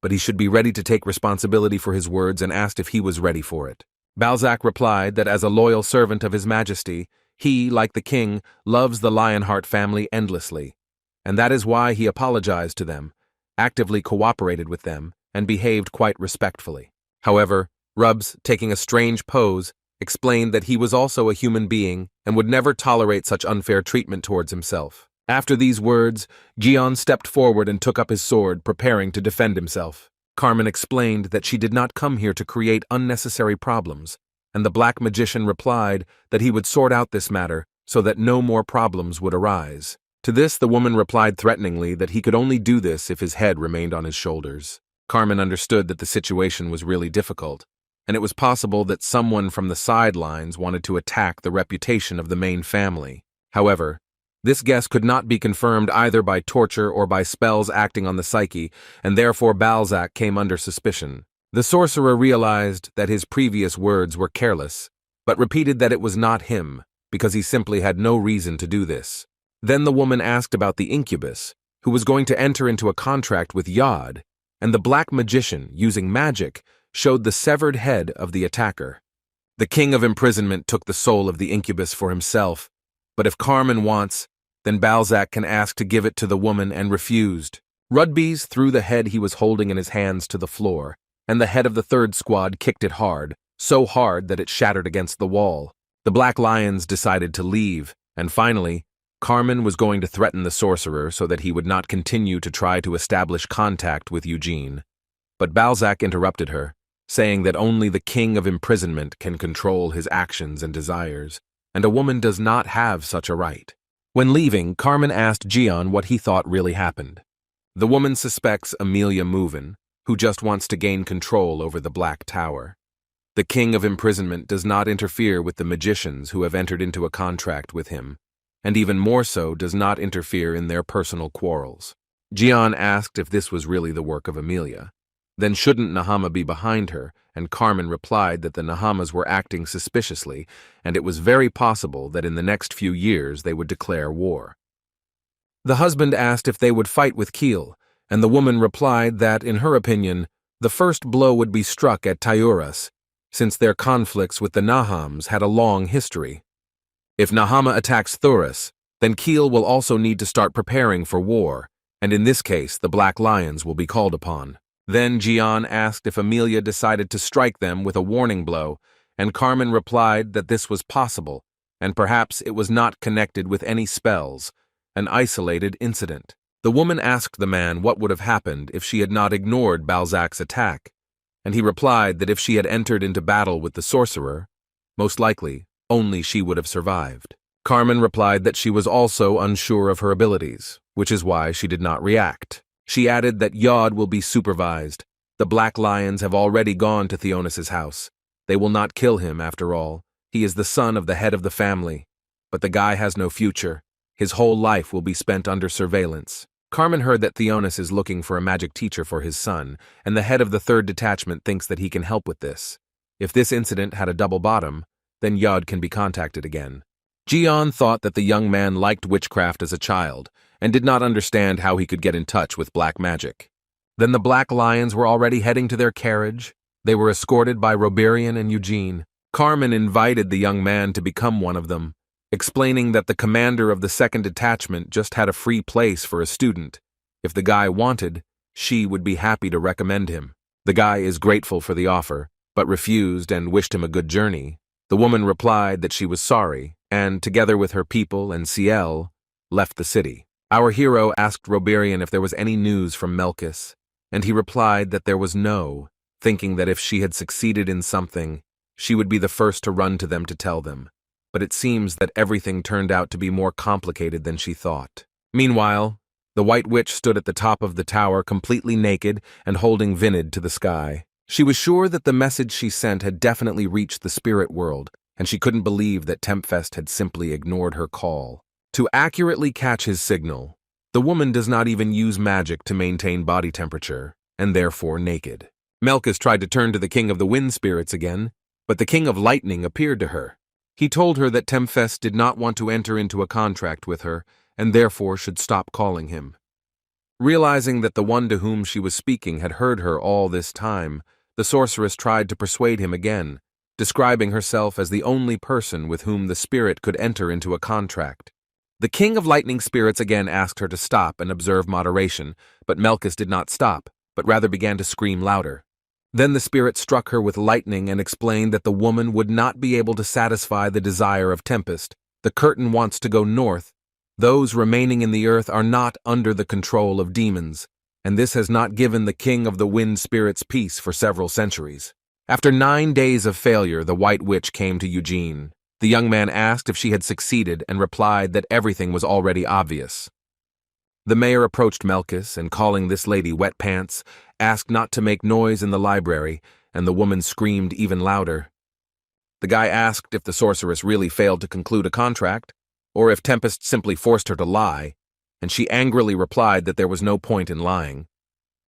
[SPEAKER 1] but he should be ready to take responsibility for his words and asked if he was ready for it. Balzac replied that as a loyal servant of His Majesty, he, like the king, loves the Lionheart family endlessly, and that is why he apologized to them, actively cooperated with them, and behaved quite respectfully. However, Rubs, taking a strange pose, explained that he was also a human being and would never tolerate such unfair treatment towards himself. After these words, Cian stepped forward and took up his sword, preparing to defend himself. Carmen explained that she did not come here to create unnecessary problems, and the black magician replied that he would sort out this matter so that no more problems would arise. To this, the woman replied threateningly that he could only do this if his head remained on his shoulders. Carmen understood that the situation was really difficult, and it was possible that someone from the sidelines wanted to attack the reputation of the main family. However, this guess could not be confirmed either by torture or by spells acting on the psyche, and therefore Balzac came under suspicion. The sorcerer realized that his previous words were careless, but repeated that it was not him, because he simply had no reason to do this. Then the woman asked about the incubus, who was going to enter into a contract with Yod, and the black magician, using magic, showed the severed head of the attacker. The king of imprisonment took the soul of the incubus for himself, but if Carmen wants, then Balzac can ask to give it to the woman and refused. Rudbys threw the head he was holding in his hands to the floor, and the head of the third squad kicked it hard, so hard that it shattered against the wall. The Black Lions decided to leave, and finally, Carmen was going to threaten the sorcerer so that he would not continue to try to establish contact with Eugene. But Balzac interrupted her, saying that only the king of imprisonment can control his actions and desires, and a woman does not have such a right. When leaving, Carmen asked Cian what he thought really happened. The woman suspects Amelia Moven, who just wants to gain control over the Black Tower. The king of imprisonment does not interfere with the magicians who have entered into a contract with him, and even more so does not interfere in their personal quarrels. Cian asked if this was really the work of Amelia. Then shouldn't Nahama be behind her, and Carmen replied that the Nahamas were acting suspiciously, and it was very possible that in the next few years they would declare war. The husband asked if they would fight with Keel, and the woman replied that, in her opinion, the first blow would be struck at Tyuras, since their conflicts with the Nahams had a long history. If Nahama attacks Thuris, then Keel will also need to start preparing for war, and in this case the Black Lions will be called upon. Then Cian asked if Amelia decided to strike them with a warning blow, and Carmen replied that this was possible, and perhaps it was not connected with any spells, an isolated incident. The woman asked the man what would have happened if she had not ignored Balzac's attack, and he replied that if she had entered into battle with the sorcerer, most likely only she would have survived. Carmen replied that she was also unsure of her abilities, which is why she did not react. She added that Yod will be supervised. The Black Lions have already gone to Theonis's house. They will not kill him, after all. He is the son of the head of the family. But the guy has no future. His whole life will be spent under surveillance. Carmen heard that Theonis is looking for a magic teacher for his son, and the head of the third detachment thinks that he can help with this. If this incident had a double bottom, then Yod can be contacted again. Cian thought that the young man liked witchcraft as a child, and did not understand how he could get in touch with black magic. Then the Black Lions were already heading to their carriage. They were escorted by Roberian and Eugene. Carmen invited the young man to become one of them, explaining that the commander of the second detachment just had a free place for a student. If the guy wanted, she would be happy to recommend him. The guy is grateful for the offer, but refused and wished him a good journey. The woman replied that she was sorry, and, together with her people and Ciel, left the city. Our hero asked Roberian if there was any news from Melkis, and he replied that there was no, thinking that if she had succeeded in something, she would be the first to run to them to tell them. But it seems that everything turned out to be more complicated than she thought. Meanwhile, the White Witch stood at the top of the tower completely naked and holding Vinid to the sky. She was sure that the message she sent had definitely reached the spirit world, and she couldn't believe that Tempest had simply ignored her call. To accurately catch his signal, the woman does not even use magic to maintain body temperature, and therefore naked. Melkis tried to turn to the King of the Wind Spirits again, but the King of Lightning appeared to her. He told her that Tempest did not want to enter into a contract with her, and therefore should stop calling him. Realizing that the one to whom she was speaking had heard her all this time, the sorceress tried to persuade him again, describing herself as the only person with whom the spirit could enter into a contract. The King of Lightning Spirits again asked her to stop and observe moderation, but Melkis did not stop, but rather began to scream louder. Then the spirit struck her with lightning and explained that the woman would not be able to satisfy the desire of Tempest. The curtain wants to go north. Those remaining in the earth are not under the control of demons, and this has not given the king of the wind spirits peace for several centuries. After 9 days of failure, the White Witch came to Eugene. The young man asked if she had succeeded and replied that everything was already obvious. The mayor approached Melkus and, calling this lady Wet Pants, asked not to make noise in the library, and the woman screamed even louder. The guy asked if the sorceress really failed to conclude a contract, or if Tempest simply forced her to lie, and she angrily replied that there was no point in lying.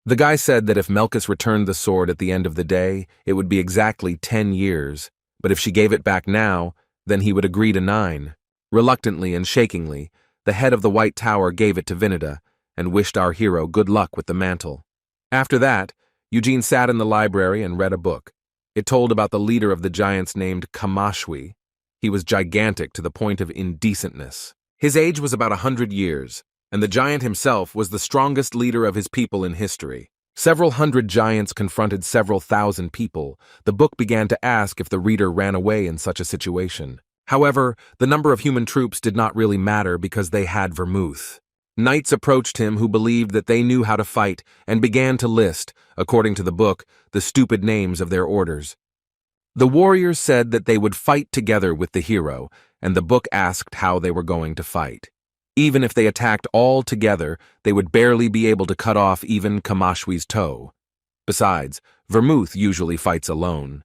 [SPEAKER 1] The guy said that if Melkus returned the sword at the end of the day, it would be exactly 10 years, but if she gave it back now, then he would agree to 9. Reluctantly and shakingly, the head of the White Tower gave it to Vinida and wished our hero good luck with the mantle. After that, Eugene sat in the library and read a book. It told about the leader of the giants named Kamashwi. He was gigantic to the point of indecentness. His age was about 100 years, and the giant himself was the strongest leader of his people in history. Several hundred giants confronted several thousand people. The book began to ask if the reader ran away in such a situation. However, the number of human troops did not really matter because they had vermouth. Knights approached him who believed that they knew how to fight and began to list, according to the book, the stupid names of their orders. The warriors said that they would fight together with the hero, and the book asked how they were going to fight. Even if they attacked all together, they would barely be able to cut off even Kamashwi's toe. Besides, vermouth usually fights alone.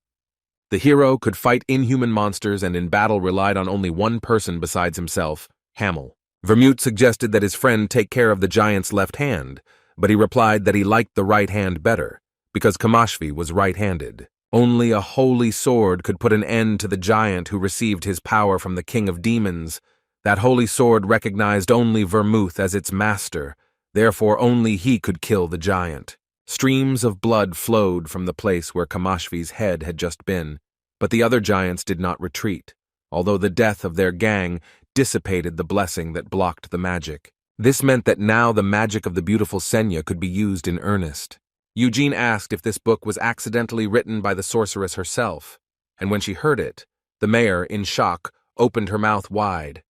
[SPEAKER 1] The hero could fight inhuman monsters and in battle relied on only one person besides himself, Hamill. Vermouth suggested that his friend take care of the giant's left hand, but he replied that he liked the right hand better, because Kamashwi was right-handed. Only a holy sword could put an end to the giant who received his power from the king of demons. That holy sword recognized only Vermouth as its master, therefore only he could kill the giant. Streams of blood flowed from the place where Kamashwi's head had just been, but the other giants did not retreat, although the death of their gang dissipated the blessing that blocked the magic. This meant that now the magic of the beautiful Sena could be used in earnest. Eugene asked if this book was accidentally written by the sorceress herself, and when she heard it, the mayor, in shock, opened her mouth wide.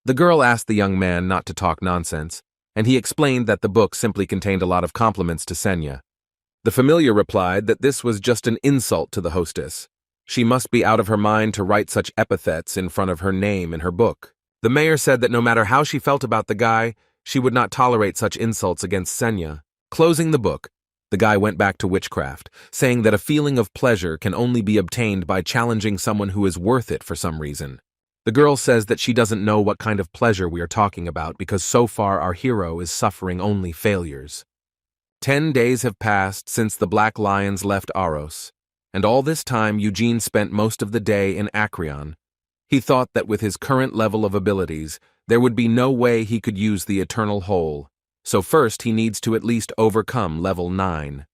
[SPEAKER 1] The girl asked the young man not to talk nonsense, and he explained that the book simply contained a lot of compliments to Sena. The familiar replied that this was just an insult to the hostess. She must be out of her mind to write such epithets in front of her name in her book. The mayor said that no matter how she felt about the guy, she would not tolerate such insults against Sena. Closing the book, the guy went back to Witchcraft, saying that a feeling of pleasure can only be obtained by challenging someone who is worth it for some reason. The girl says that she doesn't know what kind of pleasure we are talking about because so far our hero is suffering only failures. 10 days have passed since the Black Lions left Aros, and all this time Eugene spent most of the day in Acreon. He thought that with his current level of abilities, there would be no way he could use the Eternal Hole, so first he needs to at least overcome level 9.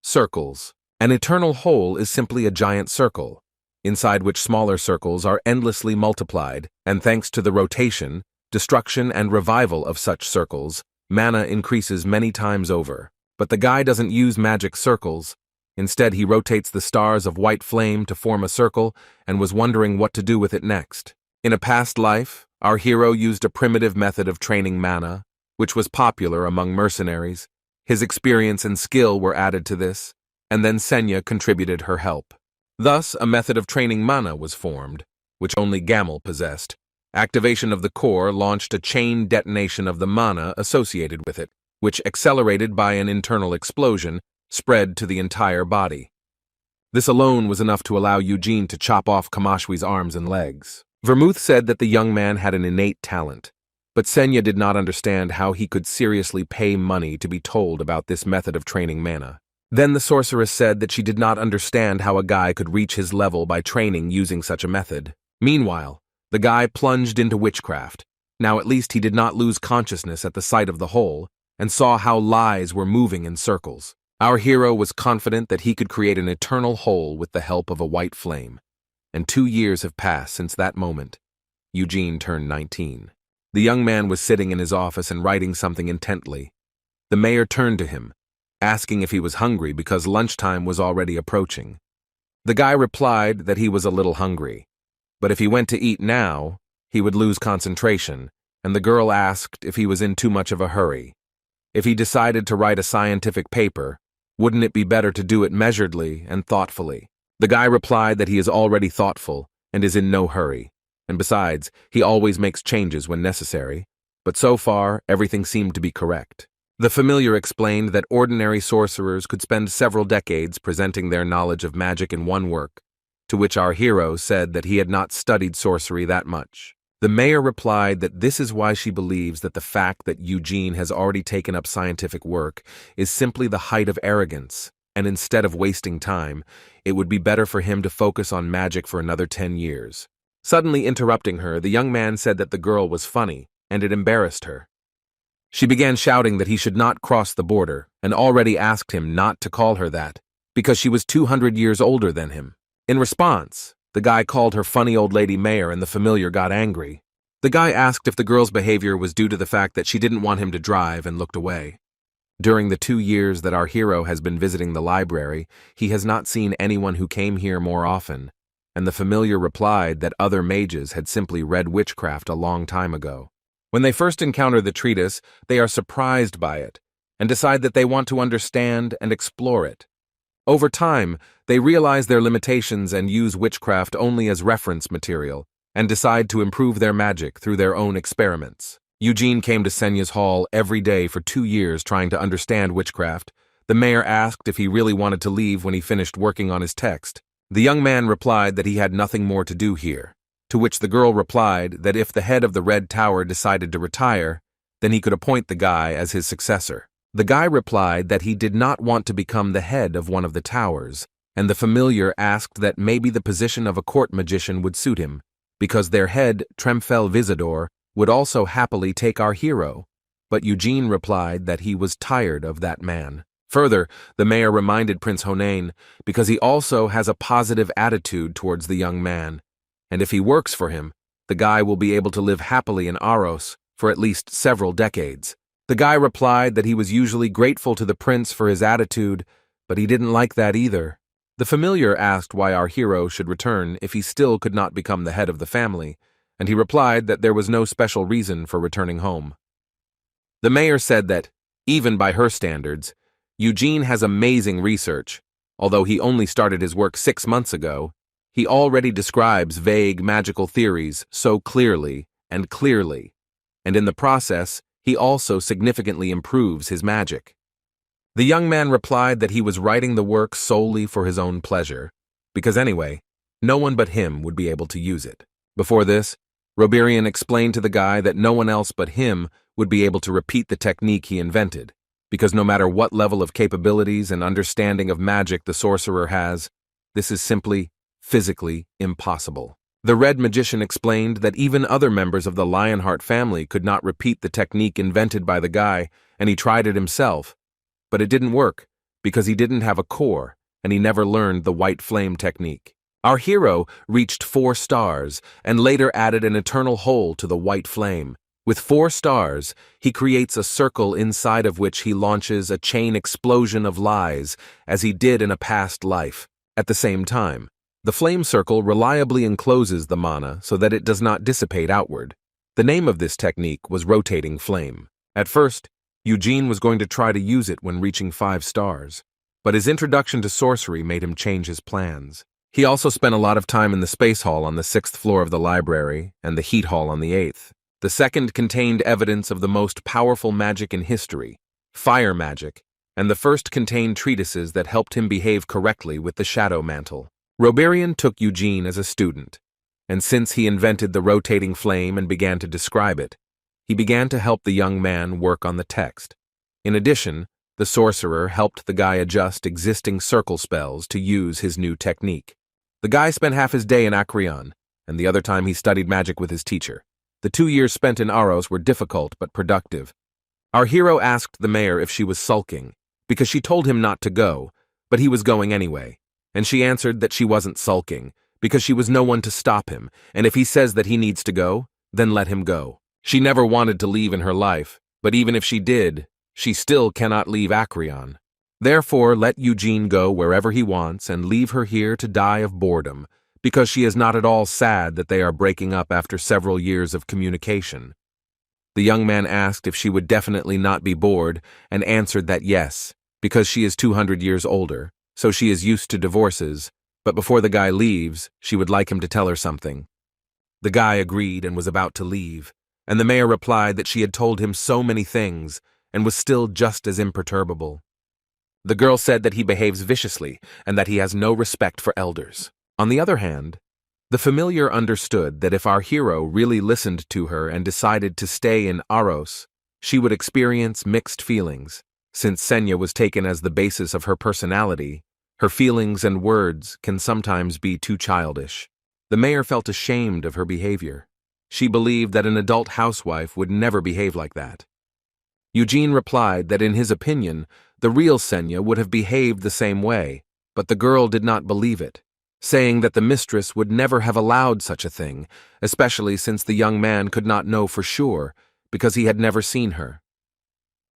[SPEAKER 1] Circles. An Eternal Hole is simply a giant circle, inside which smaller circles are endlessly multiplied, and thanks to the rotation, destruction, and revival of such circles, mana increases many times over. But the guy doesn't use magic circles. Instead, he rotates the stars of white flame to form a circle and was wondering what to do with it next. In a past life, our hero used a primitive method of training mana, which was popular among mercenaries. His experience and skill were added to this, and then Sena contributed her help. Thus, a method of training mana was formed, which only Gamel possessed. Activation of the core launched a chain detonation of the mana associated with it, which, accelerated by an internal explosion, spread to the entire body. This alone was enough to allow Eugene to chop off Kamashwi's arms and legs. Vermouth said that the young man had an innate talent, but Sena did not understand how he could seriously pay money to be told about this method of training mana. Then the sorceress said that she did not understand how a guy could reach his level by training using such a method. Meanwhile, the guy plunged into witchcraft. Now at least he did not lose consciousness at the sight of the hole, and saw how lies were moving in circles. Our hero was confident that he could create an eternal hole with the help of a white flame. And 2 years have passed since that moment. Eugene turned 19. The young man was sitting in his office and writing something intently. The mayor turned to him. asking if he was hungry because lunchtime was already approaching. The guy replied that he was a little hungry, but if he went to eat now, he would lose concentration, and the girl asked if he was in too much of a hurry. If he decided to write a scientific paper, wouldn't it be better to do it measuredly and thoughtfully? The guy replied that he is already thoughtful and is in no hurry, and besides, he always makes changes when necessary, but so far, everything seemed to be correct. The familiar explained that ordinary sorcerers could spend several decades presenting their knowledge of magic in one work, to which our hero said that he had not studied sorcery that much. The mayor replied that this is why she believes that the fact that Eugene has already taken up scientific work is simply the height of arrogance, and instead of wasting time, it would be better for him to focus on magic for another 10 years. Suddenly interrupting her, the young man said that the girl was funny, and it embarrassed her. She began shouting that he should not cross the border, and already asked him not to call her that, because she was 200 years older than him. In response, the guy called her funny old lady mayor, and the familiar got angry. The guy asked if the girl's behavior was due to the fact that she didn't want him to drive and looked away. During the 2 years that our hero has been visiting the library, he has not seen anyone who came here more often, and the familiar replied that other mages had simply read Witchcraft a long time ago. When they first encounter the treatise, they are surprised by it and decide that they want to understand and explore it. Over time, they realize their limitations and use Witchcraft only as reference material and decide to improve their magic through their own experiments. Eugene came to Sena's hall every day for 2 years trying to understand Witchcraft. The mayor asked if he really wanted to leave when he finished working on his text. The young man replied that he had nothing more to do here, to which the girl replied that if the head of the Red Tower decided to retire, then he could appoint the guy as his successor. The guy replied that he did not want to become the head of one of the towers, and the familiar asked that maybe the position of a court magician would suit him, because their head, Tremfel Visador, would also happily take our hero, but Eugene replied that he was tired of that man. Further, the mayor reminded Prince Honane because he also has a positive attitude towards the young man, and if he works for him, the guy will be able to live happily in Aros for at least several decades. The guy replied that he was usually grateful to the prince for his attitude, but he didn't like that either. The familiar asked why our hero should return if he still could not become the head of the family, and he replied that there was no special reason for returning home. The mayor said that, even by her standards, Eugene has amazing research. Although he only started his work 6 months ago, he already describes vague magical theories so clearly, and in the process, he also significantly improves his magic. The young man replied that he was writing the work solely for his own pleasure, because anyway, no one but him would be able to use it. Before this, Roberian explained to the guy that no one else but him would be able to repeat the technique he invented, because no matter what level of capabilities and understanding of magic the sorcerer has, this is simply physically impossible. The Red Magician explained that even other members of the Lionheart family could not repeat the technique invented by the guy, and he tried it himself. But it didn't work, because he didn't have a core, and he never learned the white flame technique. Our hero reached 4 stars, and later added an eternal hole to the white flame. With 4 stars, he creates a circle inside of which he launches a chain explosion of lies, as he did in a past life. At the same time, the flame circle reliably encloses the mana so that it does not dissipate outward. The name of this technique was rotating flame. At first, Eugene was going to try to use it when reaching 5 stars, but his introduction to sorcery made him change his plans. He also spent a lot of time in the space hall on the 6th floor of the library and the heat hall on the 8th. The second contained evidence of the most powerful magic in history, fire magic, and the first contained treatises that helped him behave correctly with the shadow mantle. Roberian took Eugene as a student, and since he invented the rotating flame and began to describe it, he began to help the young man work on the text. In addition, the sorcerer helped the guy adjust existing circle spells to use his new technique. The guy spent half his day in Acreon, and the other time he studied magic with his teacher. The 2 years spent in Aros were difficult but productive. Our hero asked the mayor if she was sulking, because she told him not to go, but he was going anyway. And she answered that she wasn't sulking, because she was no one to stop him, and if he says that he needs to go, then let him go. She never wanted to leave in her life, but even if she did, she still cannot leave Acreon. Therefore, let Eugene go wherever he wants and leave her here to die of boredom, because she is not at all sad that they are breaking up after several years of communication. The young man asked if she would definitely not be bored and answered that yes, because she is 200 years older, so she is used to divorces, but before the guy leaves, she would like him to tell her something. The guy agreed and was about to leave, and the mayor replied that she had told him so many things and was still just as imperturbable. The girl said that he behaves viciously and that he has no respect for elders. On the other hand, the familiar understood that if our hero really listened to her and decided to stay in Aros, she would experience mixed feelings. Since Sena was taken as the basis of her personality, her feelings and words can sometimes be too childish. The mayor felt ashamed of her behavior. She believed that an adult housewife would never behave like that. Eugene replied that in his opinion, the real Sena would have behaved the same way, but the girl did not believe it, saying that the mistress would never have allowed such a thing, especially since the young man could not know for sure because he had never seen her.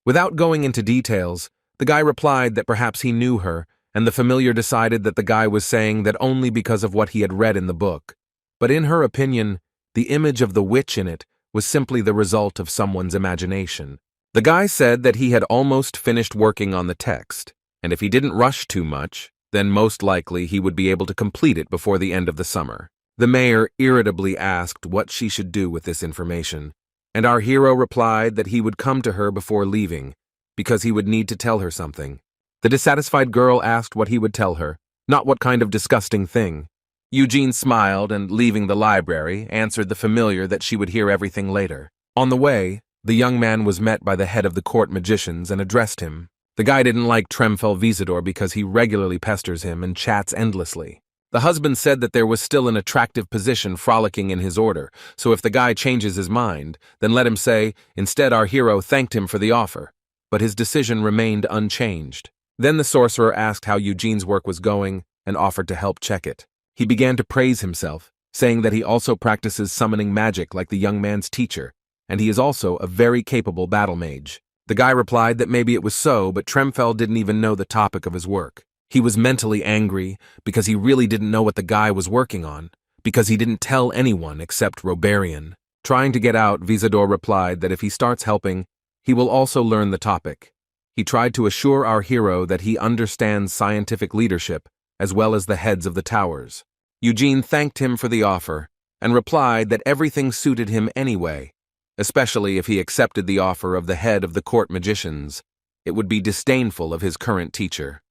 [SPEAKER 1] Without going into details, the guy replied that perhaps he knew her, and the familiar decided that the guy was saying that only because of what he had read in the book. But in her opinion, the image of the witch in it was simply the result of someone's imagination. The guy said that he had almost finished working on the text, and if he didn't rush too much, then most likely he would be able to complete it before the end of the summer. The mayor irritably asked what she should do with this information, and our hero replied that he would come to her before leaving, because he would need to tell her something. The dissatisfied girl asked what he would tell her, not what kind of disgusting thing. Eugene smiled and, leaving the library, answered the familiar that she would hear everything later. On the way, the young man was met by the head of the court magicians and addressed him. The guy didn't like Tremfell Visador because he regularly pesters him and chats endlessly. The husband said that there was still an attractive position frolicking in his order, so if the guy changes his mind, then let him say, instead our hero thanked him for the offer, but his decision remained unchanged. Then the sorcerer asked how Eugene's work was going and offered to help check it. He began to praise himself, saying that he also practices summoning magic like the young man's teacher, and he is also a very capable battle mage. The guy replied that maybe it was so, but Tremfell didn't even know the topic of his work. He was mentally angry because he really didn't know what the guy was working on, because he didn't tell anyone except Roberian. Trying to get out, Visador replied that if he starts helping, he will also learn the topic. He tried to assure our hero that he understands scientific leadership as well as the heads of the towers. Eugene thanked him for the offer and replied that everything suited him anyway, especially if he accepted the offer of the head of the court magicians. It would be disdainful of his current teacher.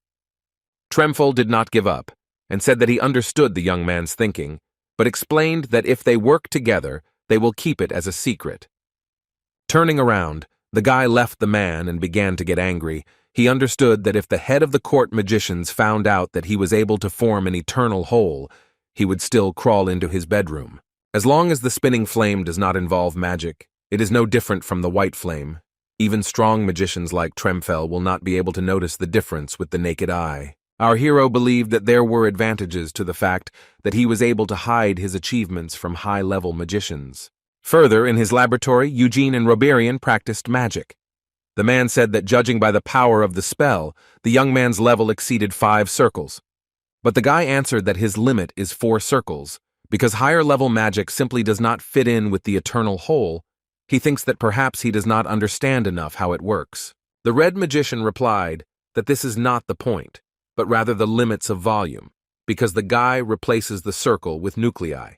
[SPEAKER 1] Tremfell did not give up and said that he understood the young man's thinking, but explained that if they work together, they will keep it as a secret. Turning around, the guy left the man and began to get angry. He understood that if the head of the court magicians found out that he was able to form an eternal whole, he would still crawl into his bedroom. As long as the spinning flame does not involve magic, it is no different from the white flame. Even strong magicians like Tremfell will not be able to notice the difference with the naked eye. Our hero believed that there were advantages to the fact that he was able to hide his achievements from high-level magicians. Further, in his laboratory, Eugene and Roberian practiced magic. The man said that judging by the power of the spell, the young man's level exceeded 5 circles. But the guy answered that his limit is 4 circles, because higher-level magic simply does not fit in with the eternal whole. He thinks that perhaps he does not understand enough how it works. The red magician replied that this is not the point, but rather the limits of volume, because the guy replaces the circle with nuclei.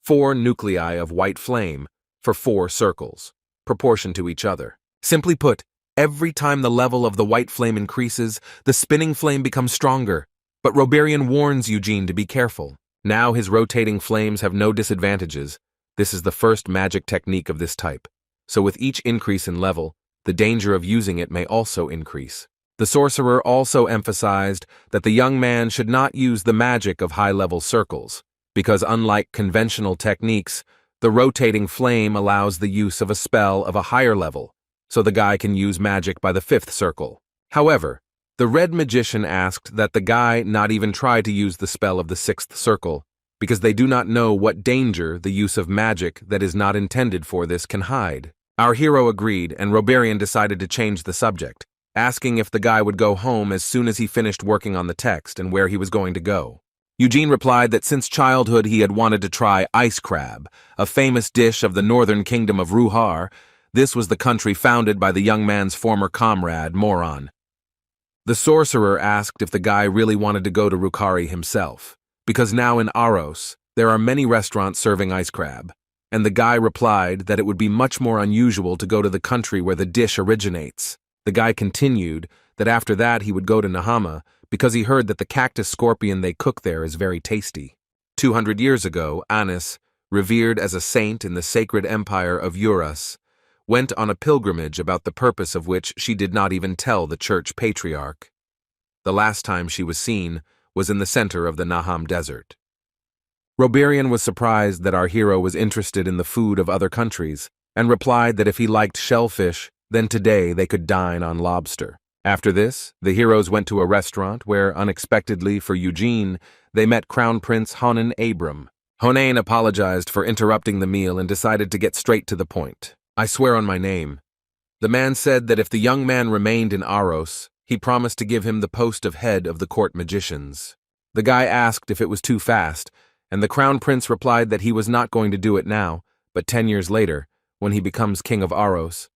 [SPEAKER 1] 4 nuclei of white flame for 4 circles, proportion to each other. Simply put, every time the level of the white flame increases, the spinning flame becomes stronger. But Roberian warns Eugene to be careful. Now his rotating flames have no disadvantages. This is the first magic technique of this type. So with each increase in level, the danger of using it may also increase. The sorcerer also emphasized that the young man should not use the magic of high-level circles, because unlike conventional techniques, the rotating flame allows the use of a spell of a higher level, so the guy can use magic by the 5th circle. However, the red magician asked that the guy not even try to use the spell of the 6th circle, because they do not know what danger the use of magic that is not intended for this can hide. Our hero agreed, and Roberian decided to change the subject. asking if the guy would go home as soon as he finished working on the text and where he was going to go. Eugene replied that since childhood he had wanted to try ice crab, a famous dish of the northern kingdom of Ruhar. This was the country founded by the young man's former comrade, Moron. The sorcerer asked if the guy really wanted to go to Rukari himself, because now in Aros, there are many restaurants serving ice crab, and the guy replied that it would be much more unusual to go to the country where the dish originates. The guy continued that after that he would go to Nahama because he heard that the cactus scorpion they cook there is very tasty. 200 years ago, Anis, revered as a saint in the sacred empire of Eurus, went on a pilgrimage about the purpose of which she did not even tell the church patriarch. The last time she was seen was in the center of the Naham desert. Roberian was surprised that our hero was interested in the food of other countries, and replied that if he liked shellfish, then today they could dine on lobster. After this, the heroes went to a restaurant where, unexpectedly for Eugene, they met Crown Prince Honan Abram. Honan apologized for interrupting the meal and decided to get straight to the point. "I swear on my name." The man said that if the young man remained in Aros, he promised to give him the post of head of the court magicians. The guy asked if it was too fast, and the Crown Prince replied that he was not going to do it now, but 10 years later, when he becomes king of Aros.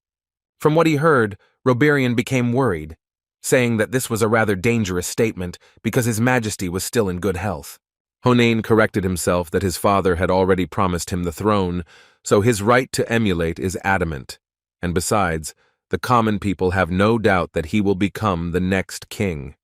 [SPEAKER 1] From what he heard, Roberian became worried, saying that this was a rather dangerous statement because His Majesty was still in good health. Honan corrected himself that his father had already promised him the throne, so his right to emulate is adamant, and besides, the common people have no doubt that he will become the next king.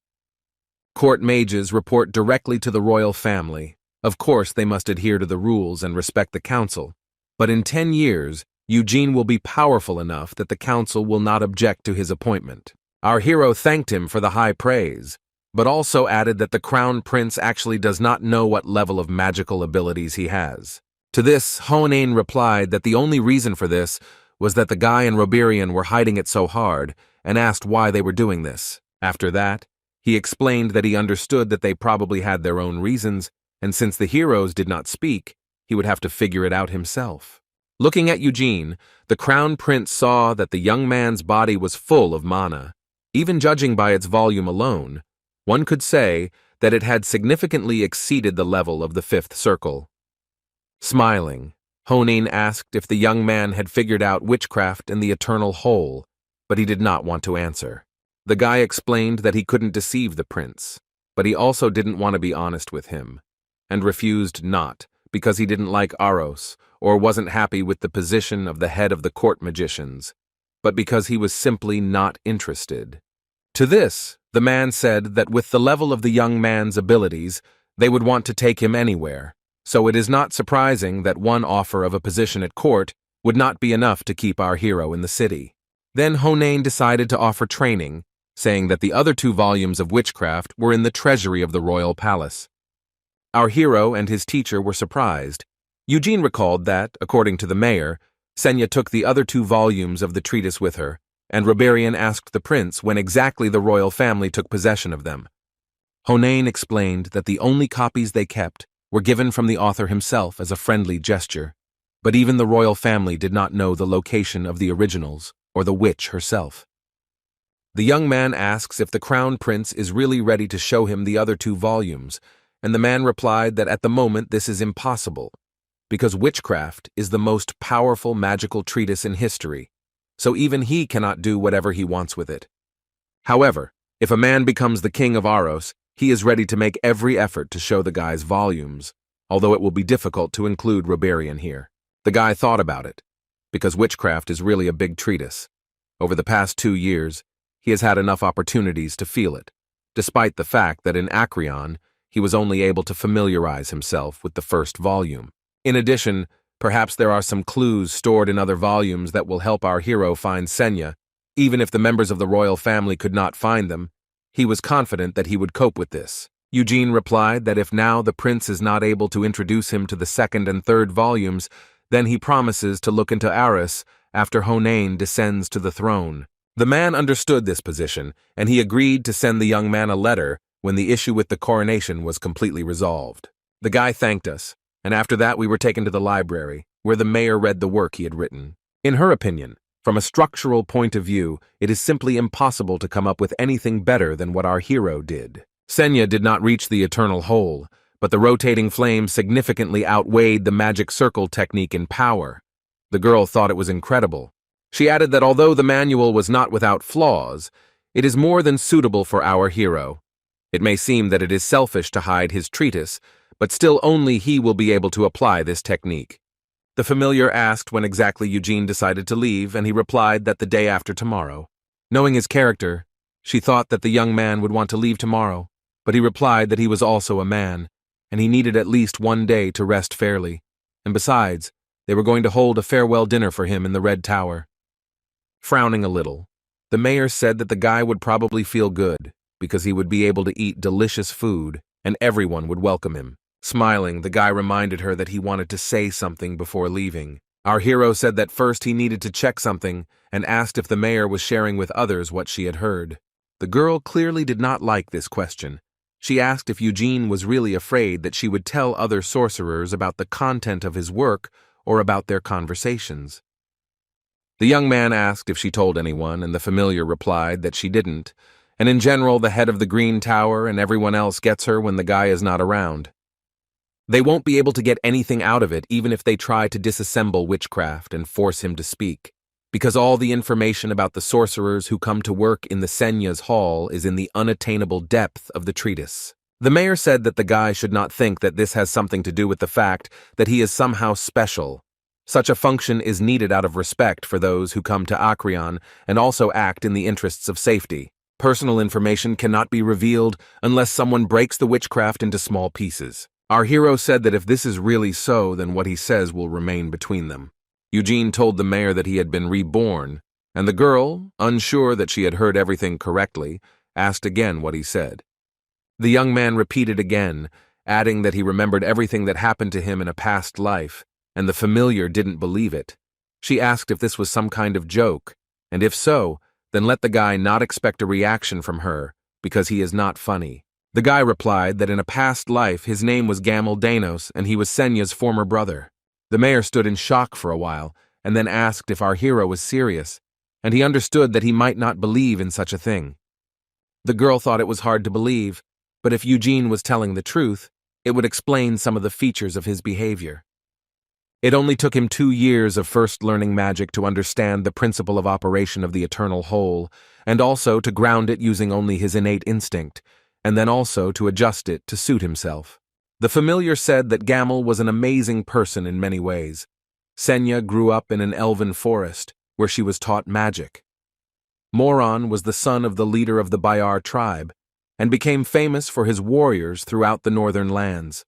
[SPEAKER 1] Court mages report directly to the royal family. Of course, they must adhere to the rules and respect the council, but in 10 years, Eugene will be powerful enough that the council will not object to his appointment. Our hero thanked him for the high praise, but also added that the Crown Prince actually does not know what level of magical abilities he has. To this, Honan replied that the only reason for this was that the guy and Roberian were hiding it so hard, and asked why they were doing this. After that, he explained that he understood that they probably had their own reasons, and since the heroes did not speak, he would have to figure it out himself. Looking at Eugene, the Crown Prince saw that the young man's body was full of mana. Even judging by its volume alone, one could say that it had significantly exceeded the level of the fifth circle. Smiling, Honan asked if the young man had figured out witchcraft and the eternal whole, but he did not want to answer. The guy explained that he couldn't deceive the prince, but he also didn't want to be honest with him, and refused not because he didn't like Aros or wasn't happy with the position of the head of the court magicians, but because he was simply not interested. To this, the man said that with the level of the young man's abilities, they would want to take him anywhere, so it is not surprising that one offer of a position at court would not be enough to keep our hero in the city. Then Honan decided to offer training, saying that the other 2 volumes of Witchcraft were in the treasury of the royal palace. Our hero and his teacher were surprised. Eugene recalled that, according to the mayor, Sena took the other 2 volumes of the treatise with her, and Roberian asked the prince when exactly the royal family took possession of them. Honan explained that the only copies they kept were given from the author himself as a friendly gesture, but even the royal family did not know the location of the originals or the witch herself. The young man asks if the Crown Prince is really ready to show him the other 2 volumes, and the man replied that at the moment this is impossible, because Witchcraft is the most powerful magical treatise in history, so even he cannot do whatever he wants with it. However, if a man becomes the king of Aros, he is ready to make every effort to show the guy's volumes, although it will be difficult to include Roberian here. The guy thought about it, because Witchcraft is really a big treatise. Over the past 2 years, he has had enough opportunities to feel it, despite the fact that in Acreon, he was only able to familiarize himself with the first volume. In addition, perhaps there are some clues stored in other volumes that will help our hero find Sena. Even if the members of the royal family could not find them, he was confident that he would cope with this. Eugene replied that if now the prince is not able to introduce him to the 2nd and 3rd volumes, then he promises to look into Aros after Honan descends to the throne. The man understood this position, and he agreed to send the young man a letter when the issue with the coronation was completely resolved. The guy thanked us, and after that we were taken to the library, where the mayor read the work he had written. In her opinion, From a structural point of view, it is simply impossible to come up with anything better than what our hero did. Sena did not reach the eternal hole, but the rotating flame significantly outweighed the magic circle technique in power. The girl thought it was incredible. She added that although the manual was not without flaws, it is more than suitable for our hero. It may seem that it is selfish to hide his treatise, but still only he will be able to apply this technique. The familiar asked when exactly Eugene decided to leave, and he replied that the day after tomorrow. Knowing his character, she thought that the young man would want to leave tomorrow, but he replied that he was also a man, and he needed at least one day to rest fairly, and besides, they were going to hold a farewell dinner for him in the Red Tower. Frowning a little, the mayor said that the guy would probably feel good, because he would be able to eat delicious food, and everyone would welcome him. Smiling, the guy reminded her that he wanted to say something before leaving. Our hero said that first he needed to check something, and asked if the mayor was sharing with others what she had heard. The girl clearly did not like this question. She asked if Eugene was really afraid that she would tell other sorcerers about the content of his work or about their conversations. The young man asked if she told anyone, and the familiar replied that she didn't, and in general the head of the Green Tower and everyone else gets her when the guy is not around. They won't be able to get anything out of it even if they try to disassemble Witchcraft and force him to speak, because all the information about the sorcerers who come to work in the Sena's hall is in the unattainable depth of the treatise. The mayor said that the guy should not think that this has something to do with the fact that he is somehow special. Such a function is needed out of respect for those who come to Acreon and also act in the interests of safety. Personal information cannot be revealed unless someone breaks the Witchcraft into small pieces. Our hero said that if this is really so, then what he says will remain between them. Eugene told the mayor that he had been reborn, and the girl, unsure that she had heard everything correctly, asked again what he said. The young man repeated again, adding that he remembered everything that happened to him in a past life, and the familiar didn't believe it. She asked if this was some kind of joke, and if so, then let the guy not expect a reaction from her, because he is not funny. The guy replied that in a past life his name was Gamel Danos and he was Sena's former brother. The mayor stood in shock for a while, and then asked if our hero was serious, and he understood that he might not believe in such a thing. The girl thought it was hard to believe, but if Eugene was telling the truth, it would explain some of the features of his behavior. It only took him 2 years of first learning magic to understand the principle of operation of the eternal whole, and also to ground it using only his innate instinct, and then also to adjust it to suit himself. The familiar said that Gamel was an amazing person in many ways. Sena grew up in an elven forest, where she was taught magic. Moron was the son of the leader of the Bayar tribe, and became famous for his warriors throughout the northern lands.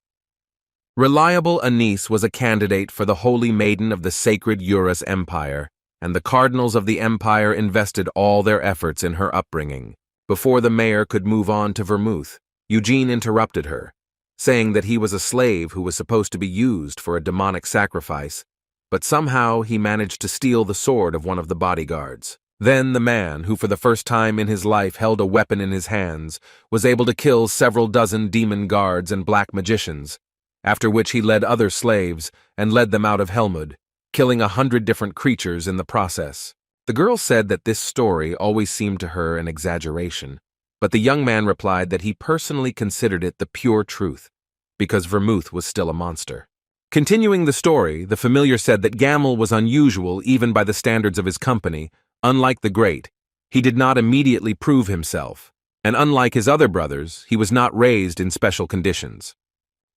[SPEAKER 1] Reliable Anise was a candidate for the Holy Maiden of the sacred Eurus Empire, and the cardinals of the empire invested all their efforts in her upbringing. Before the mayor could move on to Vermouth, Eugene interrupted her, saying that he was a slave who was supposed to be used for a demonic sacrifice, but somehow he managed to steal the sword of one of the bodyguards. Then the man, who for the first time in his life held a weapon in his hands, was able to kill several dozen demon guards and black magicians, after which he led other slaves and led them out of Helmud, killing 100 different creatures in the process. The girl said that this story always seemed to her an exaggeration, but the young man replied that he personally considered it the pure truth, because Vermouth was still a monster. Continuing the story, the familiar said that Gamel was unusual even by the standards of his company. Unlike the Great, he did not immediately prove himself, and unlike his other brothers, he was not raised in special conditions.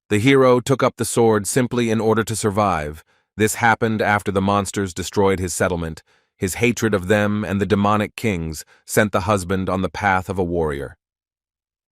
[SPEAKER 1] The hero took up the sword simply in order to survive. This happened after the monsters destroyed his settlement. His hatred of them and the demonic kings sent the husband on the path of a warrior.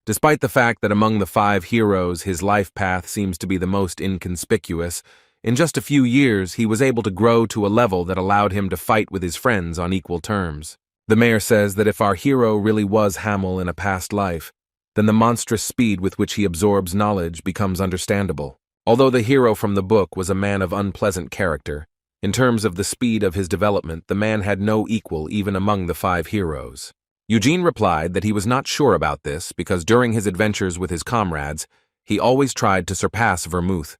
[SPEAKER 1] Despite the fact that among the 5 heroes his life path seems to be the most inconspicuous, in just a few years he was able to grow to a level that allowed him to fight with his friends on equal terms. The mayor says that if our hero really was Hamill in a past life, then the monstrous speed with which he absorbs knowledge becomes understandable. Although the hero from the book was a man of unpleasant character, in terms of the speed of his development, the man had no equal even among the 5 heroes. Eugene replied that he was not sure about this because during his adventures with his comrades, he always tried to surpass Vermouth.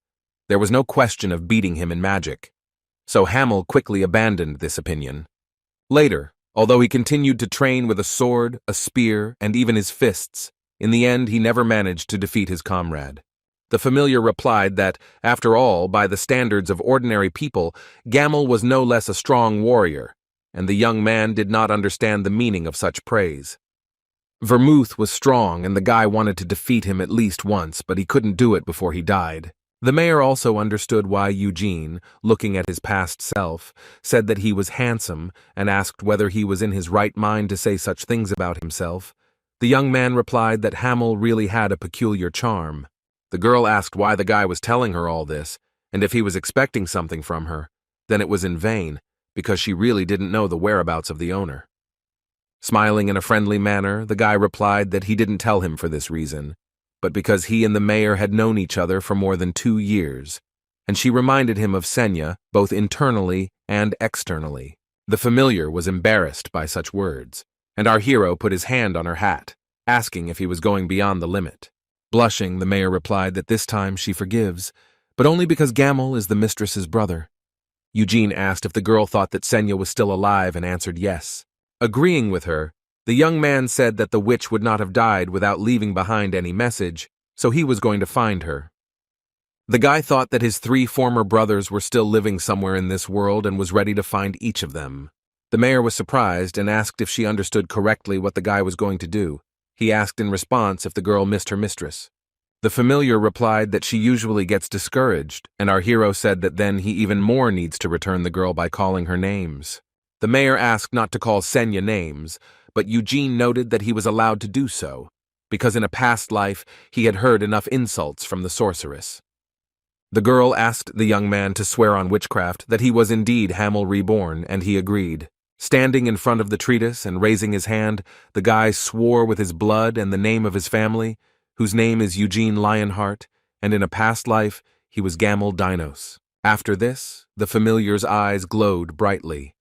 [SPEAKER 1] There was no question of beating him in magic. So Hamill quickly abandoned this opinion. Later, although he continued to train with a sword, a spear, and even his fists, in the end he never managed to defeat his comrade. The familiar replied that, after all, by the standards of ordinary people, Gamel was no less a strong warrior, and the young man did not understand the meaning of such praise. Vermouth was strong, and the guy wanted to defeat him at least once, but he couldn't do it before he died. The mayor also understood why Eugene, looking at his past self, said that he was handsome and asked whether he was in his right mind to say such things about himself. The young man replied that Hamill really had a peculiar charm. The girl asked why the guy was telling her all this, and if he was expecting something from her. Then it was in vain, because she really didn't know the whereabouts of the owner. Smiling in a friendly manner, the guy replied that he didn't tell him for this reason, but because he and the mayor had known each other for more than 2 years, and she reminded him of Sena, both internally and externally. The familiar was embarrassed by such words, and our hero put his hand on her hat, asking if he was going beyond the limit. Blushing, the mayor replied that this time she forgives, but only because Gamel is the mistress's brother. Eugene asked if the girl thought that Sena was still alive and answered yes. Agreeing with her, the young man said that the witch would not have died without leaving behind any message, so he was going to find her. The guy thought that his 3 former brothers were still living somewhere in this world and was ready to find each of them. The mayor was surprised and asked if she understood correctly what the guy was going to do. He asked in response if the girl missed her mistress. The familiar replied that she usually gets discouraged, and our hero said that then he even more needs to return the girl by calling her names. The mayor asked not to call Sena names, but Eugene noted that he was allowed to do so, because in a past life he had heard enough insults from the sorceress. The girl asked the young man to swear on witchcraft that he was indeed Hamill reborn, and he agreed. Standing in front of the treatise and raising his hand, the guy swore with his blood and the name of his family, whose name is Cian Lionheart, and in a past life he was Gamel Dinos. After this, the familiar's eyes glowed brightly.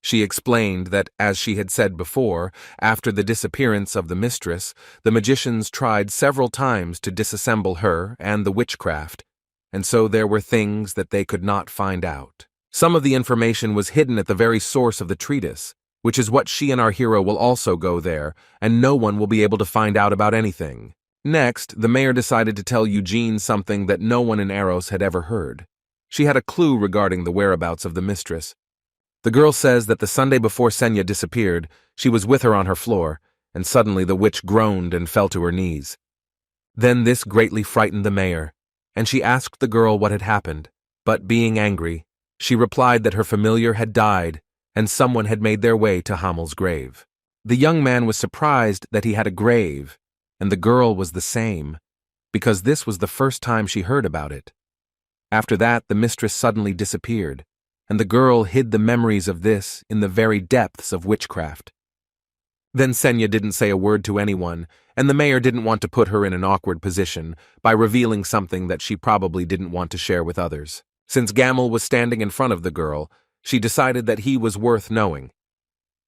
[SPEAKER 1] She explained that, as she had said before, after the disappearance of the mistress, the magicians tried several times to disassemble her and the witchcraft, and so there were things that they could not find out. Some of the information was hidden at the very source of the treatise, which is what she and our hero will also go there, and no one will be able to find out about anything. Next, the mayor decided to tell Eugene something that no one in Aros had ever heard. She had a clue regarding the whereabouts of the mistress. The girl says that the Sunday before Sena disappeared, she was with her on her floor, and suddenly the witch groaned and fell to her knees. Then this greatly frightened the mayor, and she asked the girl what had happened, but being angry, she replied that her familiar had died and someone had made their way to Hamill's grave. The young man was surprised that he had a grave, and the girl was the same, because this was the first time she heard about it. After that, the mistress suddenly disappeared, and the girl hid the memories of this in the very depths of witchcraft. Then Sena didn't say a word to anyone, and the mayor didn't want to put her in an awkward position by revealing something that she probably didn't want to share with others. Since Gamel was standing in front of the girl, she decided that he was worth knowing.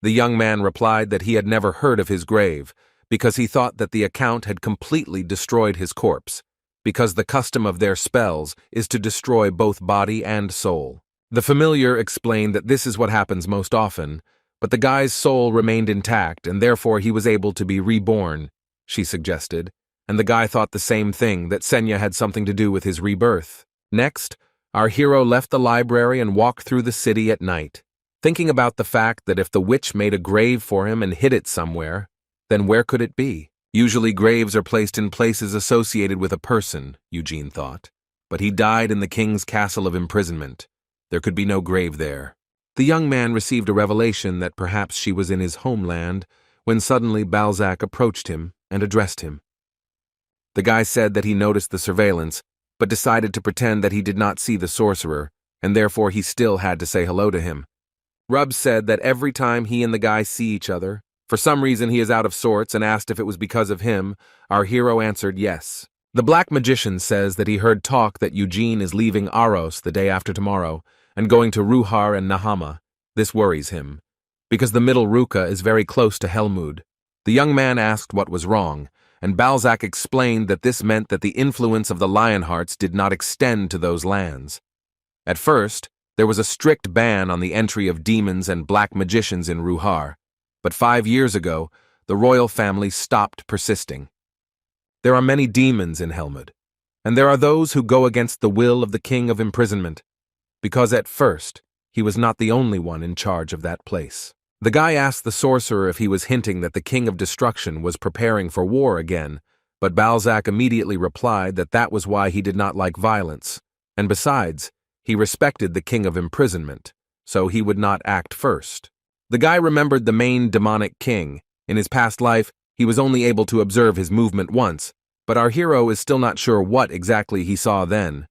[SPEAKER 1] The young man replied that he had never heard of his grave, because he thought that the account had completely destroyed his corpse, because the custom of their spells is to destroy both body and soul. The familiar explained that this is what happens most often, but the guy's soul remained intact and therefore he was able to be reborn, she suggested, and the guy thought the same thing, that Sena had something to do with his rebirth. Next, our hero left the library and walked through the city at night, thinking about the fact that if the witch made a grave for him and hid it somewhere, then where could it be? Usually graves are placed in places associated with a person, Eugene thought, but he died in the king's castle of imprisonment. There could be no grave there. The young man received a revelation that perhaps she was in his homeland when suddenly Balzac approached him and addressed him. The guy said that he noticed the surveillance, but decided to pretend that he did not see the sorcerer, and therefore he still had to say hello to him. Rubb said that every time he and the guy see each other, for some reason he is out of sorts, and asked if it was because of him. Our hero answered yes. The black magician says that he heard talk that Eugene is leaving Aros the day after tomorrow, and going to Ruhar and Nahama. This worries him, because the middle Ruka is very close to Helmud. The young man asked what was wrong, and Balzac explained that this meant that the influence of the Lionhearts did not extend to those lands. At first, There was a strict ban on the entry of demons and black magicians in Ruhar, but 5 years ago, the royal family stopped persisting. There are many demons in Helmut, and there are those who go against the will of the King of Imprisonment, because at first, he was not the only one in charge of that place. The guy asked the sorcerer if he was hinting that the King of Destruction was preparing for war again, but Balzac immediately replied that that was why he did not like violence, and besides, he respected the King of Imprisonment, so he would not act first. The guy remembered the main demonic king. In his past life, he was only able to observe his movement once, but our hero is still not sure what exactly he saw then.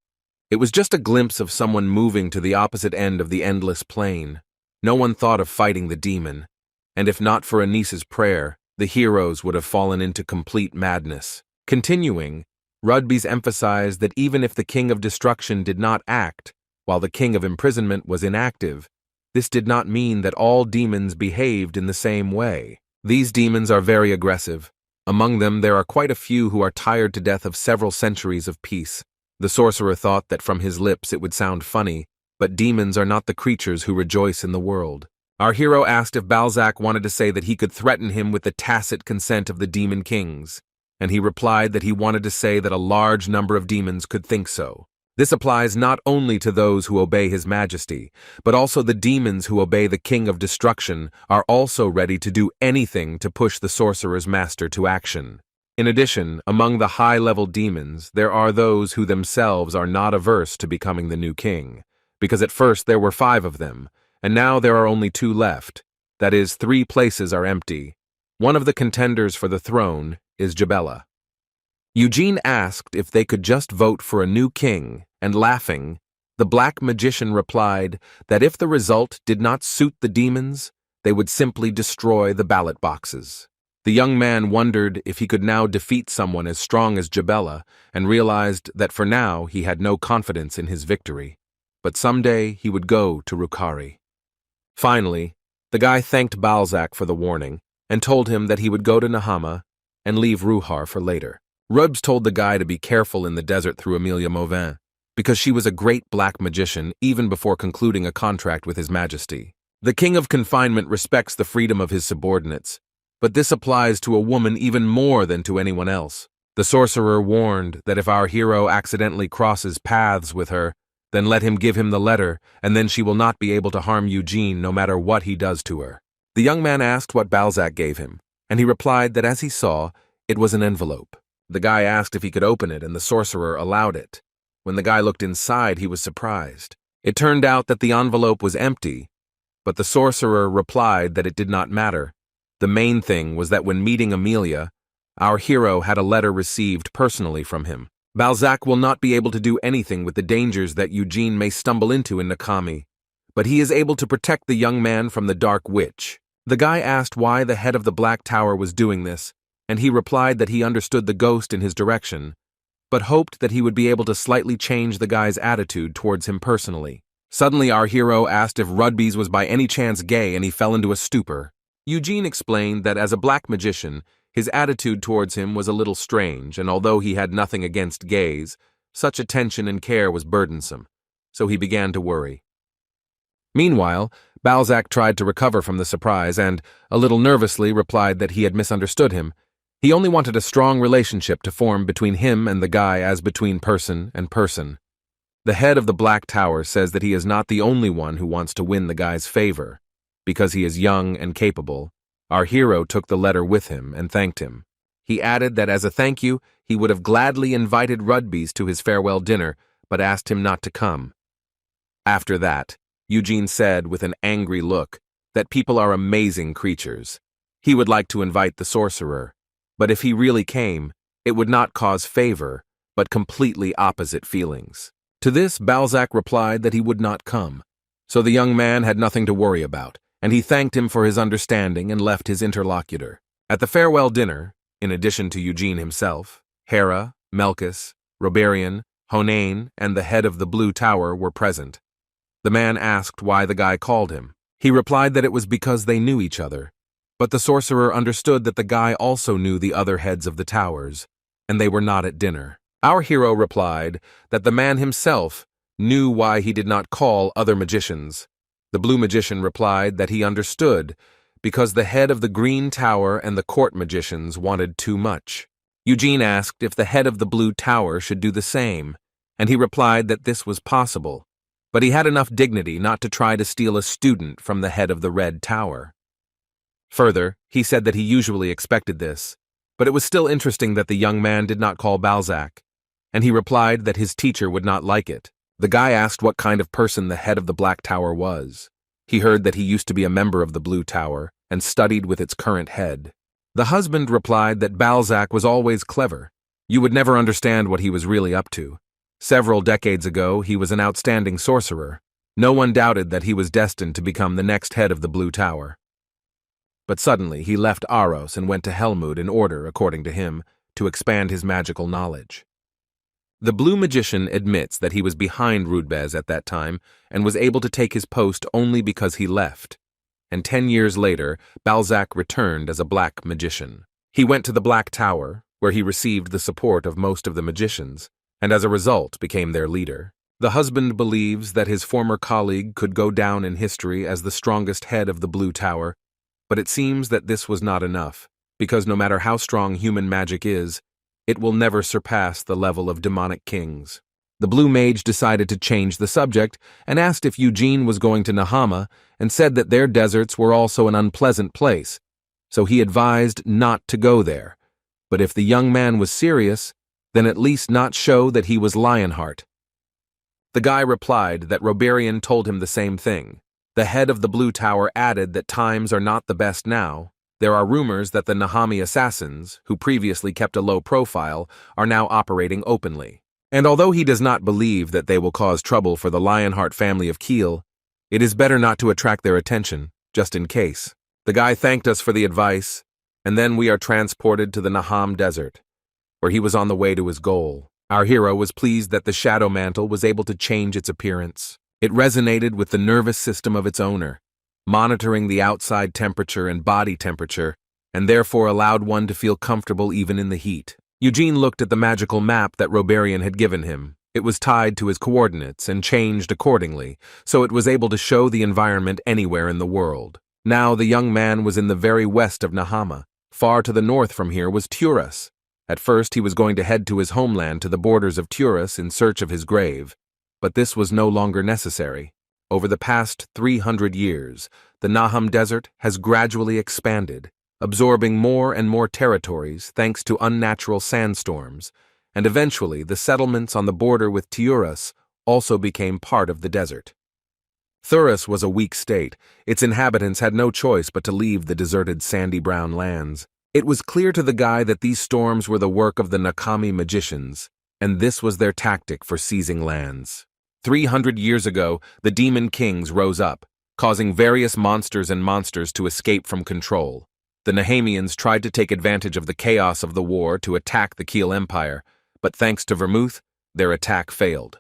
[SPEAKER 1] It was just a glimpse of someone moving to the opposite end of the endless plain. No one thought of fighting the demon, and if not for Anissa's prayer, the heroes would have fallen into complete madness. Continuing, Rudby's emphasized that even if the King of Destruction did not act, while the King of Imprisonment was inactive, this did not mean that all demons behaved in the same way. These demons are very aggressive. Among them, there are quite a few who are tired to death of several centuries of peace. The sorcerer thought that from his lips it would sound funny, but demons are not the creatures who rejoice in the world. Our hero asked if Balzac wanted to say that he could threaten him with the tacit consent of the demon kings, and he replied that he wanted to say that a large number of demons could think so. This applies not only to those who obey His Majesty, but also the demons who obey the King of Destruction are also ready to do anything to push the sorcerer's master to action. In addition, among the high-level demons, there are those who themselves are not averse to becoming the new king, because at first there were 5 of them, and now there are only 2 left. That is, 3 places are empty. One of the contenders for the throne is Jabella. Eugene asked if they could just vote for a new king, and laughing, the black magician replied that if the result did not suit the demons, they would simply destroy the ballot boxes. The young man wondered if he could now defeat someone as strong as Jabella, and realized that for now he had no confidence in his victory. But someday he would go to Rukari. Finally, the guy thanked Balzac for the warning, and told him that he would go to Nahama and leave Ruhar for later. Rubs told the guy to be careful in the desert through Amelia Mauvin, because she was a great black magician even before concluding a contract with His Majesty. The King of Confinement respects the freedom of his subordinates, but this applies to a woman even more than to anyone else. The sorcerer warned that if our hero accidentally crosses paths with her, then let him give him the letter, and then she will not be able to harm Eugene no matter what he does to her. The young man asked what Balzac gave him, and he replied that as he saw, it was an envelope. The guy asked if he could open it, and the sorcerer allowed it. When the guy looked inside, he was surprised. It turned out that the envelope was empty, but the sorcerer replied that it did not matter. The main thing was that when meeting Amelia, our hero had a letter received personally from him. Balzac will not be able to do anything with the dangers that Eugene may stumble into in Nakami, but he is able to protect the young man from the Dark Witch. The guy asked why the head of the Black Tower was doing this, and he replied that he understood the ghost in his direction, but hoped that he would be able to slightly change the guy's attitude towards him personally. Suddenly our hero asked if Rudby's was by any chance gay, and he fell into a stupor. Eugene explained that as a black magician, his attitude towards him was a little strange, and although he had nothing against gays, such attention and care was burdensome, so he began to worry. Meanwhile, Balzac tried to recover from the surprise and, a little nervously, replied that he had misunderstood him. He only wanted a strong relationship to form between him and the guy as between person and person. The head of the Black Tower says that he is not the only one who wants to win the guy's favor. Because he is young and capable, our hero took the letter with him and thanked him. He added that as a thank you, he would have gladly invited Rudby's to his farewell dinner, but asked him not to come. After that, Eugene said with an angry look that people are amazing creatures. He would like to invite the sorcerer, but if he really came, it would not cause favor, but completely opposite feelings. To this, Balzac replied that he would not come, so the young man had nothing to worry about, and he thanked him for his understanding and left his interlocutor. At the farewell dinner, in addition to Eugene himself, Hera, Melkus, Roberian, Honane, and the head of the Blue Tower were present. The man asked why the guy called him. He replied that it was because they knew each other, but the sorcerer understood that the guy also knew the other heads of the towers, and they were not at dinner. Our hero replied that the man himself knew why he did not call other magicians. The blue magician replied that he understood, because the head of the green tower and the court magicians wanted too much. Eugene asked if the head of the blue tower should do the same, and he replied that this was possible, but he had enough dignity not to try to steal a student from the head of the red tower. Further, he said that he usually expected this, but it was still interesting that the young man did not call Balzac, and he replied that his teacher would not like it. The guy asked what kind of person the head of the black tower was. He heard that he used to be a member of the blue tower and studied with its current head. The husband replied that Balzac was always clever. You would never understand what he was really up to. Several decades ago, he was an outstanding sorcerer. No one doubted that he was destined to become the next head of the blue tower. But suddenly, he left Aros and went to Helmut in order, according to him, to expand his magical knowledge. The blue magician admits that he was behind Rudbez at that time and was able to take his post only because he left. And 10 years later, Balzac returned as a black magician. He went to the Black Tower, where he received the support of most of the magicians, and as a result became their leader. The husband believes that his former colleague could go down in history as the strongest head of the Blue Tower, but it seems that this was not enough, because no matter how strong human magic is, it will never surpass the level of demonic kings. The Blue Mage decided to change the subject and asked if Eugene was going to Nahama and said that their deserts were also an unpleasant place, so he advised not to go there. But if the young man was serious, then at least not show that he was Lionheart. The guy replied that Roberian told him the same thing. The head of the Blue Tower added that times are not the best now. There are rumors that the Nahami assassins, who previously kept a low profile, are now operating openly. And although he does not believe that they will cause trouble for the Lionheart family of Kiel, it is better not to attract their attention, just in case. The guy thanked us for the advice, and then we are transported to the Naham Desert, where he was on the way to his goal. Our hero was pleased that the shadow mantle was able to change its appearance. It resonated with the nervous system of its owner, monitoring the outside temperature and body temperature, and therefore allowed one to feel comfortable even in the heat. Eugene looked at the magical map that Roberian had given him. It was tied to his coordinates and changed accordingly, so it was able to show the environment anywhere in the world. Now the young man was in the very west of Nahama. Far to the north from here was Turus. At first he was going to head to his homeland to the borders of Turus in search of his grave, but this was no longer necessary. Over the past 300 years, the Naham Desert has gradually expanded, absorbing more and more territories thanks to unnatural sandstorms, and eventually the settlements on the border with Turus also became part of the desert. Thurus was a weak state. Its inhabitants had no choice but to leave the deserted sandy brown lands. It was clear to the guy that these storms were the work of the Nakami magicians, and this was their tactic for seizing lands. 300 years ago, the demon kings rose up, causing various monsters to escape from control. The Nahamians tried to take advantage of the chaos of the war to attack the Kiel Empire, but thanks to Vermouth, their attack failed.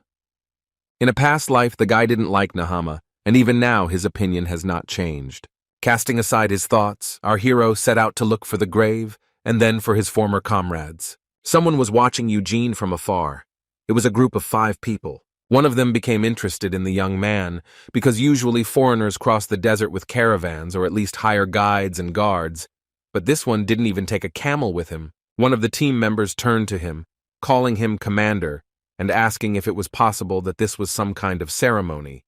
[SPEAKER 1] In a past life, the guy didn't like Nahama, and even now his opinion has not changed. Casting aside his thoughts, our hero set out to look for the grave, and then for his former comrades. Someone was watching Eugene from afar. It was a group of 5 people. One of them became interested in the young man, because usually foreigners cross the desert with caravans or at least hire guides and guards, but this one didn't even take a camel with him. One of the team members turned to him, calling him commander, and asking if it was possible that this was some kind of ceremony,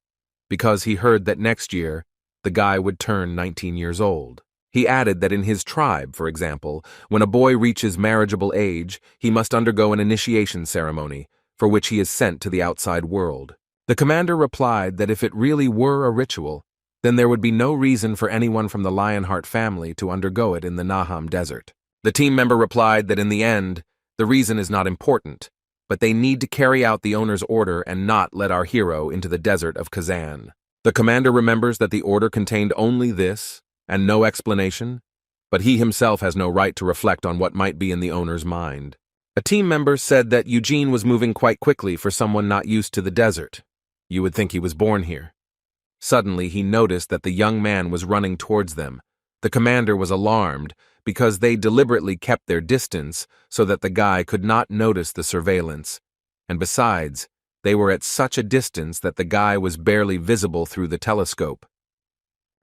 [SPEAKER 1] because he heard that next year, the guy would turn 19 years old. He added that in his tribe, for example, when a boy reaches marriageable age, he must undergo an initiation ceremony, for which he is sent to the outside world. The commander replied that if it really were a ritual, then there would be no reason for anyone from the Lionheart family to undergo it in the Naham Desert. The team member replied that in the end, the reason is not important, but they need to carry out the owner's order and not let our hero into the desert of Kazan. The commander remembers that the order contained only this, and no explanation, but he himself has no right to reflect on what might be in the owner's mind. A team member said that Eugene was moving quite quickly for someone not used to the desert. You would think he was born here. Suddenly, he noticed that the young man was running towards them. The commander was alarmed because they deliberately kept their distance so that the guy could not notice the surveillance. And besides, They were at such a distance that the guy was barely visible through the telescope.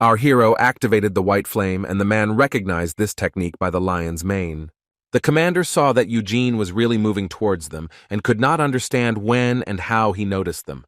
[SPEAKER 1] Our hero activated the white flame, and the man recognized this technique by the lion's mane. The commander saw that Eugene was really moving towards them and could not understand when and how he noticed them.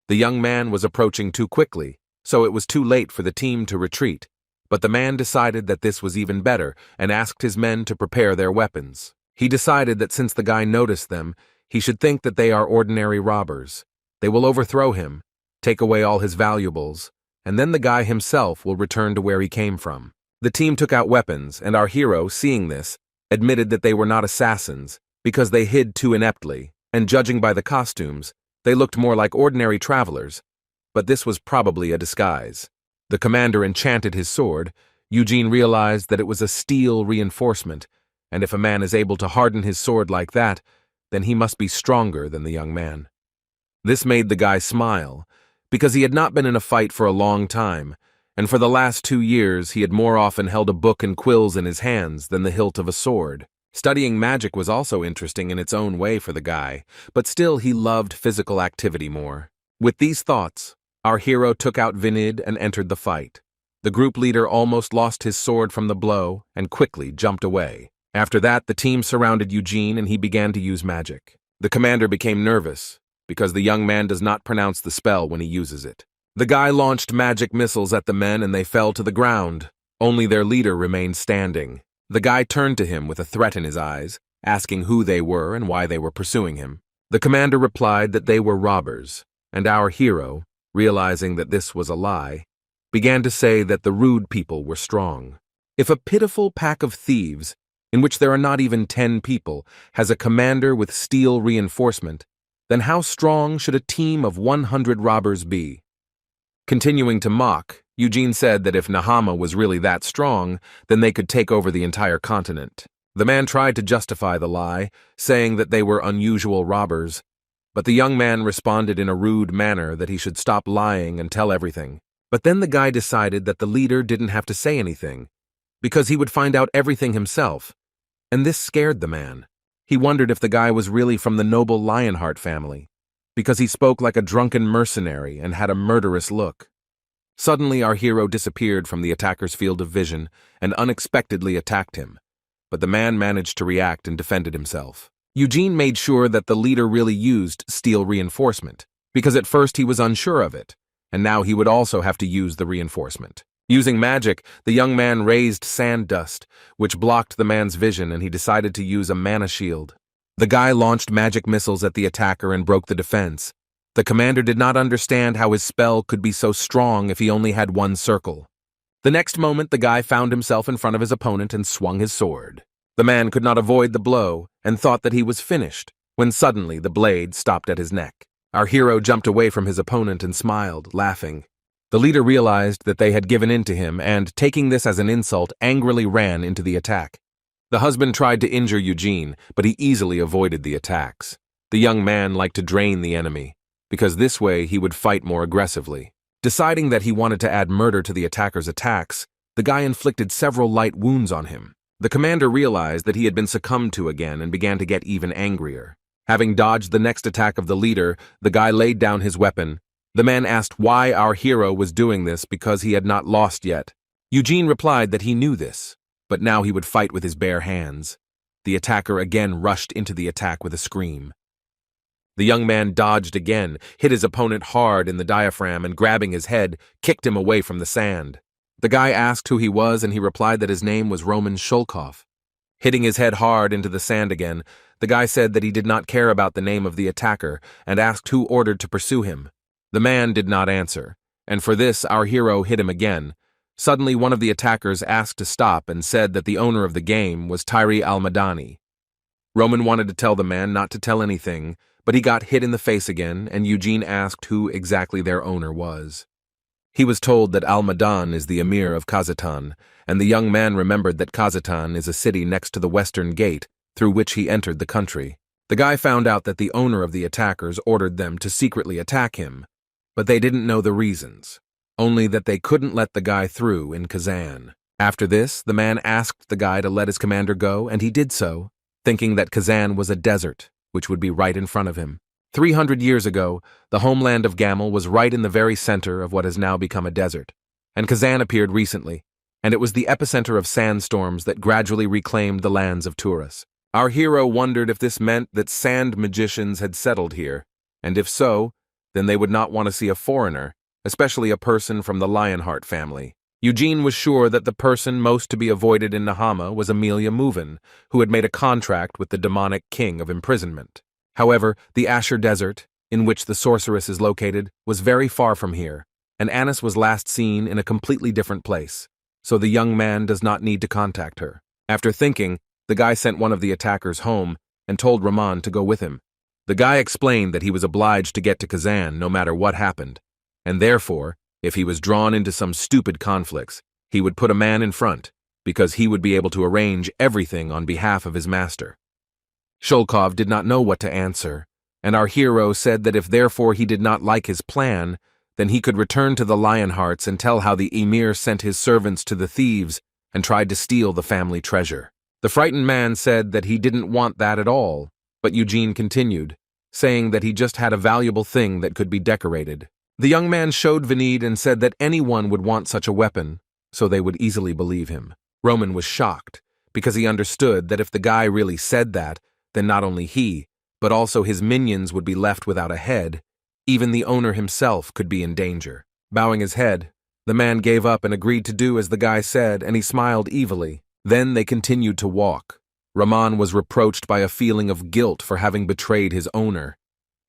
[SPEAKER 1] The young man was approaching too quickly, so it was too late for the team to retreat, but the man decided that this was even better and asked his men to prepare their weapons. He decided that since the guy noticed them, he should think that they are ordinary robbers. They will overthrow him, take away all his valuables, and then the guy himself will return to where he came from. The team took out weapons, and our hero, seeing this, admitted that they were not assassins because they hid too ineptly, and judging by the costumes, they looked more like ordinary travelers, but this was probably a disguise. The commander enchanted his sword. Eugene realized that it was a steel reinforcement, and if a man is able to harden his sword like that, then he must be stronger than the young man. This made the guy smile, because he had not been in a fight for a long time, and for the last 2 years he had more often held a book and quills in his hands than the hilt of a sword. Studying magic was also interesting in its own way for the guy, but still he loved physical activity more. With these thoughts, our hero took out Vinid and entered the fight. The group leader almost lost his sword from the blow and quickly jumped away. After that, the team surrounded Eugene and he began to use magic. The commander became nervous, because the young man does not pronounce the spell when he uses it. The guy launched magic missiles at the men and they fell to the ground. Only their leader remained standing. The guy turned to him with a threat in his eyes, asking who they were and why they were pursuing him. The commander replied that they were robbers, and our hero, realizing that this was a lie, began to say that the rude people were strong. If a pitiful pack of thieves, in which there are not even 10 people, has a commander with steel reinforcement, then how strong should a team of 100 robbers be? Continuing to mock, Eugene said that if Nahama was really that strong, then they could take over the entire continent. The man tried to justify the lie, saying that they were unusual robbers, but the young man responded in a rude manner that he should stop lying and tell everything. But then the guy decided that the leader didn't have to say anything, because he would find out everything himself, and this scared the man. He wondered if the guy was really from the noble Lionheart family, because he spoke like a drunken mercenary and had a murderous look. Suddenly our hero disappeared from the attacker's field of vision and unexpectedly attacked him, but the man managed to react and defended himself. Eugene made sure that the leader really used steel reinforcement, because at first he was unsure of it, and now he would also have to use the reinforcement. Using magic, the young man raised sand dust, which blocked the man's vision, and he decided to use a mana shield. The guy launched magic missiles at the attacker and broke the defense. The commander did not understand how his spell could be so strong if he only had one circle. The next moment, the guy found himself in front of his opponent and swung his sword. The man could not avoid the blow and thought that he was finished, when suddenly the blade stopped at his neck. Our hero jumped away from his opponent and smiled, laughing. The leader realized that they had given in to him and, taking this as an insult, angrily ran into the attack. The husband tried to injure Eugene, but he easily avoided the attacks. The young man liked to drain the enemy, because this way he would fight more aggressively. Deciding that he wanted to add murder to the attacker's attacks, the guy inflicted several light wounds on him. The commander realized that he had been succumbed to again and began to get even angrier. Having dodged the next attack of the leader, the guy laid down his weapon. The man asked why our hero was doing this because he had not lost yet. Eugene replied that he knew this, but now he would fight with his bare hands. The attacker again rushed into the attack with a scream. The young man dodged again, hit his opponent hard in the diaphragm, and grabbing his head, kicked him away from the sand. The guy asked who he was, and he replied that his name was Roman Shulkov. Hitting his head hard into the sand again, the guy said that he did not care about the name of the attacker and asked who ordered to pursue him. The man did not answer, and for this our hero hit him again. Suddenly one of the attackers asked to stop and said that the owner of the game was Tyri Almadani. Roman wanted to tell the man not to tell anything, but he got hit in the face again, and Eugene asked who exactly their owner was. He was told that Almadan is the emir of Kazakhstan, and the young man remembered that Kazakhstan is a city next to the western gate through which he entered the country. The guy found out that the owner of the attackers ordered them to secretly attack him, but they didn't know the reasons, only that they couldn't let the guy through in Kazan. After this, the man asked the guy to let his commander go, and he did so, thinking that Kazan was a desert, which would be right in front of him. 300 years ago, the homeland of Gamel was right in the very center of what has now become a desert, and Kazan appeared recently, and it was the epicenter of sandstorms that gradually reclaimed the lands of Turas. Our hero wondered if this meant that sand magicians had settled here, and if so, then they would not want to see a foreigner, especially a person from the Lionheart family. Eugene was sure that the person most to be avoided in Nahama was Amelia Moven, who had made a contract with the demonic king of imprisonment. However, the Asher Desert, in which the sorceress is located, was very far from here, and Annis was last seen in a completely different place, so the young man does not need to contact her. After thinking, the guy sent one of the attackers home and told Rahman to go with him. The guy explained that he was obliged to get to Kazan no matter what happened, and therefore, if he was drawn into some stupid conflicts, he would put a man in front, because he would be able to arrange everything on behalf of his master. Shulkov did not know what to answer, and our hero said that if therefore he did not like his plan, then he could return to the Lionhearts and tell how the emir sent his servants to the thieves and tried to steal the family treasure. The frightened man said that he didn't want that at all, but Eugene continued, saying that he just had a valuable thing that could be decorated. The young man showed Vinid and said that anyone would want such a weapon, so they would easily believe him. Roman was shocked, because he understood that if the guy really said that, then not only he, but also his minions would be left without a head. Even the owner himself could be in danger. Bowing his head, the man gave up and agreed to do as the guy said, and he smiled evilly. Then they continued to walk. Rahman was reproached by a feeling of guilt for having betrayed his owner.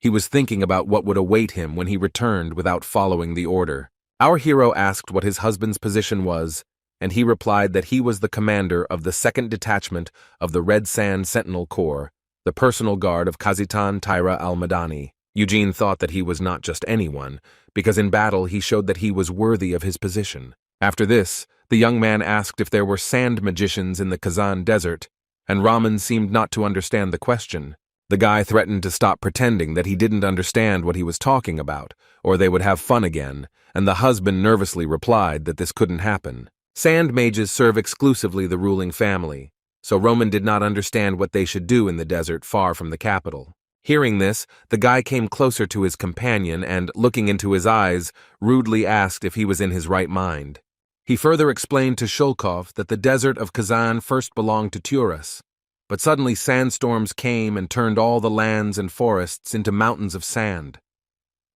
[SPEAKER 1] He was thinking about what would await him when he returned without following the order. Our hero asked what his husband's position was, and he replied that he was the commander of the 2nd Detachment of the Red Sand Sentinel Corps, the personal guard of Kazitan Tyra al-Madani. Eugene thought that he was not just anyone, because in battle he showed that he was worthy of his position. After this, the young man asked if there were sand magicians in the Kazan desert, and Rahman seemed not to understand the question. The guy threatened to stop pretending that he didn't understand what he was talking about, or they would have fun again, and the husband nervously replied that this couldn't happen. Sand mages serve exclusively the ruling family, so Roman did not understand what they should do in the desert far from the capital. Hearing this, the guy came closer to his companion and, looking into his eyes, rudely asked if he was in his right mind. He further explained to Shulkov that the desert of Kazan first belonged to Turas, but suddenly sandstorms came and turned all the lands and forests into mountains of sand.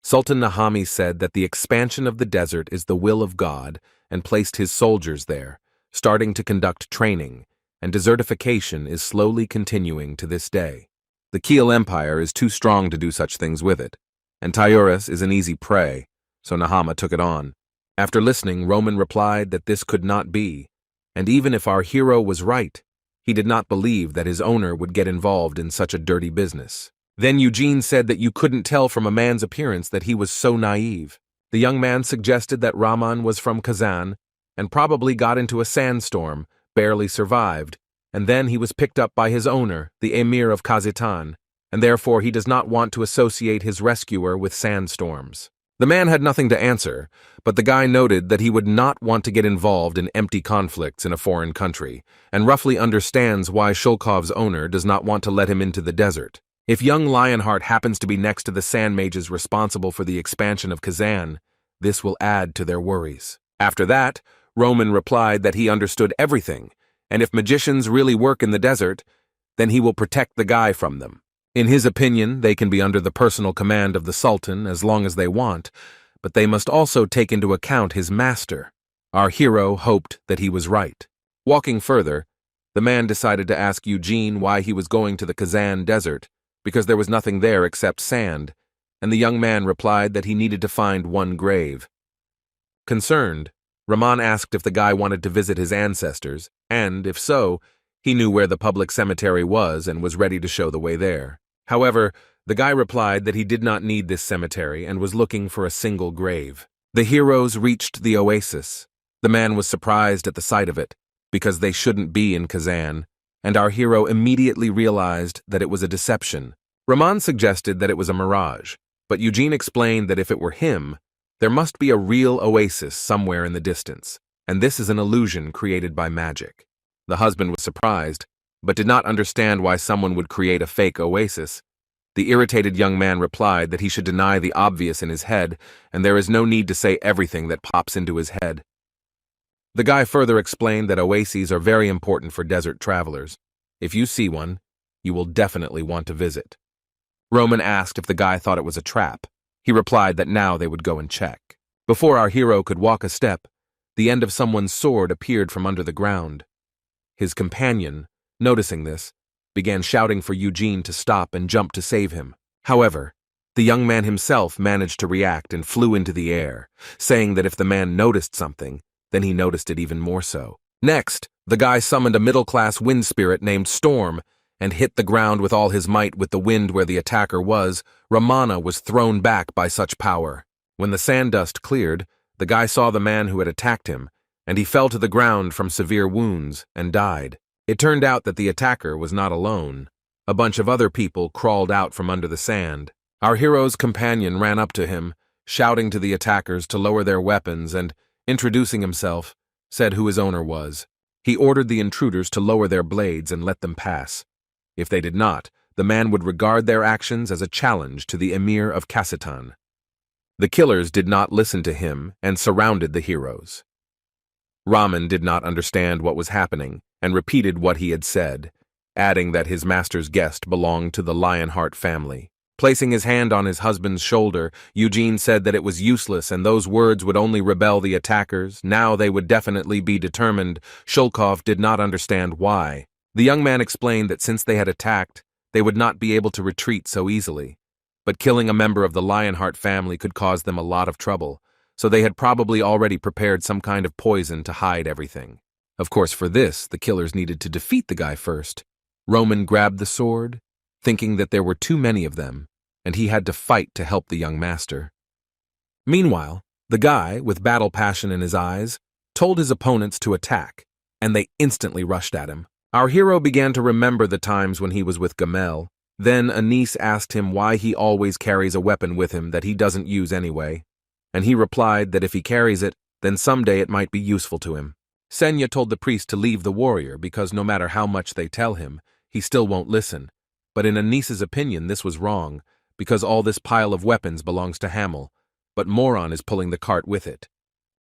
[SPEAKER 1] Sultan Nahami said that the expansion of the desert is the will of God and placed his soldiers there, starting to conduct training, and desertification is slowly continuing to this day. The Keel Empire is too strong to do such things with it, and Tyurus is an easy prey, so Nahama took it on. After listening, Roman replied that this could not be, and even if our hero was right, he did not believe that his owner would get involved in such a dirty business. Then Eugene said that you couldn't tell from a man's appearance that he was so naive. The young man suggested that Rahman was from Kazan and probably got into a sandstorm, barely survived, and then he was picked up by his owner, the emir of Kazitan, and therefore he does not want to associate his rescuer with sandstorms. The man had nothing to answer, but the guy noted that he would not want to get involved in empty conflicts in a foreign country, and roughly understands why Shulkov's owner does not want to let him into the desert. If young Lionheart happens to be next to the sand mages responsible for the expansion of Kazan, this will add to their worries. After that, Roman replied that he understood everything, and if magicians really work in the desert, then he will protect the guy from them. In his opinion, they can be under the personal command of the Sultan as long as they want, but they must also take into account his master. Our hero hoped that he was right. Walking further, the man decided to ask Eugene why he was going to the Kazan desert, because there was nothing there except sand, and the young man replied that he needed to find one grave. Concerned, Rahman asked if the guy wanted to visit his ancestors, and, if so, he knew where the public cemetery was and was ready to show the way there. However, the guy replied that he did not need this cemetery and was looking for a single grave. The heroes reached the oasis. The man was surprised at the sight of it, because they shouldn't be in Kazan, and our hero immediately realized that it was a deception. Rahman suggested that it was a mirage, but Eugene explained that if it were him, there must be a real oasis somewhere in the distance, and this is an illusion created by magic. The husband was surprised, but did not understand why someone would create a fake oasis, The irritated young man replied that he should deny the obvious in his head, and there is no need to say everything that pops into his head. The guy further explained that oases are very important for desert travelers. If you see one, you will definitely want to visit. Roman asked if the guy thought it was a trap. He replied that now they would go and check. Before our hero could walk a step, the end of someone's sword appeared from under the ground. His companion, noticing this, began shouting for Eugene to stop and jump to save him. However, the young man himself managed to react and flew into the air, saying that if the man noticed something, then he noticed it even more so. Next, the guy summoned a middle-class wind spirit named Storm and hit the ground with all his might with the wind where the attacker was. Ramana was thrown back by such power. When the sand dust cleared, the guy saw the man who had attacked him, and he fell to the ground from severe wounds and died. It turned out that the attacker was not alone. A bunch of other people crawled out from under the sand. Our hero's companion ran up to him, shouting to the attackers to lower their weapons and, introducing himself, said who his owner was. He ordered the intruders to lower their blades and let them pass. If they did not, the man would regard their actions as a challenge to the Emir of Kassitan. The killers did not listen to him and surrounded the heroes. Raman did not understand what was happening and repeated what he had said, adding that his master's guest belonged to the Lionheart family. Placing his hand on his husband's shoulder, Eugene said that it was useless and those words would only rebel the attackers. Now they would definitely be determined. Shulkov did not understand why. The young man explained that since they had attacked, they would not be able to retreat so easily. But killing a member of the Lionheart family could cause them a lot of trouble, so they had probably already prepared some kind of poison to hide everything. Of course, for this, the killers needed to defeat the guy first. Roman grabbed the sword, thinking that there were too many of them, and he had to fight to help the young master. Meanwhile, the guy, with battle passion in his eyes, told his opponents to attack, and they instantly rushed at him. Our hero began to remember the times when he was with Gamel. Then Anise asked him why he always carries a weapon with him that he doesn't use anyway, and he replied that if he carries it, then someday it might be useful to him. Sena told the priest to leave the warrior because no matter how much they tell him, he still won't listen. But in Anise's opinion, this was wrong, because all this pile of weapons belongs to Hamill, but Moron is pulling the cart with it.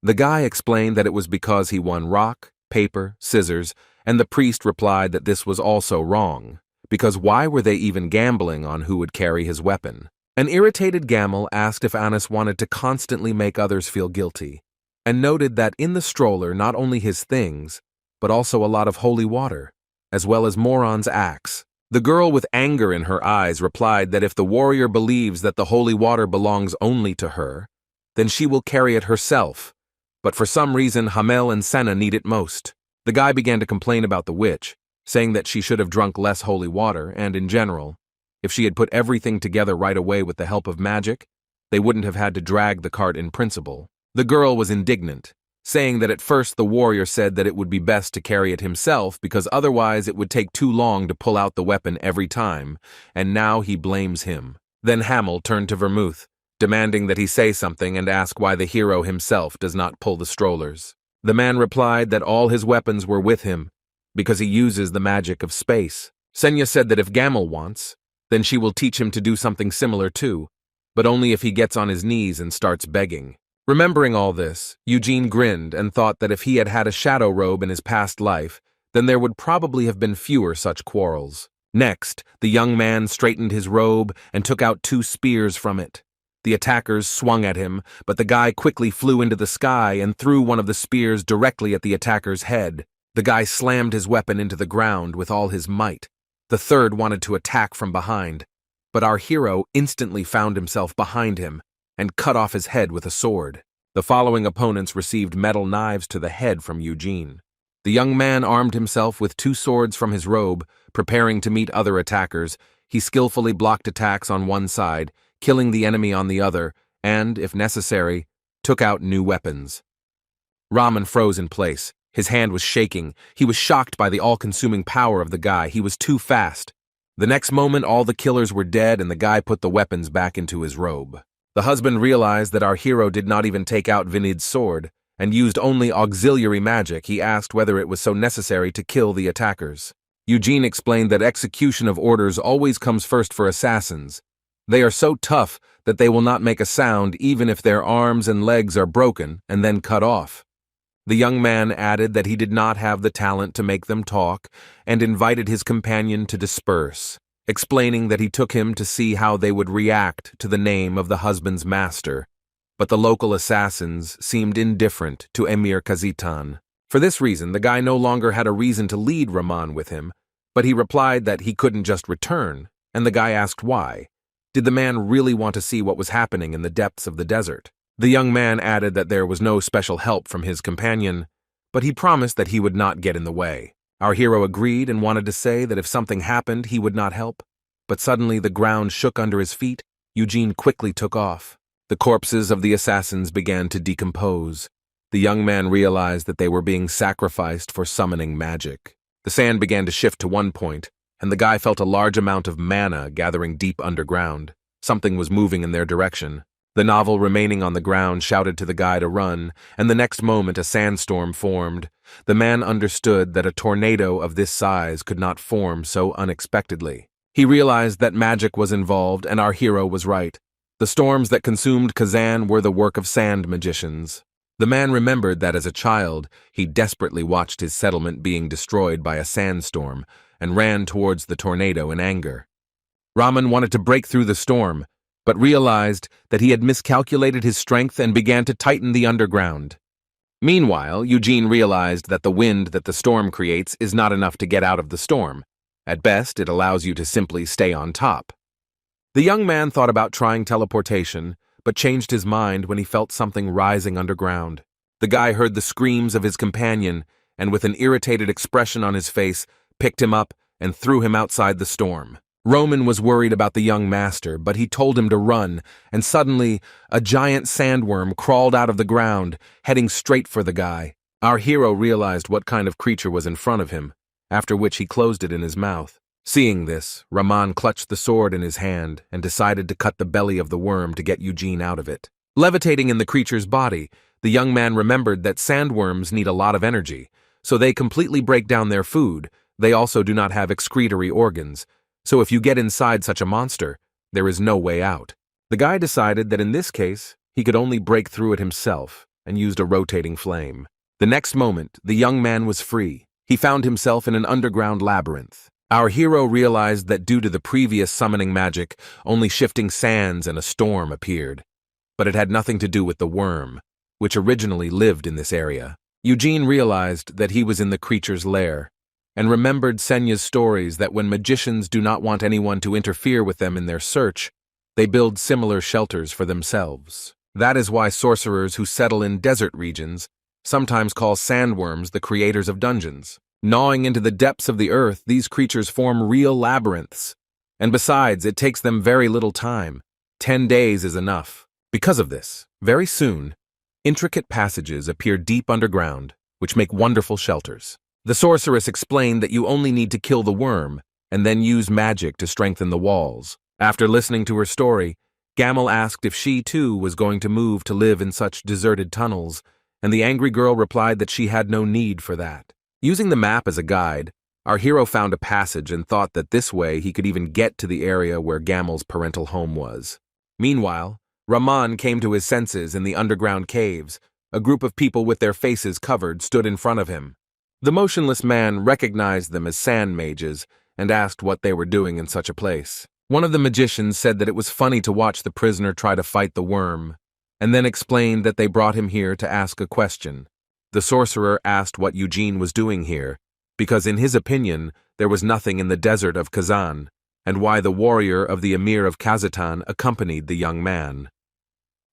[SPEAKER 1] The guy explained that it was because he won rock, paper, scissors, and the priest replied that this was also wrong, because why were they even gambling on who would carry his weapon? An irritated Gamel asked if Anis wanted to constantly make others feel guilty, and noted that in the stroller not only his things, but also a lot of holy water, as well as Moron's axe. The girl with anger in her eyes replied that if the warrior believes that the holy water belongs only to her, then she will carry it herself, but for some reason Hamill and Sena need it most. The guy began to complain about the witch, saying that she should have drunk less holy water, and in general, if she had put everything together right away with the help of magic, they wouldn't have had to drag the cart in principle. The girl was indignant, saying that at first the warrior said that it would be best to carry it himself because otherwise it would take too long to pull out the weapon every time, and now he blames him. Then Hamill turned to Vermouth, demanding that he say something and ask why the hero himself does not pull the strollers. The man replied that all his weapons were with him, because he uses the magic of space. Sena said that if Gamel wants, then she will teach him to do something similar too, but only if he gets on his knees and starts begging. Remembering all this, Eugene grinned and thought that if he had had a shadow robe in his past life, then there would probably have been fewer such quarrels. Next, the young man straightened his robe and took out 2 spears from it. The attackers swung at him, but the guy quickly flew into the sky and threw one of the spears directly at the attacker's head. The guy slammed his weapon into the ground with all his might. The third wanted to attack from behind, but our hero instantly found himself behind him and cut off his head with a sword. The following opponents received metal knives to the head from Eugene. The young man armed himself with 2 swords from his robe, preparing to meet other attackers. He skillfully blocked attacks on one side, killing the enemy on the other, and, if necessary, took out new weapons. Raman froze in place. His hand was shaking. He was shocked by the all-consuming power of the guy. He was too fast. The next moment, all the killers were dead, and the guy put the weapons back into his robe. The husband realized that our hero did not even take out Vinid's sword, and used only auxiliary magic. He asked whether it was so necessary to kill the attackers. Eugene explained that execution of orders always comes first for assassins. They are so tough that they will not make a sound even if their arms and legs are broken and then cut off. The young man added that he did not have the talent to make them talk and invited his companion to disperse, explaining that he took him to see how they would react to the name of the husband's master. But the local assassins seemed indifferent to Emir Kazitan. For this reason, the guy no longer had a reason to lead Rahman with him, but he replied that he couldn't just return, and the guy asked why. Did the man really want to see what was happening in the depths of the desert? The young man added that there was no special help from his companion, but he promised that he would not get in the way. Our hero agreed and wanted to say that if something happened, he would not help. But suddenly the ground shook under his feet. Eugene quickly took off. The corpses of the assassins began to decompose. The young man realized that they were being sacrificed for summoning magic. The sand began to shift to one point, and the guy felt a large amount of mana gathering deep underground. Something was moving in their direction. The novel remaining on the ground shouted to the guy to run, and the next moment a sandstorm formed. The man understood that a tornado of this size could not form so unexpectedly. He realized that magic was involved, and our hero was right. The storms that consumed Kazan were the work of sand magicians. The man remembered that as a child, he desperately watched his settlement being destroyed by a sandstorm and ran towards the tornado in anger. Rahman wanted to break through the storm, but realized that he had miscalculated his strength and began to tighten the underground. Meanwhile, Eugene realized that the wind that the storm creates is not enough to get out of the storm. At best, it allows you to simply stay on top. The young man thought about trying teleportation, but changed his mind when he felt something rising underground. The guy heard the screams of his companion, and with an irritated expression on his face, picked him up and threw him outside the storm. Roman was worried about the young master, but he told him to run, and suddenly a giant sandworm crawled out of the ground, heading straight for the guy. Our hero realized what kind of creature was in front of him, after which he closed it in his mouth. Seeing this, Rahman clutched the sword in his hand and decided to cut the belly of the worm to get Eugene out of it. Levitating in the creature's body, the young man remembered that sandworms need a lot of energy, so they completely break down their food. They also do not have excretory organs, so if you get inside such a monster, there is no way out. The guy decided that in this case, he could only break through it himself and used a rotating flame. The next moment, the young man was free. He found himself in an underground labyrinth. Our hero realized that due to the previous summoning magic, only shifting sands and a storm appeared. But it had nothing to do with the worm, which originally lived in this area. Eugene realized that he was in the creature's lair, and remembered Senya's stories that when magicians do not want anyone to interfere with them in their search, they build similar shelters for themselves. That is why sorcerers who settle in desert regions sometimes call sandworms the creators of dungeons. Gnawing into the depths of the earth, these creatures form real labyrinths. And besides, it takes them very little time. 10 days is enough. Because of this, very soon, intricate passages appear deep underground, which make wonderful shelters. The sorceress explained that you only need to kill the worm, and then use magic to strengthen the walls. After listening to her story, Gamel asked if she too was going to move to live in such deserted tunnels, and the angry girl replied that she had no need for that. Using the map as a guide, our hero found a passage and thought that this way he could even get to the area where Gamel's parental home was. Meanwhile, Rahman came to his senses in the underground caves. A group of people with their faces covered stood in front of him. The motionless man recognized them as sand mages and asked what they were doing in such a place. One of the magicians said that it was funny to watch the prisoner try to fight the worm, and then explained that they brought him here to ask a question. The sorcerer asked what Eugene was doing here, because in his opinion there was nothing in the desert of Kazan, and why the warrior of the Emir of Kazakhstan accompanied the young man.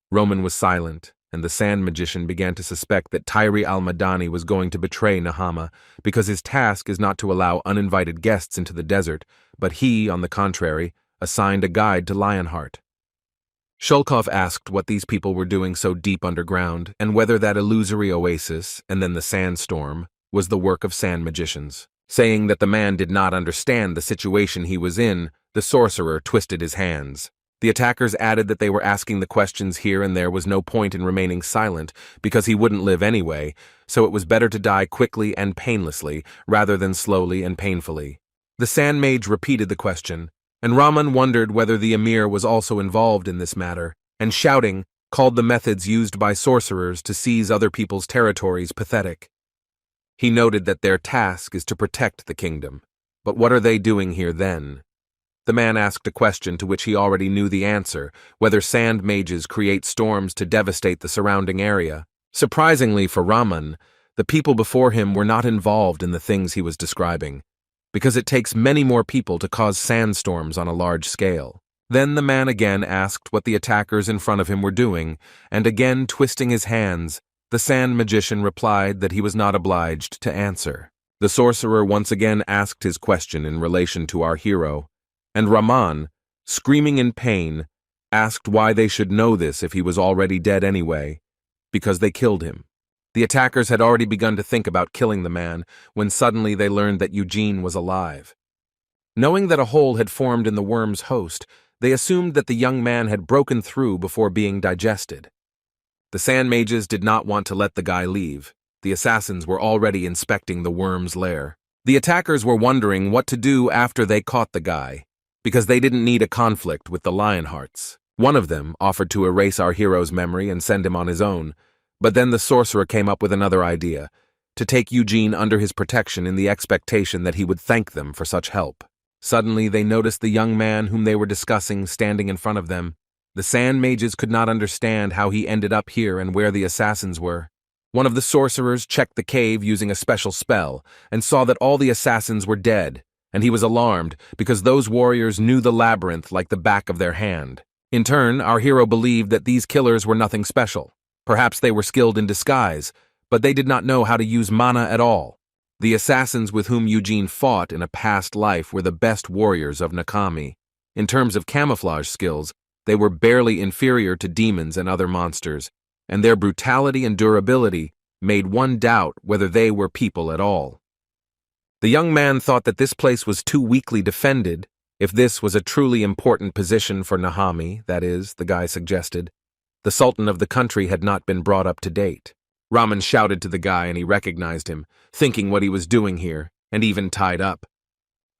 [SPEAKER 1] Roman was silent, and the sand magician began to suspect that Tyri al-Madani was going to betray Nahama, because his task is not to allow uninvited guests into the desert, but he, on the contrary, assigned a guide to Lionheart. Shulkov asked what these people were doing so deep underground, and whether that illusory oasis, and then the sandstorm, was the work of sand magicians. Saying that the man did not understand the situation he was in, the sorcerer twisted his hands. The attackers added that they were asking the questions here and there was no point in remaining silent because he wouldn't live anyway, so it was better to die quickly and painlessly rather than slowly and painfully. The Sand Mage repeated the question, and Raman wondered whether the Emir was also involved in this matter, and shouting, called the methods used by sorcerers to seize other people's territories pathetic. He noted that their task is to protect the kingdom. But what are they doing here then? The man asked a question to which he already knew the answer, whether sand mages create storms to devastate the surrounding area. Surprisingly for Raman, the people before him were not involved in the things he was describing, because it takes many more people to cause sandstorms on a large scale. Then the man again asked what the attackers in front of him were doing, and again twisting his hands, the sand magician replied that he was not obliged to answer. The sorcerer once again asked his question in relation to our hero, and Raman, screaming in pain, asked why they should know this if he was already dead anyway, because they killed him. The attackers had already begun to think about killing the man when suddenly they learned that Eugene was alive. Knowing that a hole had formed in the worm's host, they assumed that the young man had broken through before being digested. The sand mages did not want to let the guy leave. The assassins were already inspecting the worm's lair. The attackers were wondering what to do after they caught the guy, because they didn't need a conflict with the Lionhearts. One of them offered to erase our hero's memory and send him on his own, but then the sorcerer came up with another idea, to take Eugene under his protection in the expectation that he would thank them for such help. Suddenly they noticed the young man whom they were discussing standing in front of them. The sand mages could not understand how he ended up here and where the assassins were. One of the sorcerers checked the cave using a special spell and saw that all the assassins were dead, and he was alarmed because those warriors knew the labyrinth like the back of their hand. In turn, our hero believed that these killers were nothing special. Perhaps they were skilled in disguise, but they did not know how to use mana at all. The assassins with whom Eugene fought in a past life were the best warriors of Nakami. In terms of camouflage skills, they were barely inferior to demons and other monsters, and their brutality and durability made one doubt whether they were people at all. The young man thought that this place was too weakly defended. If this was a truly important position for Nahami, that is, the guy suggested, the Sultan of the country had not been brought up to date. Raman shouted to the guy and he recognized him, thinking what he was doing here, and even tied up.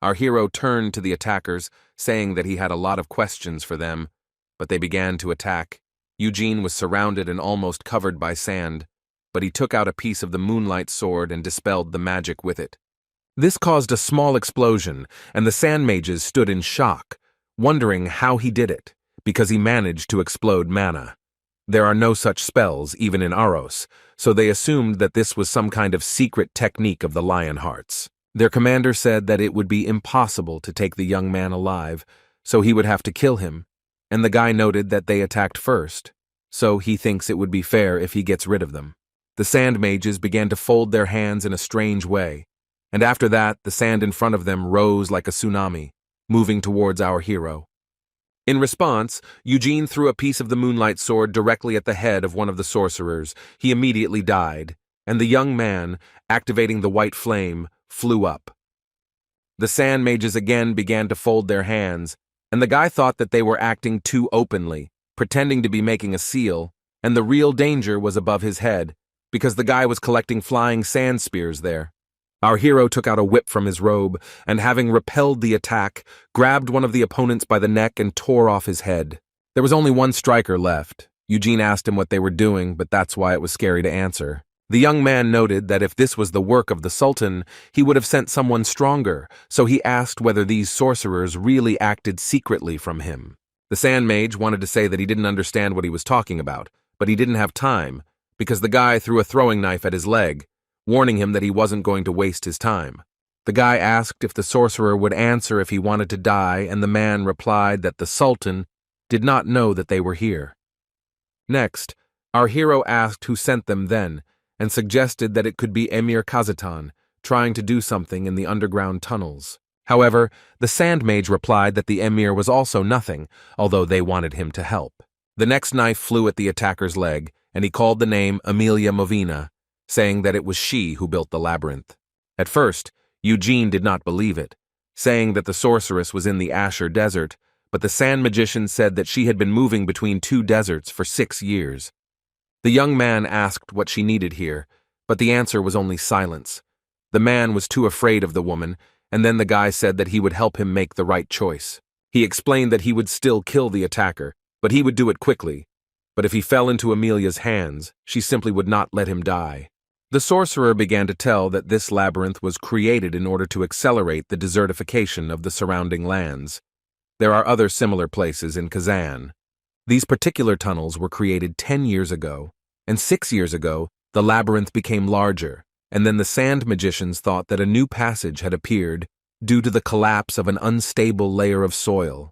[SPEAKER 1] Our hero turned to the attackers, saying that he had a lot of questions for them, but they began to attack. Eugene was surrounded and almost covered by sand, but he took out a piece of the Moonlight sword and dispelled the magic with it. This caused a small explosion, and the sand mages stood in shock, wondering how he did it, because he managed to explode mana. There are no such spells, even in Aros, so they assumed that this was some kind of secret technique of the Lionhearts. Their commander said that it would be impossible to take the young man alive, so he would have to kill him, and the guy noted that they attacked first, so he thinks it would be fair if he gets rid of them. The sand mages began to fold their hands in a strange way, and after that the sand in front of them rose like a tsunami, moving towards our hero. In response, Eugene threw a piece of the Moonlight sword directly at the head of one of the sorcerers. He immediately died, and the young man, activating the white flame, flew up. The sand mages again began to fold their hands, and the guy thought that they were acting too openly, pretending to be making a seal, and the real danger was above his head, because the guy was collecting flying sand spears there. Our hero took out a whip from his robe, and having repelled the attack, grabbed one of the opponents by the neck and tore off his head. There was only one striker left. Eugene asked him what they were doing, but that's why it was scary to answer. The young man noted that if this was the work of the Sultan, he would have sent someone stronger, so he asked whether these sorcerers really acted secretly from him. The sand mage wanted to say that he didn't understand what he was talking about, but he didn't have time, because the guy threw a throwing knife at his leg, warning him that he wasn't going to waste his time. The guy asked if the sorcerer would answer if he wanted to die, and the man replied that the Sultan did not know that they were here. Next, our hero asked who sent them then, and suggested that it could be Emir Kazatan, trying to do something in the underground tunnels. However, the sand mage replied that the Emir was also nothing, although they wanted him to help. The next knife flew at the attacker's leg, and he called the name Amelia Movina, saying that it was she who built the labyrinth. At first, Eugene did not believe it, saying that the sorceress was in the Asher Desert, but the sand magician said that she had been moving between two deserts for 6 years. The young man asked what she needed here, but the answer was only silence. The man was too afraid of the woman, and then the guy said that he would help him make the right choice. He explained that he would still kill the attacker, but he would do it quickly. But if he fell into Amelia's hands, she simply would not let him die. The sorcerer began to tell that this labyrinth was created in order to accelerate the desertification of the surrounding lands. There are other similar places in Kazan. These particular tunnels were created 10 years ago, and 6 years ago, the labyrinth became larger, and then the sand magicians thought that a new passage had appeared due to the collapse of an unstable layer of soil.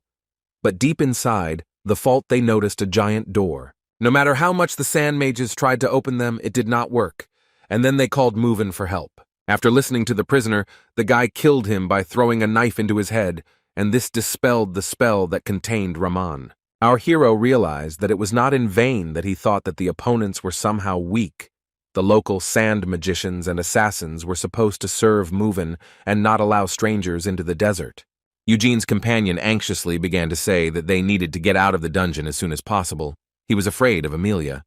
[SPEAKER 1] But deep inside the fault they noticed a giant door. No matter how much the sand mages tried to open them, it did not work, and then they called Movin for help. After listening to the prisoner, the guy killed him by throwing a knife into his head, and this dispelled the spell that contained Raman. Our hero realized that it was not in vain that he thought that the opponents were somehow weak. The local sand magicians and assassins were supposed to serve Movin and not allow strangers into the desert. Eugene's companion anxiously began to say that they needed to get out of the dungeon as soon as possible. He was afraid of Amelia.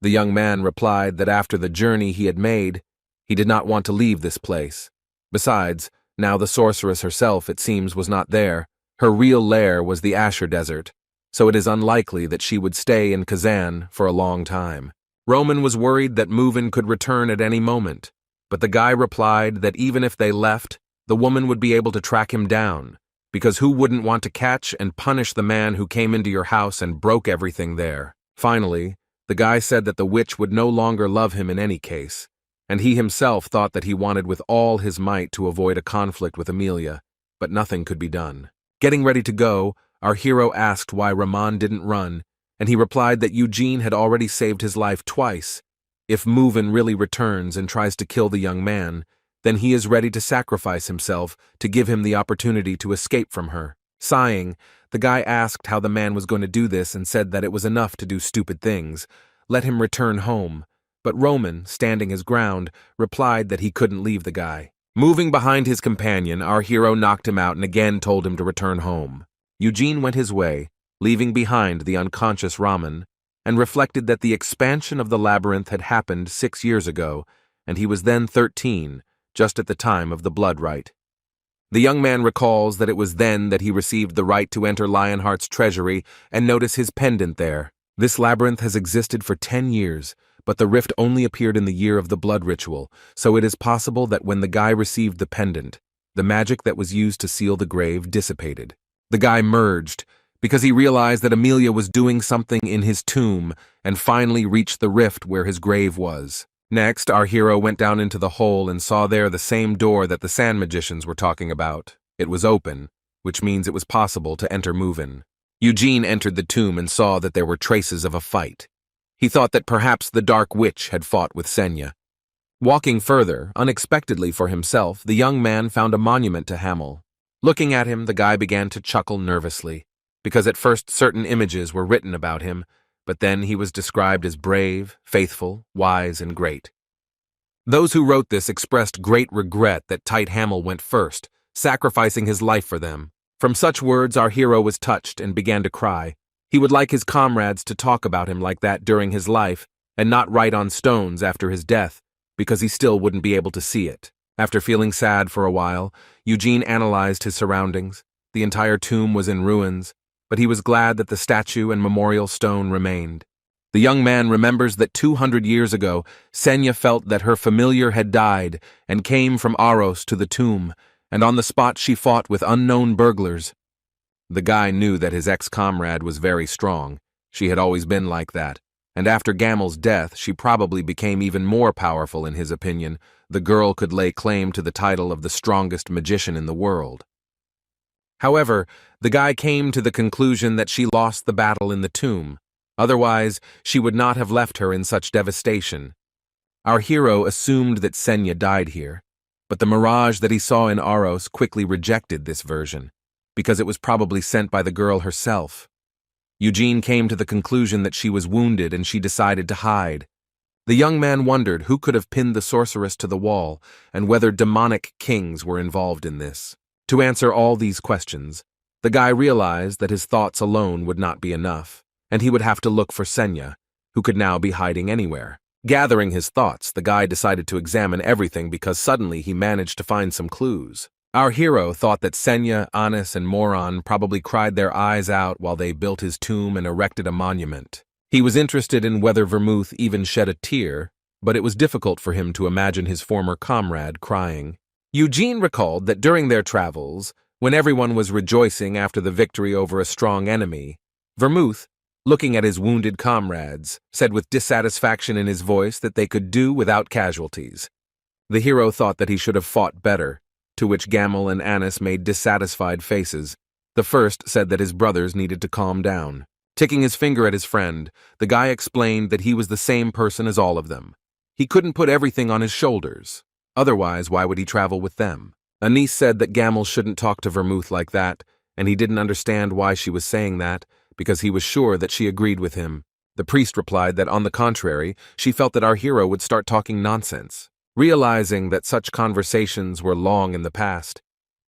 [SPEAKER 1] The young man replied that after the journey he had made, he did not want to leave this place. Besides, now the sorceress herself, it seems, was not there. Her real lair was the Asher Desert, so it is unlikely that she would stay in Kazan for a long time. Roman was worried that Movin could return at any moment, but the guy replied that even if they left, the woman would be able to track him down, because who wouldn't want to catch and punish the man who came into your house and broke everything there? Finally, the guy said that the witch would no longer love him in any case, and he himself thought that he wanted with all his might to avoid a conflict with Amelia, but nothing could be done. Getting ready to go, our hero asked why Raman didn't run, and he replied that Eugene had already saved his life twice. If Movin really returns and tries to kill the young man, then he is ready to sacrifice himself to give him the opportunity to escape from her. Sighing, the guy asked how the man was going to do this and said that it was enough to do stupid things. Let him return home. But Roman, standing his ground, replied that he couldn't leave the guy. Moving behind his companion, our hero knocked him out and again told him to return home. Eugene went his way, leaving behind the unconscious Raman, and reflected that the expansion of the labyrinth had happened 6 years ago, and he was then 13, just at the time of the blood rite. The young man recalls that it was then that he received the right to enter Lionheart's treasury and notice his pendant there. This labyrinth has existed for 10 years, but the rift only appeared in the year of the blood ritual, so it is possible that when the guy received the pendant, the magic that was used to seal the grave dissipated. The guy merged, because he realized that Amelia was doing something in his tomb and finally reached the rift where his grave was. Next, our hero went down into the hole and saw there the same door that the sand magicians were talking about. It was open, which means it was possible to enter Movin. Eugene entered the tomb and saw that there were traces of a fight. He thought that perhaps the Dark Witch had fought with Sena. Walking further, unexpectedly for himself, the young man found a monument to Hamill. Looking at him, the guy began to chuckle nervously, because at first certain images were written about him, but then he was described as brave, faithful, wise, and great. Those who wrote this expressed great regret that Tight Hamill went first, sacrificing his life for them. From such words, our hero was touched and began to cry. He would like his comrades to talk about him like that during his life, and not write on stones after his death, because he still wouldn't be able to see it. After feeling sad for a while, Eugene analyzed his surroundings. The entire tomb was in ruins, but he was glad that the statue and memorial stone remained. The young man remembers that 200 years ago, Sena felt that her familiar had died and came from Aros to the tomb, and on the spot she fought with unknown burglars. The guy knew that his ex-comrade was very strong. She had always been like that, and after Gamel's death, she probably became even more powerful in his opinion. The girl could lay claim to the title of the strongest magician in the world. However, the guy came to the conclusion that she lost the battle in the tomb. Otherwise, she would not have left her in such devastation. Our hero assumed that Sena died here, but the mirage that he saw in Aros quickly rejected this version, because it was probably sent by the girl herself. Eugene came to the conclusion that she was wounded and she decided to hide. The young man wondered who could have pinned the sorceress to the wall and whether demonic kings were involved in this. To answer all these questions, The guy realized that his thoughts alone would not be enough, and he would have to look for Sena, who could now be hiding anywhere. Gathering his thoughts, the guy decided to examine everything because suddenly he managed to find some clues. Our hero thought that Sena, Anis, and Moron probably cried their eyes out while they built his tomb and erected a monument. He was interested in whether Vermouth even shed a tear, but it was difficult for him to imagine his former comrade crying. Eugene recalled that during their travels, when everyone was rejoicing after the victory over a strong enemy, Vermouth, looking at his wounded comrades, said with dissatisfaction in his voice that they could do without casualties. The hero thought that he should have fought better, to which Gamel and Anis made dissatisfied faces. The first said that his brothers needed to calm down. Ticking his finger at his friend, the guy explained that he was the same person as all of them. He couldn't put everything on his shoulders. Otherwise, why would he travel with them? Anis said that Gamel shouldn't talk to Vermouth like that, and he didn't understand why she was saying that, because he was sure that she agreed with him. The priest replied that on the contrary, she felt that our hero would start talking nonsense. Realizing that such conversations were long in the past,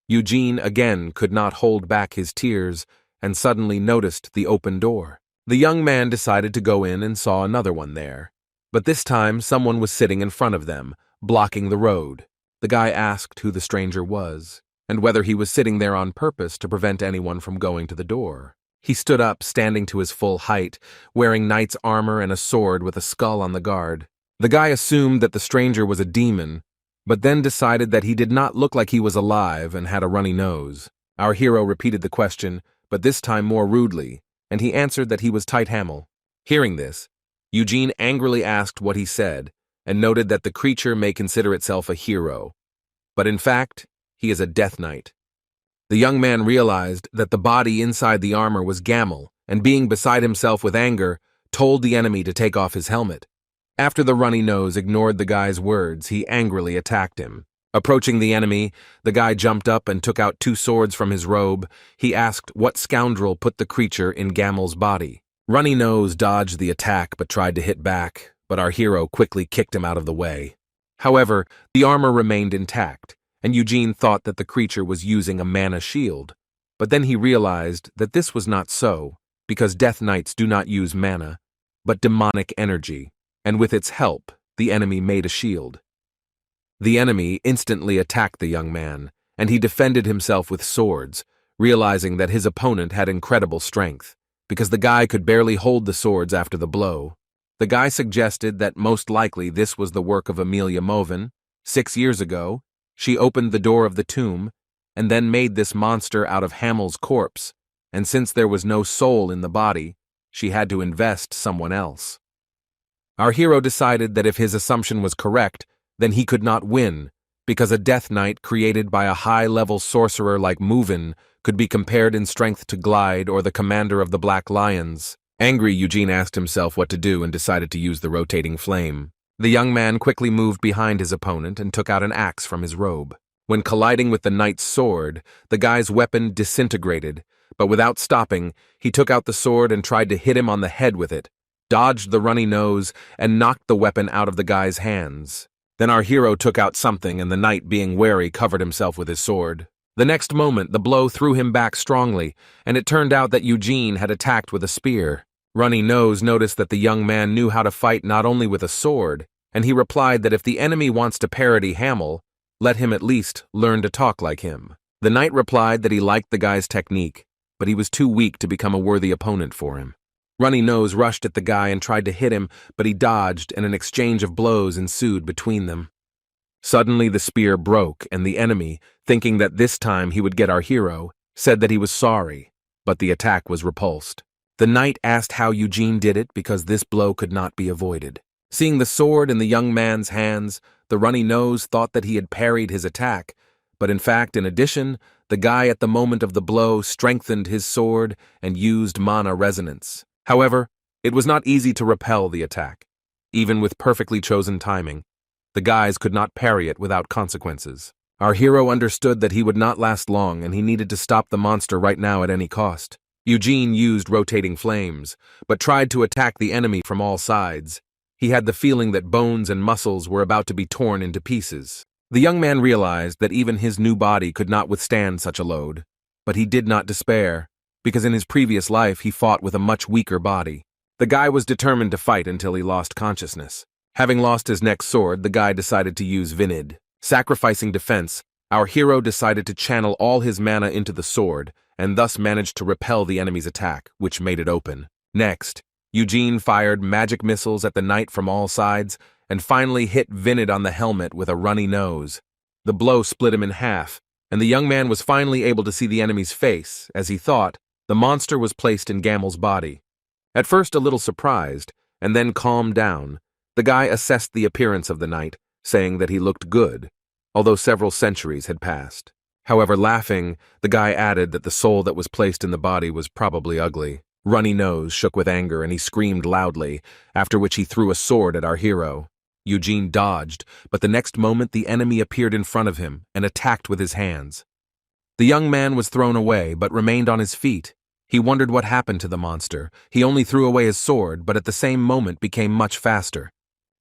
[SPEAKER 1] Eugene again could not hold back his tears and suddenly noticed the open door. The young man decided to go in and saw another one there. But this time someone was sitting in front of them, blocking the road. The guy asked who the stranger was, and whether he was sitting there on purpose to prevent anyone from going to the door. He stood up, standing to his full height, wearing knight's armor and a sword with a skull on the guard. The guy assumed that the stranger was a demon, but then decided that he did not look like he was alive and had a runny nose. Our hero repeated the question, but this time more rudely, and he answered that he was Hamill. Hearing this, Eugene angrily asked what he said, and noted that the creature may consider itself a hero, but in fact, he is a death knight. The young man realized that the body inside the armor was Gamel, and being beside himself with anger, told the enemy to take off his helmet. After the runny nose ignored the guy's words, he angrily attacked him. Approaching the enemy, the guy jumped up and took out 2 swords from his robe. He asked what scoundrel put the creature in Gamel's body. Runny Nose dodged the attack but tried to hit back, but our hero quickly kicked him out of the way. However, the armor remained intact, and Eugene thought that the creature was using a mana shield. But then he realized that this was not so, because Death Knights do not use mana, but demonic energy, and with its help, the enemy made a shield. The enemy instantly attacked the young man, and he defended himself with swords, realizing that his opponent had incredible strength, because the guy could barely hold the swords after the blow. The guy suggested that most likely this was the work of Amelia Moven. 6 years ago, she opened the door of the tomb, and then made this monster out of Hamill's corpse, and since there was no soul in the body, she had to invest someone else. Our hero decided that if his assumption was correct, then he could not win, because a Death Knight created by a high-level sorcerer like Moven could be compared in strength to Glide or the commander of the Black Lions. Angry, Eugene asked himself what to do and decided to use the rotating flame. The young man quickly moved behind his opponent and took out an axe from his robe. When colliding with the knight's sword, the guy's weapon disintegrated, but without stopping, he took out the sword and tried to hit him on the head with it, dodged the runny nose, and knocked the weapon out of the guy's hands. Then our hero took out something, and the knight, being wary, covered himself with his sword. The next moment, the blow threw him back strongly, and it turned out that Eugene had attacked with a spear. Runny Nose noticed that the young man knew how to fight not only with a sword, and he replied that if the enemy wants to parody Hamill, let him at least learn to talk like him. The knight replied that he liked the guy's technique, but he was too weak to become a worthy opponent for him. Runny Nose rushed at the guy and tried to hit him, but he dodged, and an exchange of blows ensued between them. Suddenly the spear broke, and the enemy, thinking that this time he would get our hero, said that he was sorry, but the attack was repulsed. The knight asked how Eugene did it because this blow could not be avoided. Seeing the sword in the young man's hands, the Runny Nose thought that he had parried his attack, but in fact, in addition, the guy at the moment of the blow strengthened his sword and used mana resonance. However, it was not easy to repel the attack. Even with perfectly chosen timing, the guys could not parry it without consequences. Our hero understood that he would not last long and he needed to stop the monster right now at any cost. Eugene used rotating flames, but tried to attack the enemy from all sides. He had the feeling that bones and muscles were about to be torn into pieces. The young man realized that even his new body could not withstand such a load. But he did not despair, because in his previous life he fought with a much weaker body. The guy was determined to fight until he lost consciousness. Having lost his next sword, the guy decided to use Vinid. Sacrificing defense, our hero decided to channel all his mana into the sword, and thus managed to repel the enemy's attack, which made it open. Next, Eugene fired magic missiles at the knight from all sides, and finally hit Vinid on the helmet with a runny nose. The blow split him in half, and the young man was finally able to see the enemy's face. As he thought, the monster was placed in Gamel's body. At first a little surprised, and then calmed down, the guy assessed the appearance of the knight, saying that he looked good, although several centuries had passed. However, laughing, the guy added that the soul that was placed in the body was probably ugly. Runny Nose shook with anger and he screamed loudly, after which he threw a sword at our hero. Eugene dodged, but the next moment the enemy appeared in front of him and attacked with his hands. The young man was thrown away, but remained on his feet. He wondered what happened to the monster. He only threw away his sword, but at the same moment became much faster.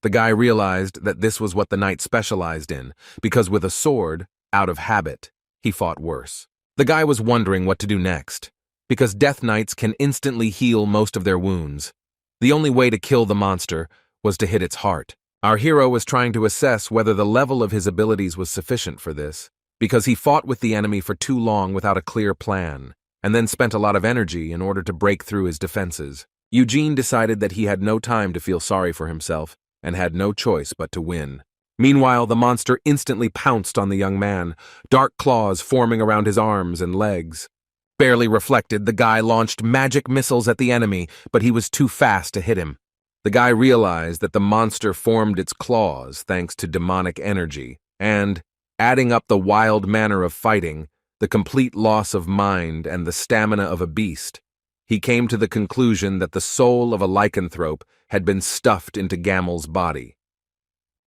[SPEAKER 1] The guy realized that this was what the knight specialized in, because with a sword, out of habit, he fought worse. The guy was wondering what to do next, because Death Knights can instantly heal most of their wounds. The only way to kill the monster was to hit its heart. Our hero was trying to assess whether the level of his abilities was sufficient for this, because he fought with the enemy for too long without a clear plan, and then spent a lot of energy in order to break through his defenses. Eugene decided that he had no time to feel sorry for himself, and had no choice but to win. Meanwhile, the monster instantly pounced on the young man, dark claws forming around his arms and legs. Barely reflected, the guy launched magic missiles at the enemy, but he was too fast to hit him. The guy realized that the monster formed its claws thanks to demonic energy, and, adding up the wild manner of fighting, the complete loss of mind and the stamina of a beast, he came to the conclusion that the soul of a lycanthrope had been stuffed into Gamel's body.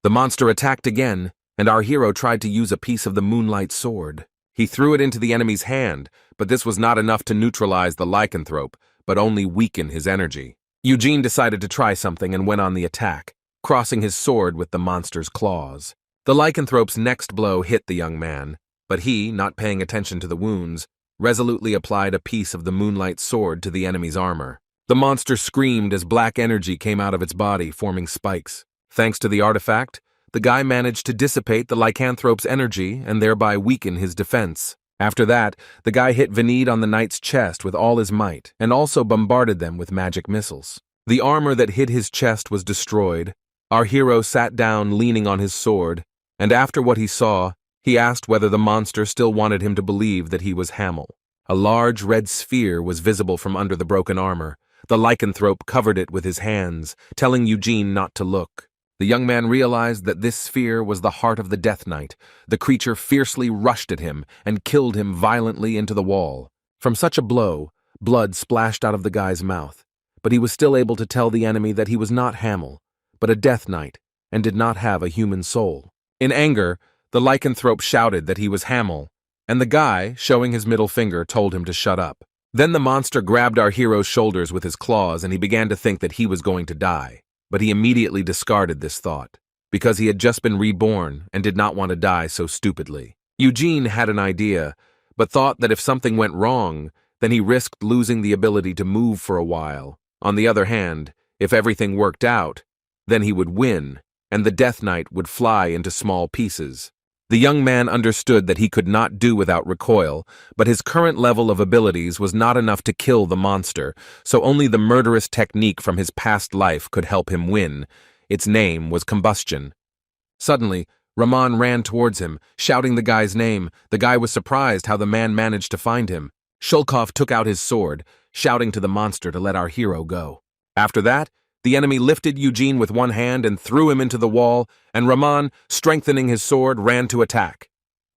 [SPEAKER 1] The monster attacked again, and our hero tried to use a piece of the Moonlight sword. He threw it into the enemy's hand, but this was not enough to neutralize the lycanthrope, but only weaken his energy. Eugene decided to try something and went on the attack, crossing his sword with the monster's claws. The lycanthrope's next blow hit the young man, but he, not paying attention to the wounds, resolutely applied a piece of the Moonlight sword to the enemy's armor. The monster screamed as black energy came out of its body, forming spikes. Thanks to the artifact, the guy managed to dissipate the lycanthrope's energy and thereby weaken his defense. After that, the guy hit Vinid on the knight's chest with all his might, and also bombarded them with magic missiles. The armor that hid his chest was destroyed. Our hero sat down leaning on his sword, and after what he saw, he asked whether the monster still wanted him to believe that he was Hamill. A large red sphere was visible from under the broken armor. The lycanthrope covered it with his hands, telling Eugene not to look. The young man realized that this sphere was the heart of the Death Knight. The creature fiercely rushed at him and killed him violently into the wall. From such a blow, blood splashed out of the guy's mouth, but he was still able to tell the enemy that he was not Hamill, but a Death Knight, and did not have a human soul. In anger, the lycanthrope shouted that he was Hamill, and the guy, showing his middle finger, told him to shut up. Then the monster grabbed our hero's shoulders with his claws, and he began to think that he was going to die. But he immediately discarded this thought, because he had just been reborn and did not want to die so stupidly. Eugene had an idea, but thought that if something went wrong, then he risked losing the ability to move for a while. On the other hand, if everything worked out, then he would win, and the Death Knight would fly into small pieces. The young man understood that he could not do without recoil, but his current level of abilities was not enough to kill the monster, so only the murderous technique from his past life could help him win. Its name was combustion. Suddenly, Rahman ran towards him, shouting the guy's name. The guy was surprised how the man managed to find him. Shulkov took out his sword, shouting to the monster to let our hero go. After that, the enemy lifted Eugene with one hand and threw him into the wall, and Rahman, strengthening his sword, ran to attack.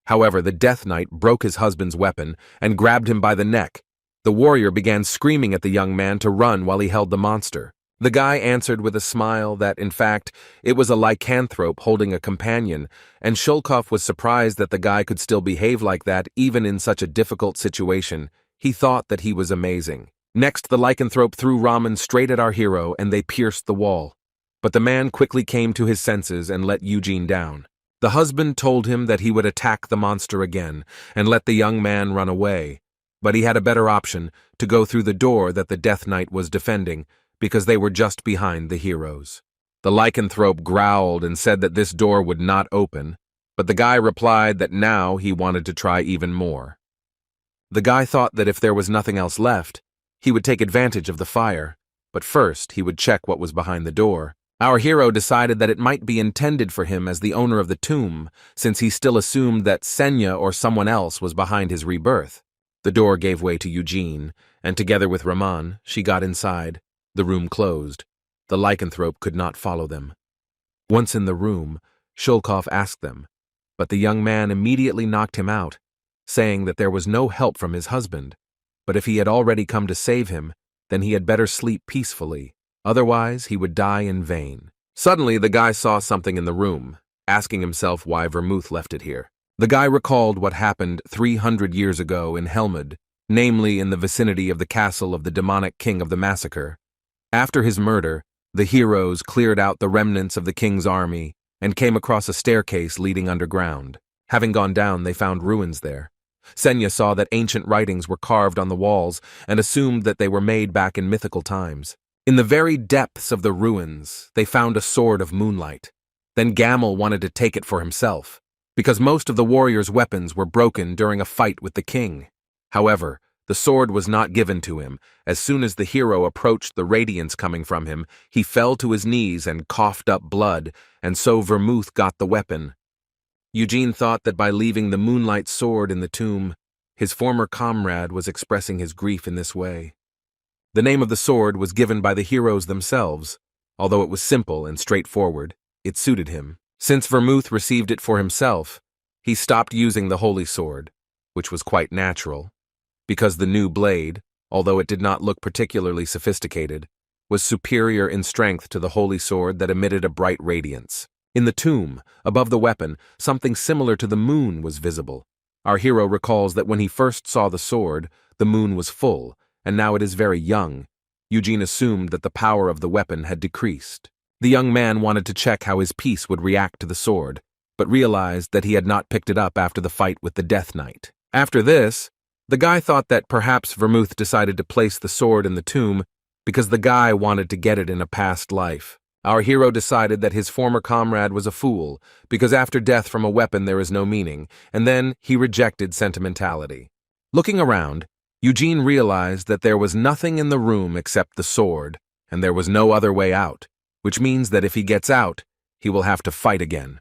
[SPEAKER 1] However, the Death Knight broke his husband's weapon and grabbed him by the neck. The warrior began screaming at the young man to run while he held the monster. The guy answered with a smile that, in fact, it was a lycanthrope holding a companion, and Shulkov was surprised that the guy could still behave like that even in such a difficult situation. He thought that he was amazing. Next, the lycanthrope threw Rahman straight at our hero, and they pierced the wall. But the man quickly came to his senses and let Eugene down. The husband told him that he would attack the monster again, and let the young man run away. But he had a better option, to go through the door that the Death Knight was defending, because they were just behind the heroes. The lycanthrope growled and said that this door would not open, but the guy replied that now he wanted to try even more. The guy thought that if there was nothing else left, he would take advantage of the fire, but first he would check what was behind the door. Our hero decided that it might be intended for him as the owner of the tomb, since he still assumed that Sena or someone else was behind his rebirth. The door gave way to Eugene, and together with Raman, she got inside. The room closed. The lycanthrope could not follow them. Once in the room, Shulkov asked them, but the young man immediately knocked him out, saying that there was no help from his husband, but if he had already come to save him, then he had better sleep peacefully, otherwise he would die in vain. Suddenly the guy saw something in the room, asking himself why Vermouth left it here. The guy recalled what happened 300 years ago in Helmud, namely in the vicinity of the castle of the demonic king of the massacre. After his murder, the heroes cleared out the remnants of the king's army and came across a staircase leading underground. Having gone down, they found ruins there. Sena saw that ancient writings were carved on the walls and assumed that they were made back in mythical times. In the very depths of the ruins, they found a sword of Moonlight. Then Gamel wanted to take it for himself, because most of the warriors' weapons were broken during a fight with the king. However, the sword was not given to him. As soon as the hero approached the radiance coming from him, he fell to his knees and coughed up blood, and so Vermouth got the weapon. Eugene thought that by leaving the Moonlight sword in the tomb, his former comrade was expressing his grief in this way. The name of the sword was given by the heroes themselves. Although it was simple and straightforward, it suited him. Since Vermouth received it for himself, he stopped using the holy sword, which was quite natural, because the new blade, although it did not look particularly sophisticated, was superior in strength to the holy sword that emitted a bright radiance. In the tomb, above the weapon, something similar to the moon was visible. Our hero recalls that when he first saw the sword, the moon was full, and now it is very young. Eugene assumed that the power of the weapon had decreased. The young man wanted to check how his piece would react to the sword, but realized that he had not picked it up after the fight with the Death Knight. After this, the guy thought that perhaps Vermouth decided to place the sword in the tomb because the guy wanted to get it in a past life. Our hero decided that his former comrade was a fool, because after death from a weapon there is no meaning, and then he rejected sentimentality. Looking around, Eugene realized that there was nothing in the room except the sword, and there was no other way out, which means that if he gets out, he will have to fight again.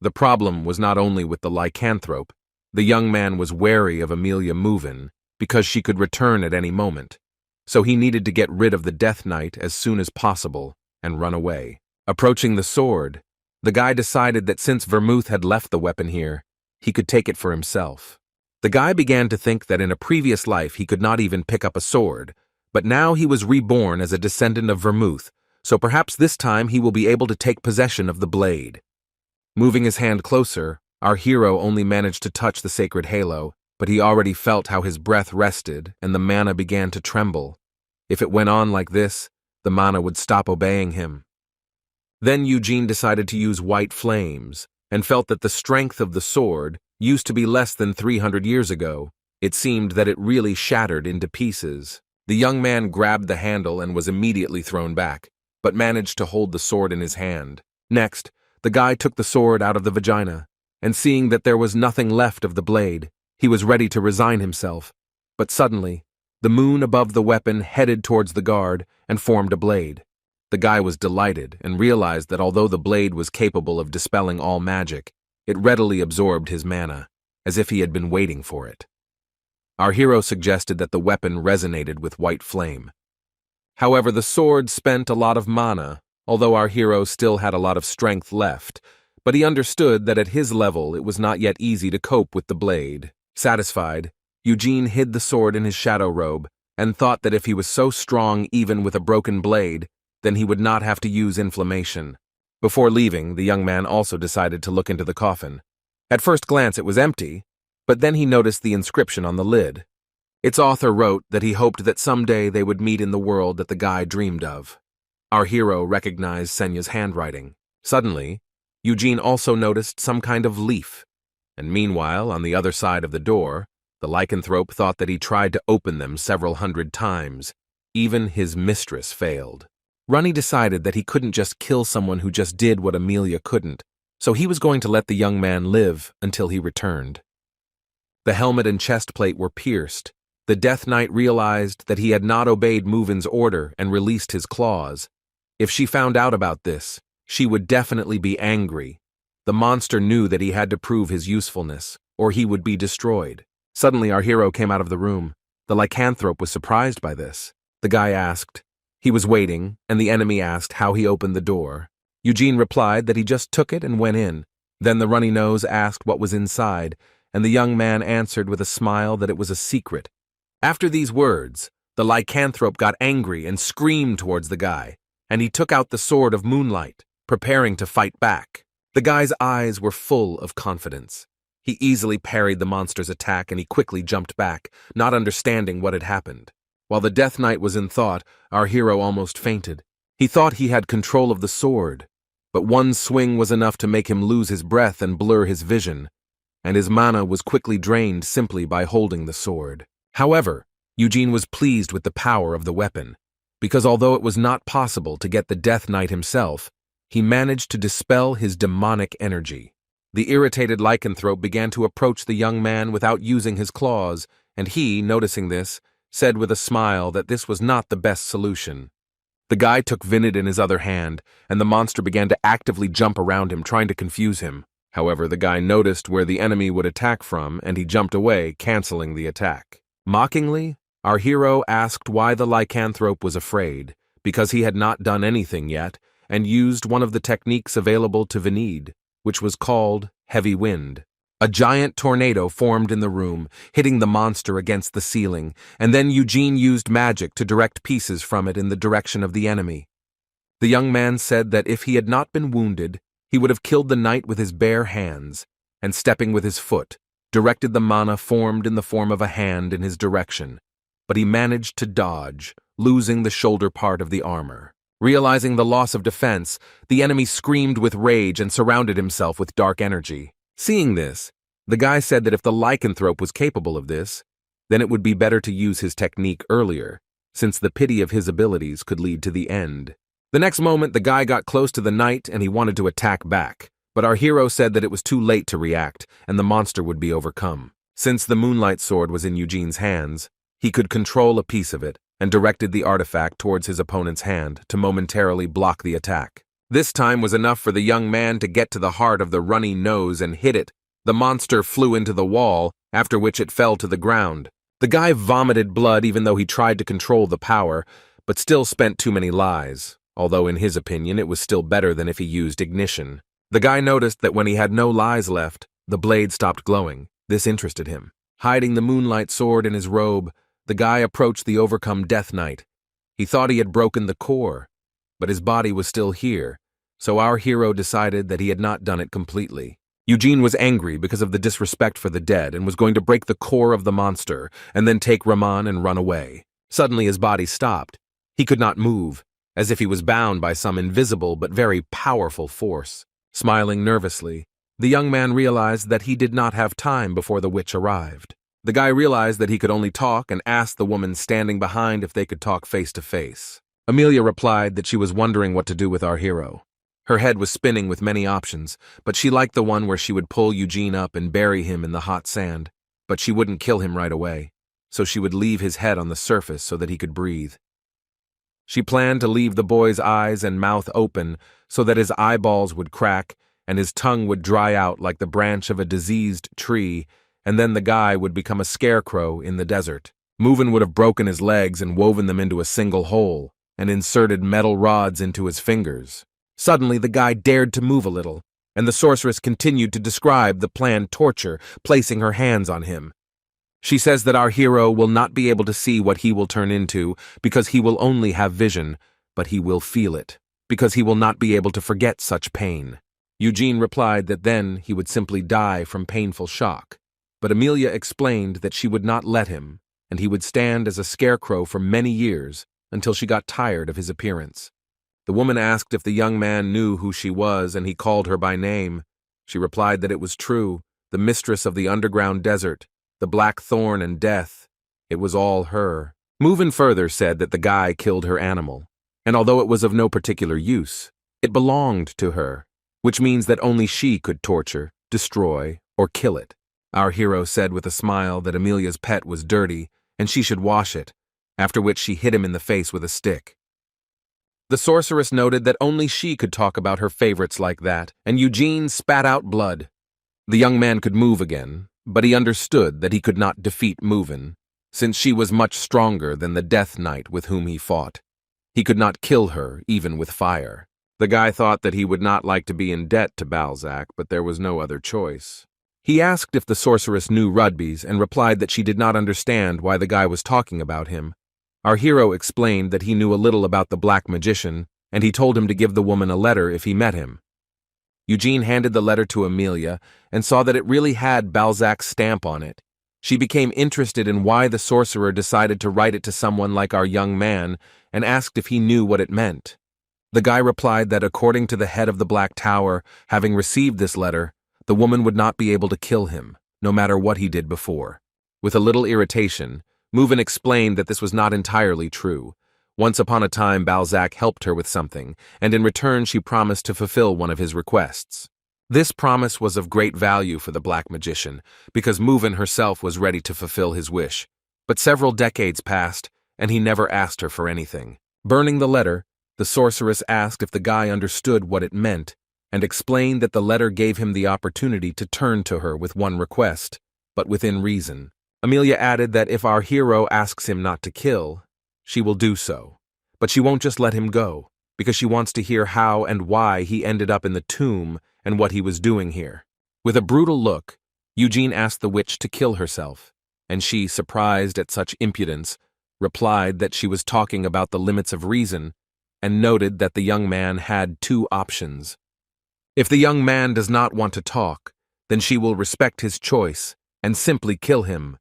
[SPEAKER 1] The problem was not only with the lycanthrope. The young man was wary of Amelia Moovin, because she could return at any moment, so he needed to get rid of the Death Knight as soon as possible and run away. Approaching the sword, the guy decided that since Vermouth had left the weapon here, he could take it for himself. The guy began to think that in a previous life he could not even pick up a sword, but now he was reborn as a descendant of Vermouth, so perhaps this time he will be able to take possession of the blade. Moving his hand closer, our hero only managed to touch the sacred halo, but he already felt how his breath rested and the mana began to tremble. If it went on like this, the mana would stop obeying him. Then Eugene decided to use white flames, and felt that the strength of the sword used to be less than 300 years ago. It seemed that it really shattered into pieces. The young man grabbed the handle and was immediately thrown back, but managed to hold the sword in his hand. Next, the guy took the sword out of the vagina, and seeing that there was nothing left of the blade, he was ready to resign himself. But suddenly, the moon above the weapon headed towards the guard and formed a blade. The guy was delighted and realized that although the blade was capable of dispelling all magic, it readily absorbed his mana, as if he had been waiting for it. Our hero suggested that the weapon resonated with white flame. However, the sword spent a lot of mana, although our hero still had a lot of strength left, but he understood that at his level it was not yet easy to cope with the blade. Satisfied, Eugene hid the sword in his shadow robe and thought that if he was so strong even with a broken blade, then he would not have to use inflammation. Before leaving, the young man also decided to look into the coffin. At first glance it was empty, but then he noticed the inscription on the lid. Its author wrote that he hoped that someday they would meet in the world that the guy dreamed of. Our hero recognized Sena's handwriting. Suddenly, Eugene also noticed some kind of leaf, and meanwhile, on the other side of the door, The lycanthrope thought that he tried to open them several hundred times. Even his mistress failed. Runny decided that he couldn't just kill someone who just did what Amelia couldn't, so he was going to let the young man live until he returned. The helmet and chest plate were pierced. The Death Knight realized that he had not obeyed Moven's order and released his claws. If she found out about this, she would definitely be angry. The monster knew that he had to prove his usefulness, or he would be destroyed. Suddenly, our hero came out of the room. The lycanthrope was surprised by this. The guy asked. He was waiting, and the enemy asked how he opened the door. Eugene replied that he just took it and went in. Then the runny nose asked what was inside, and the young man answered with a smile that it was a secret. After these words, the lycanthrope got angry and screamed towards the guy, and he took out the sword of Moonlight, preparing to fight back. The guy's eyes were full of confidence. He easily parried the monster's attack and he quickly jumped back, not understanding what had happened. While the Death Knight was in thought, our hero almost fainted. He thought he had control of the sword, but one swing was enough to make him lose his breath and blur his vision, and his mana was quickly drained simply by holding the sword. However, Eugene was pleased with the power of the weapon, because although it was not possible to get the Death Knight himself, he managed to dispel his demonic energy. The irritated lycanthrope began to approach the young man without using his claws, and he, noticing this, said with a smile that this was not the best solution. The guy took Vinid in his other hand, and the monster began to actively jump around him, trying to confuse him. However, the guy noticed where the enemy would attack from, and he jumped away, canceling the attack. Mockingly, our hero asked why the lycanthrope was afraid, because he had not done anything yet, and used one of the techniques available to Vinid, which was called heavy wind. A giant tornado formed in the room, hitting the monster against the ceiling, and then Eugene used magic to direct pieces from it in the direction of the enemy. The young man said that if he had not been wounded, he would have killed the knight with his bare hands, and stepping with his foot, directed the mana formed in the form of a hand in his direction, but he managed to dodge, losing the shoulder part of the armor. Realizing the loss of defense, the enemy screamed with rage and surrounded himself with dark energy. Seeing this, the guy said that if the lycanthrope was capable of this, then it would be better to use his technique earlier, since the pity of his abilities could lead to the end. The next moment, the guy got close to the knight and he wanted to attack back, but our hero said that it was too late to react and the monster would be overcome. Since the Moonlight sword was in Eugene's hands, he could control a piece of it and directed the artifact towards his opponent's hand to momentarily block the attack. This time was enough for the young man to get to the heart of the runny nose and hit it. The monster flew into the wall, after which it fell to the ground. The guy vomited blood even though he tried to control the power, but still spent too many lies, although in his opinion it was still better than if he used ignition. The guy noticed that when he had no lies left, the blade stopped glowing. This interested him. Hiding the Moonlight sword in his robe, the guy approached the overcome Death Knight. He thought he had broken the core, but his body was still here, so our hero decided that he had not done it completely. Eugene was angry because of the disrespect for the dead and was going to break the core of the monster and then take Raman and run away. Suddenly his body stopped. He could not move, as if he was bound by some invisible but very powerful force. Smiling nervously, the young man realized that he did not have time before the witch arrived. The guy realized that he could only talk and asked the woman standing behind if they could talk face to face. Amelia replied that she was wondering what to do with our hero. Her head was spinning with many options, but she liked the one where she would pull Eugene up and bury him in the hot sand, but she wouldn't kill him right away, so she would leave his head on the surface so that he could breathe. She planned to leave the boy's eyes and mouth open so that his eyeballs would crack and his tongue would dry out like the branch of a diseased tree, and then the guy would become a scarecrow in the desert. Moven would have broken his legs and woven them into a single hole, and inserted metal rods into his fingers. Suddenly, the guy dared to move a little, and the sorceress continued to describe the planned torture, placing her hands on him. She says that our hero will not be able to see what he will turn into because he will only have vision, but he will feel it, because he will not be able to forget such pain. Eugene replied that then he would simply die from painful shock, but Amelia explained that she would not let him, and he would stand as a scarecrow for many years until she got tired of his appearance. The woman asked if the young man knew who she was, and he called her by name. She replied that it was true, the mistress of the underground desert, the black thorn and death. It was all her. Movin further said that the guy killed her animal, and although it was of no particular use, it belonged to her, which means that only she could torture, destroy, or kill it. Our hero said with a smile that Amelia's pet was dirty and she should wash it, after which she hit him in the face with a stick. The sorceress noted that only she could talk about her favorites like that, and Eugene spat out blood. The young man could move again, but he understood that he could not defeat Movin, since she was much stronger than the Death Knight with whom he fought. He could not kill her, even with fire. The guy thought that he would not like to be in debt to Balzac, but there was no other choice. He asked if the sorceress knew Rugby's and replied that she did not understand why the guy was talking about him. Our hero explained that he knew a little about the black magician, and he told him to give the woman a letter if he met him. Eugene handed the letter to Amelia and saw that it really had Balzac's stamp on it. She became interested in why the sorcerer decided to write it to someone like our young man and asked if he knew what it meant. The guy replied that according to the head of the Black Tower, having received this letter, the woman would not be able to kill him, no matter what he did before. With a little irritation, Movin explained that this was not entirely true. Once upon a time, Balzac helped her with something, and in return she promised to fulfill one of his requests. This promise was of great value for the black magician, because Movin herself was ready to fulfill his wish. But several decades passed, and he never asked her for anything. Burning the letter, the sorceress asked if the guy understood what it meant, and explained that the letter gave him the opportunity to turn to her with one request, but within reason. Amelia added that if our hero asks him not to kill, she will do so, but she won't just let him go, because she wants to hear how and why he ended up in the tomb and what he was doing here. With a brutal look, Eugene asked the witch to kill herself, and she, surprised at such impudence, replied that she was talking about the limits of reason, and noted that the young man had two options. If the young man does not want to talk, then she will respect his choice and simply kill him.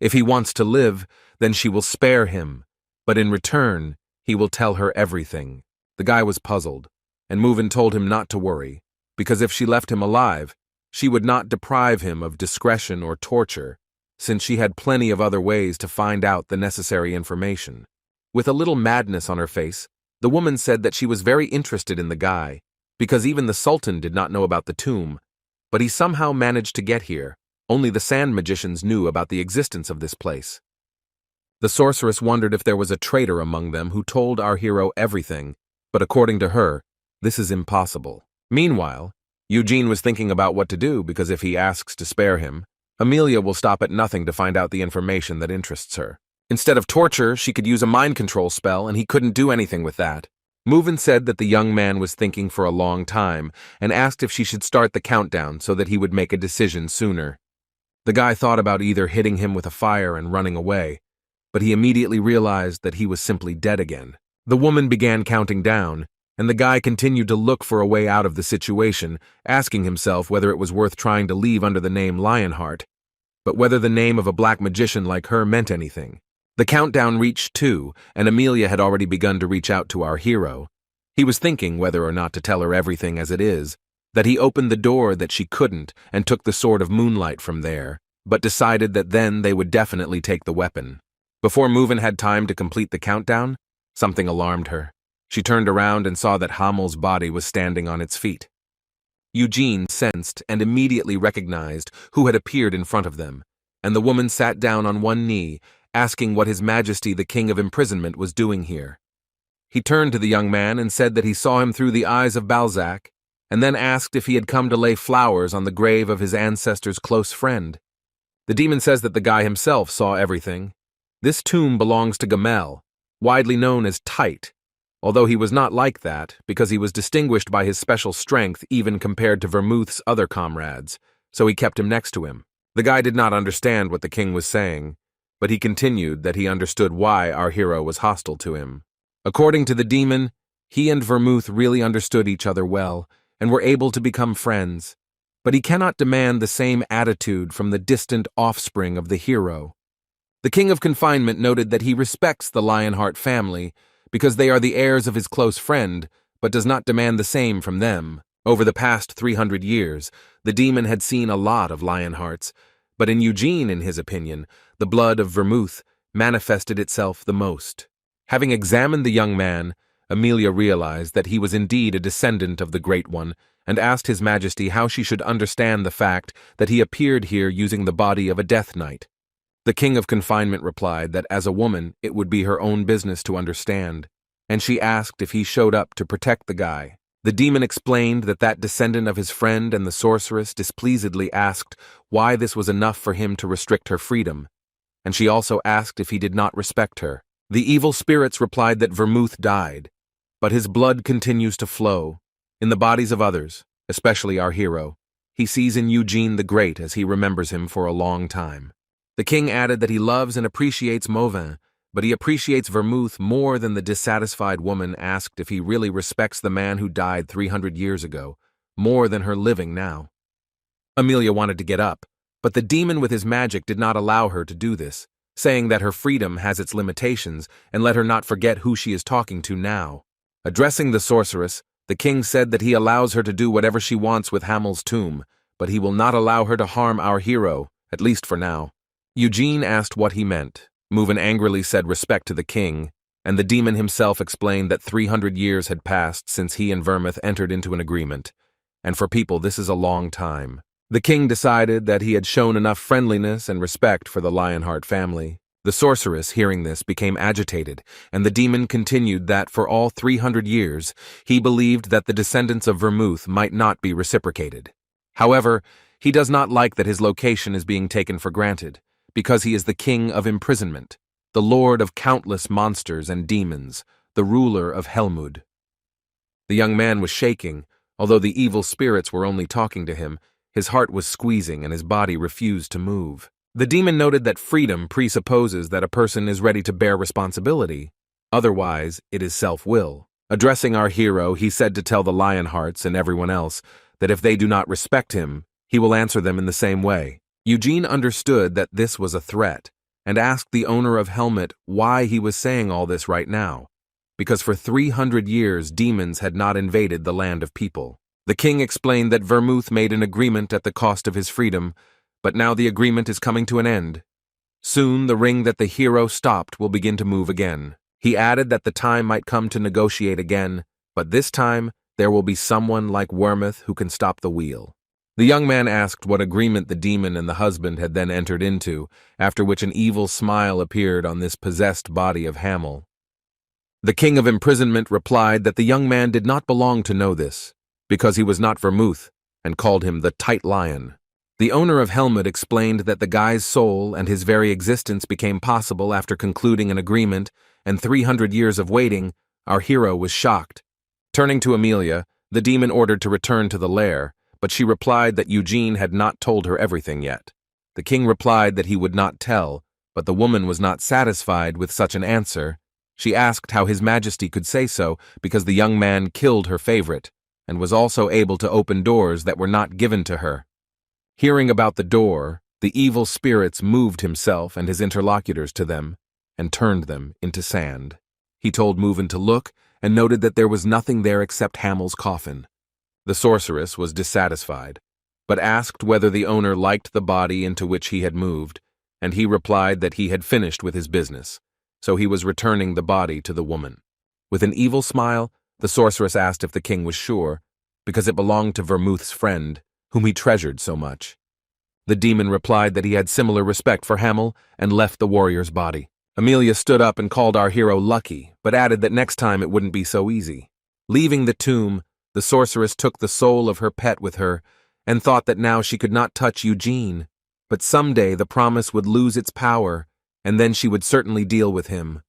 [SPEAKER 1] If he wants to live, then she will spare him, but in return, he will tell her everything. The guy was puzzled, and Movin told him not to worry, because if she left him alive, she would not deprive him of discretion or torture, since she had plenty of other ways to find out the necessary information. With a little madness on her face, the woman said that she was very interested in the guy, because even the Sultan did not know about the tomb, but he somehow managed to get here. Only the sand magicians knew about the existence of this place. The sorceress wondered if there was a traitor among them who told our hero everything, but according to her, this is impossible. Meanwhile, Eugene was thinking about what to do because if he asks to spare him, Amelia will stop at nothing to find out the information that interests her. Instead of torture, she could use a mind control spell, and he couldn't do anything with that. Movin said that the young man was thinking for a long time and asked if she should start the countdown so that he would make a decision sooner. The guy thought about either hitting him with a fire and running away, but he immediately realized that he was simply dead again. The woman began counting down, and the guy continued to look for a way out of the situation, asking himself whether it was worth trying to leave under the name Lionheart, but whether the name of a black magician like her meant anything. The countdown reached 2, and Amelia had already begun to reach out to our hero. He was thinking whether or not to tell her everything as it is, that he opened the door that she couldn't and took the sword of Moonlight from there, but decided that then they would definitely take the weapon. Before Movin had time to complete the countdown, something alarmed her. She turned around and saw that Hamill's body was standing on its feet. Eugene sensed and immediately recognized who had appeared in front of them, and the woman sat down on one knee, asking what His Majesty the King of Imprisonment was doing here. He turned to the young man and said that he saw him through the eyes of Balzac, and then asked if he had come to lay flowers on the grave of his ancestor's close friend. The demon says that the guy himself saw everything. This tomb belongs to Gamel, widely known as Tight, although he was not like that because he was distinguished by his special strength even compared to Vermouth's other comrades, so he kept him next to him. The guy did not understand what the king was saying, but he continued that he understood why our hero was hostile to him. According to the demon, he and Vermouth really understood each other well and were able to become friends, but he cannot demand the same attitude from the distant offspring of the hero. The King of Confinement noted that he respects the Lionheart family because they are the heirs of his close friend, but does not demand the same from them. Over the past 300 years, the demon had seen a lot of Lionhearts, But in Eugene, in his opinion, the blood of vermouth manifested itself the most. Having examined the young man, Amelia realized that he was indeed a descendant of the Great One, and asked His Majesty how she should understand the fact that he appeared here using the body of a death knight. The King of Confinement replied that as a woman it would be her own business to understand, and she asked if he showed up to protect the guy. The demon explained that descendant of his friend and the sorceress displeasedly asked why this was enough for him to restrict her freedom, and she also asked if he did not respect her. The evil spirits replied that vermouth died, but his blood continues to flow in the bodies of others, especially our hero. He sees in Eugene the Great as he remembers him for a long time. The king added that he loves and appreciates Mauvin, but he appreciates vermouth more than the dissatisfied woman asked if he really respects the man who died 300 years ago, more than her living now. Amelia wanted to get up, but the demon with his magic did not allow her to do this, saying that her freedom has its limitations and let her not forget who she is talking to now. Addressing the sorceress, the king said that he allows her to do whatever she wants with Hamill's tomb, but he will not allow her to harm our hero, at least for now. Eugene asked what he meant. Mauvin angrily said respect to the king, and the demon himself explained that 300 years had passed since he and Vermouth entered into an agreement, and for people this is a long time. The king decided that he had shown enough friendliness and respect for the Lionheart family. The sorceress, hearing this, became agitated, and the demon continued that for all 300 years he believed that the descendants of Vermouth might not be reciprocated. However, he does not like that his location is being taken for granted, because he is the king of imprisonment, the lord of countless monsters and demons, the ruler of Helmud. The young man was shaking. Although the evil spirits were only talking to him, his heart was squeezing and his body refused to move. The demon noted that freedom presupposes that a person is ready to bear responsibility. Otherwise, it is self-will. Addressing our hero, he said to tell the Lionhearts and everyone else that if they do not respect him, he will answer them in the same way. Eugene understood that this was a threat, and asked the owner of Helmet why he was saying all this right now, because for 300 years demons had not invaded the land of people. The king explained that Vermouth made an agreement at the cost of his freedom, but now the agreement is coming to an end. Soon the ring that the hero stopped will begin to move again. He added that the time might come to negotiate again, but this time there will be someone like Wormuth who can stop the wheel. The young man asked what agreement the demon and the husband had then entered into, after which an evil smile appeared on this possessed body of Hamill. The king of imprisonment replied that the young man did not belong to know this, because he was not Vermouth, and called him the Tight Lion. The owner of Helmut explained that the guy's soul and his very existence became possible after concluding an agreement, and 300 years of waiting, our hero was shocked. Turning to Amelia, the demon ordered to return to the lair, but she replied that Eugene had not told her everything yet. The king replied that he would not tell, but the woman was not satisfied with such an answer. She asked how His Majesty could say so because the young man killed her favorite, and was also able to open doors that were not given to her. Hearing about the door, the evil spirits moved himself and his interlocutors to them, and turned them into sand. He told Mauvin to look, and noted that there was nothing there except Hamill's coffin. The sorceress was dissatisfied, but asked whether the owner liked the body into which he had moved, and he replied that he had finished with his business, so he was returning the body to the woman. With an evil smile, the sorceress asked if the king was sure, because it belonged to Vermouth's friend, whom he treasured so much. The demon replied that he had similar respect for Hamill and left the warrior's body. Amelia stood up and called our hero lucky, but added that next time it wouldn't be so easy. Leaving the tomb, the sorceress took the soul of her pet with her and thought that now she could not touch Eugene, but someday the promise would lose its power, and then she would certainly deal with him.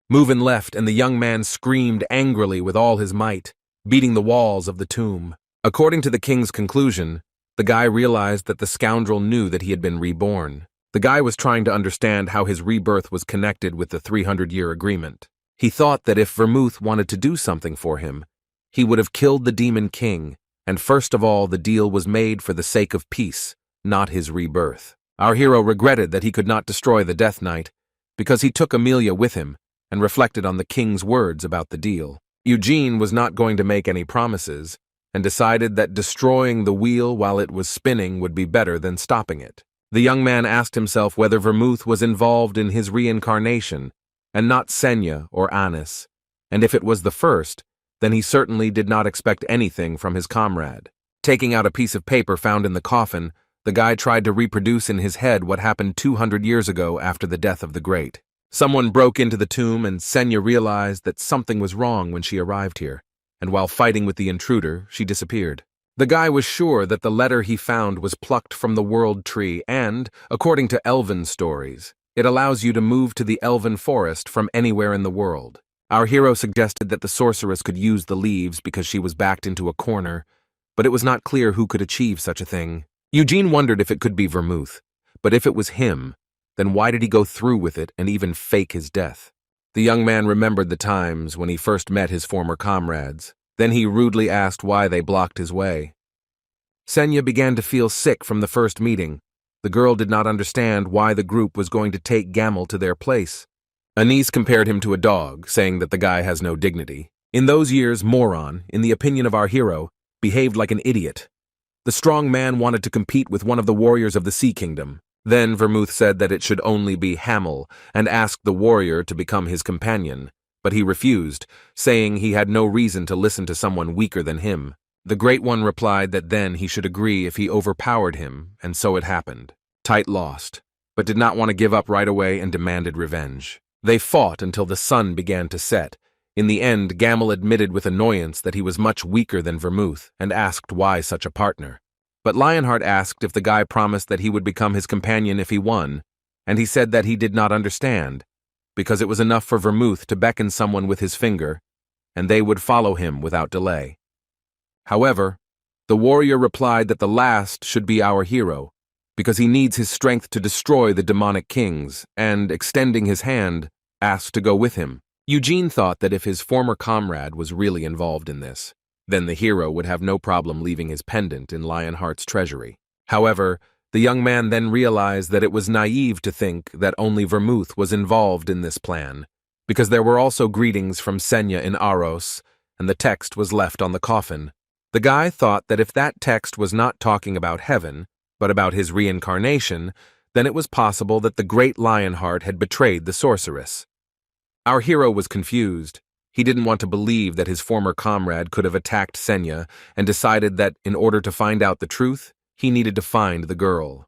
[SPEAKER 1] Mauvin left, and the young man screamed angrily with all his might, beating the walls of the tomb. According to the king's conclusion, the guy realized that the scoundrel knew that he had been reborn. The guy was trying to understand how his rebirth was connected with the 300-year agreement. He thought that if Vermouth wanted to do something for him, he would have killed the demon king, and first of all the deal was made for the sake of peace, not his rebirth. Our hero regretted that he could not destroy the Death Knight, because he took Amelia with him and reflected on the king's words about the deal. Eugene was not going to make any promises, and decided that destroying the wheel while it was spinning would be better than stopping it. The young man asked himself whether Vermouth was involved in his reincarnation, and not Sena or Anis, and if it was the first, then he certainly did not expect anything from his comrade. Taking out a piece of paper found in the coffin, the guy tried to reproduce in his head what happened 200 years ago after the death of the great. Someone broke into the tomb, and Sena realized that something was wrong when she arrived here, and while fighting with the intruder, she disappeared. The guy was sure that the letter he found was plucked from the world tree and, according to elven stories, it allows you to move to the elven forest from anywhere in the world. Our hero suggested that the sorceress could use the leaves because she was backed into a corner, but it was not clear who could achieve such a thing. Eugene wondered if it could be Vermouth, but if it was him, then why did he go through with it and even fake his death? The young man remembered the times when he first met his former comrades. Then he rudely asked why they blocked his way. Sena began to feel sick from the first meeting. The girl did not understand why the group was going to take Gamel to their place. Anis compared him to a dog, saying that the guy has no dignity. In those years, Moron, in the opinion of our hero, behaved like an idiot. The strong man wanted to compete with one of the warriors of the Sea Kingdom. Then Vermouth said that it should only be Hamill, and asked the warrior to become his companion, but he refused, saying he had no reason to listen to someone weaker than him. The Great One replied that then he should agree if he overpowered him, and so it happened. Tight lost, but did not want to give up right away and demanded revenge. They fought until the sun began to set. In the end, Gamel admitted with annoyance that he was much weaker than Vermouth and asked why such a partner. But Lionheart asked if the guy promised that he would become his companion if he won, and he said that he did not understand, because it was enough for Vermouth to beckon someone with his finger, and they would follow him without delay. However, the warrior replied that the last should be our hero, because he needs his strength to destroy the demonic kings, and, extending his hand, asked to go with him. Eugene thought that if his former comrade was really involved in this, then the hero would have no problem leaving his pendant in Lionheart's treasury. However, the young man then realized that it was naive to think that only Vermouth was involved in this plan, because there were also greetings from Sena in Aros, and the text was left on the coffin. The guy thought that if that text was not talking about heaven, but about his reincarnation, then it was possible that the great Lionheart had betrayed the sorceress. Our hero was confused. He didn't want to believe that his former comrade could have attacked Sena, and decided that in order to find out the truth, he needed to find the girl.